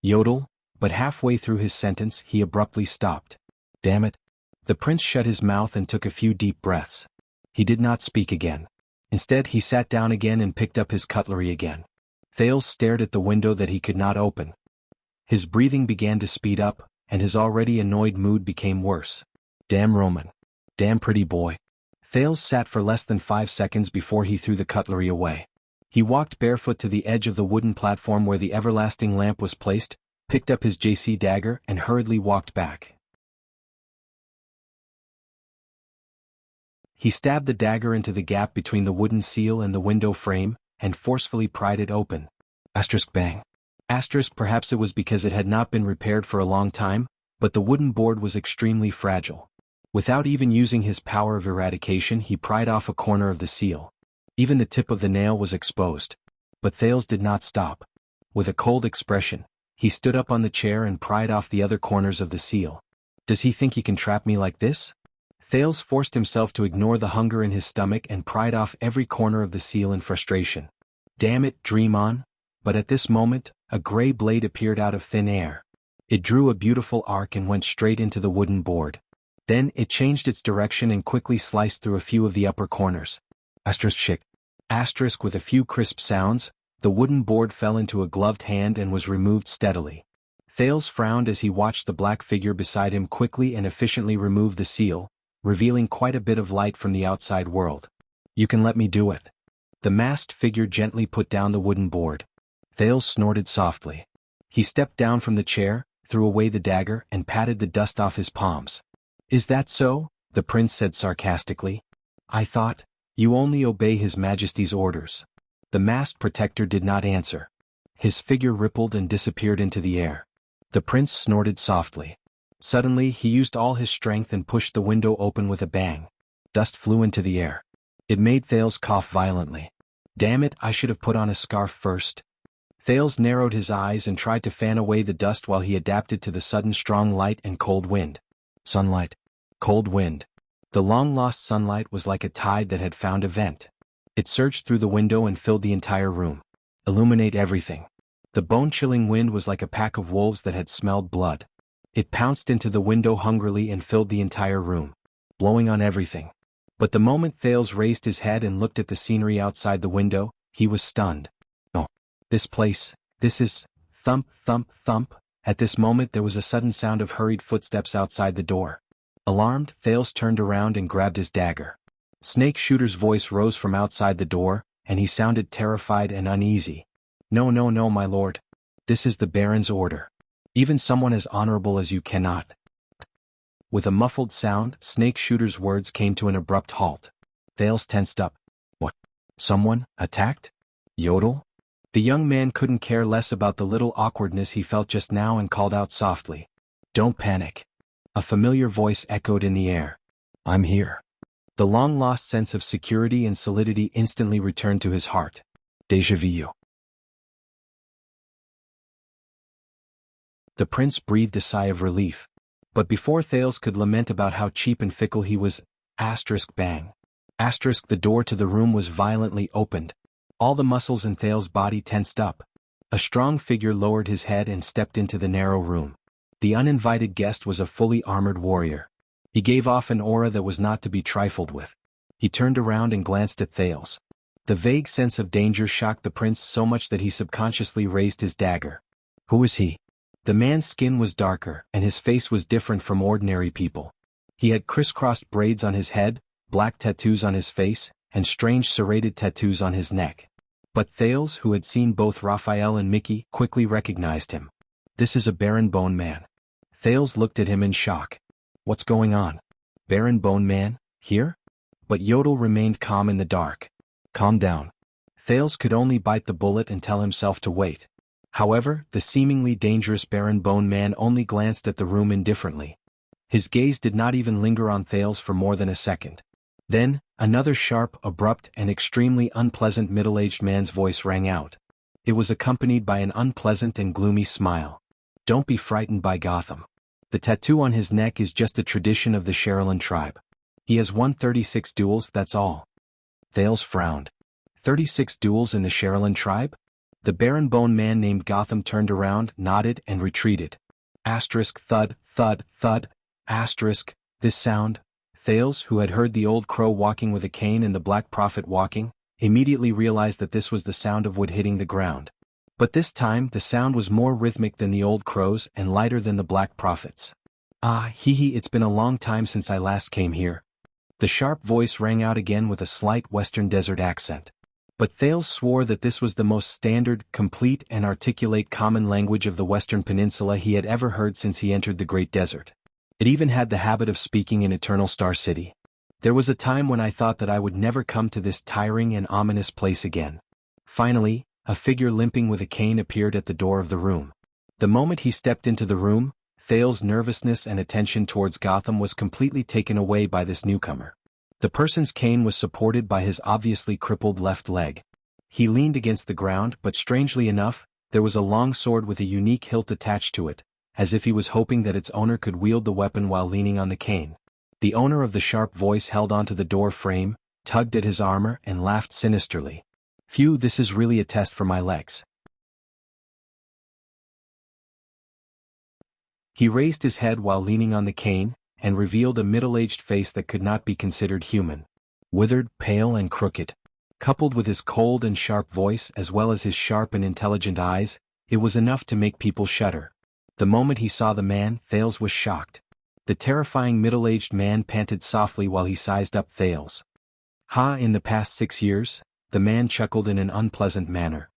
Yodel, but halfway through his sentence he abruptly stopped. Damn it. The prince shut his mouth and took a few deep breaths. He did not speak again. Instead he sat down again and picked up his cutlery again. Thales stared at the window that he could not open. His breathing began to speed up, and his already annoyed mood became worse. Damn Roman. Damn pretty boy. Thales sat for less than 5 seconds before he threw the cutlery away. He walked barefoot to the edge of the wooden platform where the everlasting lamp was placed, picked up his JC dagger and hurriedly walked back. He stabbed the dagger into the gap between the wooden seal and the window frame, and forcefully pried it open. Asterisk bang. Asterisk perhaps it was because it had not been repaired for a long time, but the wooden board was extremely fragile. Without even using his power of eradication he pried off a corner of the seal. Even the tip of the nail was exposed. But Thales did not stop. With a cold expression, he stood up on the chair and pried off the other corners of the seal. Does he think he can trap me like this? Thales forced himself to ignore the hunger in his stomach and pried off every corner of the seal in frustration. Damn it, dream on. But at this moment, a gray blade appeared out of thin air. It drew a beautiful arc and went straight into the wooden board. Then it changed its direction and quickly sliced through a few of the upper corners. Asterisk chick. Asterisk with a few crisp sounds, the wooden board fell into a gloved hand and was removed steadily. Thales frowned as he watched the black figure beside him quickly and efficiently remove the seal, revealing quite a bit of light from the outside world. You can let me do it. The masked figure gently put down the wooden board. Thales snorted softly. He stepped down from the chair, threw away the dagger and patted the dust off his palms. Is that so? The prince said sarcastically. I thought, you only obey His Majesty's orders. The masked protector did not answer. His figure rippled and disappeared into the air. The prince snorted softly. Suddenly he used all his strength and pushed the window open with a bang. Dust flew into the air. It made Thales cough violently. Damn it, I should have put on a scarf first. Thales narrowed his eyes and tried to fan away the dust while he adapted to the sudden strong light and cold wind. Sunlight. Cold wind. The long-lost sunlight was like a tide that had found a vent. It surged through the window and filled the entire room. Illuminate everything. The bone-chilling wind was like a pack of wolves that had smelled blood. It pounced into the window hungrily and filled the entire room, blowing on everything. But the moment Thales raised his head and looked at the scenery outside the window, he was stunned. Oh, this place, this is... Thump, thump, thump. At this moment there was a sudden sound of hurried footsteps outside the door. Alarmed, Thales turned around and grabbed his dagger. Snake Shooter's voice rose from outside the door, and he sounded terrified and uneasy. No, no, no, my lord. This is the Baron's order. Even someone as honorable as you cannot. With a muffled sound, Snake Shooter's words came to an abrupt halt. Thales tensed up. What? Someone attacked? Yodel? The young man couldn't care less about the little awkwardness he felt just now and called out softly. Don't panic. A familiar voice echoed in the air. I'm here. The long-lost sense of security and solidity instantly returned to his heart. Déjà vu. The prince breathed a sigh of relief. But before Thales could lament about how cheap and fickle he was, bang. The door to the room was violently opened. All the muscles in Thales' body tensed up. A strong figure lowered his head and stepped into the narrow room. The uninvited guest was a fully armored warrior. He gave off an aura that was not to be trifled with. He turned around and glanced at Thales. The vague sense of danger shocked the prince so much that he subconsciously raised his dagger. Who is he? The man's skin was darker, and his face was different from ordinary people. He had crisscrossed braids on his head, black tattoos on his face, and strange serrated tattoos on his neck. But Thales, who had seen both Raphael and Mickey, quickly recognized him. This is a Baron Bone Man. Thales looked at him in shock. What's going on? Baron Bone Man, here? But Yodel remained calm in the dark. Calm down. Thales could only bite the bullet and tell himself to wait. However, the seemingly dangerous Baron Bone Man only glanced at the room indifferently. His gaze did not even linger on Thales for more than a second. Then, another sharp, abrupt, and extremely unpleasant middle-aged man's voice rang out. It was accompanied by an unpleasant and gloomy smile. Don't be frightened by Gotham. The tattoo on his neck is just a tradition of the Sherilyn tribe. He has won 36 duels, that's all. Thales frowned. 36 duels in the Sherilyn tribe? The Baron Bone Man named Gotham turned around, nodded, and retreated. Thud, thud, thud. This sound. Thales, who had heard the old crow walking with a cane and the Black Prophet walking, immediately realized that this was the sound of wood hitting the ground. But this time the sound was more rhythmic than the old crow's and lighter than the Black Prophet's. It's been a long time since I last came here. The sharp voice rang out again with a slight Western desert accent. But Thales swore that this was the most standard, complete and articulate common language of the Western Peninsula he had ever heard since he entered the Great Desert. It even had the habit of speaking in Eternal Star City. There was a time when I thought that I would never come to this tiring and ominous place again. Finally, a figure limping with a cane appeared at the door of the room. The moment he stepped into the room, Thales' nervousness and attention towards Gotham was completely taken away by this newcomer. The person's cane was supported by his obviously crippled left leg. He leaned against the ground, but strangely enough, there was a long sword with a unique hilt attached to it, as if he was hoping that its owner could wield the weapon while leaning on the cane. The owner of the sharp voice held onto the door frame, tugged at his armor, and laughed sinisterly. Phew, this is really a test for my legs. He raised his head while leaning on the cane, and revealed a middle-aged face that could not be considered human. Withered, pale and crooked. Coupled with his cold and sharp voice as well as his sharp and intelligent eyes, it was enough to make people shudder. The moment he saw the man, Thales was shocked. The terrifying middle-aged man panted softly while he sized up Thales. In the past 6 years? The man chuckled in an unpleasant manner.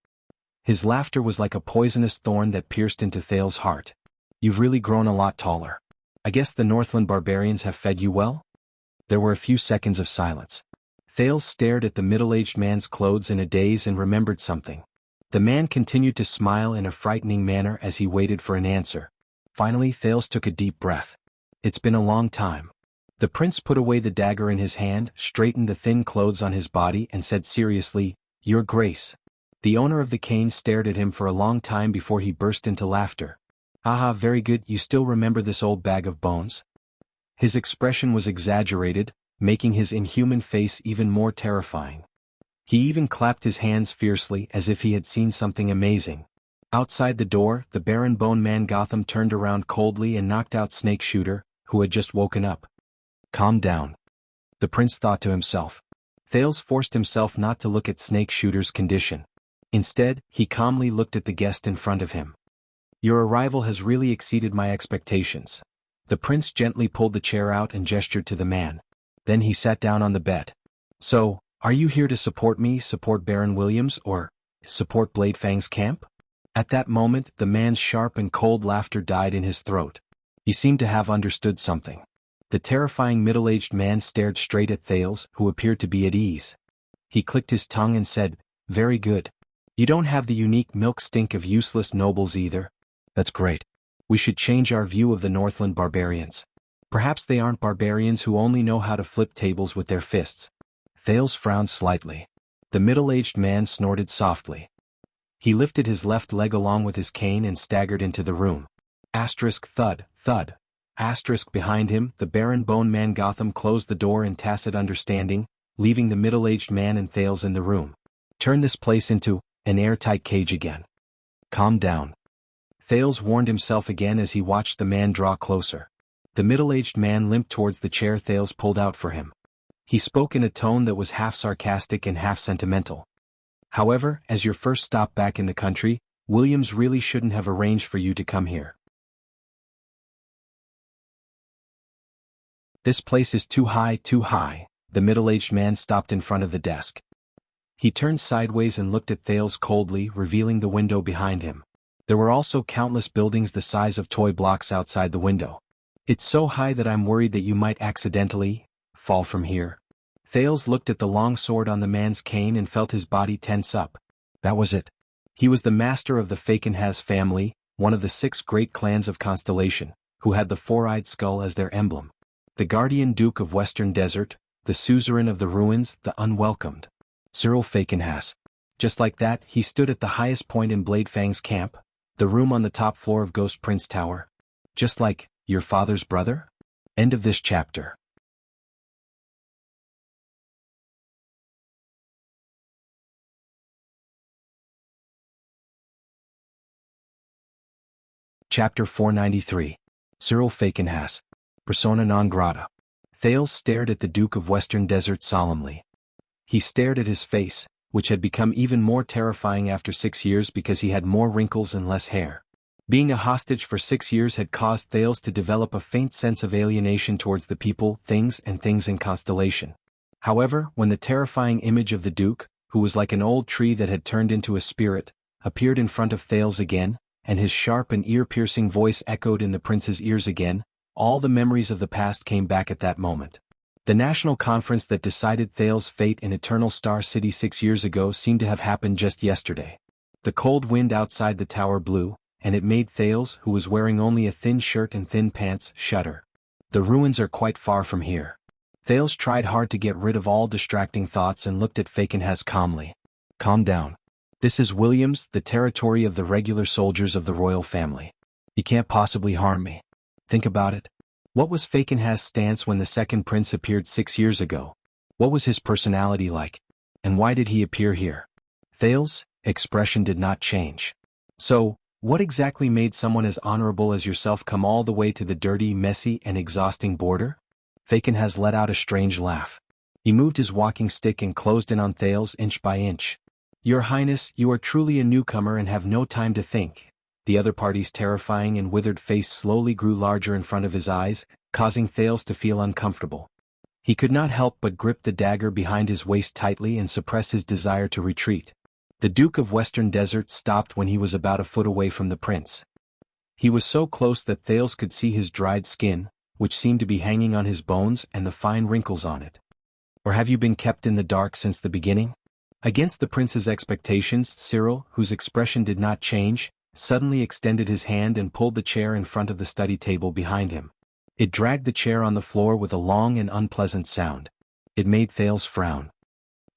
His laughter was like a poisonous thorn that pierced into Thales' heart. You've really grown a lot taller. I guess the Northland barbarians have fed you well? There were a few seconds of silence. Thales stared at the middle-aged man's clothes in a daze and remembered something. The man continued to smile in a frightening manner as he waited for an answer. Finally, Thales took a deep breath. It's been a long time. The prince put away the dagger in his hand, straightened the thin clothes on his body, and said seriously, Your Grace. The owner of the cane stared at him for a long time before he burst into laughter. Very good, you still remember this old bag of bones? His expression was exaggerated, making his inhuman face even more terrifying. He even clapped his hands fiercely as if he had seen something amazing. Outside the door, the Baron Bone Man Gotham turned around coldly and knocked out Snake Shooter, who had just woken up. Calm down. The prince thought to himself. Thales forced himself not to look at Snake Shooter's condition. Instead, he calmly looked at the guest in front of him. Your arrival has really exceeded my expectations. The prince gently pulled the chair out and gestured to the man. Then he sat down on the bed. So, are you here to support me, support Baron Williams, or support Blade Fang's camp? At that moment, the man's sharp and cold laughter died in his throat. He seemed to have understood something. The terrifying middle-aged man stared straight at Thales, who appeared to be at ease. He clicked his tongue and said, "Very good. You don't have the unique milk stink of useless nobles either. That's great. We should change our view of the Northland barbarians. Perhaps they aren't barbarians who only know how to flip tables with their fists." Thales frowned slightly. The middle-aged man snorted softly. He lifted his left leg along with his cane and staggered into the room. Asterisk thud, thud. Asterisk behind him, the Baron Bone Man Gotham closed the door in tacit understanding, leaving the middle-aged man and Thales in the room. Turn this place into an airtight cage again. Calm down. Thales warned himself again as he watched the man draw closer. The middle-aged man limped towards the chair Thales pulled out for him. He spoke in a tone that was half sarcastic and half sentimental. "However, as your first stop back in the country, Williams really shouldn't have arranged for you to come here. This place is too high, too high." The middle-aged man stopped in front of the desk. He turned sideways and looked at Thales coldly, revealing the window behind him. There were also countless buildings the size of toy blocks outside the window. "It's so high that I'm worried that you might accidentally fall from here." Thales looked at the long sword on the man's cane and felt his body tense up. That was it. He was the master of the Fakenhas family, one of the 6 great clans of Constellation, who had the 4-eyed skull as their emblem. The guardian duke of Western Desert, the suzerain of the ruins, the unwelcomed. Cyril Fakenhas. Just like that, he stood at the highest point in Blade Fang's camp, the room on the top floor of Ghost Prince Tower. Just like your father's brother? End of this chapter. Chapter 493. Cyril Fakenhas. Persona non grata. Thales stared at the Duke of Western Desert solemnly. He stared at his face, which had become even more terrifying after 6 years because he had more wrinkles and less hair. Being a hostage for 6 years had caused Thales to develop a faint sense of alienation towards the people, things in Constellation. However, when the terrifying image of the Duke, who was like an old tree that had turned into a spirit, appeared in front of Thales again, and his sharp and ear-piercing voice echoed in the prince's ears again, all the memories of the past came back at that moment. The national conference that decided Thales' fate in Eternal Star City 6 years ago seemed to have happened just yesterday. The cold wind outside the tower blew, and it made Thales, who was wearing only a thin shirt and thin pants, shudder. The ruins are quite far from here. Thales tried hard to get rid of all distracting thoughts and looked at Fakenhas calmly. Calm down. This is Williams, the territory of the regular soldiers of the royal family. You can't possibly harm me. Think about it. What was Fakenhas' stance when the second prince appeared 6 years ago? What was his personality like? And why did he appear here? Thales' expression did not change. So, what exactly made someone as honorable as yourself come all the way to the dirty, messy, and exhausting border? Fakenhas let out a strange laugh. He moved his walking stick and closed in on Thales inch by inch. Your Highness, you are truly a newcomer and have no time to think. The other party's terrifying and withered face slowly grew larger in front of his eyes, causing Thales to feel uncomfortable. He could not help but grip the dagger behind his waist tightly and suppress his desire to retreat. The Duke of Western Desert stopped when he was about a foot away from the prince. He was so close that Thales could see his dried skin, which seemed to be hanging on his bones, and the fine wrinkles on it. Or have you been kept in the dark since the beginning? Against the prince's expectations, Cyril, whose expression did not change, suddenly extended his hand and pulled the chair in front of the study table behind him. It dragged the chair on the floor with a long and unpleasant sound. It made Thales frown.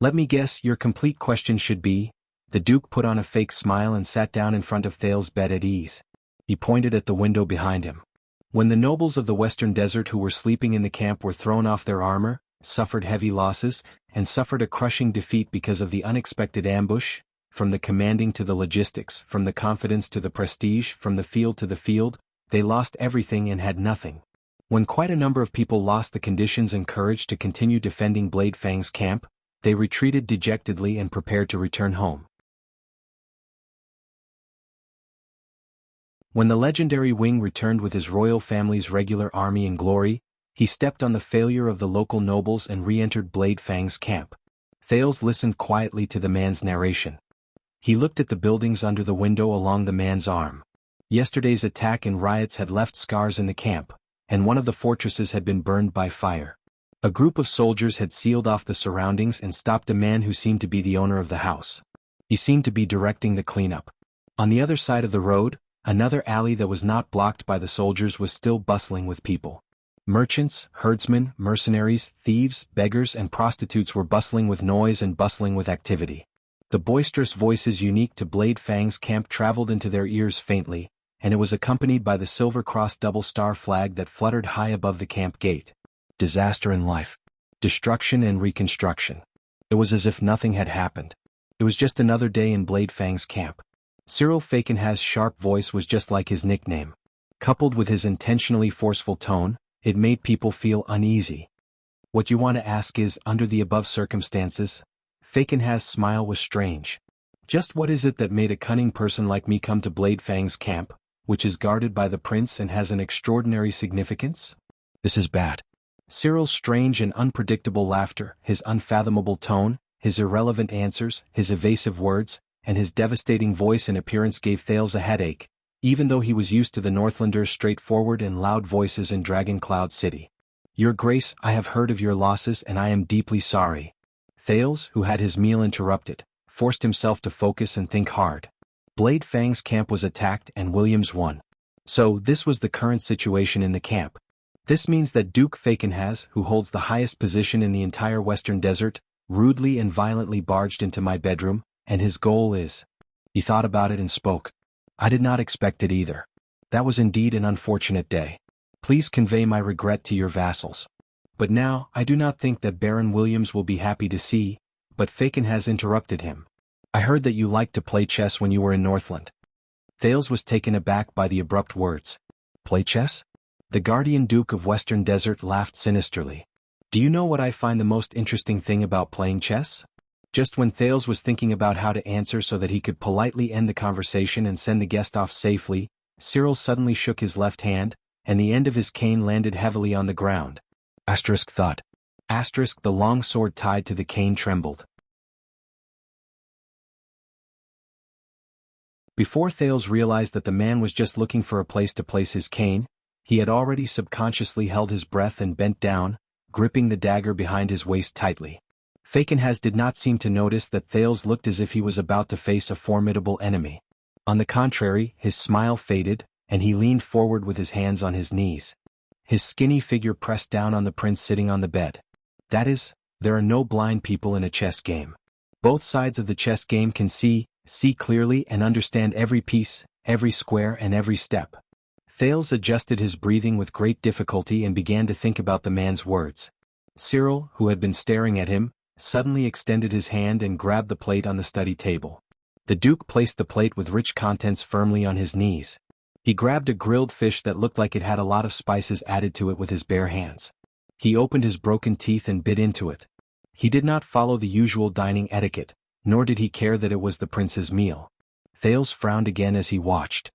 Let me guess, your complete question should be. The Duke put on a fake smile and sat down in front of Thales' bed at ease. He pointed at the window behind him. When the nobles of the Western Desert who were sleeping in the camp were thrown off their armor, suffered heavy losses, and suffered a crushing defeat because of the unexpected ambush, from the commanding to the logistics, from the confidence to the prestige, from the field to the field, they lost everything and had nothing. When quite a number of people lost the conditions and courage to continue defending Blade Fang's camp, they retreated dejectedly and prepared to return home. When the legendary Wing returned with his royal family's regular army in glory, He stepped on the failure of the local nobles and re-entered Blade Fang's camp. Thales listened quietly to the man's narration. He looked at the buildings under the window along the man's arm. Yesterday's attack and riots had left scars in the camp, and one of the fortresses had been burned by fire. A group of soldiers had sealed off the surroundings and stopped a man who seemed to be the owner of the house. He seemed to be directing the cleanup. On the other side of the road, another alley that was not blocked by the soldiers was still bustling with people. Merchants, herdsmen, mercenaries, thieves, beggars and prostitutes were bustling with noise and bustling with activity. The boisterous voices unique to Blade Fang's camp traveled into their ears faintly, and it was accompanied by the silver-crossed double-star flag that fluttered high above the camp gate. Disaster in life. Destruction and reconstruction. It was as if nothing had happened. It was just another day in Blade Fang's camp. Cyril Fakenhas's sharp voice was just like his nickname. Coupled with his intentionally forceful tone, it made people feel uneasy. What you want to ask is, under the above circumstances? Fakenhas's smile was strange. Just what is it that made a cunning person like me come to Blade Fang's camp, which is guarded by the prince and has an extraordinary significance? This is bad. Cyril's strange and unpredictable laughter, his unfathomable tone, his irrelevant answers, his evasive words, and his devastating voice and appearance gave Thales a headache, even though he was used to the Northlanders' straightforward and loud voices in Dragon Cloud City. Your Grace, I have heard of your losses and I am deeply sorry. Thales, who had his meal interrupted, forced himself to focus and think hard. Blade Fang's camp was attacked and Williams won. So this was the current situation in the camp. This means that Duke Fakenhas, who holds the highest position in the entire Western Desert, rudely and violently barged into my bedroom, and his goal is... He thought about it and spoke. I did not expect it either. That was indeed an unfortunate day. Please convey my regret to your vassals. But now, I do not think that Baron Williams will be happy to see, but Fakenhas interrupted him. I heard that you liked to play chess when you were in Northland. Thales was taken aback by the abrupt words. Play chess? The Guardian Duke of Western Desert laughed sinisterly. Do you know what I find the most interesting thing about playing chess? Just when Thales was thinking about how to answer so that he could politely end the conversation and send the guest off safely, Cyril suddenly shook his left hand, and the end of his cane landed heavily on the ground. Asterisk thought. Asterisk the long sword tied to the cane trembled. Before Thales realized that the man was just looking for a place to place his cane, he had already subconsciously held his breath and bent down, gripping the dagger behind his waist tightly. Fakenhas did not seem to notice that Thales looked as if he was about to face a formidable enemy. On the contrary, his smile faded, and he leaned forward with his hands on his knees. His skinny figure pressed down on the prince sitting on the bed. That is, there are no blind people in a chess game. Both sides of the chess game can see clearly and understand every piece, every square and every step. Thales adjusted his breathing with great difficulty and began to think about the man's words. Cyril, who had been staring at him, suddenly extended his hand and grabbed the plate on the study table. The Duke placed the plate with rich contents firmly on his knees. He grabbed a grilled fish that looked like it had a lot of spices added to it with his bare hands. He opened his broken teeth and bit into it. He did not follow the usual dining etiquette, nor did he care that it was the prince's meal. Thales frowned again as he watched.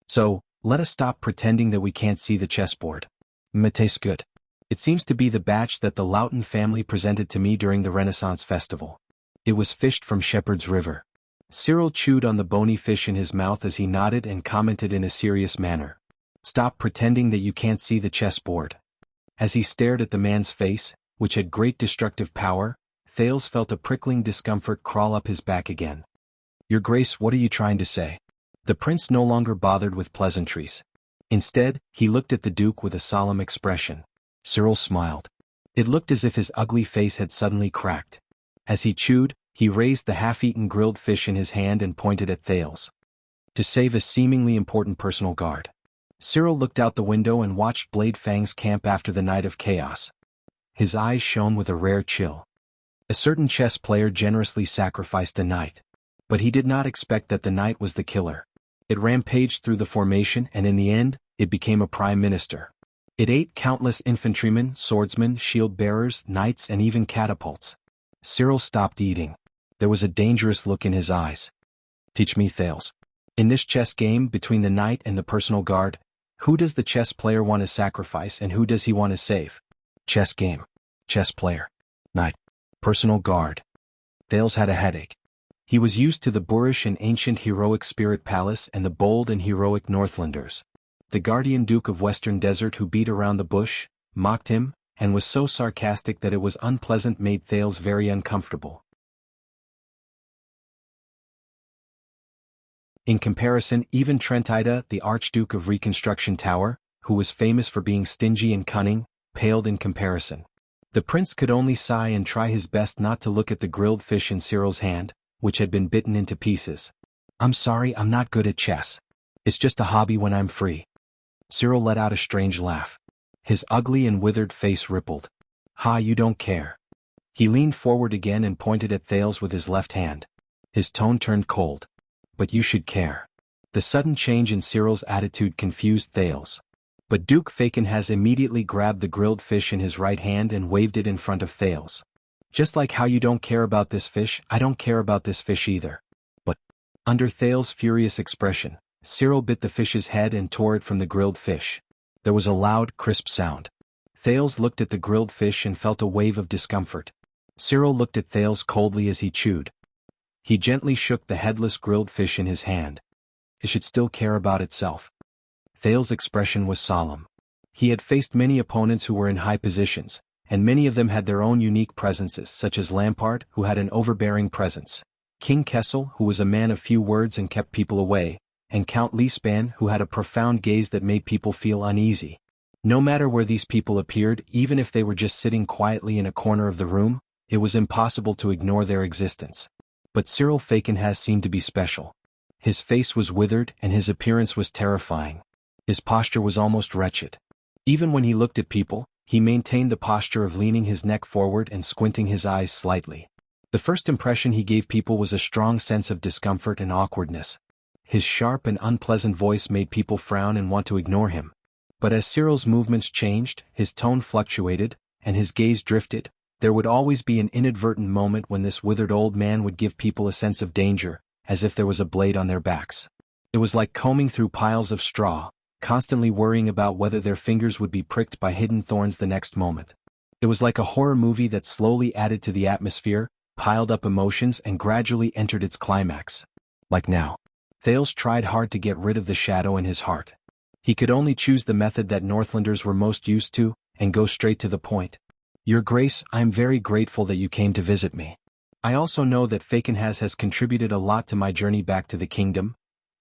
So, let us stop pretending that we can't see the chessboard. It tastes good. It seems to be the batch that the Loughton family presented to me during the Renaissance Festival. It was fished from Shepherd's River. Cyril chewed on the bony fish in his mouth as he nodded and commented in a serious manner. Stop pretending that you can't see the chessboard. As he stared at the man's face, which had great destructive power, Thales felt a prickling discomfort crawl up his back again. Your Grace, what are you trying to say? The prince no longer bothered with pleasantries. Instead, he looked at the Duke with a solemn expression. Cyril smiled. It looked as if his ugly face had suddenly cracked. As he chewed, he raised the half-eaten grilled fish in his hand and pointed at Thales. To save a seemingly important personal guard. Cyril looked out the window and watched Blade Fang's camp after the night of chaos. His eyes shone with a rare chill. A certain chess player generously sacrificed a knight. But he did not expect that the knight was the killer. It rampaged through the formation and in the end, it became a prime minister. It ate countless infantrymen, swordsmen, shield-bearers, knights and even catapults. Cyril stopped eating. There was a dangerous look in his eyes. Teach me, Thales. In this chess game between the knight and the personal guard, Who does the chess player want to sacrifice and who does he want to save? Chess game. Chess player. Knight. Personal guard. Thales had a headache. He was used to the boorish and ancient heroic Spirit Palace and the bold and heroic Northlanders. The guardian Duke of Western Desert who beat around the bush, mocked him, and was so sarcastic that it was unpleasant made Thales very uncomfortable. In comparison, even Trentida, the Archduke of Reconstruction Tower, who was famous for being stingy and cunning, paled in comparison. The prince could only sigh and try his best not to look at the grilled fish in Cyril's hand, which had been bitten into pieces. "I'm sorry, I'm not good at chess. It's just a hobby when I'm free." Cyril let out a strange laugh. His ugly and withered face rippled. "Ha, you don't care." He leaned forward again and pointed at Thales with his left hand. His tone turned cold. "But you should care." The sudden change in Cyril's attitude confused Thales. But Duke Falkenhayn immediately grabbed the grilled fish in his right hand and waved it in front of Thales. "Just like how you don't care about this fish, I don't care about this fish either." But, under Thales' furious expression, Cyril bit the fish's head and tore it from the grilled fish. There was a loud, crisp sound. Thales looked at the grilled fish and felt a wave of discomfort. Cyril looked at Thales coldly as he chewed. He gently shook the headless grilled fish in his hand. It should still care about itself. Thales' expression was solemn. He had faced many opponents who were in high positions, and many of them had their own unique presences, such as Lampard, who had an overbearing presence, King Kessel, who was a man of few words and kept people away, and Count Leespan, who had a profound gaze that made people feel uneasy. No matter where these people appeared, even if they were just sitting quietly in a corner of the room, it was impossible to ignore their existence. But Cyril Falkenhayn seemed to be special. His face was withered and his appearance was terrifying. His posture was almost wretched. Even when he looked at people, he maintained the posture of leaning his neck forward and squinting his eyes slightly. The first impression he gave people was a strong sense of discomfort and awkwardness. His sharp and unpleasant voice made people frown and want to ignore him. But as Cyril's movements changed, his tone fluctuated, and his gaze drifted, there would always be an inadvertent moment when this withered old man would give people a sense of danger, as if there was a blade on their backs. It was like combing through piles of straw, constantly worrying about whether their fingers would be pricked by hidden thorns the next moment. It was like a horror movie that slowly added to the atmosphere, piled up emotions and gradually entered its climax. Like now. Thales tried hard to get rid of the shadow in his heart. He could only choose the method that Northlanders were most used to, and go straight to the point. "Your Grace, I am very grateful that you came to visit me. I also know that Falkenhayn has contributed a lot to my journey back to the kingdom.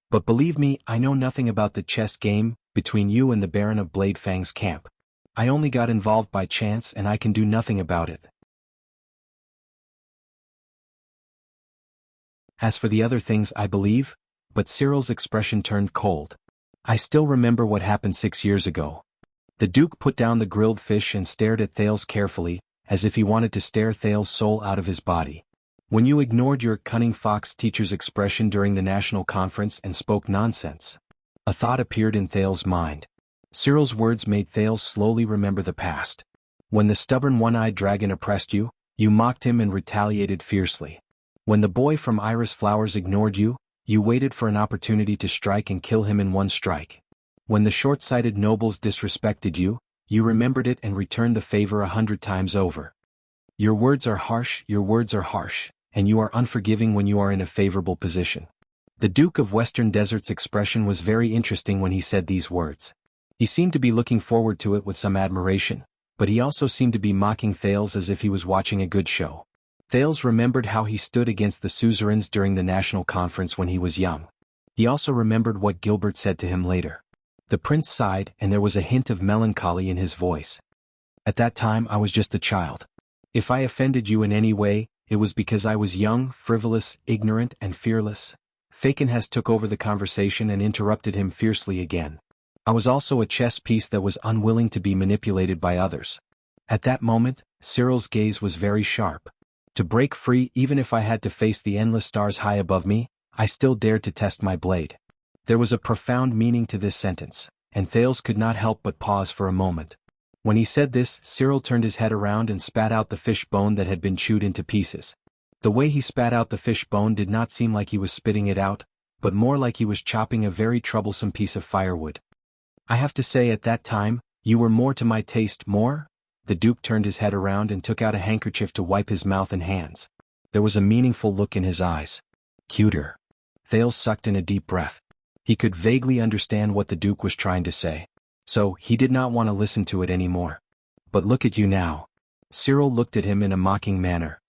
But believe me, I know nothing about the chess game between you and the Baron of Bladefang's camp. I only got involved by chance and I can do nothing about it. As for the other things I believe," but Cyril's expression turned cold. "I still remember what happened 6 years ago." The Duke put down the grilled fish and stared at Thales carefully, as if he wanted to stare Thales' soul out of his body. "When you ignored your cunning fox teacher's expression during the national conference and spoke nonsense." A thought appeared in Thales' mind. Cyril's words made Thales slowly remember the past. When the stubborn one-eyed dragon oppressed you, you mocked him and retaliated fiercely. When the boy from Iris Flowers ignored you, you waited for an opportunity to strike and kill him in one strike. When the short-sighted nobles disrespected you, you remembered it and returned the favor 100 times over. Your words are harsh, and you are unforgiving when you are in a favorable position. The Duke of Western Desert's expression was very interesting when he said these words. He seemed to be looking forward to it with some admiration, but he also seemed to be mocking Thales as if he was watching a good show. Thales remembered how he stood against the suzerains during the national conference when he was young. He also remembered what Gilbert said to him later. The prince sighed, and there was a hint of melancholy in his voice. "At that time I was just a child. If I offended you in any way, it was because I was young, frivolous, ignorant, and fearless." Falkenhayn took over the conversation and interrupted him fiercely again. "I was also a chess piece that was unwilling to be manipulated by others." At that moment, Cyril's gaze was very sharp. To break free, even if I had to face the endless stars high above me, I still dared to test my blade. There was a profound meaning to this sentence, and Thales could not help but pause for a moment. When he said this, Cyril turned his head around and spat out the fish bone that had been chewed into pieces. The way he spat out the fish bone did not seem like he was spitting it out, but more like he was chopping a very troublesome piece of firewood. I have to say at that time, you were more to my taste, more? The Duke turned his head around and took out a handkerchief to wipe his mouth and hands. There was a meaningful look in his eyes. Cuter. Thales sucked in a deep breath. He could vaguely understand what the Duke was trying to say. So, he did not want to listen to it anymore. But look at you now. Cyril looked at him in a mocking manner.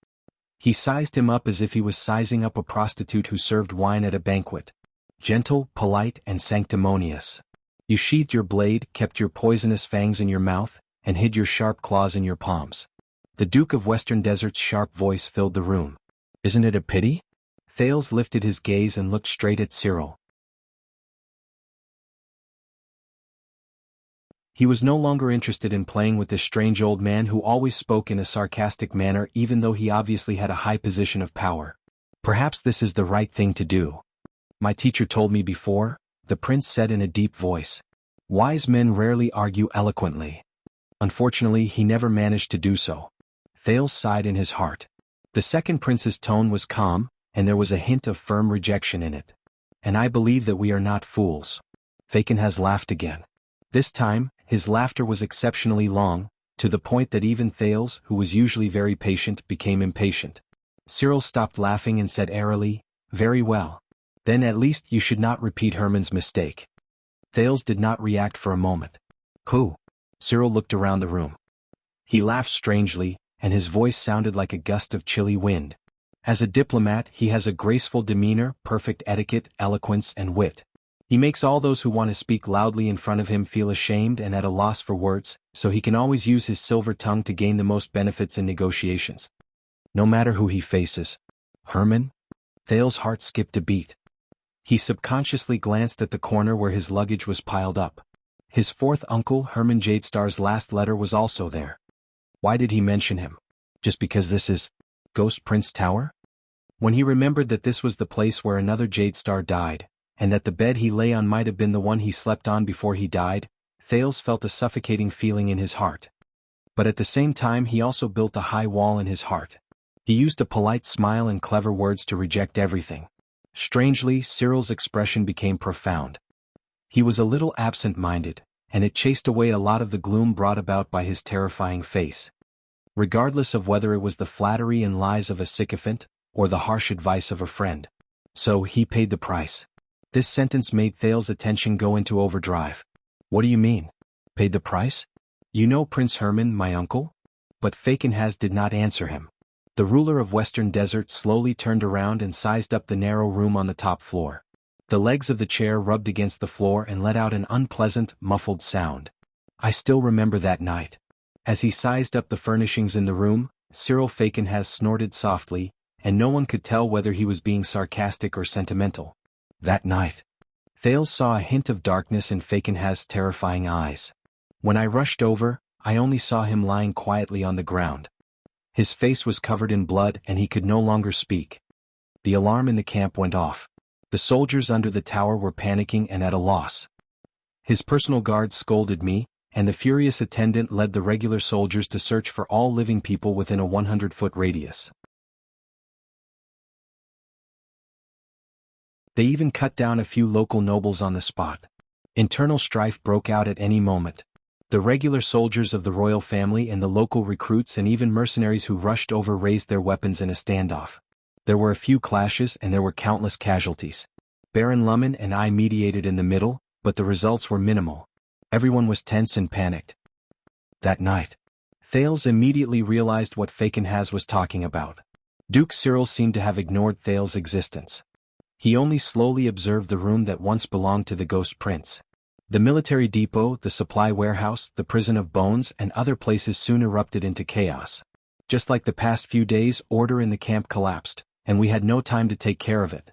He sized him up as if he was sizing up a prostitute who served wine at a banquet. Gentle, polite, and sanctimonious. You sheathed your blade, kept your poisonous fangs in your mouth, and hid your sharp claws in your palms. The Duke of Western Desert's sharp voice filled the room. Isn't it a pity? Thales lifted his gaze and looked straight at Cyril. He was no longer interested in playing with this strange old man who always spoke in a sarcastic manner even though he obviously had a high position of power. Perhaps this is the right thing to do. My teacher told me before, the prince said in a deep voice. Wise men rarely argue eloquently. Unfortunately, he never managed to do so. Thales sighed in his heart. The second prince's tone was calm, and there was a hint of firm rejection in it. And I believe that we are not fools. Falconhas laughed again. This time, his laughter was exceptionally long, to the point that even Thales, who was usually very patient, became impatient. Cyril stopped laughing and said airily, Very well. Then at least you should not repeat Hermann's mistake. Thales did not react for a moment. Who? Cyril looked around the room. He laughed strangely, and his voice sounded like a gust of chilly wind. As a diplomat, he has a graceful demeanor, perfect etiquette, eloquence, and wit. He makes all those who want to speak loudly in front of him feel ashamed and at a loss for words, so he can always use his silver tongue to gain the most benefits in negotiations. No matter who he faces. Hermann? Thales' heart skipped a beat. He subconsciously glanced at the corner where his luggage was piled up. His fourth uncle, Hermann Jadestar's last letter was also there. Why did he mention him? Just because this is Ghost Prince Tower? When he remembered that this was the place where another Jadestar died, and that the bed he lay on might have been the one he slept on before he died, Thales felt a suffocating feeling in his heart. But at the same time he also built a high wall in his heart. He used a polite smile and clever words to reject everything. Strangely, Cyril's expression became profound. He was a little absent-minded, and it chased away a lot of the gloom brought about by his terrifying face. Regardless of whether it was the flattery and lies of a sycophant, or the harsh advice of a friend. So he paid the price. This sentence made Thales' attention go into overdrive. What do you mean? Paid the price? You know Prince Hermann, my uncle? But Falconhas did not answer him. The ruler of Western Desert slowly turned around and sized up the narrow room on the top floor. The legs of the chair rubbed against the floor and let out an unpleasant, muffled sound. I still remember that night. As he sized up the furnishings in the room, Cyril Falconhas snorted softly, and no one could tell whether he was being sarcastic or sentimental. That night. Thales saw a hint of darkness in Falconhas' terrifying eyes. When I rushed over, I only saw him lying quietly on the ground. His face was covered in blood and he could no longer speak. The alarm in the camp went off. The soldiers under the tower were panicking and at a loss. His personal guards scolded me, and the furious attendant led the regular soldiers to search for all living people within a 100-foot radius. They even cut down a few local nobles on the spot. Internal strife broke out at any moment. The regular soldiers of the royal family and the local recruits and even mercenaries who rushed over raised their weapons in a standoff. There were a few clashes and there were countless casualties. Baron Lumen and I mediated in the middle, but the results were minimal. Everyone was tense and panicked. That night, Thales immediately realized what Falconhas was talking about. Duke Cyril seemed to have ignored Thales' existence. He only slowly observed the room that once belonged to the Ghost Prince. The military depot, the supply warehouse, the prison of bones, and other places soon erupted into chaos. Just like the past few days, order in the camp collapsed, and we had no time to take care of it.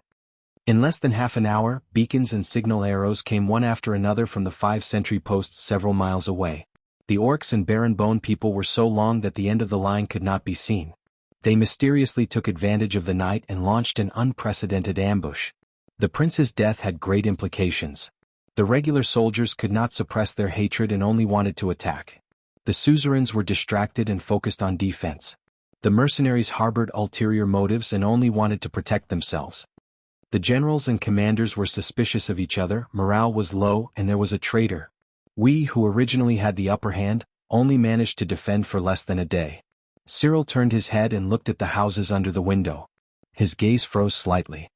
In less than half an hour, beacons and signal arrows came one after another from the 5 sentry posts several miles away. The orcs and barren bone people were so long that the end of the line could not be seen. They mysteriously took advantage of the night and launched an unprecedented ambush. The prince's death had great implications. The regular soldiers could not suppress their hatred and only wanted to attack. The suzerains were distracted and focused on defense. The mercenaries harbored ulterior motives and only wanted to protect themselves. The generals and commanders were suspicious of each other, morale was low, and there was a traitor. We, who originally had the upper hand, only managed to defend for less than a day. Cyril turned his head and looked at the houses under the window. His gaze froze slightly.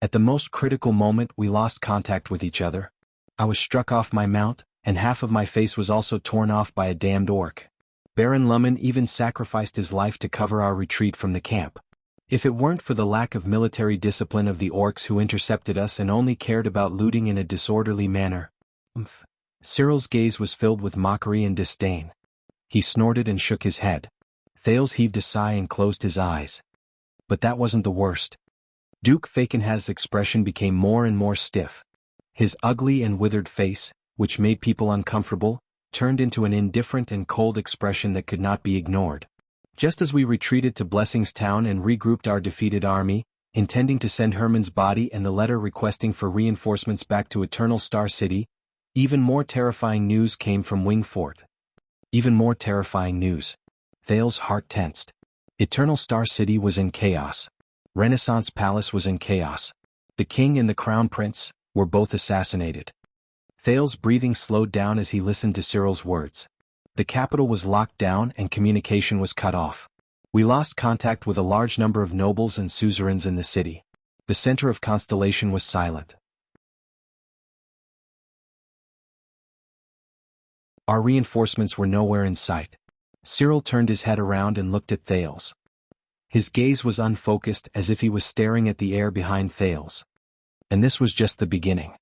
At the most critical moment we lost contact with each other. I was struck off my mount, and half of my face was also torn off by a damned orc. Baron Lumen even sacrificed his life to cover our retreat from the camp. If it weren't for the lack of military discipline of the orcs who intercepted us and only cared about looting in a disorderly manner. Cyril's gaze was filled with mockery and disdain. He snorted and shook his head. Thales heaved a sigh and closed his eyes. But that wasn't the worst. Duke Fakenhaz's expression became more and more stiff. His ugly and withered face, which made people uncomfortable, turned into an indifferent and cold expression that could not be ignored. Just as we retreated to Blessings Town and regrouped our defeated army, intending to send Herman's body and the letter requesting for reinforcements back to Eternal Star City, even more terrifying news came from Wing Fort. Even more terrifying news. Thales' heart tensed. Eternal Star City was in chaos. Renaissance Palace was in chaos. The king and the crown prince were both assassinated. Thales' breathing slowed down as he listened to Cyril's words. The capital was locked down and communication was cut off. We lost contact with a large number of nobles and suzerains in the city. The center of Constellation was silent. Our reinforcements were nowhere in sight. Cyril turned his head around and looked at Thales. His gaze was unfocused, as if he was staring at the air behind Thales. And this was just the beginning.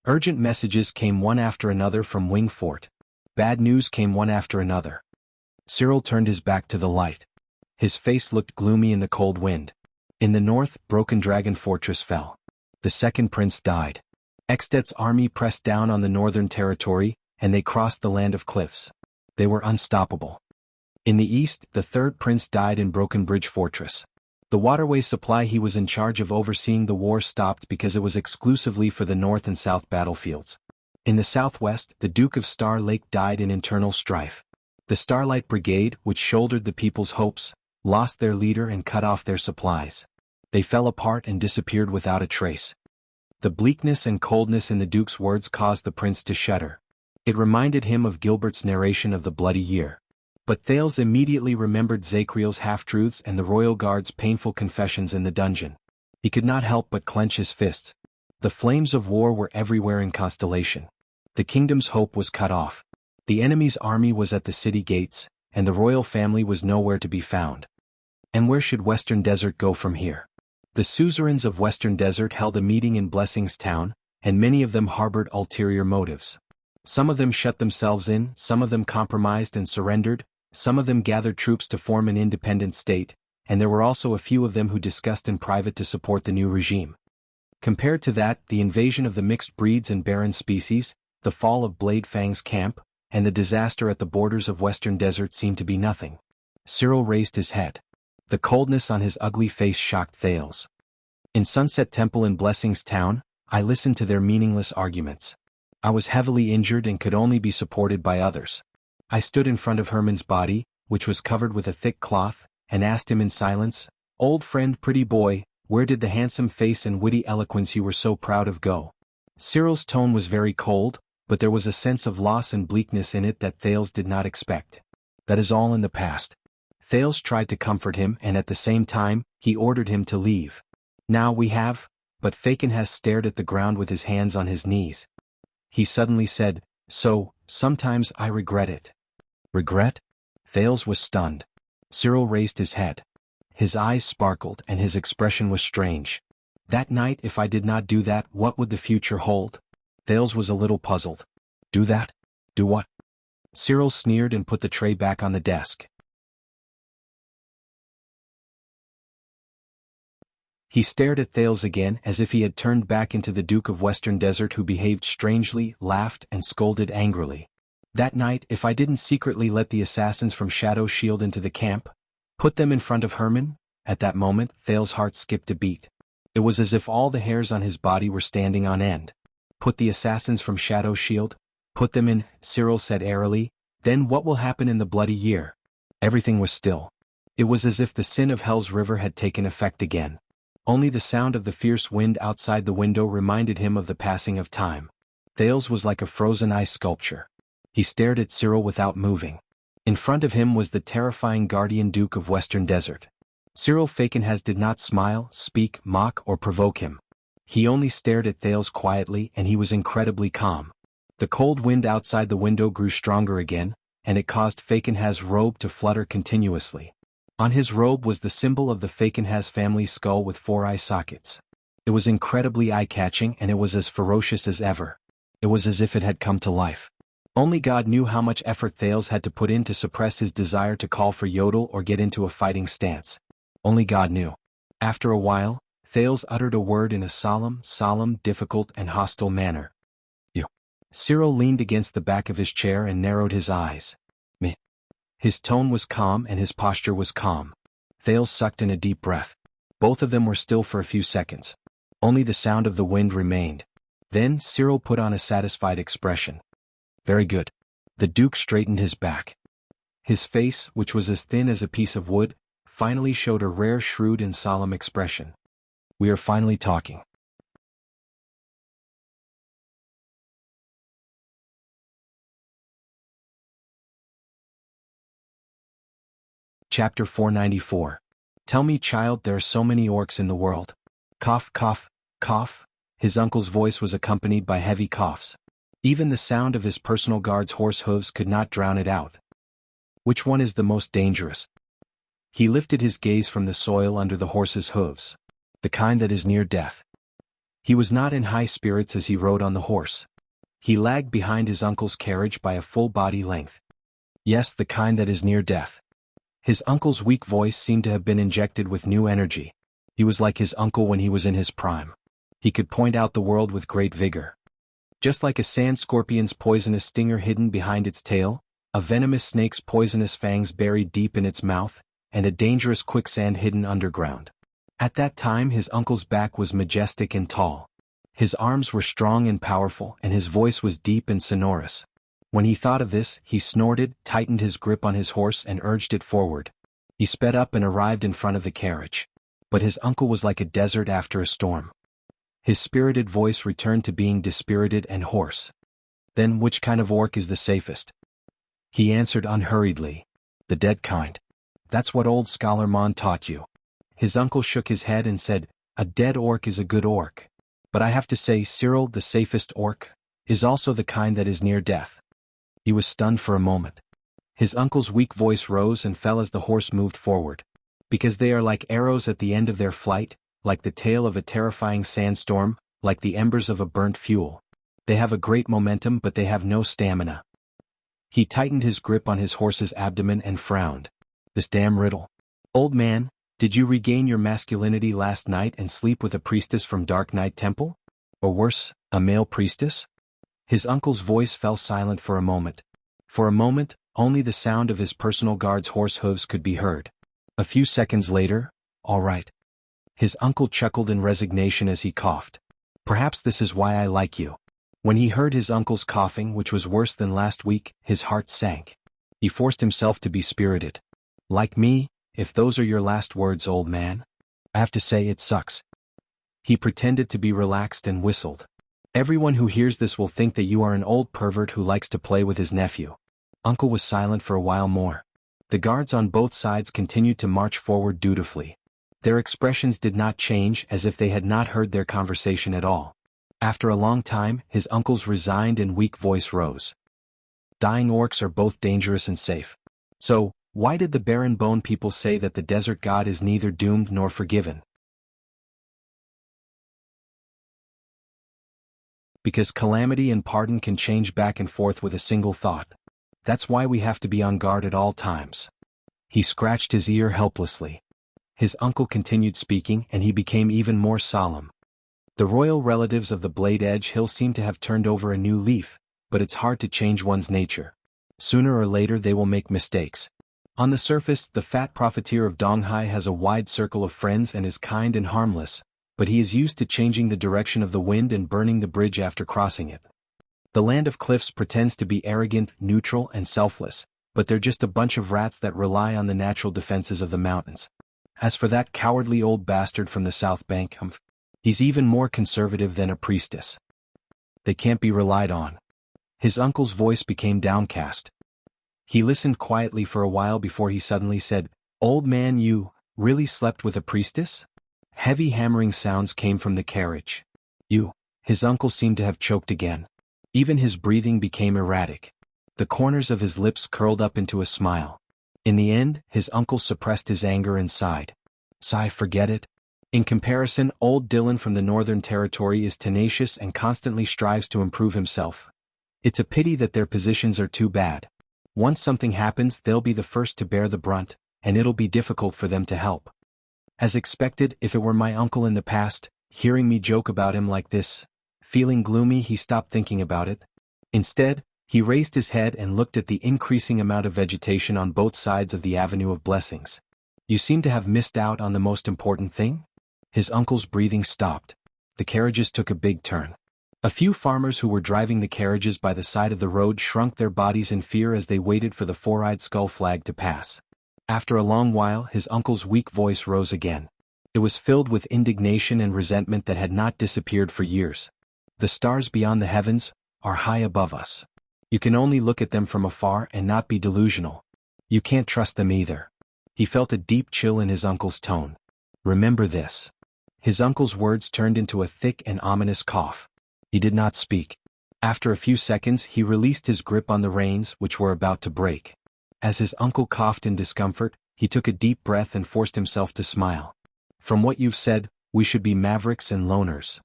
Urgent messages came one after another from Wing Fort. Bad news came one after another. Cyril turned his back to the light. His face looked gloomy in the cold wind. In the north, Broken Dragon Fortress fell. The second prince died. Extet's army pressed down on the northern territory, and they crossed the land of cliffs. They were unstoppable. In the east, the third prince died in Broken Bridge Fortress. The waterway supply he was in charge of overseeing the war stopped because it was exclusively for the north and south battlefields. In the southwest, the Duke of Star Lake died in internal strife. The Starlight Brigade, which shouldered the people's hopes, lost their leader and cut off their supplies. They fell apart and disappeared without a trace. The bleakness and coldness in the Duke's words caused the prince to shudder. It reminded him of Gilbert's narration of the Bloody Year. But Thales immediately remembered Zakriel's half-truths and the royal guard's painful confessions in the dungeon. He could not help but clench his fists. The flames of war were everywhere in Constellation. The kingdom's hope was cut off. The enemy's army was at the city gates, and the royal family was nowhere to be found. And where should Western Desert go from here? The suzerains of Western Desert held a meeting in Blessings Town, and many of them harbored ulterior motives. Some of them shut themselves in, some of them compromised and surrendered, some of them gathered troops to form an independent state, and there were also a few of them who discussed in private to support the new regime. Compared to that, the invasion of the mixed breeds and barren species, the fall of Blade Fang's camp, and the disaster at the borders of Western Desert seemed to be nothing. Cyril raised his head. The coldness on his ugly face shocked Thales. In Sunset Temple in Blessings Town, I listened to their meaningless arguments. I was heavily injured and could only be supported by others. I stood in front of Herman's body, which was covered with a thick cloth, and asked him in silence, "Old friend, pretty boy, where did the handsome face and witty eloquence you were so proud of go?" Cyril's tone was very cold, but there was a sense of loss and bleakness in it that Thales did not expect. "That is all in the past." Thales tried to comfort him, and at the same time, he ordered him to leave. "Now we have," but Fakenhaz stared at the ground with his hands on his knees. He suddenly said, "So, sometimes I regret it." Regret? Thales was stunned. Cyril raised his head. His eyes sparkled and his expression was strange. "That night, if I did not do that, what would the future hold?" Thales was a little puzzled. "Do that? Do what?" Cyril sneered and put the tray back on the desk. He stared at Thales again as if he had turned back into the Duke of Western Desert who behaved strangely, laughed, and scolded angrily. "That night, if I didn't secretly let the assassins from Shadow Shield into the camp, put them in front of Herman?" At that moment, Thales' heart skipped a beat. It was as if all the hairs on his body were standing on end. "Put the assassins from Shadow Shield? Put them in," Cyril said airily. "Then what will happen in the Bloody Year?" Everything was still. It was as if the sin of Hell's River had taken effect again. Only the sound of the fierce wind outside the window reminded him of the passing of time. Thales was like a frozen ice sculpture. He stared at Cyril without moving. In front of him was the terrifying guardian Duke of Western Desert. Cyril Fakenhas did not smile, speak, mock, or provoke him. He only stared at Thales quietly, and he was incredibly calm. The cold wind outside the window grew stronger again, and it caused Fakenhas' robe to flutter continuously. On his robe was the symbol of the Fakenhas family skull with 4 eye sockets. It was incredibly eye-catching, and it was as ferocious as ever. It was as if it had come to life. Only God knew how much effort Thales had to put in to suppress his desire to call for Yodel or get into a fighting stance. Only God knew. After a while, Thales uttered a word in a solemn, difficult and hostile manner. You. Cyril leaned against the back of his chair and narrowed his eyes. Me. His tone was calm and his posture was calm. Thales sucked in a deep breath. Both of them were still for a few seconds. Only the sound of the wind remained. Then Cyril put on a satisfied expression. Very good. The Duke straightened his back. His face, which was as thin as a piece of wood, finally showed a rare shrewd and solemn expression. We are finally talking. Chapter 494. Tell me, child, there are so many orcs in the world. Cough, cough, cough. His uncle's voice was accompanied by heavy coughs. Even the sound of his personal guard's horse hooves could not drown it out. Which one is the most dangerous? He lifted his gaze from the soil under the horse's hooves. The kind that is near death. He was not in high spirits as he rode on the horse. He lagged behind his uncle's carriage by a full body length. Yes, the kind that is near death. His uncle's weak voice seemed to have been injected with new energy. He was like his uncle when he was in his prime. He could point out the world with great vigor. Just like a sand scorpion's poisonous stinger hidden behind its tail, a venomous snake's poisonous fangs buried deep in its mouth, and a dangerous quicksand hidden underground. At that time his uncle's back was majestic and tall. His arms were strong and powerful, and his voice was deep and sonorous. When he thought of this, he snorted, tightened his grip on his horse and urged it forward. He sped up and arrived in front of the carriage. But his uncle was like a desert after a storm. His spirited voice returned to being dispirited and hoarse. Then which kind of orc is the safest? He answered unhurriedly. The dead kind. That's what old Scholar Mon taught you. His uncle shook his head and said, a dead orc is a good orc. But I have to say, Cyril, the safest orc, is also the kind that is near death. He was stunned for a moment. His uncle's weak voice rose and fell as the horse moved forward. Because they are like arrows at the end of their flight, like the tail of a terrifying sandstorm, like the embers of a burnt fuel. They have a great momentum, but they have no stamina. He tightened his grip on his horse's abdomen and frowned. This damn riddle. Old man, did you regain your masculinity last night and sleep with a priestess from Dark Knight Temple? Or worse, a male priestess? His uncle's voice fell silent for a moment. For a moment, only the sound of his personal guard's horse hooves could be heard. A few seconds later, all right. His uncle chuckled in resignation as he coughed. Perhaps this is why I like you. When he heard his uncle's coughing, which was worse than last week, his heart sank. He forced himself to be spirited. Like me, if those are your last words, old man. I have to say it sucks. He pretended to be relaxed and whistled. Everyone who hears this will think that you are an old pervert who likes to play with his nephew. Uncle was silent for a while more. The guards on both sides continued to march forward dutifully. Their expressions did not change, as if they had not heard their conversation at all. After a long time, his uncle's resigned and weak voice rose. Dying orcs are both dangerous and safe. So, why did the Barren Bone people say that the desert god is neither doomed nor forgiven? Because calamity and pardon can change back and forth with a single thought. That's why we have to be on guard at all times. He scratched his ear helplessly. His uncle continued speaking, and he became even more solemn. The royal relatives of the Blade Edge Hill seem to have turned over a new leaf, but it's hard to change one's nature. Sooner or later they will make mistakes. On the surface, the fat profiteer of Donghai has a wide circle of friends and is kind and harmless, but he is used to changing the direction of the wind and burning the bridge after crossing it. The Land of Cliffs pretends to be arrogant, neutral, and selfless, but they're just a bunch of rats that rely on the natural defenses of the mountains. As for that cowardly old bastard from the South Bank, he's even more conservative than a priestess. They can't be relied on. His uncle's voice became downcast. He listened quietly for a while before he suddenly said, "Old man, you really slept with a priestess?" Heavy hammering sounds came from the carriage. "You." His uncle seemed to have choked again. Even his breathing became erratic. The corners of his lips curled up into a smile. In the end, his uncle suppressed his anger and sighed. "Sigh, forget it." In comparison, old Dylan from the Northern Territory is tenacious and constantly strives to improve himself. It's a pity that their positions are too bad. Once something happens, they'll be the first to bear the brunt, and it'll be difficult for them to help. As expected, if it were my uncle in the past, hearing me joke about him like this, feeling gloomy, he stopped thinking about it. Instead, he raised his head and looked at the increasing amount of vegetation on both sides of the Avenue of Blessings. "You seem to have missed out on the most important thing?" His uncle's breathing stopped. The carriages took a big turn. A few farmers who were driving the carriages by the side of the road shrunk their bodies in fear as they waited for the four-eyed skull flag to pass. After a long while, his uncle's weak voice rose again. It was filled with indignation and resentment that had not disappeared for years. "The stars beyond the heavens are high above us. You can only look at them from afar and not be delusional. You can't trust them either." He felt a deep chill in his uncle's tone. "Remember this." His uncle's words turned into a thick and ominous cough. He did not speak. After a few seconds, he released his grip on the reins, which were about to break. As his uncle coughed in discomfort, he took a deep breath and forced himself to smile. "From what you've said, we should be mavericks and loners.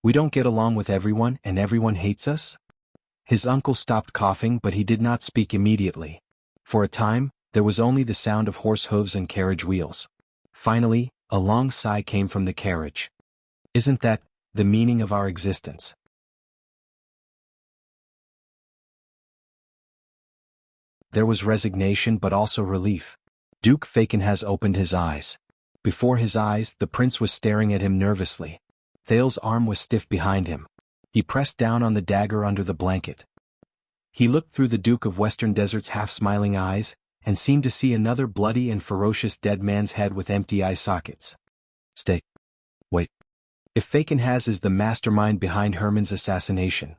We don't get along with everyone and everyone hates us?" His uncle stopped coughing, but he did not speak immediately. For a time, there was only the sound of horse hooves and carriage wheels. Finally, a long sigh came from the carriage. "Isn't that the meaning of our existence?" There was resignation but also relief. Duke Fakenhas opened his eyes. Before his eyes, the prince was staring at him nervously. Thales's arm was stiff behind him. He pressed down on the dagger under the blanket. He looked through the Duke of Western Desert's half-smiling eyes, and seemed to see another bloody and ferocious dead man's head with empty eye sockets. "Stay. Wait. If Fakenhas is the mastermind behind Herman's assassination,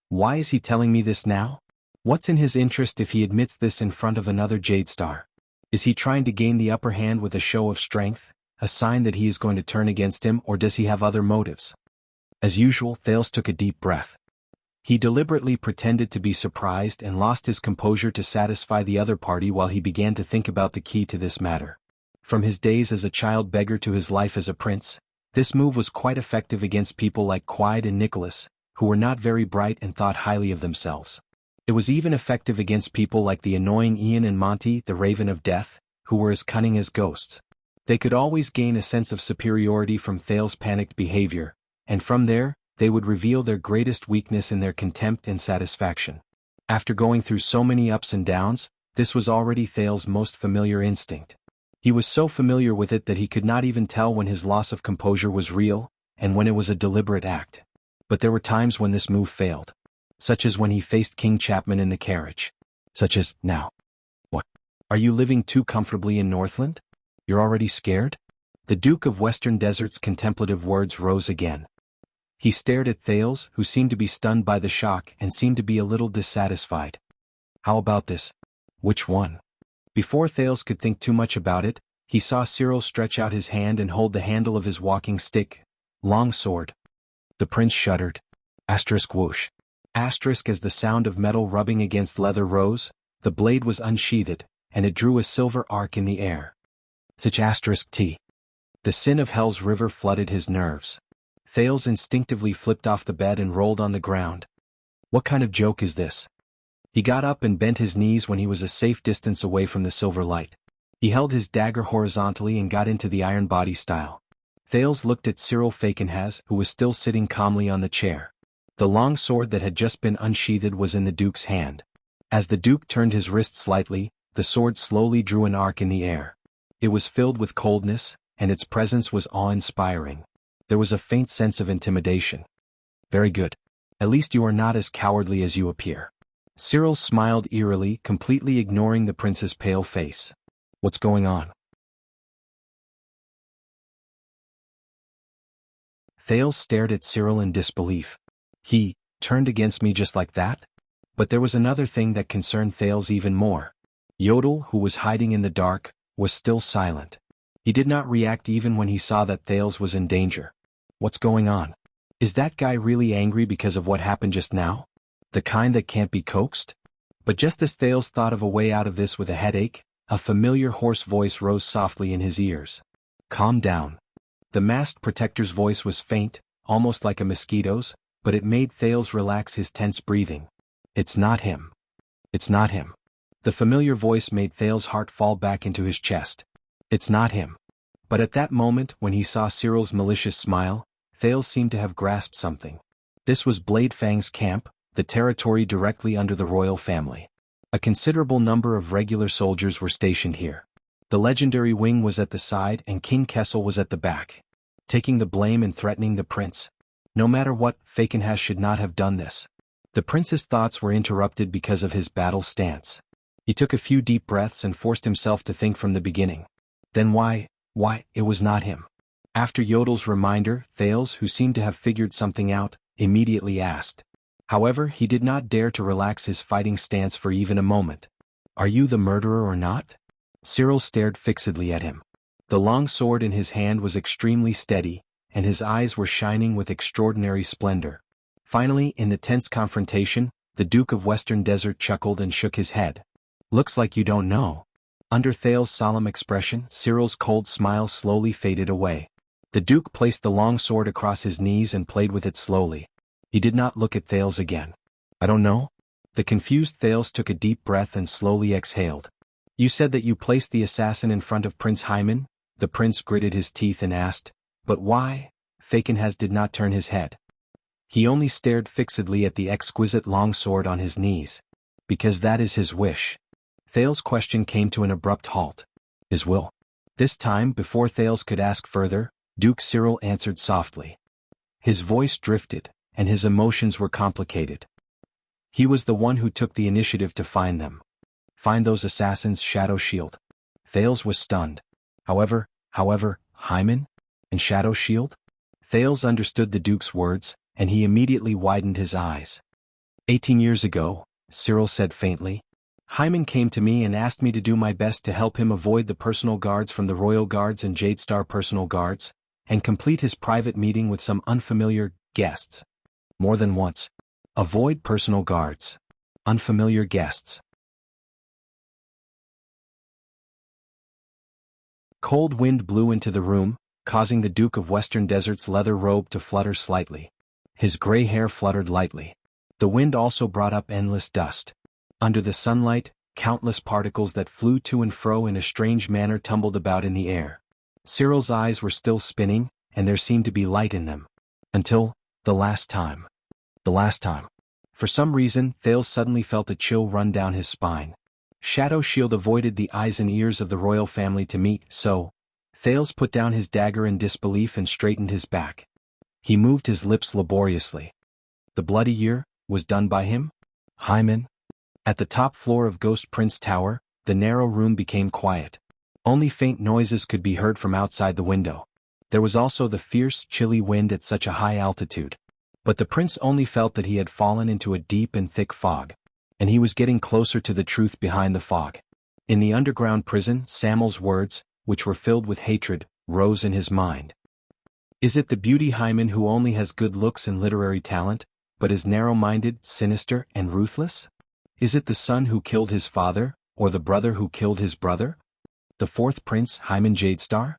why is he telling me this now? What's in his interest if he admits this in front of another Jade Star? Is he trying to gain the upper hand with a show of strength, a sign that he is going to turn against him, or does he have other motives?" As usual, Thales took a deep breath. He deliberately pretended to be surprised and lost his composure to satisfy the other party while he began to think about the key to this matter. From his days as a child beggar to his life as a prince, this move was quite effective against people like Quide and Nicholas, who were not very bright and thought highly of themselves. It was even effective against people like the annoying Ian and Monty, the Raven of Death, who were as cunning as ghosts. They could always gain a sense of superiority from Thales' panicked behavior, and from there, they would reveal their greatest weakness in their contempt and satisfaction. After going through so many ups and downs, this was already Thales' most familiar instinct. He was so familiar with it that he could not even tell when his loss of composure was real, and when it was a deliberate act. But there were times when this move failed. Such as when he faced King Chapman in the carriage. Such as, now. What? Are you living too comfortably in Northland? You're already scared? The Duke of Western Desert's contemplative words rose again. He stared at Thales, who seemed to be stunned by the shock and seemed to be a little dissatisfied. "How about this?" "Which one?" Before Thales could think too much about it, he saw Cyril stretch out his hand and hold the handle of his walking stick, long sword. The prince shuddered. Asterisk whoosh. Asterisk as the sound of metal rubbing against leather rose, the blade was unsheathed, and it drew a silver arc in the air. Such asterisk T. The sin of Hell's river flooded his nerves. Thales instinctively flipped off the bed and rolled on the ground. What kind of joke is this? He got up and bent his knees when he was a safe distance away from the silver light. He held his dagger horizontally and got into the iron body style. Thales looked at Cyril Fakenhas, who was still sitting calmly on the chair. The long sword that had just been unsheathed was in the Duke's hand. As the Duke turned his wrist slightly, the sword slowly drew an arc in the air. It was filled with coldness, and its presence was awe-inspiring. There was a faint sense of intimidation. Very good. At least you are not as cowardly as you appear. Cyril smiled eerily, completely ignoring the prince's pale face. What's going on? Thales stared at Cyril in disbelief. He turned against me just like that? But there was another thing that concerned Thales even more. Yodel, who was hiding in the dark, was still silent. He did not react even when he saw that Thales was in danger. What's going on? Is that guy really angry because of what happened just now? The kind that can't be coaxed? But just as Thales thought of a way out of this with a headache, a familiar hoarse voice rose softly in his ears. Calm down. The masked protector's voice was faint, almost like a mosquito's, but it made Thales relax his tense breathing. It's not him. It's not him. The familiar voice made Thales' heart fall back into his chest. It's not him. But at that moment, when he saw Cyril's malicious smile, Thales seemed to have grasped something. This was Blade Fang's camp, the territory directly under the royal family. A considerable number of regular soldiers were stationed here. The legendary wing was at the side and King Kessel was at the back, taking the blame and threatening the prince. No matter what, Falkenhass should not have done this. The prince's thoughts were interrupted because of his battle stance. He took a few deep breaths and forced himself to think from the beginning. Then why, it was not him. After Yodel's reminder, Thales, who seemed to have figured something out, immediately asked. However, he did not dare to relax his fighting stance for even a moment. Are you the murderer or not? Cyril stared fixedly at him. The long sword in his hand was extremely steady, and his eyes were shining with extraordinary splendor. Finally, in the tense confrontation, the Duke of Western Desert chuckled and shook his head. Looks like you don't know. Under Thales' solemn expression, Cyril's cold smile slowly faded away. The Duke placed the long sword across his knees and played with it slowly. He did not look at Thales again. I don't know? The confused Thales took a deep breath and slowly exhaled. You said that you placed the assassin in front of Prince Hyman? The prince gritted his teeth and asked. But why? Falkenhass did not turn his head. He only stared fixedly at the exquisite long sword on his knees. Because that is his wish. Thales' question came to an abrupt halt. His will. This time, before Thales could ask further, Duke Cyril answered softly. His voice drifted, and his emotions were complicated. He was the one who took the initiative to find them. Find those assassins, Shadow Shield. Thales was stunned. However, Hyman? And Shadow Shield? Thales understood the Duke's words, and he immediately widened his eyes. 18 years ago, Cyril said faintly, Hyman came to me and asked me to do my best to help him avoid the personal guards from the Royal Guards and Jadestar personal guards, and complete his private meeting with some unfamiliar guests. More than once. Avoid personal guards. Unfamiliar guests. Cold wind blew into the room, causing the Duke of Western Desert's leather robe to flutter slightly. His gray hair fluttered lightly. The wind also brought up endless dust. Under the sunlight, countless particles that flew to and fro in a strange manner tumbled about in the air. Cyril's eyes were still spinning, and there seemed to be light in them. Until, the last time. For some reason, Thales suddenly felt a chill run down his spine. Shadow Shield avoided the eyes and ears of the royal family to meet, so Thales put down his dagger in disbelief and straightened his back. He moved his lips laboriously. The bloody year was done by him? Hyman? At the top floor of Ghost Prince Tower, the narrow room became quiet. Only faint noises could be heard from outside the window. There was also the fierce, chilly wind at such a high altitude. But the prince only felt that he had fallen into a deep and thick fog. And he was getting closer to the truth behind the fog. In the underground prison, Samuel's words, which were filled with hatred, rose in his mind. Is it the beauty Hyman who only has good looks and literary talent, but is narrow-minded, sinister, and ruthless? Is it the son who killed his father, or the brother who killed his brother? The fourth prince, Hyman Jadestar?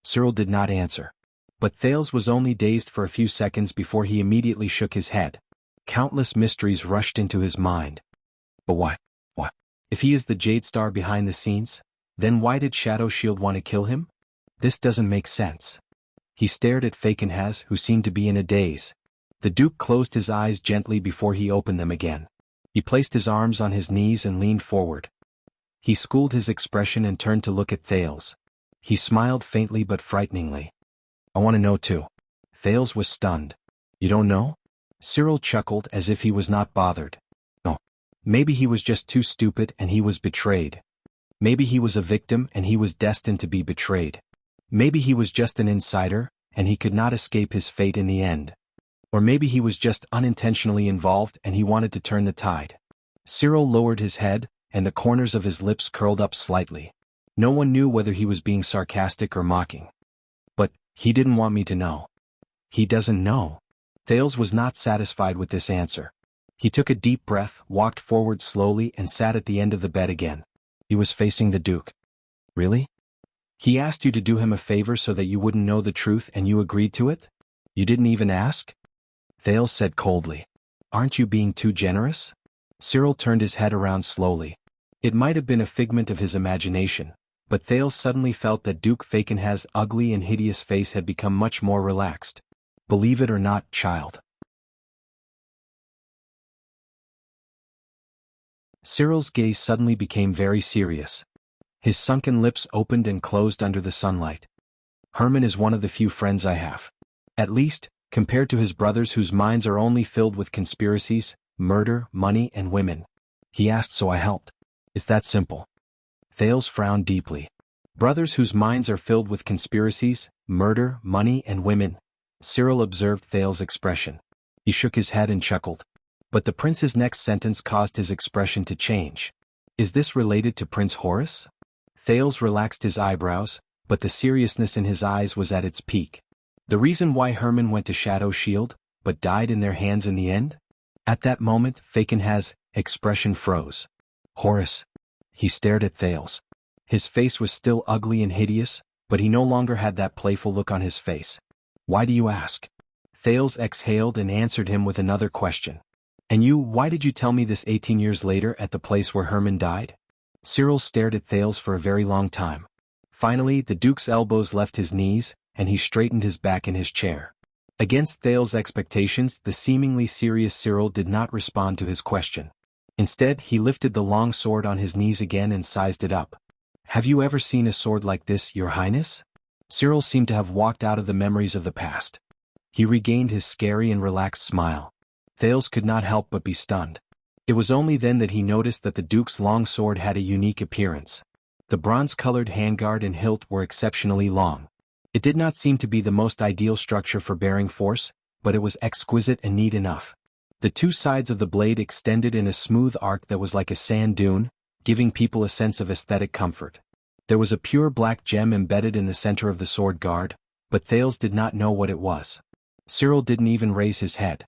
Cyril did not answer. But Thales was only dazed for a few seconds before he immediately shook his head. Countless mysteries rushed into his mind. But why? If he is the Jadestar behind the scenes, then why did Shadow Shield want to kill him? This doesn't make sense. He stared at Falkenhass, who seemed to be in a daze. The Duke closed his eyes gently before he opened them again. He placed his arms on his knees and leaned forward. He schooled his expression and turned to look at Thales. He smiled faintly but frighteningly. I want to know too. Thales was stunned. You don't know? Cyril chuckled as if he was not bothered. No. Maybe he was just too stupid and he was betrayed. Maybe he was a victim and he was destined to be betrayed. Maybe he was just an insider, and he could not escape his fate in the end. Or maybe he was just unintentionally involved and he wanted to turn the tide. Cyril lowered his head, and the corners of his lips curled up slightly. No one knew whether he was being sarcastic or mocking. But he didn't want me to know. He doesn't know. Thales was not satisfied with this answer. He took a deep breath, walked forward slowly, and sat at the end of the bed again. He was facing the Duke. Really? He asked you to do him a favor so that you wouldn't know the truth and you agreed to it? You didn't even ask? Thales said coldly. Aren't you being too generous? Cyril turned his head around slowly. It might have been a figment of his imagination, but Thales suddenly felt that Duke Fakenhas's ugly and hideous face had become much more relaxed. Believe it or not, child. Cyril's gaze suddenly became very serious. His sunken lips opened and closed under the sunlight. Herman is one of the few friends I have. At least, compared to his brothers whose minds are only filled with conspiracies, murder, money, and women. He asked so I helped. It's that simple. Thales frowned deeply. Brothers whose minds are filled with conspiracies, murder, money, and women. Cyril observed Thales' expression. He shook his head and chuckled. But the prince's next sentence caused his expression to change. Is this related to Prince Horace? Thales relaxed his eyebrows, but the seriousness in his eyes was at its peak. The reason why Herman went to Shadow Shield, but died in their hands in the end? At that moment, Fakenhas's expression froze. Horace. He stared at Thales. His face was still ugly and hideous, but he no longer had that playful look on his face. Why do you ask? Thales exhaled and answered him with another question. And you, why did you tell me this 18 years later at the place where Herman died? Cyril stared at Thales for a very long time. Finally, the Duke's elbows left his knees, and he straightened his back in his chair. Against Thales' expectations, the seemingly serious Cyril did not respond to his question. Instead, he lifted the long sword on his knees again and sized it up. Have you ever seen a sword like this, Your Highness? Cyril seemed to have walked out of the memories of the past. He regained his scary and relaxed smile. Thales could not help but be stunned. It was only then that he noticed that the Duke's long sword had a unique appearance. The bronze-colored handguard and hilt were exceptionally long. It did not seem to be the most ideal structure for bearing force, but it was exquisite and neat enough. The two sides of the blade extended in a smooth arc that was like a sand dune, giving people a sense of aesthetic comfort. There was a pure black gem embedded in the center of the sword guard, but Thales did not know what it was. Cyril didn't even raise his head.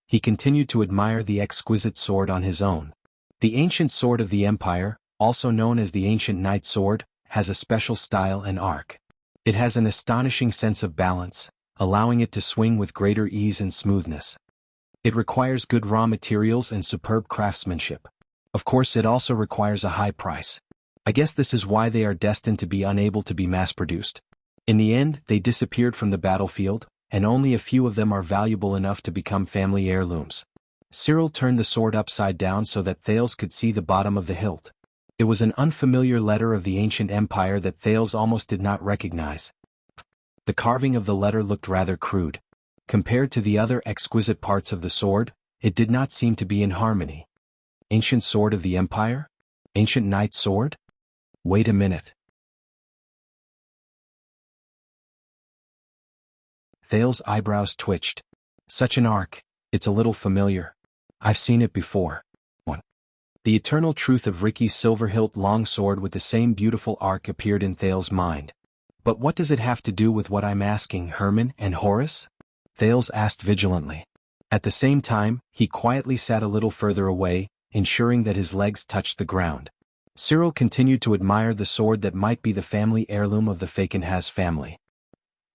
He continued to admire the exquisite sword on his own. The ancient sword of the Empire, also known as the ancient knight's sword, has a special style and arc. It has an astonishing sense of balance, allowing it to swing with greater ease and smoothness. It requires good raw materials and superb craftsmanship. Of course, it also requires a high price. I guess this is why they are destined to be unable to be mass-produced. In the end, they disappeared from the battlefield, and only a few of them are valuable enough to become family heirlooms. Cyril turned the sword upside down so that Thales could see the bottom of the hilt. It was an unfamiliar letter of the ancient empire that Thales almost did not recognize. The carving of the letter looked rather crude. Compared to the other exquisite parts of the sword, it did not seem to be in harmony. Ancient sword of the empire? Ancient knight's sword? Wait a minute. Thales' eyebrows twitched. Such an arc, it's a little familiar. I've seen it before. 1. The eternal truth of Ricky's silver-hilt long sword with the same beautiful arc appeared in Thales' mind. But what does it have to do with what I'm asking, Herman and Horace? Thales asked vigilantly. At the same time, he quietly sat a little further away, ensuring that his legs touched the ground. Cyril continued to admire the sword that might be the family heirloom of the Fakenhas family.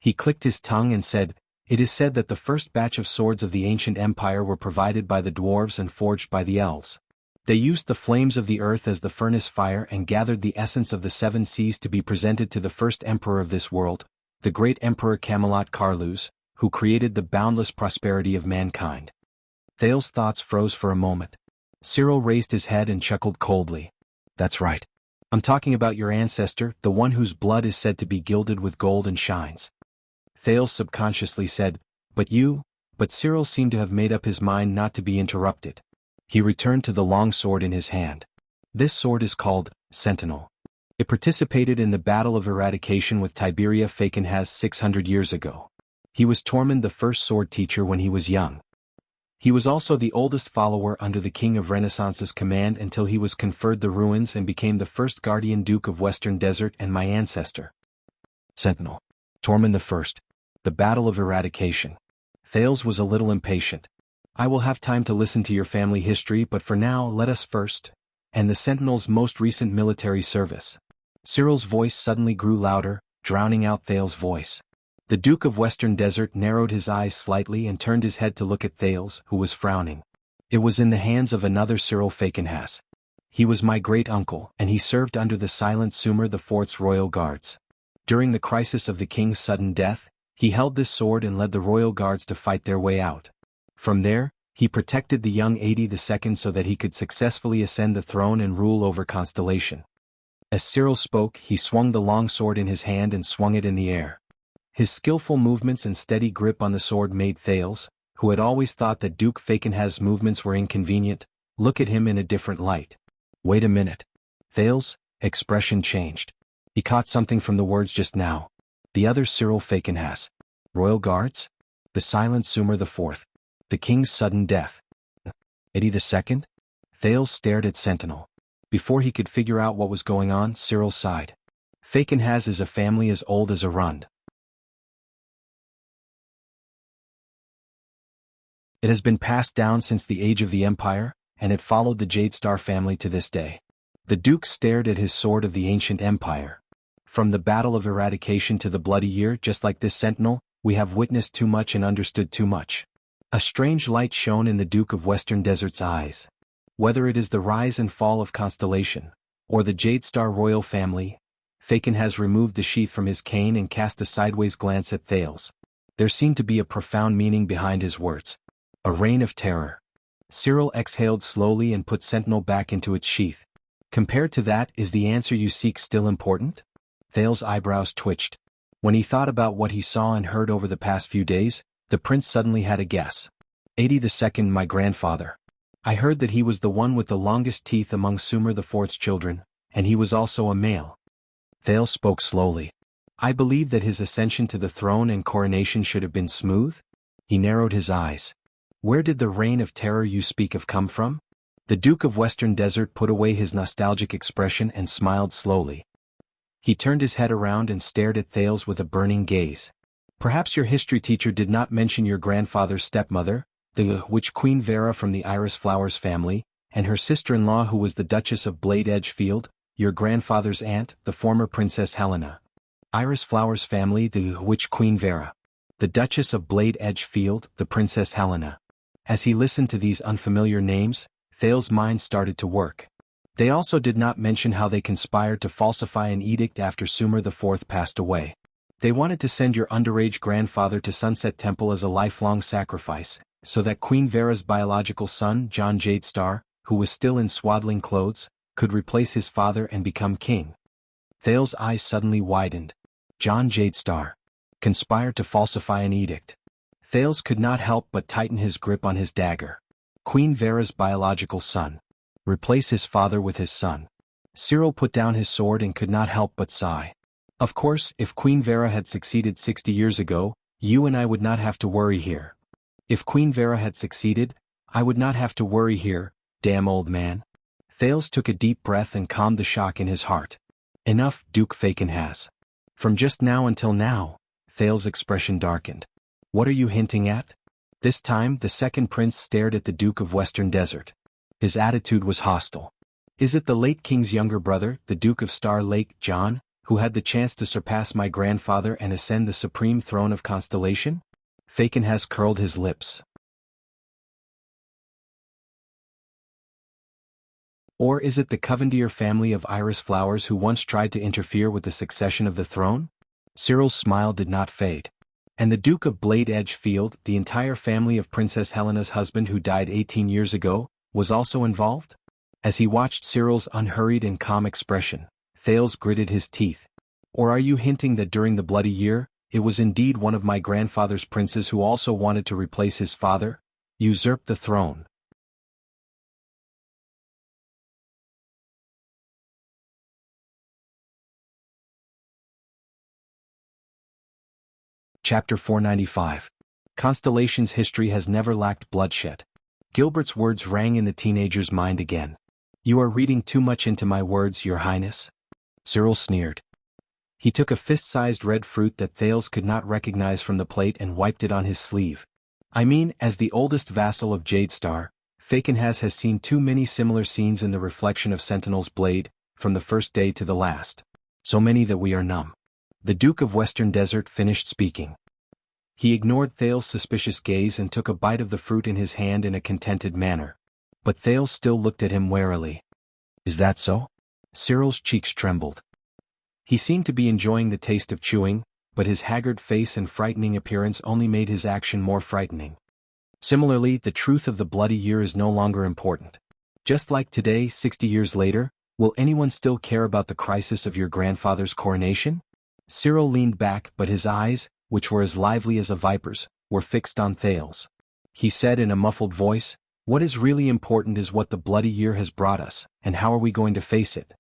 He clicked his tongue and said, It is said that the first batch of swords of the ancient empire were provided by the dwarves and forged by the elves. They used the flames of the earth as the furnace fire and gathered the essence of the seven seas to be presented to the first emperor of this world, the great Emperor Camelot Carlus, who created the boundless prosperity of mankind. Thales' thoughts froze for a moment. Cyril raised his head and chuckled coldly. That's right. I'm talking about your ancestor, the one whose blood is said to be gilded with gold and shines. Thales subconsciously said, But Cyril seemed to have made up his mind not to be interrupted. He returned to the long sword in his hand. This sword is called Sentinel. It participated in the Battle of Eradication with Tiberia Fakenhas 600 years ago. He was Tormund the first sword teacher when he was young. He was also the oldest follower under the King of Renaissance's command until he was conferred the ruins and became the first guardian Duke of Western Desert and my ancestor. Sentinel. Tormund I. The Battle of Eradication. Thales was a little impatient. I will have time to listen to your family history, but for now let us first. And the Sentinel's most recent military service. Cyril's voice suddenly grew louder, drowning out Thales' voice. The Duke of Western Desert narrowed his eyes slightly and turned his head to look at Thales, who was frowning. It was in the hands of another Cyril Falkenhass. He was my great-uncle, and he served under the silent Sumer IV's royal guards. During the crisis of the king's sudden death, he held this sword and led the royal guards to fight their way out. From there, he protected the young Adi II so that he could successfully ascend the throne and rule over Constellation. As Cyril spoke, he swung the long sword in his hand and swung it in the air. His skillful movements and steady grip on the sword made Thales, who had always thought that Duke Falkenhass's movements were inconvenient, look at him in a different light. Wait a minute. Thales' expression changed. He caught something from the words just now. The other Cyril Falkenhass. Royal Guards? The silent Sumer IV. The king's sudden death. Adi II? Thales stared at Sentinel. Before he could figure out what was going on, Cyril sighed. Falkenhass is a family as old as Arund. It has been passed down since the age of the Empire, and it followed the Jadestar family to this day. The Duke stared at his sword of the ancient empire. From the Battle of Eradication to the Bloody Year, just like this Sentinel, we have witnessed too much and understood too much. A strange light shone in the Duke of Western Desert's eyes. Whether it is the rise and fall of Constellation, or the Jadestar royal family, Falkenhass removed the sheath from his cane and cast a sideways glance at Thales. There seemed to be a profound meaning behind his words. A reign of terror. Cyril exhaled slowly and put Sentinel back into its sheath. Compared to that, is the answer you seek still important? Thales' eyebrows twitched. When he thought about what he saw and heard over the past few days, the prince suddenly had a guess. Adi II, my grandfather. I heard that he was the one with the longest teeth among Sumer IV's children, and he was also a male. Thales spoke slowly. I believe that his ascension to the throne and coronation should have been smooth. He narrowed his eyes. Where did the reign of terror you speak of come from? The Duke of Western Desert put away his nostalgic expression and smiled slowly. He turned his head around and stared at Thales with a burning gaze. Perhaps your history teacher did not mention your grandfather's stepmother, the witch Queen Vera from the Iris Flowers family, and her sister-in-law who was the Duchess of Blade Edge Field, your grandfather's aunt, the former Princess Helena. Iris Flowers family, the witch Queen Vera. The Duchess of Blade Edge Field, the Princess Helena. As he listened to these unfamiliar names, Thales' mind started to work. They also did not mention how they conspired to falsify an edict after Sumer IV passed away. They wanted to send your underage grandfather to Sunset Temple as a lifelong sacrifice, so that Queen Vera's biological son, John Jadestar, who was still in swaddling clothes, could replace his father and become king. Thales' eyes suddenly widened. John Jadestar. Conspired to falsify an edict. Thales could not help but tighten his grip on his dagger. Queen Vera's biological son. Replace his father with his son. Cyril put down his sword and could not help but sigh. Of course, if Queen Vera had succeeded 60 years ago, you and I would not have to worry here. If Queen Vera had succeeded, I would not have to worry here, damn old man. Thales took a deep breath and calmed the shock in his heart. Enough, Duke Falkenhass. From just now until now, Thales' expression darkened. What are you hinting at? This time, the second prince stared at the Duke of Western Desert. His attitude was hostile. Is it the late king's younger brother, the Duke of Star Lake, John, who had the chance to surpass my grandfather and ascend the supreme throne of Constellation? Falkenhass curled his lips. Or is it the Covendier family of Iris Flowers who once tried to interfere with the succession of the throne? Cyril's smile did not fade. And the Duke of Blade Edge Field, the entire family of Princess Helena's husband who died 18 years ago, was also involved? As he watched Cyril's unhurried and calm expression, Thales gritted his teeth. Or are you hinting that during the Bloody Year, it was indeed one of my grandfather's princes who also wanted to replace his father? Usurp the throne. Chapter 495. Constellation's history has never lacked bloodshed. Gilbert's words rang in the teenager's mind again. You are reading too much into my words, Your Highness. Cyril sneered. He took a fist-sized red fruit that Thales could not recognize from the plate and wiped it on his sleeve. I mean, as the oldest vassal of Jadestar, Falconhas has seen too many similar scenes in the reflection of Sentinel's blade, from the first day to the last. So many that we are numb. The Duke of Western Desert finished speaking. He ignored Thales' suspicious gaze and took a bite of the fruit in his hand in a contented manner. But Thales still looked at him warily. Is that so? Cyril's cheeks trembled. He seemed to be enjoying the taste of chewing, but his haggard face and frightening appearance only made his action more frightening. Similarly, the truth of the bloody year is no longer important. Just like today, 60 years later, will anyone still care about the crisis of your grandfather's coronation? Cyril leaned back, but his eyes, which were as lively as a viper's, were fixed on Thales. He said in a muffled voice, What is really important is what the bloody year has brought us, and how are we going to face it?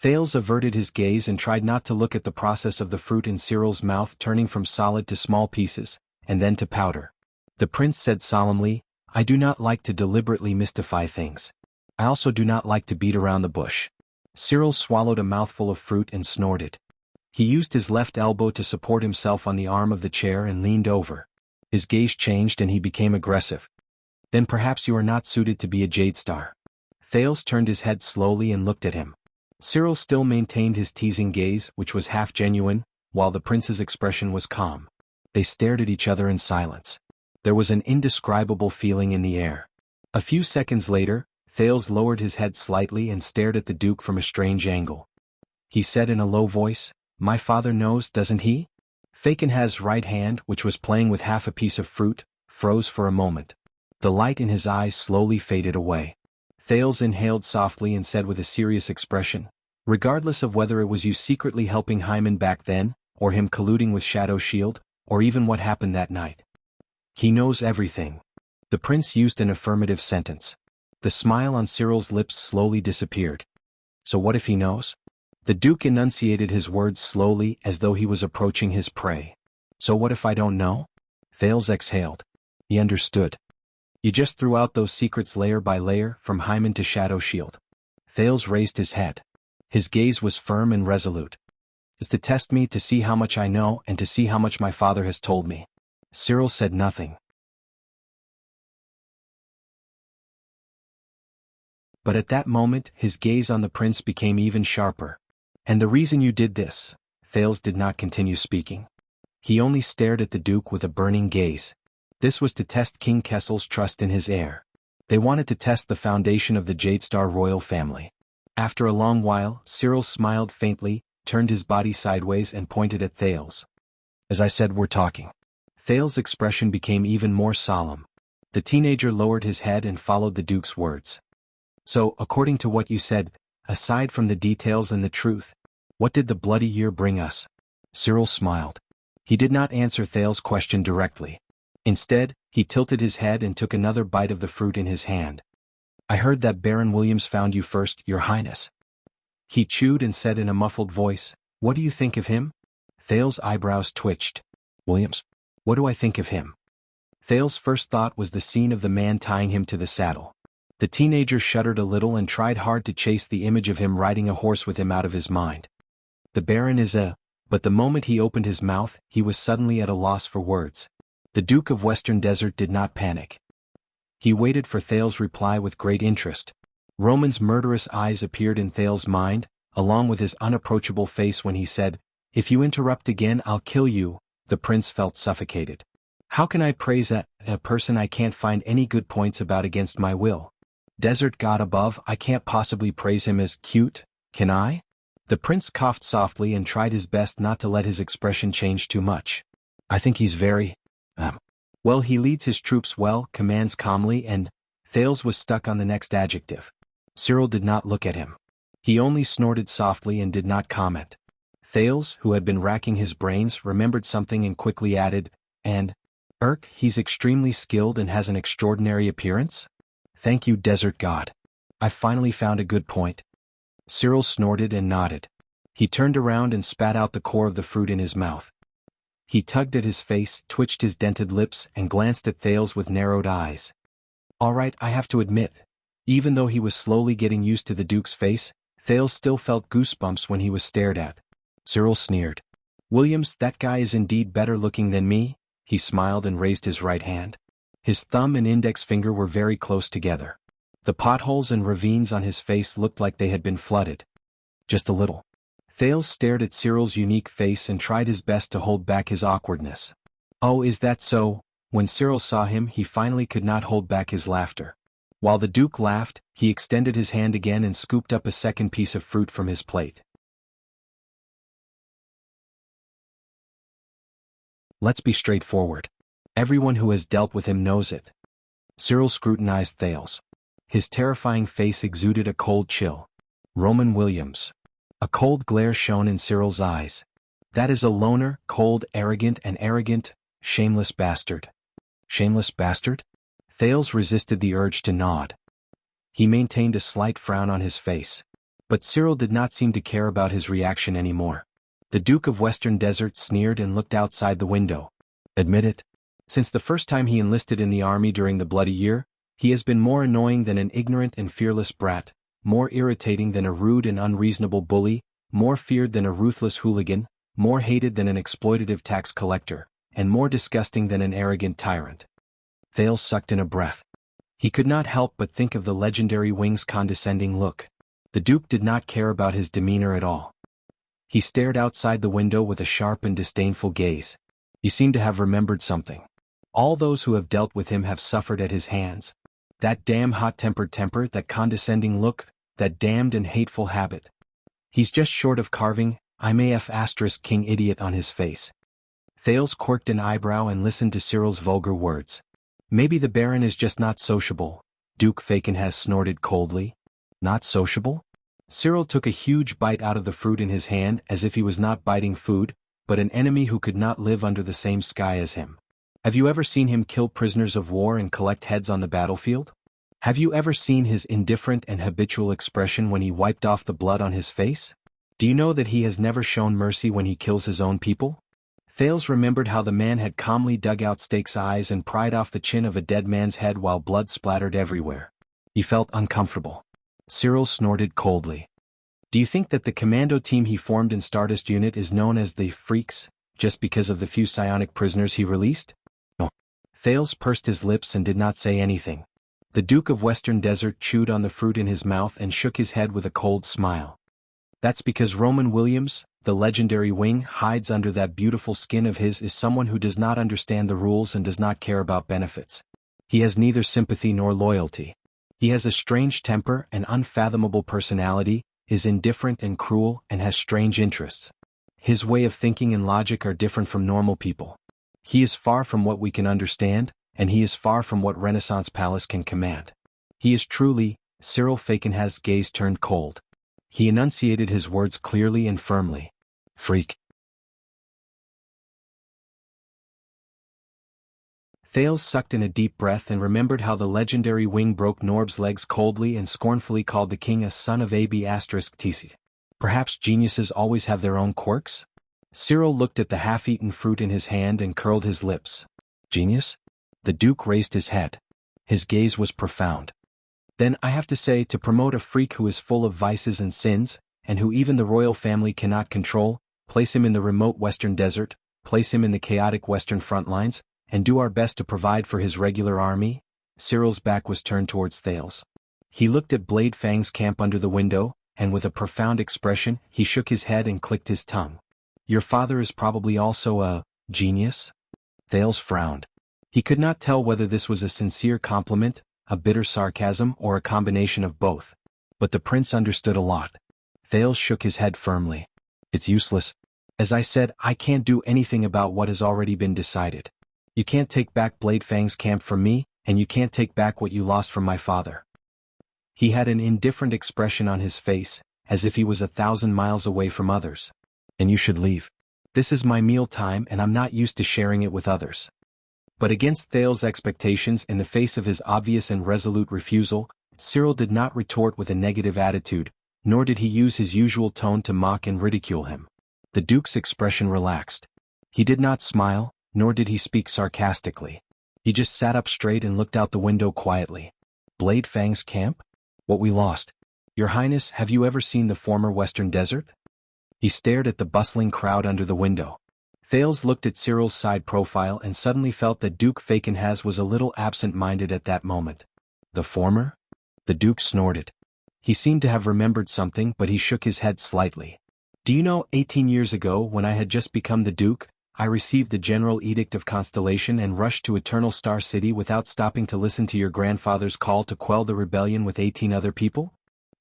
Thales averted his gaze and tried not to look at the process of the fruit in Cyril's mouth turning from solid to small pieces, and then to powder. The prince said solemnly, I do not like to deliberately mystify things. I also do not like to beat around the bush. Cyril swallowed a mouthful of fruit and snorted. He used his left elbow to support himself on the arm of the chair and leaned over. His gaze changed and he became aggressive. Then perhaps you are not suited to be a Jadestar. Thales turned his head slowly and looked at him. Cyril still maintained his teasing gaze, which was half genuine, while the prince's expression was calm. They stared at each other in silence. There was an indescribable feeling in the air. A few seconds later, Thales lowered his head slightly and stared at the Duke from a strange angle. He said in a low voice, My father knows, doesn't he? Falconhas's right hand, which was playing with half a piece of fruit, froze for a moment. The light in his eyes slowly faded away. Thales inhaled softly and said with a serious expression, Regardless of whether it was you secretly helping Hyman back then, or him colluding with Shadow Shield, or even what happened that night. He knows everything. The prince used an affirmative sentence. The smile on Cyril's lips slowly disappeared. So what if he knows? The Duke enunciated his words slowly as though he was approaching his prey. So what if I don't know? Thales exhaled. He understood. You just threw out those secrets layer by layer, from Hyman to Shadow Shield. Thales raised his head. His gaze was firm and resolute. It's to test me, to see how much I know and to see how much my father has told me. Cyril said nothing. But at that moment, his gaze on the prince became even sharper. And the reason you did this? Thales did not continue speaking. He only stared at the Duke with a burning gaze. This was to test King Kessel's trust in his heir. They wanted to test the foundation of the Jadestar royal family. After a long while, Cyril smiled faintly, turned his body sideways and pointed at Thales. As I said, we're talking. Thales' expression became even more solemn. The teenager lowered his head and followed the Duke's words. So, according to what you said, aside from the details and the truth, what did the bloody year bring us? Cyril smiled. He did not answer Thales' question directly. Instead, he tilted his head and took another bite of the fruit in his hand. I heard that Baron Williams found you first, Your Highness. He chewed and said in a muffled voice, What do you think of him? Thales' eyebrows twitched. Williams? What do I think of him? Thales' first thought was the scene of the man tying him to the saddle. The teenager shuddered a little and tried hard to chase the image of him riding a horse with him out of his mind. The Baron is but the moment he opened his mouth, he was suddenly at a loss for words. The Duke of Western Desert did not panic. He waited for Thales' reply with great interest. Roman's murderous eyes appeared in Thales' mind, along with his unapproachable face when he said, If you interrupt again, I'll kill you. The prince felt suffocated. How can I praise a person I can't find any good points about against my will? Desert God above, I can't possibly praise him as cute, can I? The prince coughed softly and tried his best not to let his expression change too much. I think he's very, well, he leads his troops well, commands calmly, and Thales was stuck on the next adjective. Cyril did not look at him. He only snorted softly and did not comment. Thales, who had been racking his brains, remembered something and quickly added, and, he's extremely skilled and has an extraordinary appearance? Thank you, Desert God. I finally found a good point. Cyril snorted and nodded. He turned around and spat out the core of the fruit in his mouth. He tugged at his face, twitched his dented lips, and glanced at Thales with narrowed eyes. Alright, I have to admit. Even though he was slowly getting used to the Duke's face, Thales still felt goosebumps when he was stared at. Cyril sneered. Williams, that guy is indeed better looking than me, he smiled and raised his right hand. His thumb and index finger were very close together. The potholes and ravines on his face looked like they had been flooded. Just a little. Thales stared at Cyril's unique face and tried his best to hold back his awkwardness. Oh, is that so? When Cyril saw him, he finally could not hold back his laughter. While the Duke laughed, he extended his hand again and scooped up a second piece of fruit from his plate. Let's be straightforward. Everyone who has dealt with him knows it. Cyril scrutinized Thales. His terrifying face exuded a cold chill. Roman Williams. A cold glare shone in Cyril's eyes. That is a loner, cold, arrogant, shameless bastard. Shameless bastard? Thales resisted the urge to nod. He maintained a slight frown on his face. But Cyril did not seem to care about his reaction anymore. The Duke of Western Desert sneered and looked outside the window. Admit it. Since the first time he enlisted in the army during the Bloody Year, he has been more annoying than an ignorant and fearless brat, more irritating than a rude and unreasonable bully, more feared than a ruthless hooligan, more hated than an exploitative tax collector, and more disgusting than an arrogant tyrant. Thales sucked in a breath. He could not help but think of the legendary Wing's condescending look. The Duke did not care about his demeanor at all. He stared outside the window with a sharp and disdainful gaze. He seemed to have remembered something. All those who have dealt with him have suffered at his hands. That damn hot-tempered temper, that condescending look, that damned and hateful habit. He's just short of carving, IMAF King idiot on his face. Thales quirked an eyebrow and listened to Cyril's vulgar words. Maybe the Baron is just not sociable, Duke Falkenhas snorted coldly. Not sociable? Cyril took a huge bite out of the fruit in his hand as if he was not biting food, but an enemy who could not live under the same sky as him. Have you ever seen him kill prisoners of war and collect heads on the battlefield? Have you ever seen his indifferent and habitual expression when he wiped off the blood on his face? Do you know that he has never shown mercy when he kills his own people? Thales remembered how the man had calmly dug out Stake's eyes and pried off the chin of a dead man's head while blood splattered everywhere. He felt uncomfortable. Cyril snorted coldly. Do you think that the commando team he formed in Stardust Unit is known as the Freaks, just because of the few psionic prisoners he released? No. Thales pursed his lips and did not say anything. The Duke of Western Desert chewed on the fruit in his mouth and shook his head with a cold smile. That's because Roman Williams, the legendary Wing, hides under that beautiful skin of his is someone who does not understand the rules and does not care about benefits. He has neither sympathy nor loyalty. He has a strange temper, an unfathomable personality, is indifferent and cruel, and has strange interests. His way of thinking and logic are different from normal people. He is far from what we can understand, and he is far from what Renaissance Palace can command. He is truly, Cyril Falkenhas' gaze turned cold. He enunciated his words clearly and firmly. Freak. Thales sucked in a deep breath and remembered how the legendary Wing broke Norb's legs coldly and scornfully called the king a son of AB*TC. Perhaps geniuses always have their own quirks? Cyril looked at the half-eaten fruit in his hand and curled his lips. Genius? The Duke raised his head. His gaze was profound. Then I have to say, to promote a freak who is full of vices and sins, and who even the royal family cannot control, place him in the remote Western Desert, place him in the chaotic Western front lines, and do our best to provide for his regular army? Cyril's back was turned towards Thales. He looked at Blade Fang's camp under the window, and with a profound expression, he shook his head and clicked his tongue. Your father is probably also a genius? Thales frowned. He could not tell whether this was a sincere compliment, a bitter sarcasm, or a combination of both. But the prince understood a lot. Thales shook his head firmly. It's useless. As I said, I can't do anything about what has already been decided. You can't take back Blade Fang's camp from me, and you can't take back what you lost from my father. He had an indifferent expression on his face, as if he was 1,000 miles away from others. And you should leave. This is my meal time and I'm not used to sharing it with others. But against Thales' expectations, in the face of his obvious and resolute refusal, Cyril did not retort with a negative attitude, nor did he use his usual tone to mock and ridicule him. The Duke's expression relaxed. He did not smile, nor did he speak sarcastically. He just sat up straight and looked out the window quietly. Blade Fang's camp? What we lost. Your Highness, have you ever seen the former Western Desert? He stared at the bustling crowd under the window. Thales looked at Cyril's side profile and suddenly felt that Duke Fakenhas was a little absent-minded at that moment. The former? The Duke snorted. He seemed to have remembered something, but he shook his head slightly. Do you know, 18 years ago, when I had just become the Duke, I received the General Edict of Constellation and rushed to Eternal Star City without stopping to listen to your grandfather's call to quell the rebellion with 18 other people?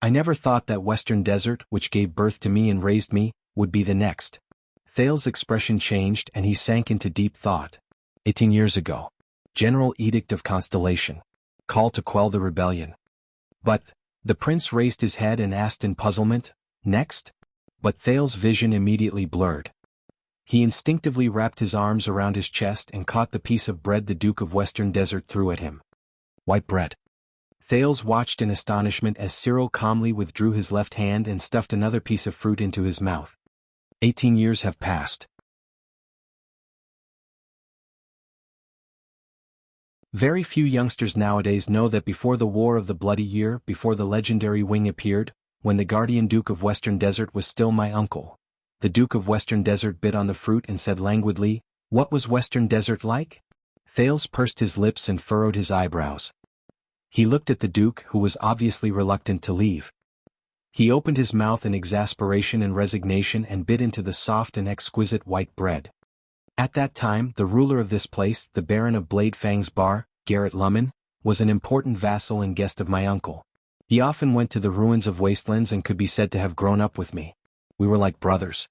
I never thought that Western Desert, which gave birth to me and raised me, would be the next. Thales' expression changed and he sank into deep thought. 18 years ago. General Edict of Constellation. Call to quell the rebellion. But, the prince raised his head and asked in puzzlement, next? But Thales' vision immediately blurred. He instinctively wrapped his arms around his chest and caught the piece of bread the Duke of Western Desert threw at him. White bread. Thales watched in astonishment as Cyril calmly withdrew his left hand and stuffed another piece of fruit into his mouth. 18 years have passed. Very few youngsters nowadays know that before the War of the Bloody Year, before the legendary wing appeared, when the guardian Duke of Western Desert was still my uncle, the Duke of Western Desert bit on the fruit and said languidly, "What was Western Desert like?" Thales pursed his lips and furrowed his eyebrows. He looked at the Duke, who was obviously reluctant to leave. He opened his mouth in exasperation and resignation and bit into the soft and exquisite white bread. At that time, the ruler of this place, the Baron of Blade Fang's Bar, Garrett Lummen, was an important vassal and guest of my uncle. He often went to the ruins of wastelands and could be said to have grown up with me. We were like brothers.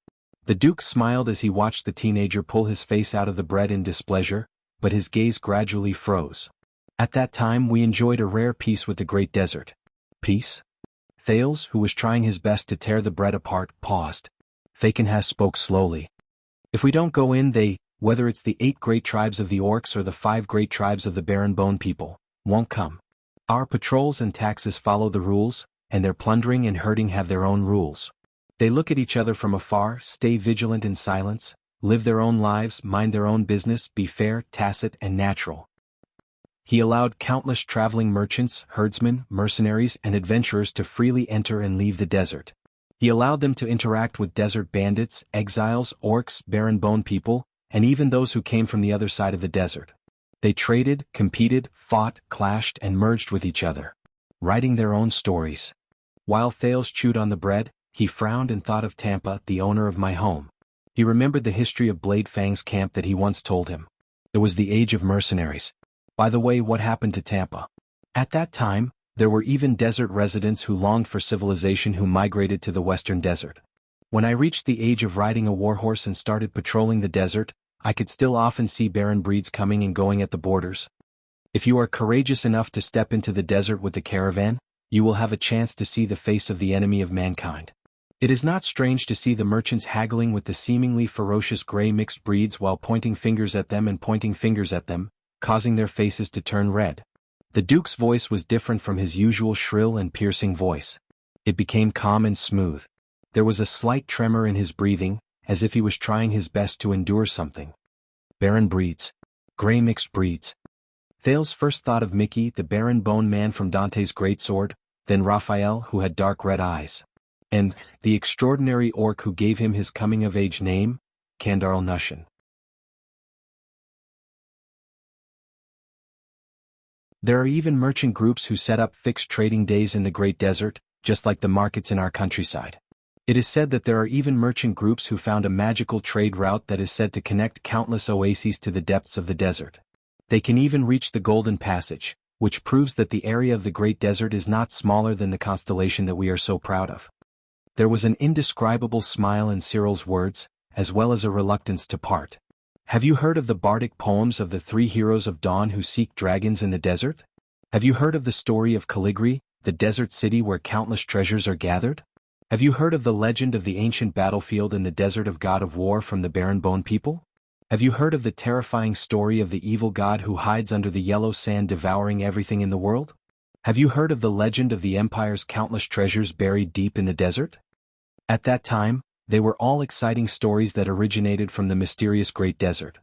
The Duke smiled as he watched the teenager pull his face out of the bread in displeasure, but his gaze gradually froze. At that time we enjoyed a rare peace with the Great Desert. Peace? Thales, who was trying his best to tear the bread apart, paused. Fakenhas spoke slowly. If we don't go in, whether it's the 8 great tribes of the Orcs or the 5 great tribes of the Barren Bone people, won't come. Our patrols and taxes follow the rules, and their plundering and herding have their own rules. They look at each other from afar, stay vigilant in silence, live their own lives, mind their own business, be fair, tacit, and natural. He allowed countless traveling merchants, herdsmen, mercenaries, and adventurers to freely enter and leave the desert. He allowed them to interact with desert bandits, exiles, orcs, barren bone people, and even those who came from the other side of the desert. They traded, competed, fought, clashed, and merged with each other, writing their own stories. While Thales chewed on the bread, he frowned and thought of Tampa, the owner of my home. He remembered the history of Blade Fang's camp that he once told him. It was the age of mercenaries. By the way, what happened to Tampa? At that time, there were even desert residents who longed for civilization who migrated to the Western Desert. When I reached the age of riding a warhorse and started patrolling the desert, I could still often see barren breeds coming and going at the borders. If you are courageous enough to step into the desert with the caravan, you will have a chance to see the face of the enemy of mankind. It is not strange to see the merchants haggling with the seemingly ferocious gray mixed breeds while pointing fingers at them and pointing fingers at them, causing their faces to turn red. The Duke's voice was different from his usual shrill and piercing voice. It became calm and smooth. There was a slight tremor in his breathing, as if he was trying his best to endure something. Barren breeds. Gray mixed breeds. Thales first thought of Mickey, the barren bone man from Dante's Greatsword, then Raphael, who had dark red eyes. And the extraordinary orc who gave him his coming-of-age name, Kandarl Nushin. There are even merchant groups who set up fixed trading days in the Great Desert, just like the markets in our countryside. It is said that there are even merchant groups who found a magical trade route that is said to connect countless oases to the depths of the desert. They can even reach the Golden Passage, which proves that the area of the Great Desert is not smaller than the constellation that we are so proud of. There was an indescribable smile in Cyril's words, as well as a reluctance to part. Have you heard of the bardic poems of the 3 heroes of dawn who seek dragons in the desert? Have you heard of the story of Caligri, the desert city where countless treasures are gathered? Have you heard of the legend of the ancient battlefield in the desert of God of War from the Barren Bone people? Have you heard of the terrifying story of the evil god who hides under the yellow sand devouring everything in the world? Have you heard of the legend of the empire's countless treasures buried deep in the desert? At that time, they were all exciting stories that originated from the mysterious Great Desert.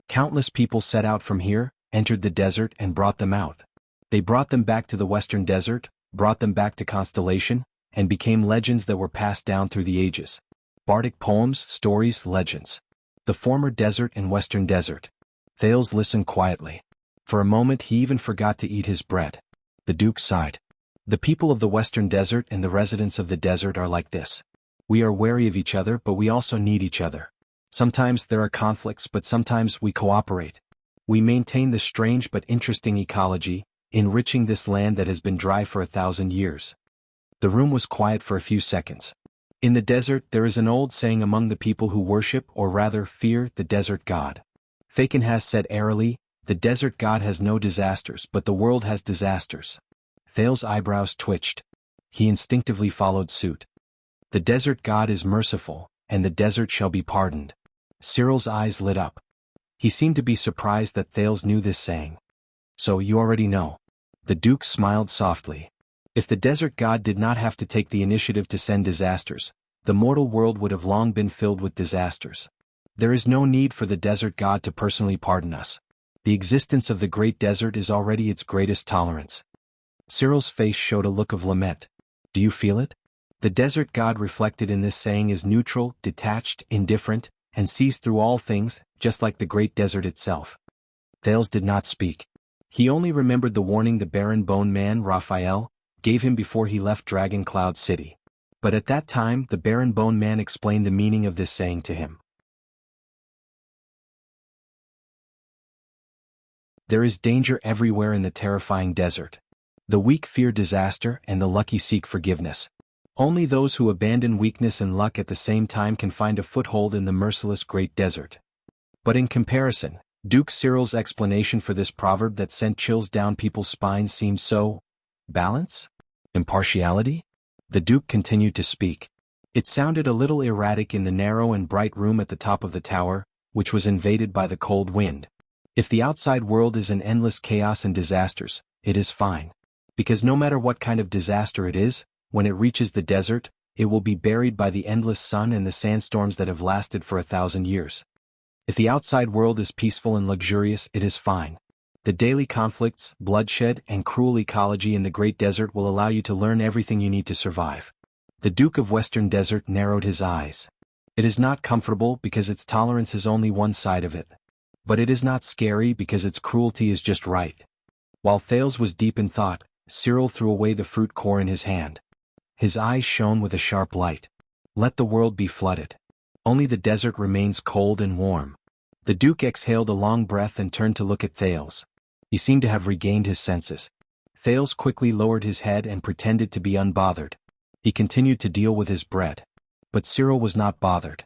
Countless people set out from here, entered the desert and brought them out. They brought them back to the western desert, brought them back to Constellation, and became legends that were passed down through the ages. Bardic poems, stories, legends. The former desert and western desert. Thales listened quietly. For a moment he even forgot to eat his bread. The Duke sighed. The people of the western desert and the residents of the desert are like this. We are wary of each other, but we also need each other. Sometimes there are conflicts, but sometimes we cooperate. We maintain the strange but interesting ecology, enriching this land that has been dry for 1,000 years. The room was quiet for a few seconds. In the desert there is an old saying among the people who worship, or rather fear, the desert god. Fakin has said airily, the desert god has no disasters, but the world has disasters. Thales' eyebrows twitched. He instinctively followed suit. The desert god is merciful, and the desert shall be pardoned. Cyril's eyes lit up. He seemed to be surprised that Thales knew this saying. So you already know. The Duke smiled softly. If the desert god did not have to take the initiative to send disasters, the mortal world would have long been filled with disasters. There is no need for the desert god to personally pardon us. The existence of the great desert is already its greatest tolerance. Cyril's face showed a look of lament. Do you feel it? The desert god reflected in this saying is neutral, detached, indifferent, and sees through all things, just like the great desert itself. Thales did not speak. He only remembered the warning the Baron Bone Man, Raphael, gave him before he left Dragon Cloud City. But at that time the Baron Bone Man explained the meaning of this saying to him. There is danger everywhere in the terrifying desert. The weak fear disaster and the lucky seek forgiveness. Only those who abandon weakness and luck at the same time can find a foothold in the merciless great desert. But in comparison, Duke Cyril's explanation for this proverb that sent chills down people's spines seemed so... balance? Impartiality? The Duke continued to speak. It sounded a little erratic in the narrow and bright room at the top of the tower, which was invaded by the cold wind. If the outside world is an endless chaos and disasters, it is fine. Because no matter what kind of disaster it is, when it reaches the desert, it will be buried by the endless sun and the sandstorms that have lasted for 1,000 years. If the outside world is peaceful and luxurious, it is fine. The daily conflicts, bloodshed, and cruel ecology in the Great Desert will allow you to learn everything you need to survive. The Duke of Western Desert narrowed his eyes. It is not comfortable because its tolerance is only one side of it. But it is not scary because its cruelty is just right. While Thales was deep in thought, Cyril threw away the fruit core in his hand. His eyes shone with a sharp light. Let the world be flooded. Only the desert remains cold and warm. The Duke exhaled a long breath and turned to look at Thales. He seemed to have regained his senses. Thales quickly lowered his head and pretended to be unbothered. He continued to deal with his bread. But Cyril was not bothered.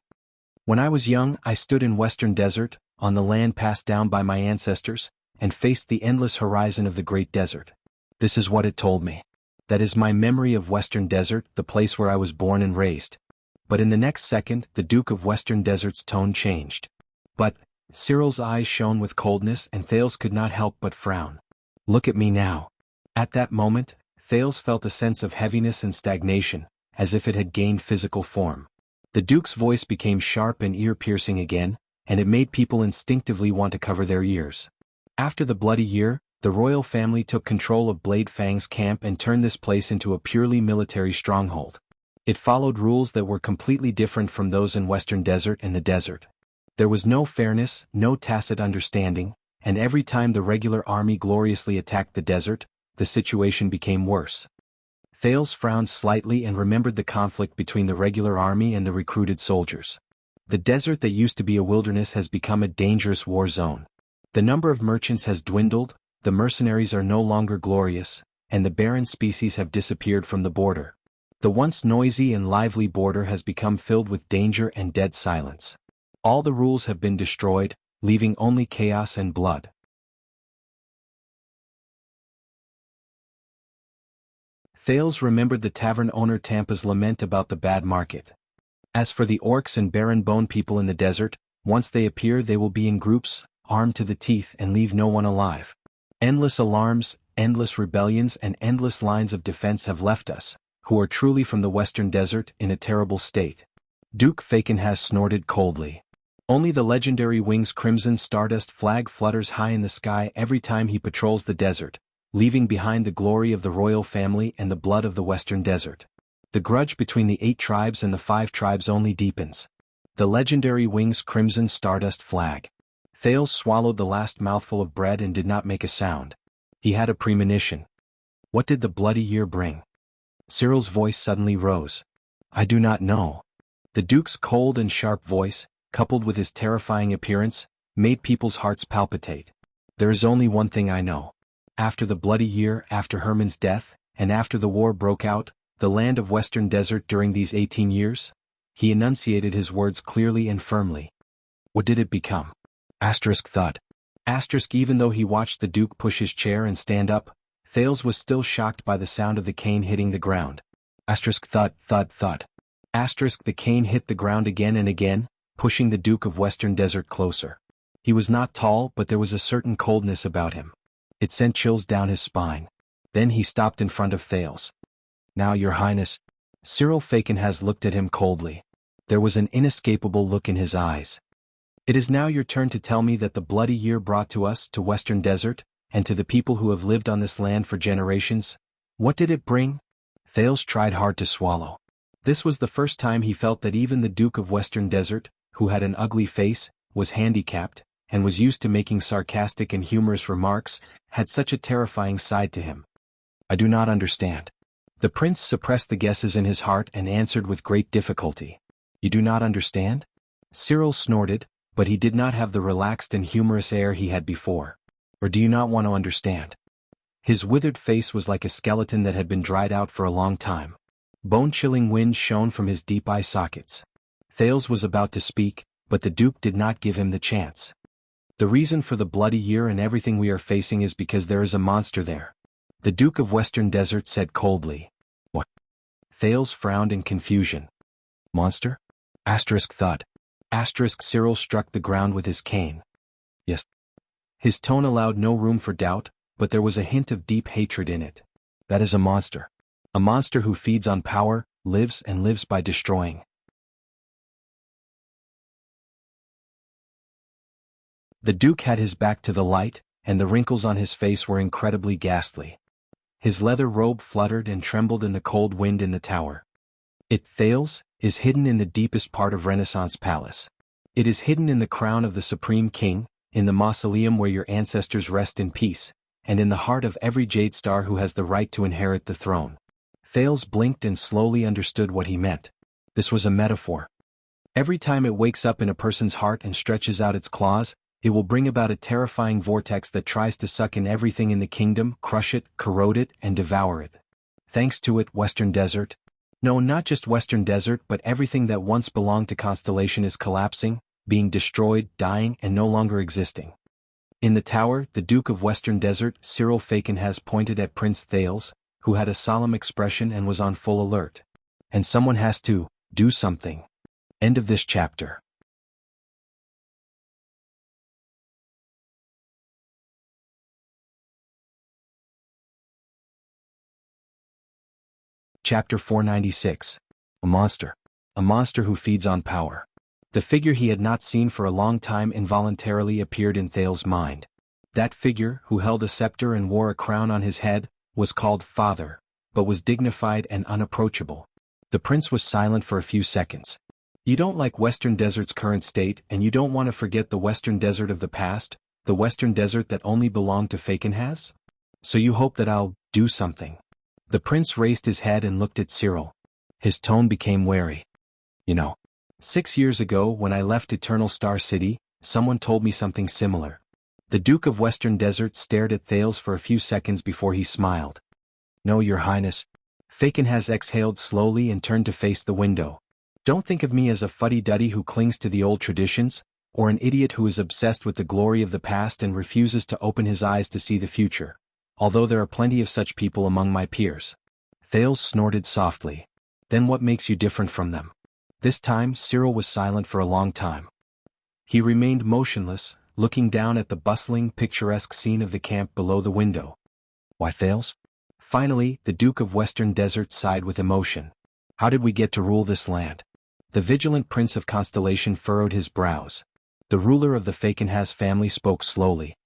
When I was young, I stood in Western Desert, on the land passed down by my ancestors, and faced the endless horizon of the Great Desert. This is what it told me. That is my memory of Western Desert, the place where I was born and raised. But in the next second, the Duke of Western Desert's tone changed. But, Cyril's eyes shone with coldness and Thales could not help but frown. Look at me now. At that moment, Thales felt a sense of heaviness and stagnation, as if it had gained physical form. The Duke's voice became sharp and ear-piercing again, and it made people instinctively want to cover their ears. After the bloody year, the royal family took control of Blade Fang's camp and turned this place into a purely military stronghold. It followed rules that were completely different from those in Western Desert and the desert. There was no fairness, no tacit understanding, and every time the regular army gloriously attacked the desert, the situation became worse. Thales frowned slightly and remembered the conflict between the regular army and the recruited soldiers. The desert that used to be a wilderness has become a dangerous war zone. The number of merchants has dwindled, the mercenaries are no longer glorious, and the barren species have disappeared from the border. The once noisy and lively border has become filled with danger and dead silence. All the rules have been destroyed, leaving only chaos and blood. Thales remembered the tavern owner Tampa's lament about the bad market. As for the orcs and barren bone people in the desert, once they appear they will be in groups, armed to the teeth and leave no one alive. Endless alarms, endless rebellions and endless lines of defense have left us, who are truly from the Western Desert, in a terrible state. Duke Fakin has snorted coldly. Only the legendary Wing's crimson stardust flag flutters high in the sky every time he patrols the desert, leaving behind the glory of the royal family and the blood of the Western Desert. The grudge between the 8 tribes and the 5 tribes only deepens. The legendary Wing's crimson stardust flag. Thales swallowed the last mouthful of bread and did not make a sound. He had a premonition. What did the bloody year bring? Cyril's voice suddenly rose. I do not know. The Duke's cold and sharp voice, coupled with his terrifying appearance, made people's hearts palpitate. There is only one thing I know. After the bloody year, after Hermann's death, and after the war broke out, the land of Western Desert during these 18 years? He enunciated his words clearly and firmly. What did it become? Thud. Even though he watched the Duke push his chair and stand up, Thales was still shocked by the sound of the cane hitting the ground. Thud, thud, thud. The cane hit the ground again and again, pushing the Duke of Western Desert closer. He was not tall, but there was a certain coldness about him. It sent chills down his spine. Then he stopped in front of Thales. Now, Your Highness. Cyril Fakenhas looked at him coldly. There was an inescapable look in his eyes. It is now your turn to tell me that the bloody year brought to us, to Western Desert, and to the people who have lived on this land for generations. What did it bring? Thales tried hard to swallow. This was the first time he felt that even the Duke of Western Desert, who had an ugly face, was handicapped, and was used to making sarcastic and humorous remarks, had such a terrifying side to him. I do not understand. The prince suppressed the guesses in his heart and answered with great difficulty. You do not understand? Cyril snorted, but he did not have the relaxed and humorous air he had before. Or do you not want to understand? His withered face was like a skeleton that had been dried out for a long time. Bone-chilling wind shone from his deep eye sockets. Thales was about to speak, but the Duke did not give him the chance. The reason for the bloody year and everything we are facing is because there is a monster there. The Duke of Western Desert said coldly. What? Thales frowned in confusion. Monster? Thud. Cyril struck the ground with his cane. Yes. His tone allowed no room for doubt, but there was a hint of deep hatred in it. That is a monster. A monster who feeds on power, lives by destroying. The Duke had his back to the light, and the wrinkles on his face were incredibly ghastly. His leather robe fluttered and trembled in the cold wind in the tower. It, Thales, is hidden in the deepest part of Renaissance Palace. It is hidden in the crown of the Supreme King, in the mausoleum where your ancestors rest in peace, and in the heart of every jade star who has the right to inherit the throne. Thales blinked and slowly understood what he meant. This was a metaphor. Every time it wakes up in a person's heart and stretches out its claws, it will bring about a terrifying vortex that tries to suck in everything in the kingdom, crush it, corrode it, and devour it. Thanks to it, Western Desert. No, not just Western Desert, but everything that once belonged to Constellation is collapsing, being destroyed, dying, and no longer existing. In the tower, the Duke of Western Desert, Cyril Fakenhas, pointed at Prince Thales, who had a solemn expression and was on full alert. And someone has to do something. End of this chapter. Chapter 496. A monster. A monster who feeds on power. The figure he had not seen for a long time involuntarily appeared in Thales' mind. That figure, who held a scepter and wore a crown on his head, was called Father, but was dignified and unapproachable. The prince was silent for a few seconds. You don't like Western Desert's current state, and you don't want to forget the Western Desert of the past, the Western Desert that only belonged to Fakenhas? So you hope that I'll do something. The prince raised his head and looked at Cyril. His tone became wary. 6 years ago when I left Eternal Star City, someone told me something similar. The Duke of Western Desert stared at Thales for a few seconds before he smiled. No, Your Highness. Fakenhas exhaled slowly and turned to face the window. Don't think of me as a fuddy-duddy who clings to the old traditions, or an idiot who is obsessed with the glory of the past and refuses to open his eyes to see the future. Although there are plenty of such people among my peers. Thales snorted softly. Then what makes you different from them? This time Cyril was silent for a long time. He remained motionless, looking down at the bustling, picturesque scene of the camp below the window. Why, Thales? Finally, the Duke of Western Desert sighed with emotion. How did we get to rule this land? The vigilant Prince of Constellation furrowed his brows. The ruler of the Fakenhas family spoke slowly.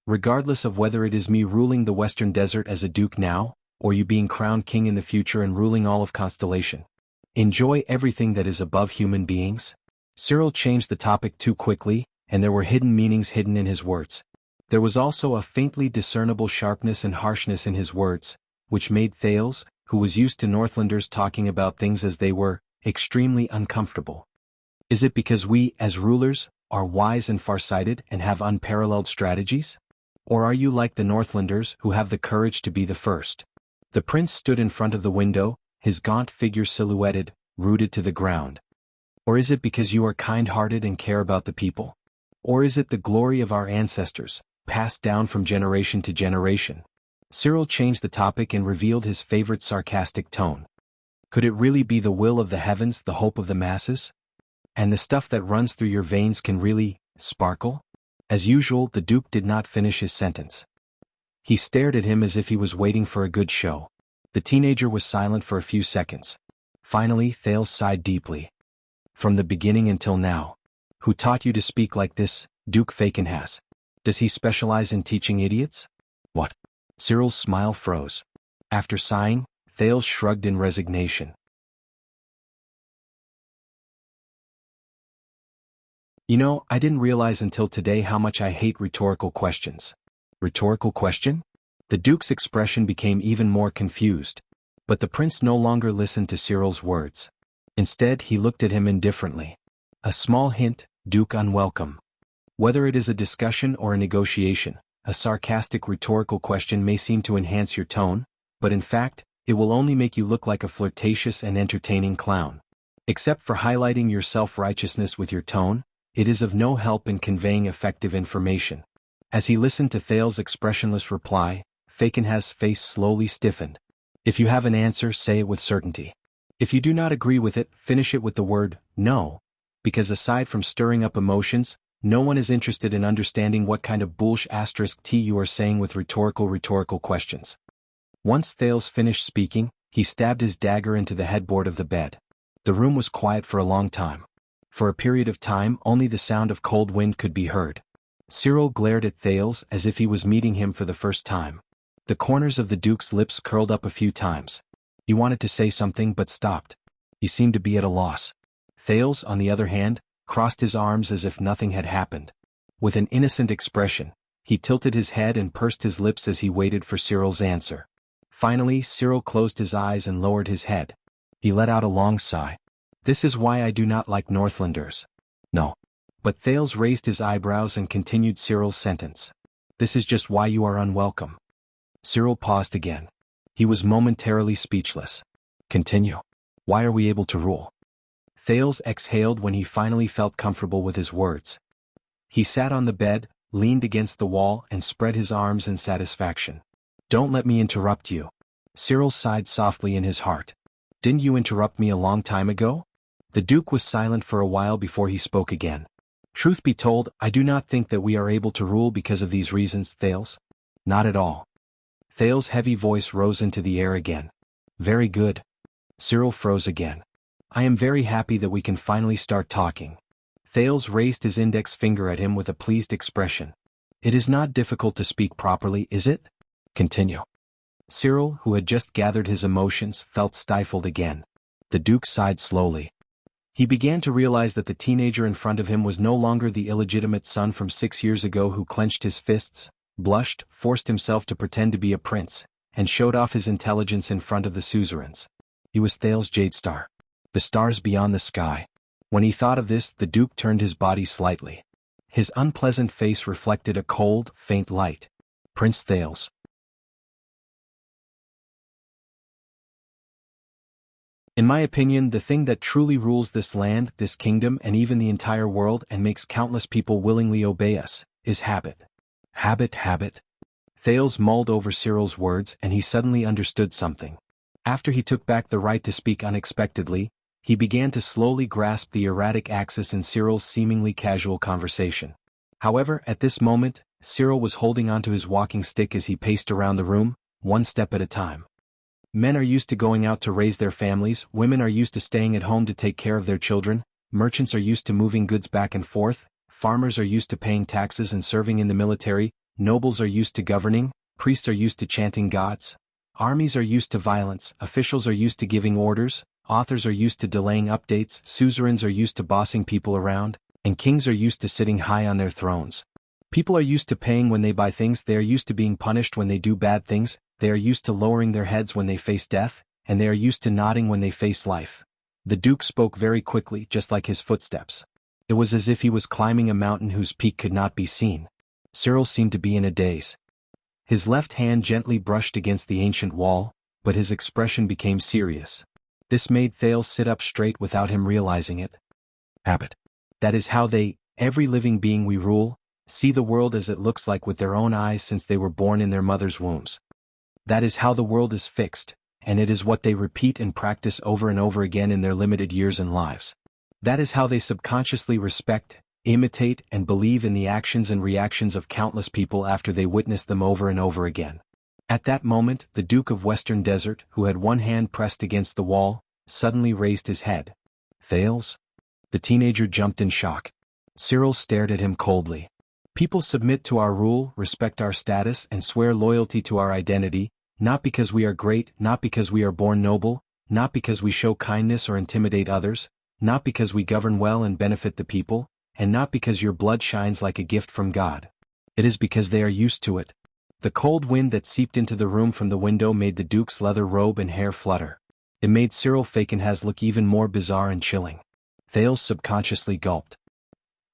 Regardless of whether it is me ruling the Western Desert as a duke now, or you being crowned king in the future and ruling all of Constellation, enjoy everything that is above human beings? Cyril changed the topic too quickly, and there were hidden meanings hidden in his words. There was also a faintly discernible sharpness and harshness in his words, which made Thales, who was used to Northlanders talking about things as they were, extremely uncomfortable. Is it because we, as rulers, are wise and farsighted and have unparalleled strategies? Or are you like the Northlanders who have the courage to be the first? The prince stood in front of the window, his gaunt figure silhouetted, rooted to the ground. Or is it because you are kind-hearted and care about the people? Or is it the glory of our ancestors, passed down from generation to generation? Cyril changed the topic and revealed his favorite sarcastic tone. Could it really be the will of the heavens, the hope of the masses? And the stuff that runs through your veins can really sparkle? As usual, the Duke did not finish his sentence. He stared at him as if he was waiting for a good show. The teenager was silent for a few seconds. Finally, Thales sighed deeply. From the beginning until now. Who taught you to speak like this, Duke Fakenhas? Does he specialize in teaching idiots? What? Cyril's smile froze. After sighing, Thales shrugged in resignation. You know, I didn't realize until today how much I hate rhetorical questions. Rhetorical question? The Duke's expression became even more confused. But the prince no longer listened to Cyril's words. Instead, he looked at him indifferently. A small hint, Duke unwelcome. Whether it is a discussion or a negotiation, a sarcastic rhetorical question may seem to enhance your tone, but in fact, it will only make you look like a flirtatious and entertaining clown. Except for highlighting your self-righteousness with your tone, it is of no help in conveying effective information. As he listened to Thales' expressionless reply, Fakenhas' face slowly stiffened. If you have an answer, say it with certainty. If you do not agree with it, finish it with the word, no. Because aside from stirring up emotions, no one is interested in understanding what kind of *T you are saying with rhetorical questions. Once Thales finished speaking, he stabbed his dagger into the headboard of the bed. The room was quiet for a long time. For a period of time, only the sound of cold wind could be heard. Cyril glared at Thales as if he was meeting him for the first time. The corners of the Duke's lips curled up a few times. He wanted to say something but stopped. He seemed to be at a loss. Thales, on the other hand, crossed his arms as if nothing had happened. With an innocent expression, he tilted his head and pursed his lips as he waited for Cyril's answer. Finally, Cyril closed his eyes and lowered his head. He let out a long sigh. This is why I do not like Northlanders. No. But Thales raised his eyebrows and continued Cyril's sentence. This is just why you are unwelcome. Cyril paused again. He was momentarily speechless. Continue. Why are we able to rule? Thales exhaled when he finally felt comfortable with his words. He sat on the bed, leaned against the wall and spread his arms in satisfaction. Don't let me interrupt you. Cyril sighed softly in his heart. Didn't you interrupt me a long time ago? The Duke was silent for a while before he spoke again. Truth be told, I do not think that we are able to rule because of these reasons, Thales. Not at all. Thales' heavy voice rose into the air again. Very good. Cyril froze again. I am very happy that we can finally start talking. Thales raised his index finger at him with a pleased expression. It is not difficult to speak properly, is it? Continue. Cyril, who had just gathered his emotions, felt stifled again. The Duke sighed slowly. He began to realize that the teenager in front of him was no longer the illegitimate son from 6 years ago who clenched his fists, blushed, forced himself to pretend to be a prince, and showed off his intelligence in front of the suzerains. He was Thales Jadestar. The stars beyond the sky. When he thought of this, the Duke turned his body slightly. His unpleasant face reflected a cold, faint light. Prince Thales. In my opinion, the thing that truly rules this land, this kingdom, and even the entire world and makes countless people willingly obey us, is habit. Habit. Thales mulled over Cyril's words and he suddenly understood something. After he took back the right to speak unexpectedly, he began to slowly grasp the erratic axis in Cyril's seemingly casual conversation. However, at this moment, Cyril was holding onto his walking stick as he paced around the room, one step at a time. Men are used to going out to raise their families, women are used to staying at home to take care of their children, merchants are used to moving goods back and forth, farmers are used to paying taxes and serving in the military, nobles are used to governing, priests are used to chanting gods, armies are used to violence, officials are used to giving orders, authors are used to delaying updates, suzerains are used to bossing people around, and kings are used to sitting high on their thrones. People are used to paying when they buy things, they are used to being punished when they do bad things, they are used to lowering their heads when they face death, and they are used to nodding when they face life. The Duke spoke very quickly, just like his footsteps. It was as if he was climbing a mountain whose peak could not be seen. Cyril seemed to be in a daze. His left hand gently brushed against the ancient wall, but his expression became serious. This made Thales sit up straight without him realizing it. Habit. That is how they, every living being we rule, see the world as it looks like with their own eyes since they were born in their mother's wombs. That is how the world is fixed, and it is what they repeat and practice over and over again in their limited years and lives. That is how they subconsciously respect, imitate, and believe in the actions and reactions of countless people after they witness them over and over again. At that moment, the Duke of Western Desert, who had one hand pressed against the wall, suddenly raised his head. Thales? The teenager jumped in shock. Cyril stared at him coldly. People submit to our rule, respect our status, and swear loyalty to our identity, not because we are great, not because we are born noble, not because we show kindness or intimidate others, not because we govern well and benefit the people, and not because your blood shines like a gift from God. It is because they are used to it. The cold wind that seeped into the room from the window made the Duke's leather robe and hair flutter. It made Cyril Fakenhas look even more bizarre and chilling. Thales subconsciously gulped.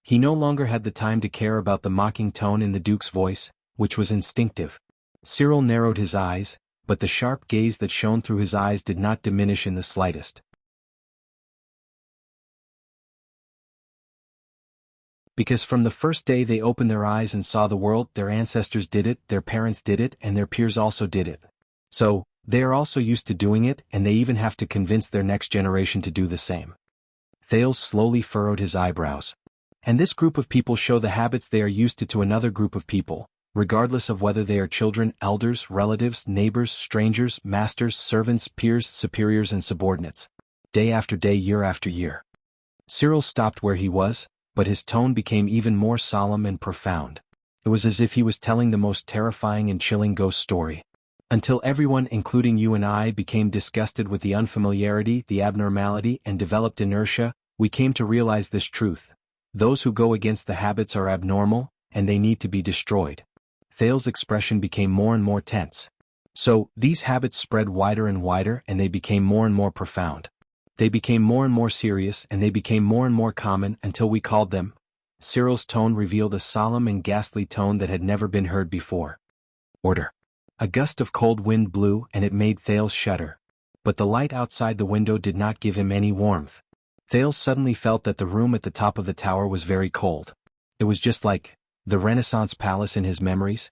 He no longer had the time to care about the mocking tone in the Duke's voice, which was instinctive. Cyril narrowed his eyes, but the sharp gaze that shone through his eyes did not diminish in the slightest. Because from the first day they opened their eyes and saw the world, their ancestors did it, their parents did it, and their peers also did it. So, they are also used to doing it, and they even have to convince their next generation to do the same. Thales slowly furrowed his eyebrows. And this group of people show the habits they are used to another group of people, regardless of whether they are children, elders, relatives, neighbors, strangers, masters, servants, peers, superiors, and subordinates. Day after day, year after year. Cyril stopped where he was, but his tone became even more solemn and profound. It was as if he was telling the most terrifying and chilling ghost story. Until everyone, including you and I, became disgusted with the unfamiliarity, the abnormality, and developed inertia, we came to realize this truth. Those who go against the habits are abnormal, and they need to be destroyed. Thales' expression became more and more tense. So, these habits spread wider and wider, and they became more and more profound. They became more and more serious, and they became more and more common until we called them. Cyril's tone revealed a solemn and ghastly tone that had never been heard before. Order. A gust of cold wind blew, and it made Thales shudder. But the light outside the window did not give him any warmth. Thales suddenly felt that the room at the top of the tower was very cold. It was just like the Renaissance palace in his memories.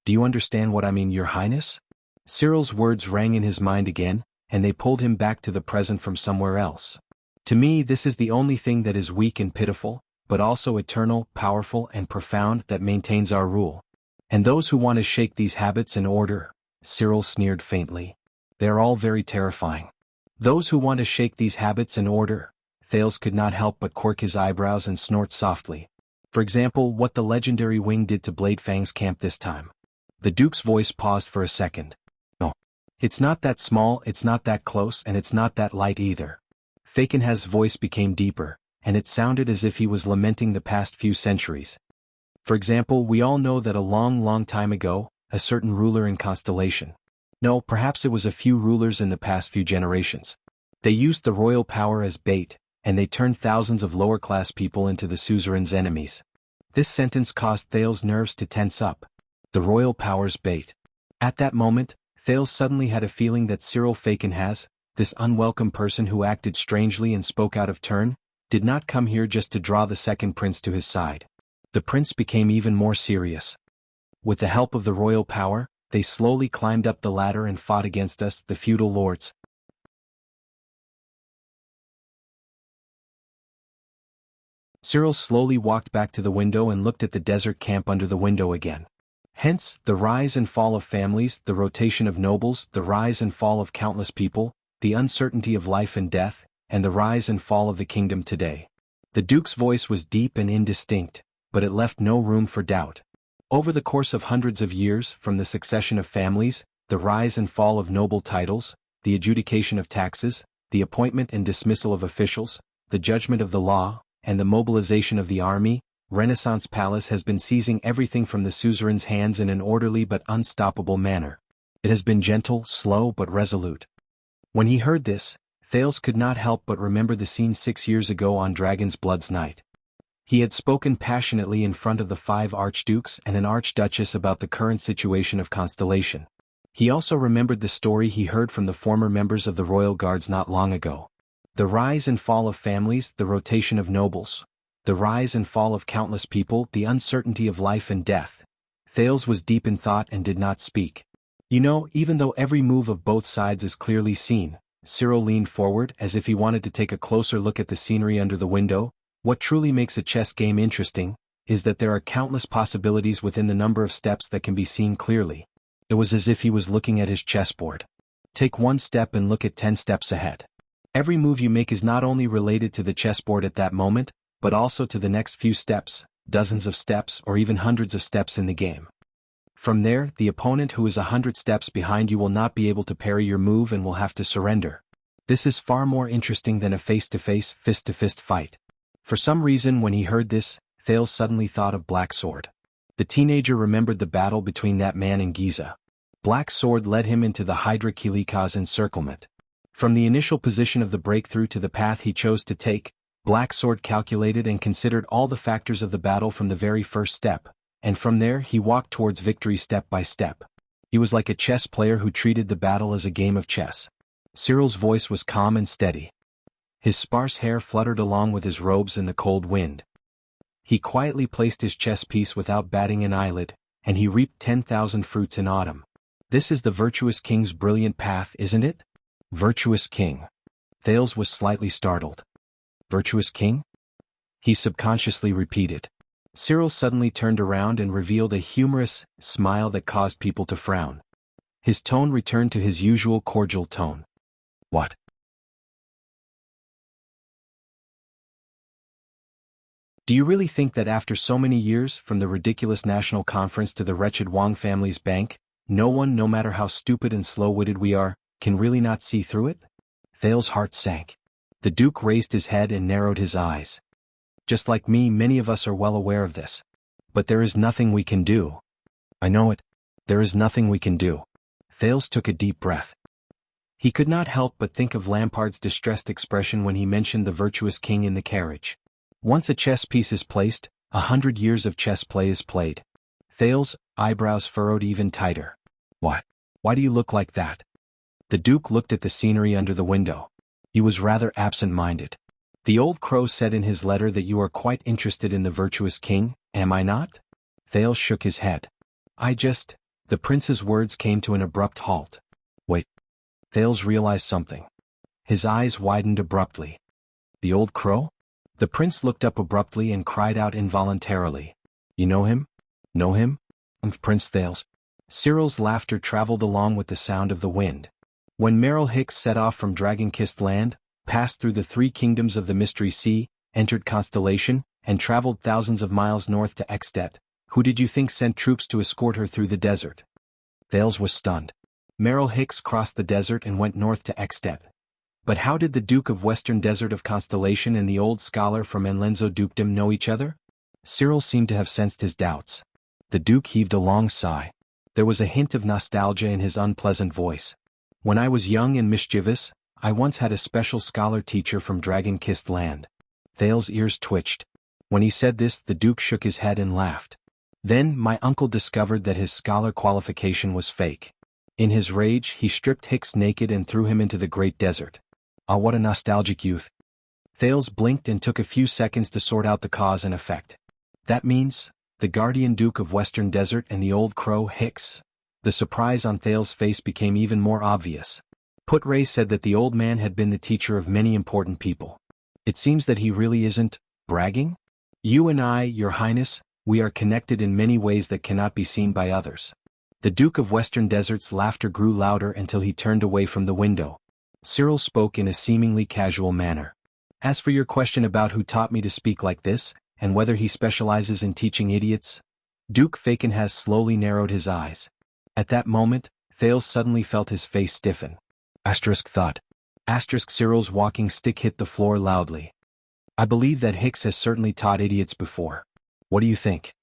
Do you understand what I mean, Your Highness? Cyril's words rang in his mind again, and they pulled him back to the present from somewhere else. To me, this is the only thing that is weak and pitiful, but also eternal, powerful, and profound, that maintains our rule. And those who want to shake these habits in order, Cyril sneered faintly. They are all very terrifying. Those who want to shake these habits in order, Thales could not help but quirk his eyebrows and snort softly. For example, what the legendary wing did to Bladefang's camp this time. The Duke's voice paused for a second. No. It's not that small, it's not that close, and it's not that light either. Fakenhas's voice became deeper, and it sounded as if he was lamenting the past few centuries. For example, we all know that a long time ago, a certain ruler in Constellation. No, perhaps it was a few rulers in the past few generations. They used the royal power as bait, and they turned thousands of lower-class people into the suzerain's enemies. This sentence caused Thales' nerves to tense up. The royal power's bait. At that moment, Thales suddenly had a feeling that Cyril Fakenhas, this unwelcome person who acted strangely and spoke out of turn, did not come here just to draw the second prince to his side. The prince became even more serious. With the help of the royal power, they slowly climbed up the ladder and fought against us, the feudal lords. Cyril slowly walked back to the window and looked at the desert camp under the window again. Hence, the rise and fall of families, the rotation of nobles, the rise and fall of countless people, the uncertainty of life and death, and the rise and fall of the kingdom today. The Duke's voice was deep and indistinct, but it left no room for doubt. Over the course of hundreds of years, from the succession of families, the rise and fall of noble titles, the adjudication of taxes, the appointment and dismissal of officials, the judgment of the law, and the mobilization of the army, Renaissance Palace has been seizing everything from the suzerain's hands in an orderly but unstoppable manner. It has been gentle, slow but resolute. When he heard this, Thales could not help but remember the scene 6 years ago on Dragon's Blood's night. He had spoken passionately in front of the 5 archdukes and an archduchess about the current situation of Constellation. He also remembered the story he heard from the former members of the royal guards not long ago. The rise and fall of families, the rotation of nobles, the rise and fall of countless people, the uncertainty of life and death. Thales was deep in thought and did not speak. You know, even though every move of both sides is clearly seen, Cyril leaned forward as if he wanted to take a closer look at the scenery under the window. What truly makes a chess game interesting is that there are countless possibilities within the number of steps that can be seen clearly. It was as if he was looking at his chessboard. Take one step and look at 10 steps ahead. Every move you make is not only related to the chessboard at that moment, but also to the next few steps, dozens of steps or even hundreds of steps in the game. From there, the opponent who is 100 steps behind you will not be able to parry your move and will have to surrender. This is far more interesting than a face-to-face, fist-to-fist fight. For some reason when he heard this, Thales suddenly thought of Black Sword. The teenager remembered the battle between that man and Giza. Black Sword led him into the Hydra Kilika's encirclement. From the initial position of the breakthrough to the path he chose to take, Black Sword calculated and considered all the factors of the battle from the very first step, and from there he walked towards victory step by step. He was like a chess player who treated the battle as a game of chess. Cyril's voice was calm and steady. His sparse hair fluttered along with his robes in the cold wind. He quietly placed his chess piece without batting an eyelid, and he reaped 10,000 fruits in autumn. This is the virtuous king's brilliant path, isn't it? Virtuous king. Thales was slightly startled. Virtuous king? He subconsciously repeated. Cyril suddenly turned around and revealed a humorous smile that caused people to frown. His tone returned to his usual cordial tone. What? Do you really think that after so many years, from the ridiculous national conference to the wretched Wang family's bank, no one, no matter how stupid and slow-witted we are, can really not see through it? Thales' heart sank. The Duke raised his head and narrowed his eyes. Just like me, many of us are well aware of this. But there is nothing we can do. I know it. There is nothing we can do. Thales took a deep breath. He could not help but think of Lampard's distressed expression when he mentioned the virtuous king in the carriage. Once a chess piece is placed, 100 years of chess play is played. Thales' eyebrows furrowed even tighter. What? Why do you look like that? The Duke looked at the scenery under the window. He was rather absent-minded. The old crow said in his letter that you are quite interested in the virtuous king, am I not? Thales shook his head. The prince's words came to an abrupt halt. Wait. Thales realized something. His eyes widened abruptly. The old crow? The prince looked up abruptly and cried out involuntarily. You know him? Know him? Prince Thales. Cyril's laughter traveled along with the sound of the wind. When Merrill Hicks set off from Dragon-Kissed Land, passed through the 3 kingdoms of the Mystery Sea, entered Constellation, and traveled thousands of miles north to Ekstedt, who did you think sent troops to escort her through the desert? Thales was stunned. Merrill Hicks crossed the desert and went north to Ekstedt. But how did the Duke of Western Desert of Constellation and the old scholar from Enlenzo Dukedom know each other? Cyril seemed to have sensed his doubts. The Duke heaved a long sigh. There was a hint of nostalgia in his unpleasant voice. When I was young and mischievous, I once had a special scholar teacher from Dragon-Kissed Land. Thales' ears twitched. When he said this, the Duke shook his head and laughed. Then my uncle discovered that his scholar qualification was fake. In his rage, he stripped Hicks naked and threw him into the great desert. Ah, what a nostalgic youth. Thales blinked and took a few seconds to sort out the cause and effect. That means, the guardian Duke of Western Desert and the old crow Hicks? The surprise on Thales' face became even more obvious. Putray said that the old man had been the teacher of many important people. It seems that he really isn't bragging? You and I, Your Highness, we are connected in many ways that cannot be seen by others. The Duke of Western Desert's laughter grew louder until he turned away from the window. Cyril spoke in a seemingly casual manner. As for your question about who taught me to speak like this, and whether he specializes in teaching idiots, Duke Fakenhas slowly narrowed his eyes. At that moment, Thales suddenly felt his face stiffen. Thud. Cyril's walking stick hit the floor loudly. I believe that Hicks has certainly taught idiots before. What do you think?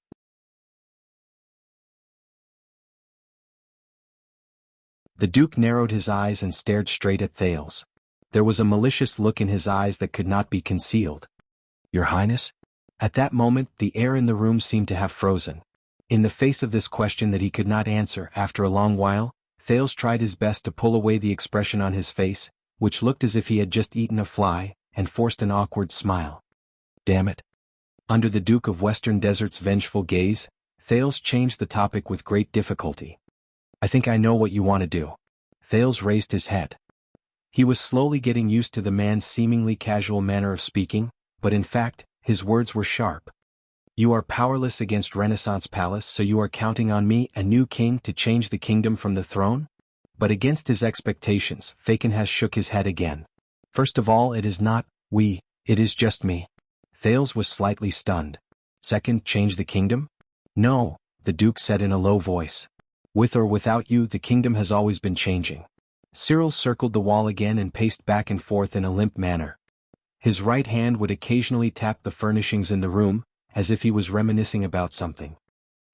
The Duke narrowed his eyes and stared straight at Thales. There was a malicious look in his eyes that could not be concealed. Your Highness? At that moment, the air in the room seemed to have frozen. In the face of this question that he could not answer after a long while, Thales tried his best to pull away the expression on his face, which looked as if he had just eaten a fly, and forced an awkward smile. Damn it. Under the Duke of Western Desert's vengeful gaze, Thales changed the topic with great difficulty. I think I know what you want to do. Thales raised his head. He was slowly getting used to the man's seemingly casual manner of speaking, but in fact, his words were sharp. You are powerless against Renaissance Palace, so you are counting on me, a new king, to change the kingdom from the throne? But against his expectations, Fakenhas shook his head again. First of all, it is not we, it is just me. Thales was slightly stunned. Second, change the kingdom? No, the Duke said in a low voice. With or without you, the kingdom has always been changing. Cyril circled the wall again and paced back and forth in a limp manner. His right hand would occasionally tap the furnishings in the room, as if he was reminiscing about something.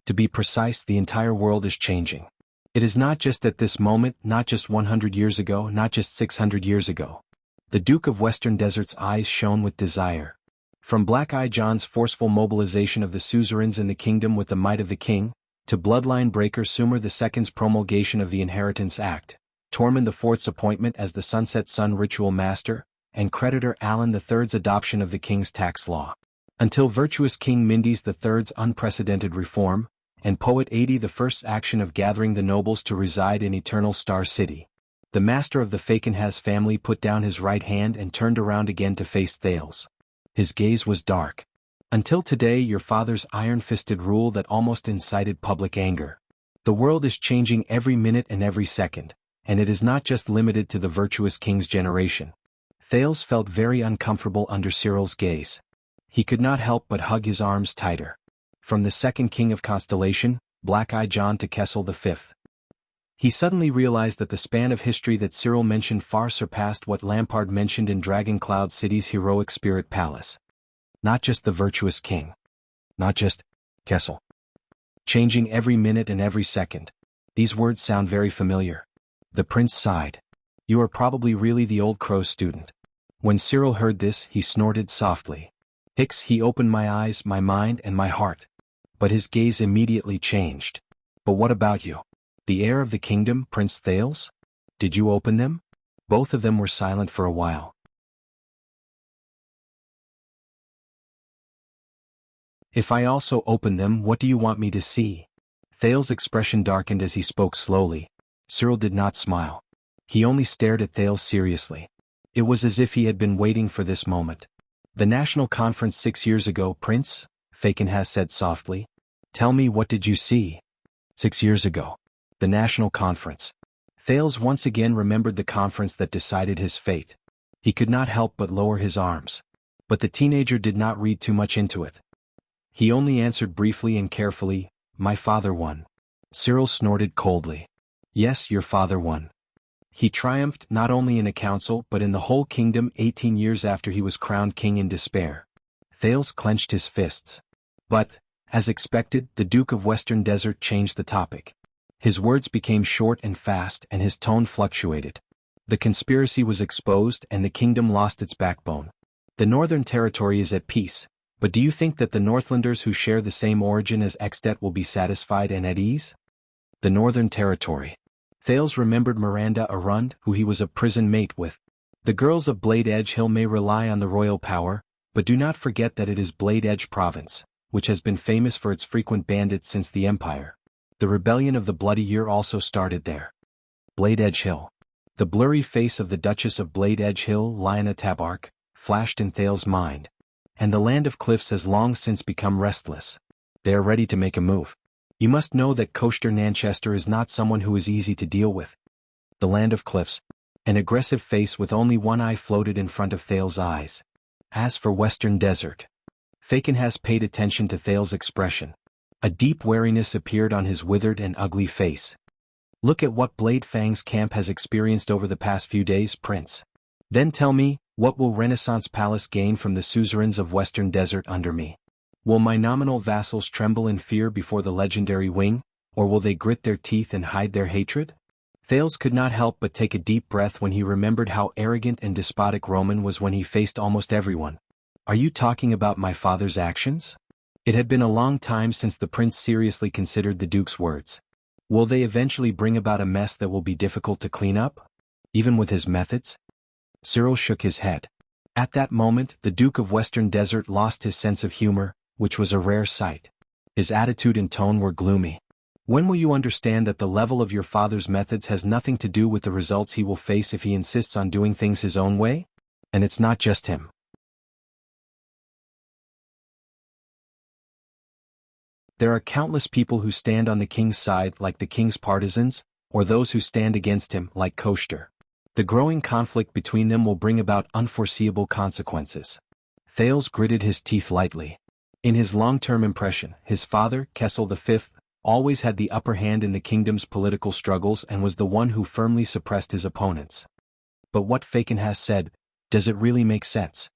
To be precise, the entire world is changing. It is not just at this moment, not just 100 years ago, not just 600 years ago. The Duke of Western Desert's eyes shone with desire. From Black-Eye John's forceful mobilization of the suzerains in the kingdom with the might of the king, to bloodline breaker Sumer II's promulgation of the Inheritance Act, Tormund IV's appointment as the Sunset Sun ritual master, and creditor Alan III's adoption of the king's tax law. Until virtuous King Mindys III's unprecedented reform, and poet Adi I's action of gathering the nobles to reside in Eternal Star City. The master of the Fakenhas family put down his right hand and turned around again to face Thales. His gaze was dark. Until today, your father's iron-fisted rule that almost incited public anger. The world is changing every minute and every second, and it is not just limited to the virtuous king's generation. Thales felt very uncomfortable under Cyril's gaze. He could not help but hug his arms tighter. From the second king of Constellation, Black-Eye John, to Kessel V. He suddenly realized that the span of history that Cyril mentioned far surpassed what Lampard mentioned in Dragon Cloud City's heroic spirit palace. Not just the virtuous king. Not just Kessel. Changing every minute and every second. These words sound very familiar. The prince sighed. You are probably really the old crow's student. When Cyril heard this, he snorted softly. Hicks, he opened my eyes, my mind, and my heart. But his gaze immediately changed. But what about you? The heir of the kingdom, Prince Thales? Did you open them? Both of them were silent for a while. If I also open them, what do you want me to see? Thales' expression darkened as he spoke slowly. Cyril did not smile. He only stared at Thales seriously. It was as if he had been waiting for this moment. The national conference 6 years ago, Prince, Fakenhas said softly. Tell me, what did you see? 6 years ago. The national conference. Thales once again remembered the conference that decided his fate. He could not help but lower his arms. But the teenager did not read too much into it. He only answered briefly and carefully, my father won. Cyril snorted coldly. Yes, your father won. He triumphed not only in a council but in the whole kingdom 18 years after he was crowned king in despair. Thales clenched his fists. But, as expected, the Duke of Western Desert changed the topic. His words became short and fast and his tone fluctuated. The conspiracy was exposed and the kingdom lost its backbone. The Northern Territory is at peace, but do you think that the Northlanders who share the same origin as Exdet will be satisfied and at ease? The Northern Territory. Thales remembered Miranda Arund, who he was a prison mate with. The girls of Blade Edge Hill may rely on the royal power, but do not forget that it is Blade Edge Province, which has been famous for its frequent bandits since the Empire. The rebellion of the Bloody Year also started there. Blade Edge Hill. The blurry face of the Duchess of Blade Edge Hill, Lyanna Tabark, flashed in Thales' mind. And the Land of Cliffs has long since become restless. They are ready to make a move. You must know that Coaster Nanchester is not someone who is easy to deal with. The Land of Cliffs. An aggressive face with only one eye floated in front of Thales' eyes. As for Western Desert, Fakenhas paid attention to Thales' expression. A deep wariness appeared on his withered and ugly face. Look at what Blade Fang's camp has experienced over the past few days, Prince. Then tell me, what will Renaissance Palace gain from the suzerains of Western Desert under me? Will my nominal vassals tremble in fear before the legendary wing, or will they grit their teeth and hide their hatred? Thales could not help but take a deep breath when he remembered how arrogant and despotic Roman was when he faced almost everyone. Are you talking about my father's actions? It had been a long time since the prince seriously considered the Duke's words. Will they eventually bring about a mess that will be difficult to clean up? Even with his methods? Cyril shook his head. At that moment, the Duke of Western Desert lost his sense of humor, which was a rare sight. His attitude and tone were gloomy. When will you understand that the level of your father's methods has nothing to do with the results he will face if he insists on doing things his own way? And it's not just him. There are countless people who stand on the king's side like the king's partisans, or those who stand against him like Koster. The growing conflict between them will bring about unforeseeable consequences. Thales gritted his teeth lightly. In his long-term impression, his father, Kessel V, always had the upper hand in the kingdom's political struggles and was the one who firmly suppressed his opponents. But what Fakenhas said, does it really make sense?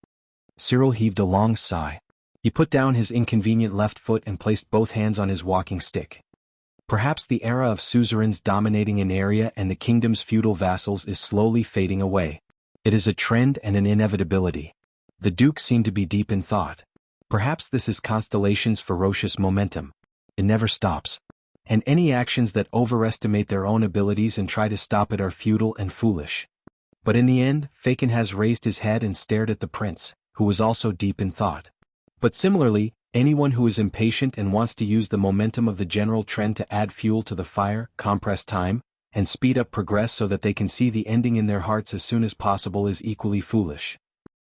Cyril heaved a long sigh. He put down his inconvenient left foot and placed both hands on his walking stick. Perhaps the era of suzerains dominating an area and the kingdom's feudal vassals is slowly fading away. It is a trend and an inevitability. The Duke seemed to be deep in thought. Perhaps this is Constellation's ferocious momentum. It never stops. And any actions that overestimate their own abilities and try to stop it are futile and foolish. But in the end, Fakenhas raised his head and stared at the prince, who was also deep in thought. But similarly, anyone who is impatient and wants to use the momentum of the general trend to add fuel to the fire, compress time, and speed up progress so that they can see the ending in their hearts as soon as possible is equally foolish.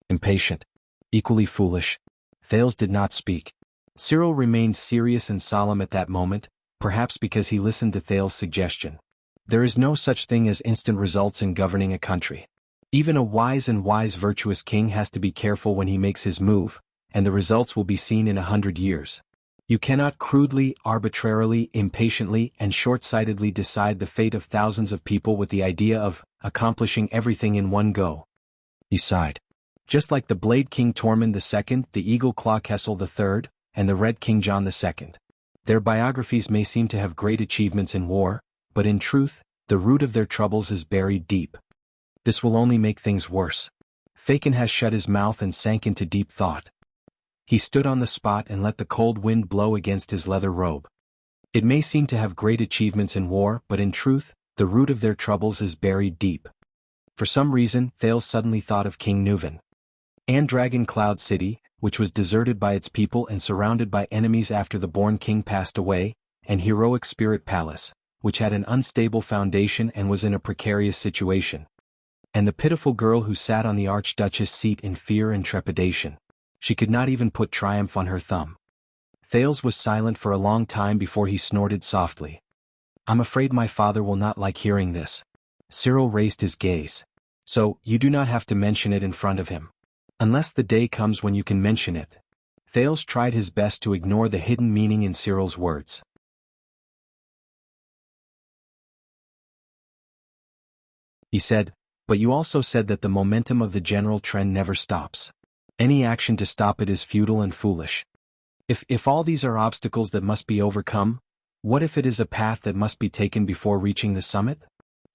Impatient. Equally foolish. Thales did not speak. Cyril remained serious and solemn at that moment, perhaps because he listened to Thales' suggestion. There is no such thing as instant results in governing a country. Even a wise virtuous king has to be careful when he makes his move, and the results will be seen in 100 years. You cannot crudely, arbitrarily, impatiently, and short-sightedly decide the fate of thousands of people with the idea of accomplishing everything in one go. He sighed. Just like the Blade King Tormund II, the Eagle Claw Kessel III, and the Red King John II. Their biographies may seem to have great achievements in war, but in truth, the root of their troubles is buried deep. This will only make things worse. Fakenhas shut his mouth and sank into deep thought. He stood on the spot and let the cold wind blow against his leather robe. It may seem to have great achievements in war, but in truth, the root of their troubles is buried deep. For some reason, Thales suddenly thought of King Nuvan. And Dragon Cloud City, which was deserted by its people and surrounded by enemies after the Born King passed away, and Heroic Spirit Palace, which had an unstable foundation and was in a precarious situation. And the pitiful girl who sat on the Archduchess' seat in fear and trepidation. She could not even put triumph on her thumb. Thales was silent for a long time before he snorted softly. I'm afraid my father will not like hearing this. Cyril raised his gaze. So, you do not have to mention it in front of him. Unless the day comes when you can mention it. Thales tried his best to ignore the hidden meaning in Cyril's words. He said, but you also said that the momentum of the general trend never stops. Any action to stop it is futile and foolish. If all these are obstacles that must be overcome, what if it is a path that must be taken before reaching the summit?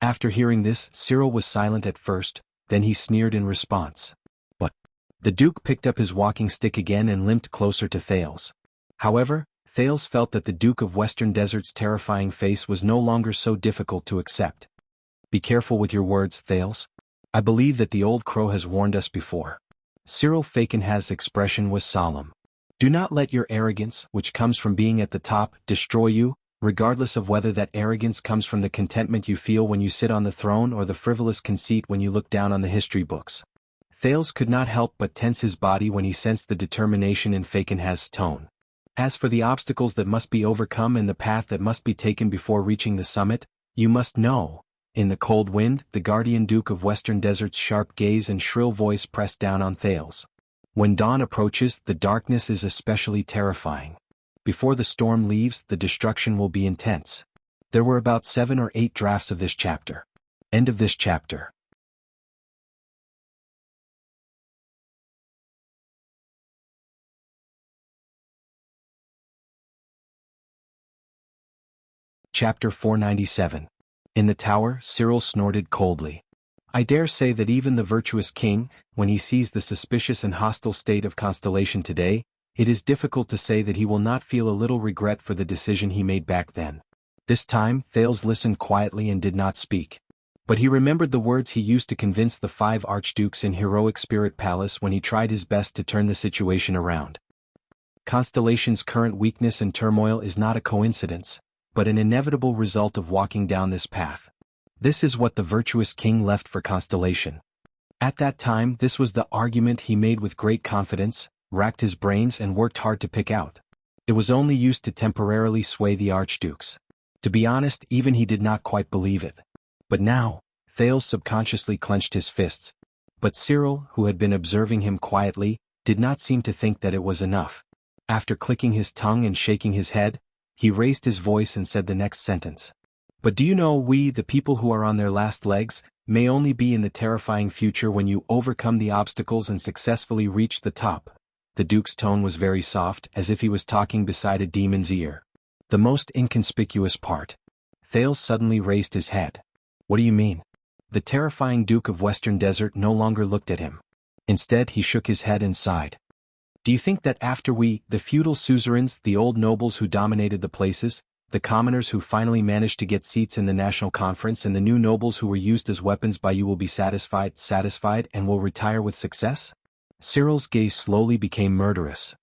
After hearing this, Cyril was silent at first, then he sneered in response. But the Duke picked up his walking stick again and limped closer to Thales. However, Thales felt that the Duke of Western Desert's terrifying face was no longer so difficult to accept. Be careful with your words, Thales. I believe that the old crow has warned us before. Cyril Fakenhas' expression was solemn. Do not let your arrogance, which comes from being at the top, destroy you, regardless of whether that arrogance comes from the contentment you feel when you sit on the throne or the frivolous conceit when you look down on the history books. Thales could not help but tense his body when he sensed the determination in Fakenhas' tone. As for the obstacles that must be overcome and the path that must be taken before reaching the summit, you must know. In the cold wind, the guardian Duke of Western Desert's sharp gaze and shrill voice pressed down on Thales. When dawn approaches, the darkness is especially terrifying. Before the storm leaves, the destruction will be intense. There were about 7 or 8 drafts of this chapter. End of this chapter. Chapter 497. In the tower, Cyril snorted coldly. I dare say that even the virtuous king, when he sees the suspicious and hostile state of Constellation today, it is difficult to say that he will not feel a little regret for the decision he made back then. This time, Thales listened quietly and did not speak. But he remembered the words he used to convince the 5 archdukes in Heroic Spirit Palace when he tried his best to turn the situation around. Constellation's current weakness and turmoil is not a coincidence, but an inevitable result of walking down this path. This is what the virtuous king left for Constellation. At that time, this was the argument he made with great confidence, racked his brains and worked hard to pick out. It was only used to temporarily sway the archdukes. To be honest, even he did not quite believe it. But now, Thales subconsciously clenched his fists. But Cyril, who had been observing him quietly, did not seem to think that it was enough. After clicking his tongue and shaking his head, he raised his voice and said the next sentence. But do you know, we, the people who are on their last legs, may only be in the terrifying future when you overcome the obstacles and successfully reach the top. The Duke's tone was very soft, as if he was talking beside a demon's ear. The most inconspicuous part. Thales suddenly raised his head. What do you mean? The terrifying Duke of Western Desert no longer looked at him. Instead, he shook his head and sighed. Do you think that after we, the feudal suzerains, the old nobles who dominated the places, the commoners who finally managed to get seats in the national conference and the new nobles who were used as weapons by you will be satisfied and will retire with success? Cyril's gaze slowly became murderous.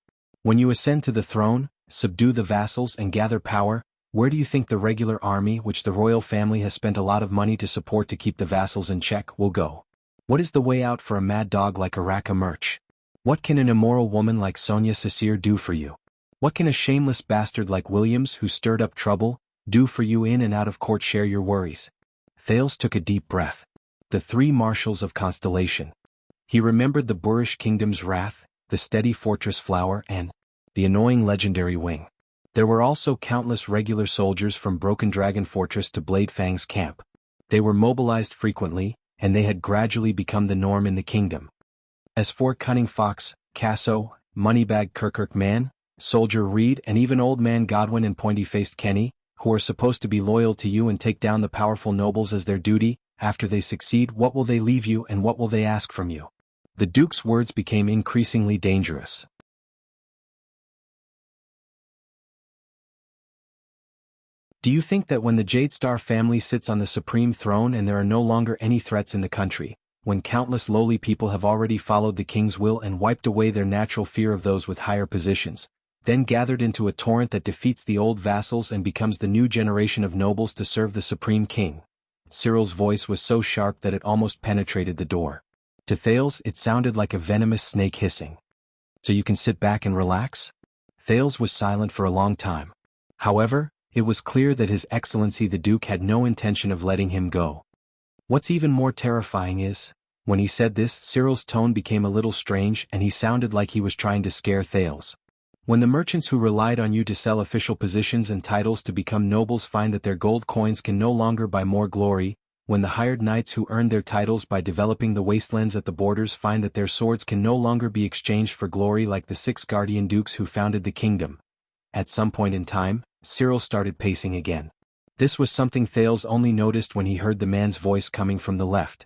When you ascend to the throne, subdue the vassals and gather power, where do you think the regular army which the royal family has spent a lot of money to support to keep the vassals in check will go? What is the way out for a mad dog like Araka Murch? What can an immoral woman like Sonia Cecere do for you? What can a shameless bastard like Williams who stirred up trouble, do for you in and out of court? Share your worries. Thales took a deep breath. The 3 marshals of Constellation. He remembered the boorish kingdom's wrath, the steady fortress flower and the annoying legendary wing. There were also countless regular soldiers from Broken Dragon Fortress to Blade Fang's camp. They were mobilized frequently, and they had gradually become the norm in the kingdom. As for Cunning Fox, Casso, Moneybag Kirkirk Man, Soldier Reed and even Old Man Godwin and Pointy-Faced Kenny, who are supposed to be loyal to you and take down the powerful nobles as their duty, after they succeed, what will they leave you and what will they ask from you? The Duke's words became increasingly dangerous. Do you think that when the Jadestar family sits on the supreme throne and there are no longer any threats in the country, when countless lowly people have already followed the king's will and wiped away their natural fear of those with higher positions, then gathered into a torrent that defeats the old vassals and becomes the new generation of nobles to serve the supreme king? Cyril's voice was so sharp that it almost penetrated the door. To Thales, it sounded like a venomous snake hissing. So you can sit back and relax? Thales was silent for a long time. However, it was clear that His Excellency the Duke had no intention of letting him go. What's even more terrifying is, when he said this, Cyril's tone became a little strange and he sounded like he was trying to scare Thales. When the merchants who relied on you to sell official positions and titles to become nobles find that their gold coins can no longer buy more glory, when the hired knights who earned their titles by developing the wastelands at the borders find that their swords can no longer be exchanged for glory like the 6 guardian dukes who founded the kingdom. At some point in time, Cyril started pacing again. This was something Thales only noticed when he heard the man's voice coming from the left.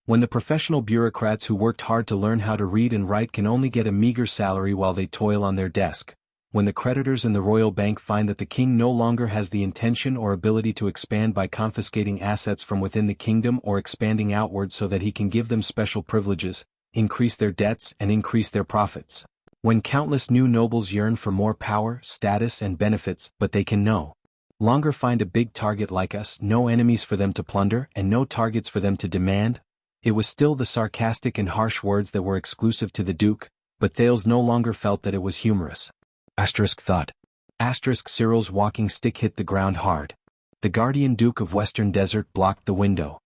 When the professional bureaucrats who worked hard to learn how to read and write can only get a meager salary while they toil on their desk, when the creditors in the royal bank find that the king no longer has the intention or ability to expand by confiscating assets from within the kingdom or expanding outward so that he can give them special privileges, increase their debts and increase their profits. When countless new nobles yearn for more power, status and benefits, but they can no longer find a big target like us, no enemies for them to plunder and no targets for them to demand. It was still the sarcastic and harsh words that were exclusive to the Duke, but Thales no longer felt that it was humorous. Thought. Cyril's walking stick hit the ground hard. The guardian Duke of Western Desert blocked the window.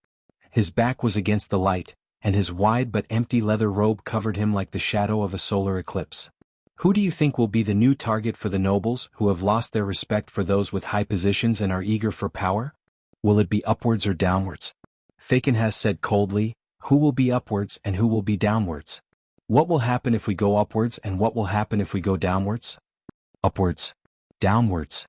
His back was against the light, and his wide but empty leather robe covered him like the shadow of a solar eclipse. Who do you think will be the new target for the nobles who have lost their respect for those with high positions and are eager for power? Will it be upwards or downwards? Faken has said coldly, who will be upwards and who will be downwards? What will happen if we go upwards and what will happen if we go downwards? Upwards. Downwards.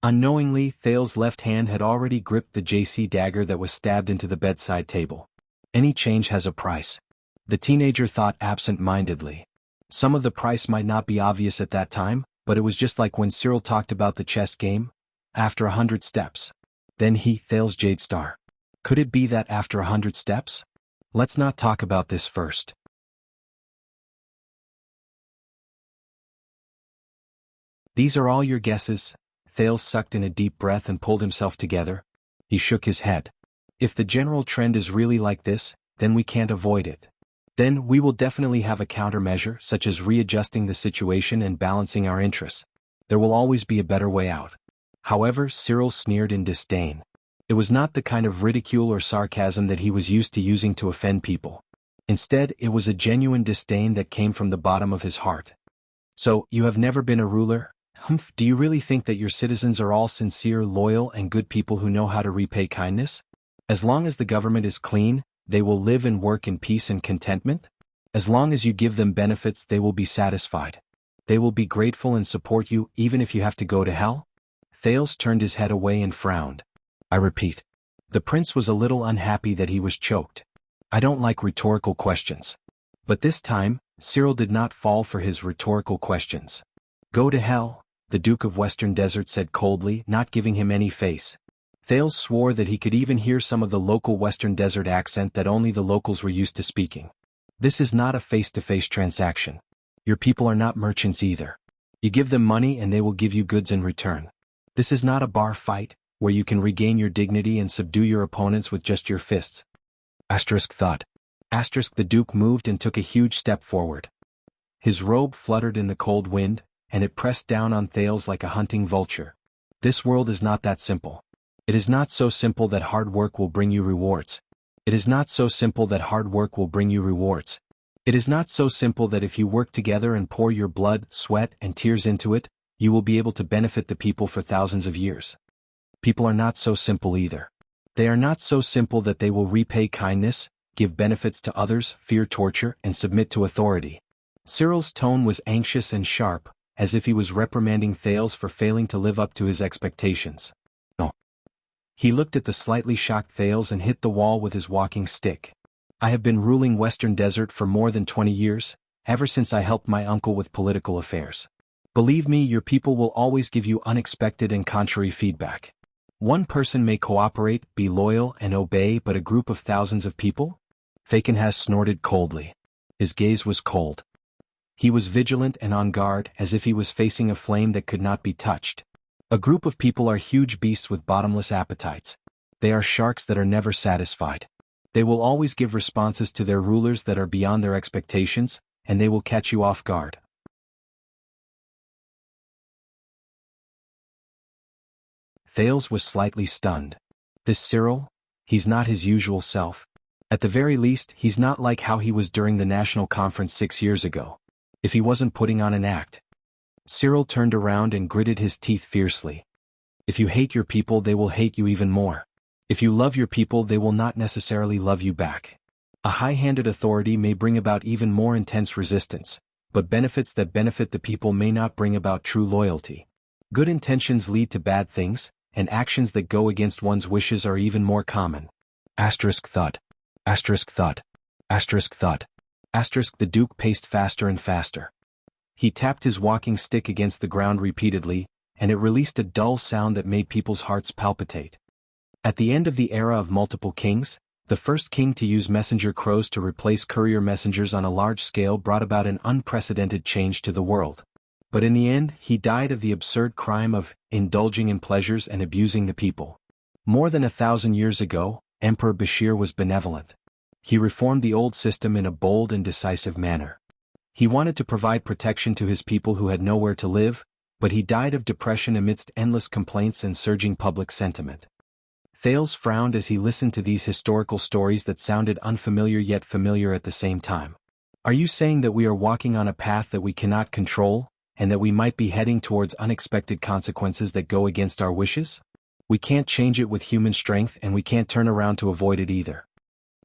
Unknowingly, Thale's left hand had already gripped the JC dagger that was stabbed into the bedside table. Any change has a price. The teenager thought absent-mindedly. Some of the price might not be obvious at that time, but it was just like when Cyril talked about the chess game. After 100 steps. Then Thale's Jade Star. Could it be that after 100 steps? Let's not talk about this first. These are all your guesses. Thale sucked in a deep breath and pulled himself together. He shook his head. If the general trend is really like this, then we can't avoid it. Then we will definitely have a countermeasure, such as readjusting the situation and balancing our interests. There will always be a better way out. However, Cyril sneered in disdain. It was not the kind of ridicule or sarcasm that he was used to using to offend people. Instead, it was a genuine disdain that came from the bottom of his heart. So, you have never been a ruler? Humph, do you really think that your citizens are all sincere, loyal, and good people who know how to repay kindness? As long as the government is clean, they will live and work in peace and contentment? As long as you give them benefits, they will be satisfied. They will be grateful and support you, even if you have to go to hell? Thales turned his head away and frowned. I repeat. The prince was a little unhappy that he was choked. I don't like rhetorical questions. But this time, Cyril did not fall for his rhetorical questions. Go to hell, the Duke of Western Desert said coldly, not giving him any face. Thales swore that he could even hear some of the local Western Desert accent that only the locals were used to speaking. This is not a face-to-face transaction. Your people are not merchants either. You give them money and they will give you goods in return. This is not a bar fight, where you can regain your dignity and subdue your opponents with just your fists. Thud. The Duke moved and took a huge step forward. His robe fluttered in the cold wind, and it pressed down on Thales like a hunting vulture. This world is not that simple. It is not so simple that hard work will bring you rewards. It is not so simple that hard work will bring you rewards. It is not so simple that if you work together and pour your blood, sweat, and tears into it, you will be able to benefit the people for thousands of years. People are not so simple either. They are not so simple that they will repay kindness, give benefits to others, fear torture, and submit to authority. Cyril's tone was anxious and sharp, as if he was reprimanding Thales for failing to live up to his expectations. No. He looked at the slightly shocked Thales and hit the wall with his walking stick. I have been ruling Western Desert for more than 20 years, ever since I helped my uncle with political affairs. Believe me, your people will always give you unexpected and contrary feedback. One person may cooperate, be loyal, and obey, but a group of thousands of people? Faken has snorted coldly. His gaze was cold. He was vigilant and on guard, as if he was facing a flame that could not be touched. A group of people are huge beasts with bottomless appetites. They are sharks that are never satisfied. They will always give responses to their rulers that are beyond their expectations, and they will catch you off guard. Thales was slightly stunned. This Cyril? He's not his usual self. At the very least, he's not like how he was during the national conference 6 years ago. If he wasn't putting on an act. Cyril turned around and gritted his teeth fiercely. If you hate your people, they will hate you even more. If you love your people, they will not necessarily love you back. A high-handed authority may bring about even more intense resistance, but benefits that benefit the people may not bring about true loyalty. Good intentions lead to bad things, and actions that go against one's wishes are even more common. Thud. Thud. Thud. The Duke paced faster and faster. He tapped his walking stick against the ground repeatedly, and it released a dull sound that made people's hearts palpitate. At the end of the era of multiple kings, the first king to use messenger crows to replace courier messengers on a large scale brought about an unprecedented change to the world. But in the end, he died of the absurd crime of indulging in pleasures and abusing the people. More than 1,000 years ago, Emperor Bashir was benevolent. He reformed the old system in a bold and decisive manner. He wanted to provide protection to his people who had nowhere to live, but he died of depression amidst endless complaints and surging public sentiment. Thales frowned as he listened to these historical stories that sounded unfamiliar yet familiar at the same time. Are you saying that we are walking on a path that we cannot control, and that we might be heading towards unexpected consequences that go against our wishes? We can't change it with human strength, and we can't turn around to avoid it either.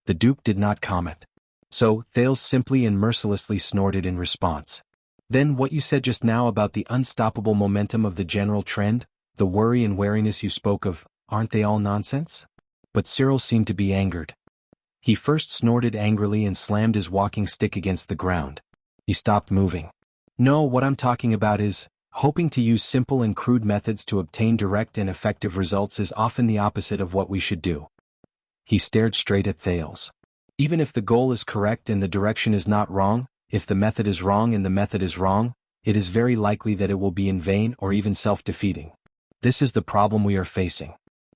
The Duke did not comment. So, Thales simply and mercilessly snorted in response. Then what you said just now about the unstoppable momentum of the general trend, the worry and wariness you spoke of, aren't they all nonsense? But Cyril seemed to be angered. He first snorted angrily and slammed his walking stick against the ground. He stopped moving. No, what I'm talking about is, hoping to use simple and crude methods to obtain direct and effective results is often the opposite of what we should do. He stared straight at Thales. Even if the goal is correct and the direction is not wrong, if the method is wrong and the method is wrong, it is very likely that it will be in vain or even self-defeating. This is the problem we are facing.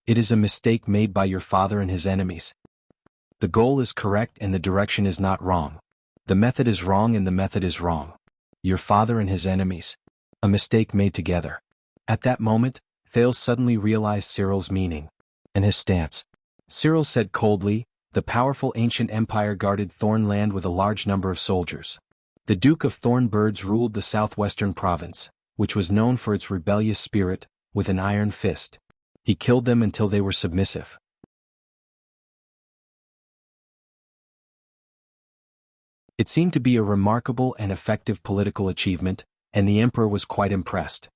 It is a mistake made by your father and his enemies. The goal is correct and the direction is not wrong. The method is wrong and the method is wrong. Your father and his enemies. A mistake made together. At that moment, Thales suddenly realized Cyril's meaning and his stance. Cyril said coldly, the powerful ancient empire guarded Thorn land with a large number of soldiers. The Duke of Thornbirds ruled the southwestern province, which was known for its rebellious spirit, with an iron fist. He killed them until they were submissive. It seemed to be a remarkable and effective political achievement, and the emperor was quite impressed.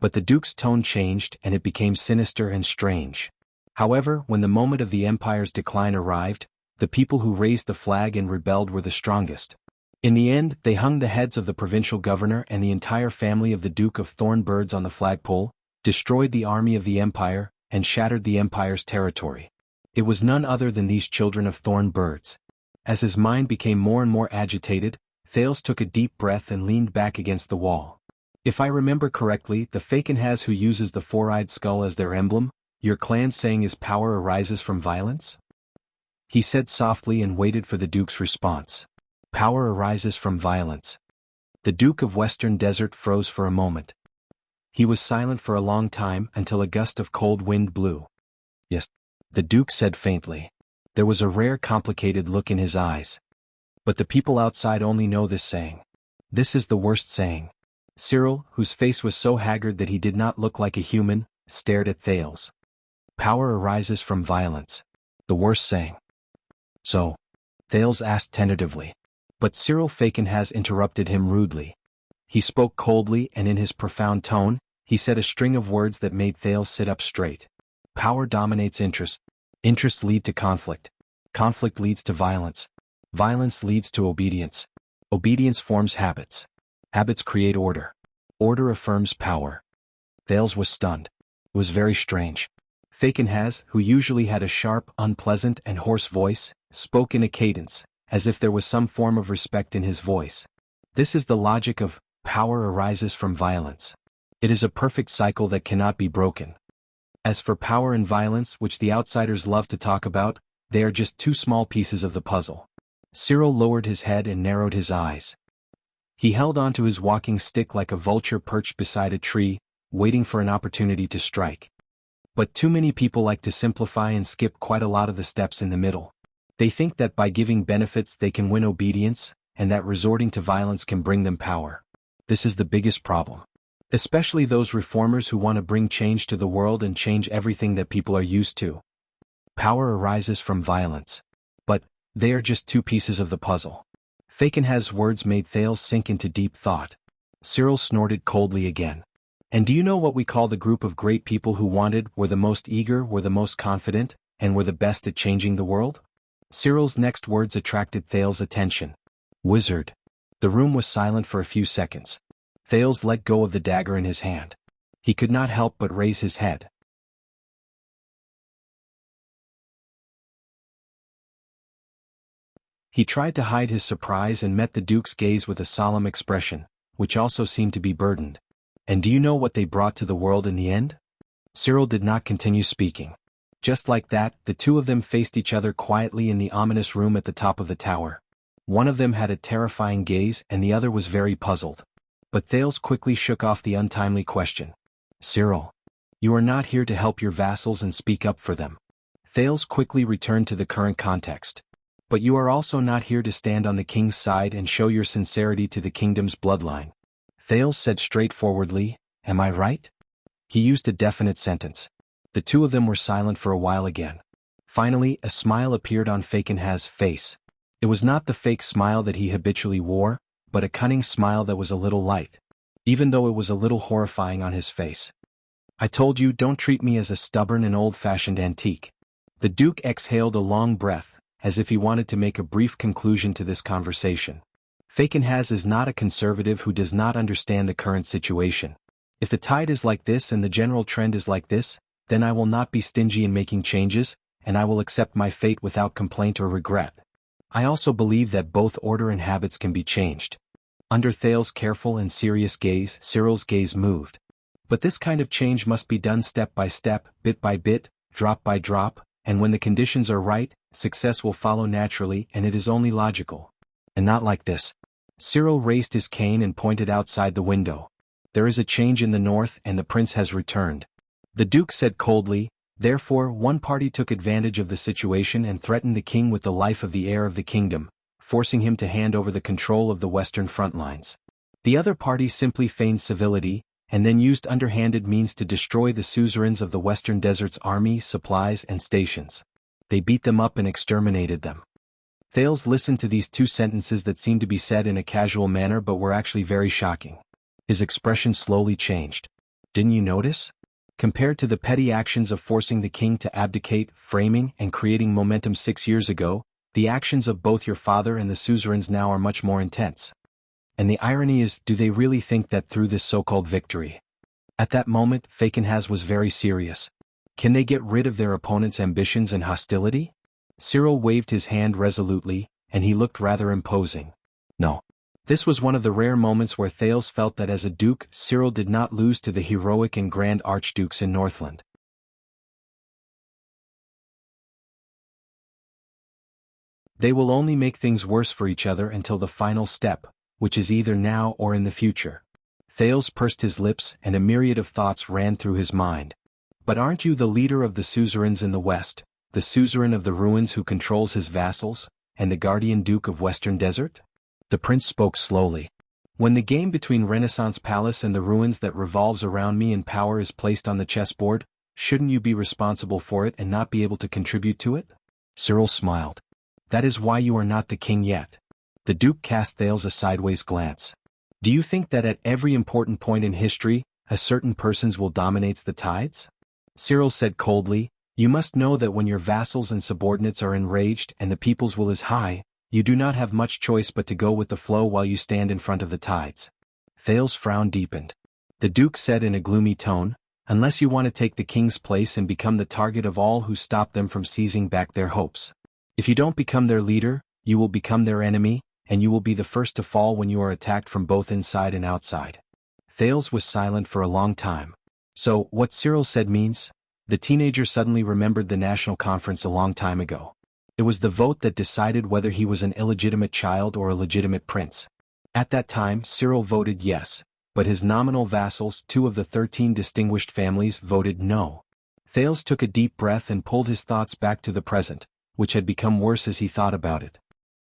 But the duke's tone changed and it became sinister and strange. However, when the moment of the empire's decline arrived, the people who raised the flag and rebelled were the strongest. In the end, they hung the heads of the provincial governor and the entire family of the Duke of Thornbirds on the flagpole, destroyed the army of the empire, and shattered the empire's territory. It was none other than these children of Thornbirds. As his mind became more and more agitated, Thales took a deep breath and leaned back against the wall. If I remember correctly, the Fakenhas who uses the four-eyed skull as their emblem, your clan's saying is power arises from violence? He said softly and waited for the Duke's response. Power arises from violence. The Duke of Western Desert froze for a moment. He was silent for a long time until a gust of cold wind blew. Yes, the Duke said faintly. There was a rare complicated look in his eyes. But the people outside only know this saying. This is the worst saying. Cyril, whose face was so haggard that he did not look like a human, stared at Thales. Power arises from violence. The worst saying. So? Thales asked tentatively. But Cyril Fakenhas interrupted him rudely. He spoke coldly and in his profound tone, he said a string of words that made Thales sit up straight. Power dominates interest. Interests lead to conflict. Conflict leads to violence. Violence leads to obedience. Obedience forms habits. Habits create order. Order affirms power. Thales was stunned. It was very strange. Fakenhas, who usually had a sharp, unpleasant, and hoarse voice, spoke in a cadence, as if there was some form of respect in his voice. This is the logic of power arises from violence. It is a perfect cycle that cannot be broken. As for power and violence, which the outsiders love to talk about, they are just two small pieces of the puzzle. Cyril lowered his head and narrowed his eyes. He held onto his walking stick like a vulture perched beside a tree, waiting for an opportunity to strike. But too many people like to simplify and skip quite a lot of the steps in the middle. They think that by giving benefits they can win obedience, and that resorting to violence can bring them power. This is the biggest problem. Especially those reformers who want to bring change to the world and change everything that people are used to. Power arises from violence. But they are just two pieces of the puzzle. Fakenhas' words made Thales sink into deep thought. Cyril snorted coldly again. And do you know what we call the group of great people who wanted, were the most eager, were the most confident, and were the best at changing the world? Cyril's next words attracted Thales' attention. Wizard. The room was silent for a few seconds. Thales let go of the dagger in his hand. He could not help but raise his head. He tried to hide his surprise and met the Duke's gaze with a solemn expression, which also seemed to be burdened. And do you know what they brought to the world in the end? Cyril did not continue speaking. Just like that, the two of them faced each other quietly in the ominous room at the top of the tower. One of them had a terrifying gaze and the other was very puzzled. But Thales quickly shook off the untimely question. Cyril, you are not here to help your vassals and speak up for them. Thales quickly returned to the current context. But you are also not here to stand on the king's side and show your sincerity to the kingdom's bloodline. Thales said straightforwardly, am I right? He used a definite sentence. The two of them were silent for a while again. Finally, a smile appeared on Fakenhaz's face. It was not the fake smile that he habitually wore, but a cunning smile that was a little light, even though it was a little horrifying on his face. I told you, don't treat me as a stubborn and old-fashioned antique. The Duke exhaled a long breath, as if he wanted to make a brief conclusion to this conversation. Fakenhaz is not a conservative who does not understand the current situation. If the tide is like this and the general trend is like this, then I will not be stingy in making changes, and I will accept my fate without complaint or regret. I also believe that both order and habits can be changed. Under Thales' careful and serious gaze, Cyril's gaze moved. But this kind of change must be done step by step, bit by bit, drop by drop, and when the conditions are right, success will follow naturally, and it is only logical. And not like this. Cyril raised his cane and pointed outside the window. There is a change in the north and the prince has returned. The Duke said coldly, therefore one party took advantage of the situation and threatened the king with the life of the heir of the kingdom, forcing him to hand over the control of the western front lines. The other party simply feigned civility, and then used underhanded means to destroy the suzerains of the western desert's army, supplies, and stations. They beat them up and exterminated them. Thales listened to these two sentences that seemed to be said in a casual manner but were actually very shocking. His expression slowly changed. Didn't you notice? Compared to the petty actions of forcing the king to abdicate, framing, and creating momentum 6 years ago, the actions of both your father and the suzerains now are much more intense. And the irony is, do they really think that through this so-called victory? At that moment, Fakenhaz was very serious. Can they get rid of their opponent's ambitions and hostility? Cyril waved his hand resolutely, and he looked rather imposing. No. This was one of the rare moments where Thales felt that as a duke, Cyril did not lose to the heroic and grand archdukes in Northland. They will only make things worse for each other until the final step, which is either now or in the future. Thales pursed his lips and a myriad of thoughts ran through his mind. But aren't you the leader of the suzerains in the west, the suzerain of the ruins who controls his vassals, and the guardian duke of Western Desert? The prince spoke slowly. When the game between Renaissance Palace and the ruins that revolves around me in power is placed on the chessboard, shouldn't you be responsible for it and not be able to contribute to it? Cyril smiled. That is why you are not the king yet. The Duke cast Thales a sideways glance. Do you think that at every important point in history, a certain person will dominate the tides? Cyril said coldly, you must know that when your vassals and subordinates are enraged and the people's will is high, you do not have much choice but to go with the flow while you stand in front of the tides. Thales' frown deepened. The Duke said in a gloomy tone, unless you want to take the king's place and become the target of all who stop them from seizing back their hopes. If you don't become their leader, you will become their enemy, and you will be the first to fall when you are attacked from both inside and outside. Thales was silent for a long time. So, what Cyril said means? The teenager suddenly remembered the national conference a long time ago. It was the vote that decided whether he was an illegitimate child or a legitimate prince. At that time, Cyril voted yes, but his nominal vassals, 2 of the 13 distinguished families, voted no. Thales took a deep breath and pulled his thoughts back to the present, which had become worse as he thought about it.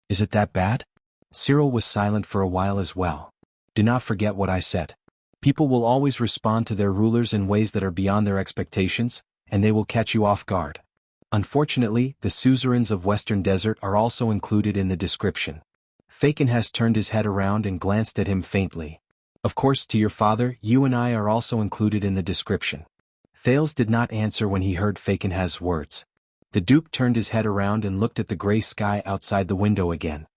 Is it that bad? Cyril was silent for a while as well. Do not forget what I said. People will always respond to their rulers in ways that are beyond their expectations, and they will catch you off guard. Unfortunately, the suzerains of Western Desert are also included in the description. Fakenhaz turned his head around and glanced at him faintly. Of course, to your father, you and I are also included in the description. Thales did not answer when he heard Fakenhaz's words. The Duke turned his head around and looked at the gray sky outside the window again.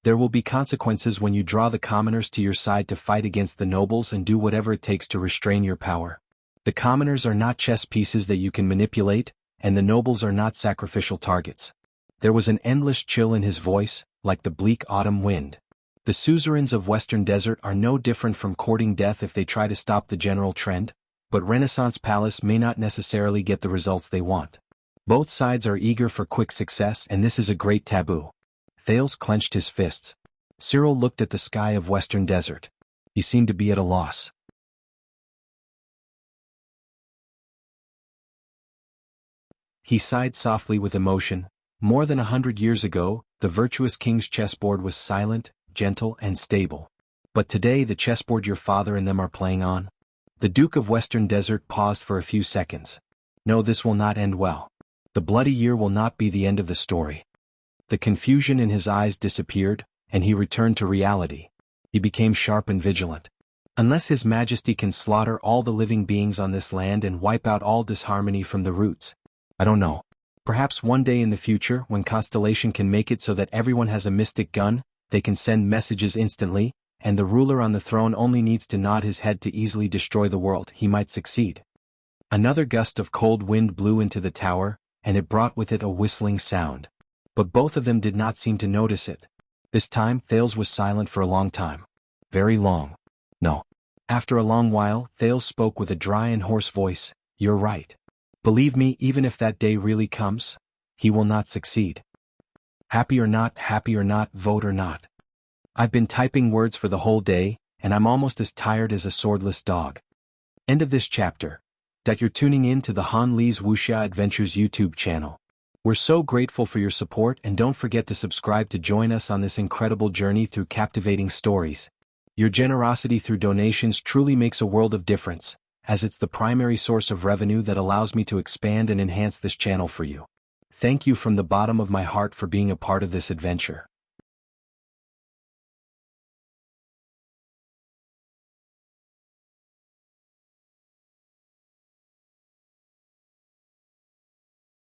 There will be consequences when you draw the commoners to your side to fight against the nobles and do whatever it takes to restrain your power. The commoners are not chess pieces that you can manipulate, and the nobles are not sacrificial targets. There was an endless chill in his voice, like the bleak autumn wind. The suzerains of Western Desert are no different from courting death if they try to stop the general trend, but Renaissance Palace may not necessarily get the results they want. Both sides are eager for quick success, and this is a great taboo. Thales clenched his fists. Cyril looked at the sky of Western Desert. He seemed to be at a loss. He sighed softly with emotion. More than 100 years ago, the virtuous king's chessboard was silent, gentle, and stable. But today the chessboard your father and them are playing on? The Duke of Western Desert paused for a few seconds. No, this will not end well. The bloody year will not be the end of the story. The confusion in his eyes disappeared, and he returned to reality. He became sharp and vigilant. Unless His Majesty can slaughter all the living beings on this land and wipe out all disharmony from the roots. I don't know. Perhaps one day in the future, when Constellation can make it so that everyone has a mystic gun, they can send messages instantly, and the ruler on the throne only needs to nod his head to easily destroy the world, he might succeed. Another gust of cold wind blew into the tower, and it brought with it a whistling sound. But both of them did not seem to notice it. This time, Thales was silent for a long time. Very long. No. After a long while, Thales spoke with a dry and hoarse voice. You're right. Believe me, even if that day really comes, he will not succeed. Happy or not, vote or not. I've been typing words for the whole day, and I'm almost as tired as a swordless dog. End of this chapter. That you're tuning in to the Han Lee's Wuxia Adventures YouTube channel. We're so grateful for your support, and don't forget to subscribe to join us on this incredible journey through captivating stories. Your generosity through donations truly makes a world of difference, as it's the primary source of revenue that allows me to expand and enhance this channel for you. Thank you from the bottom of my heart for being a part of this adventure.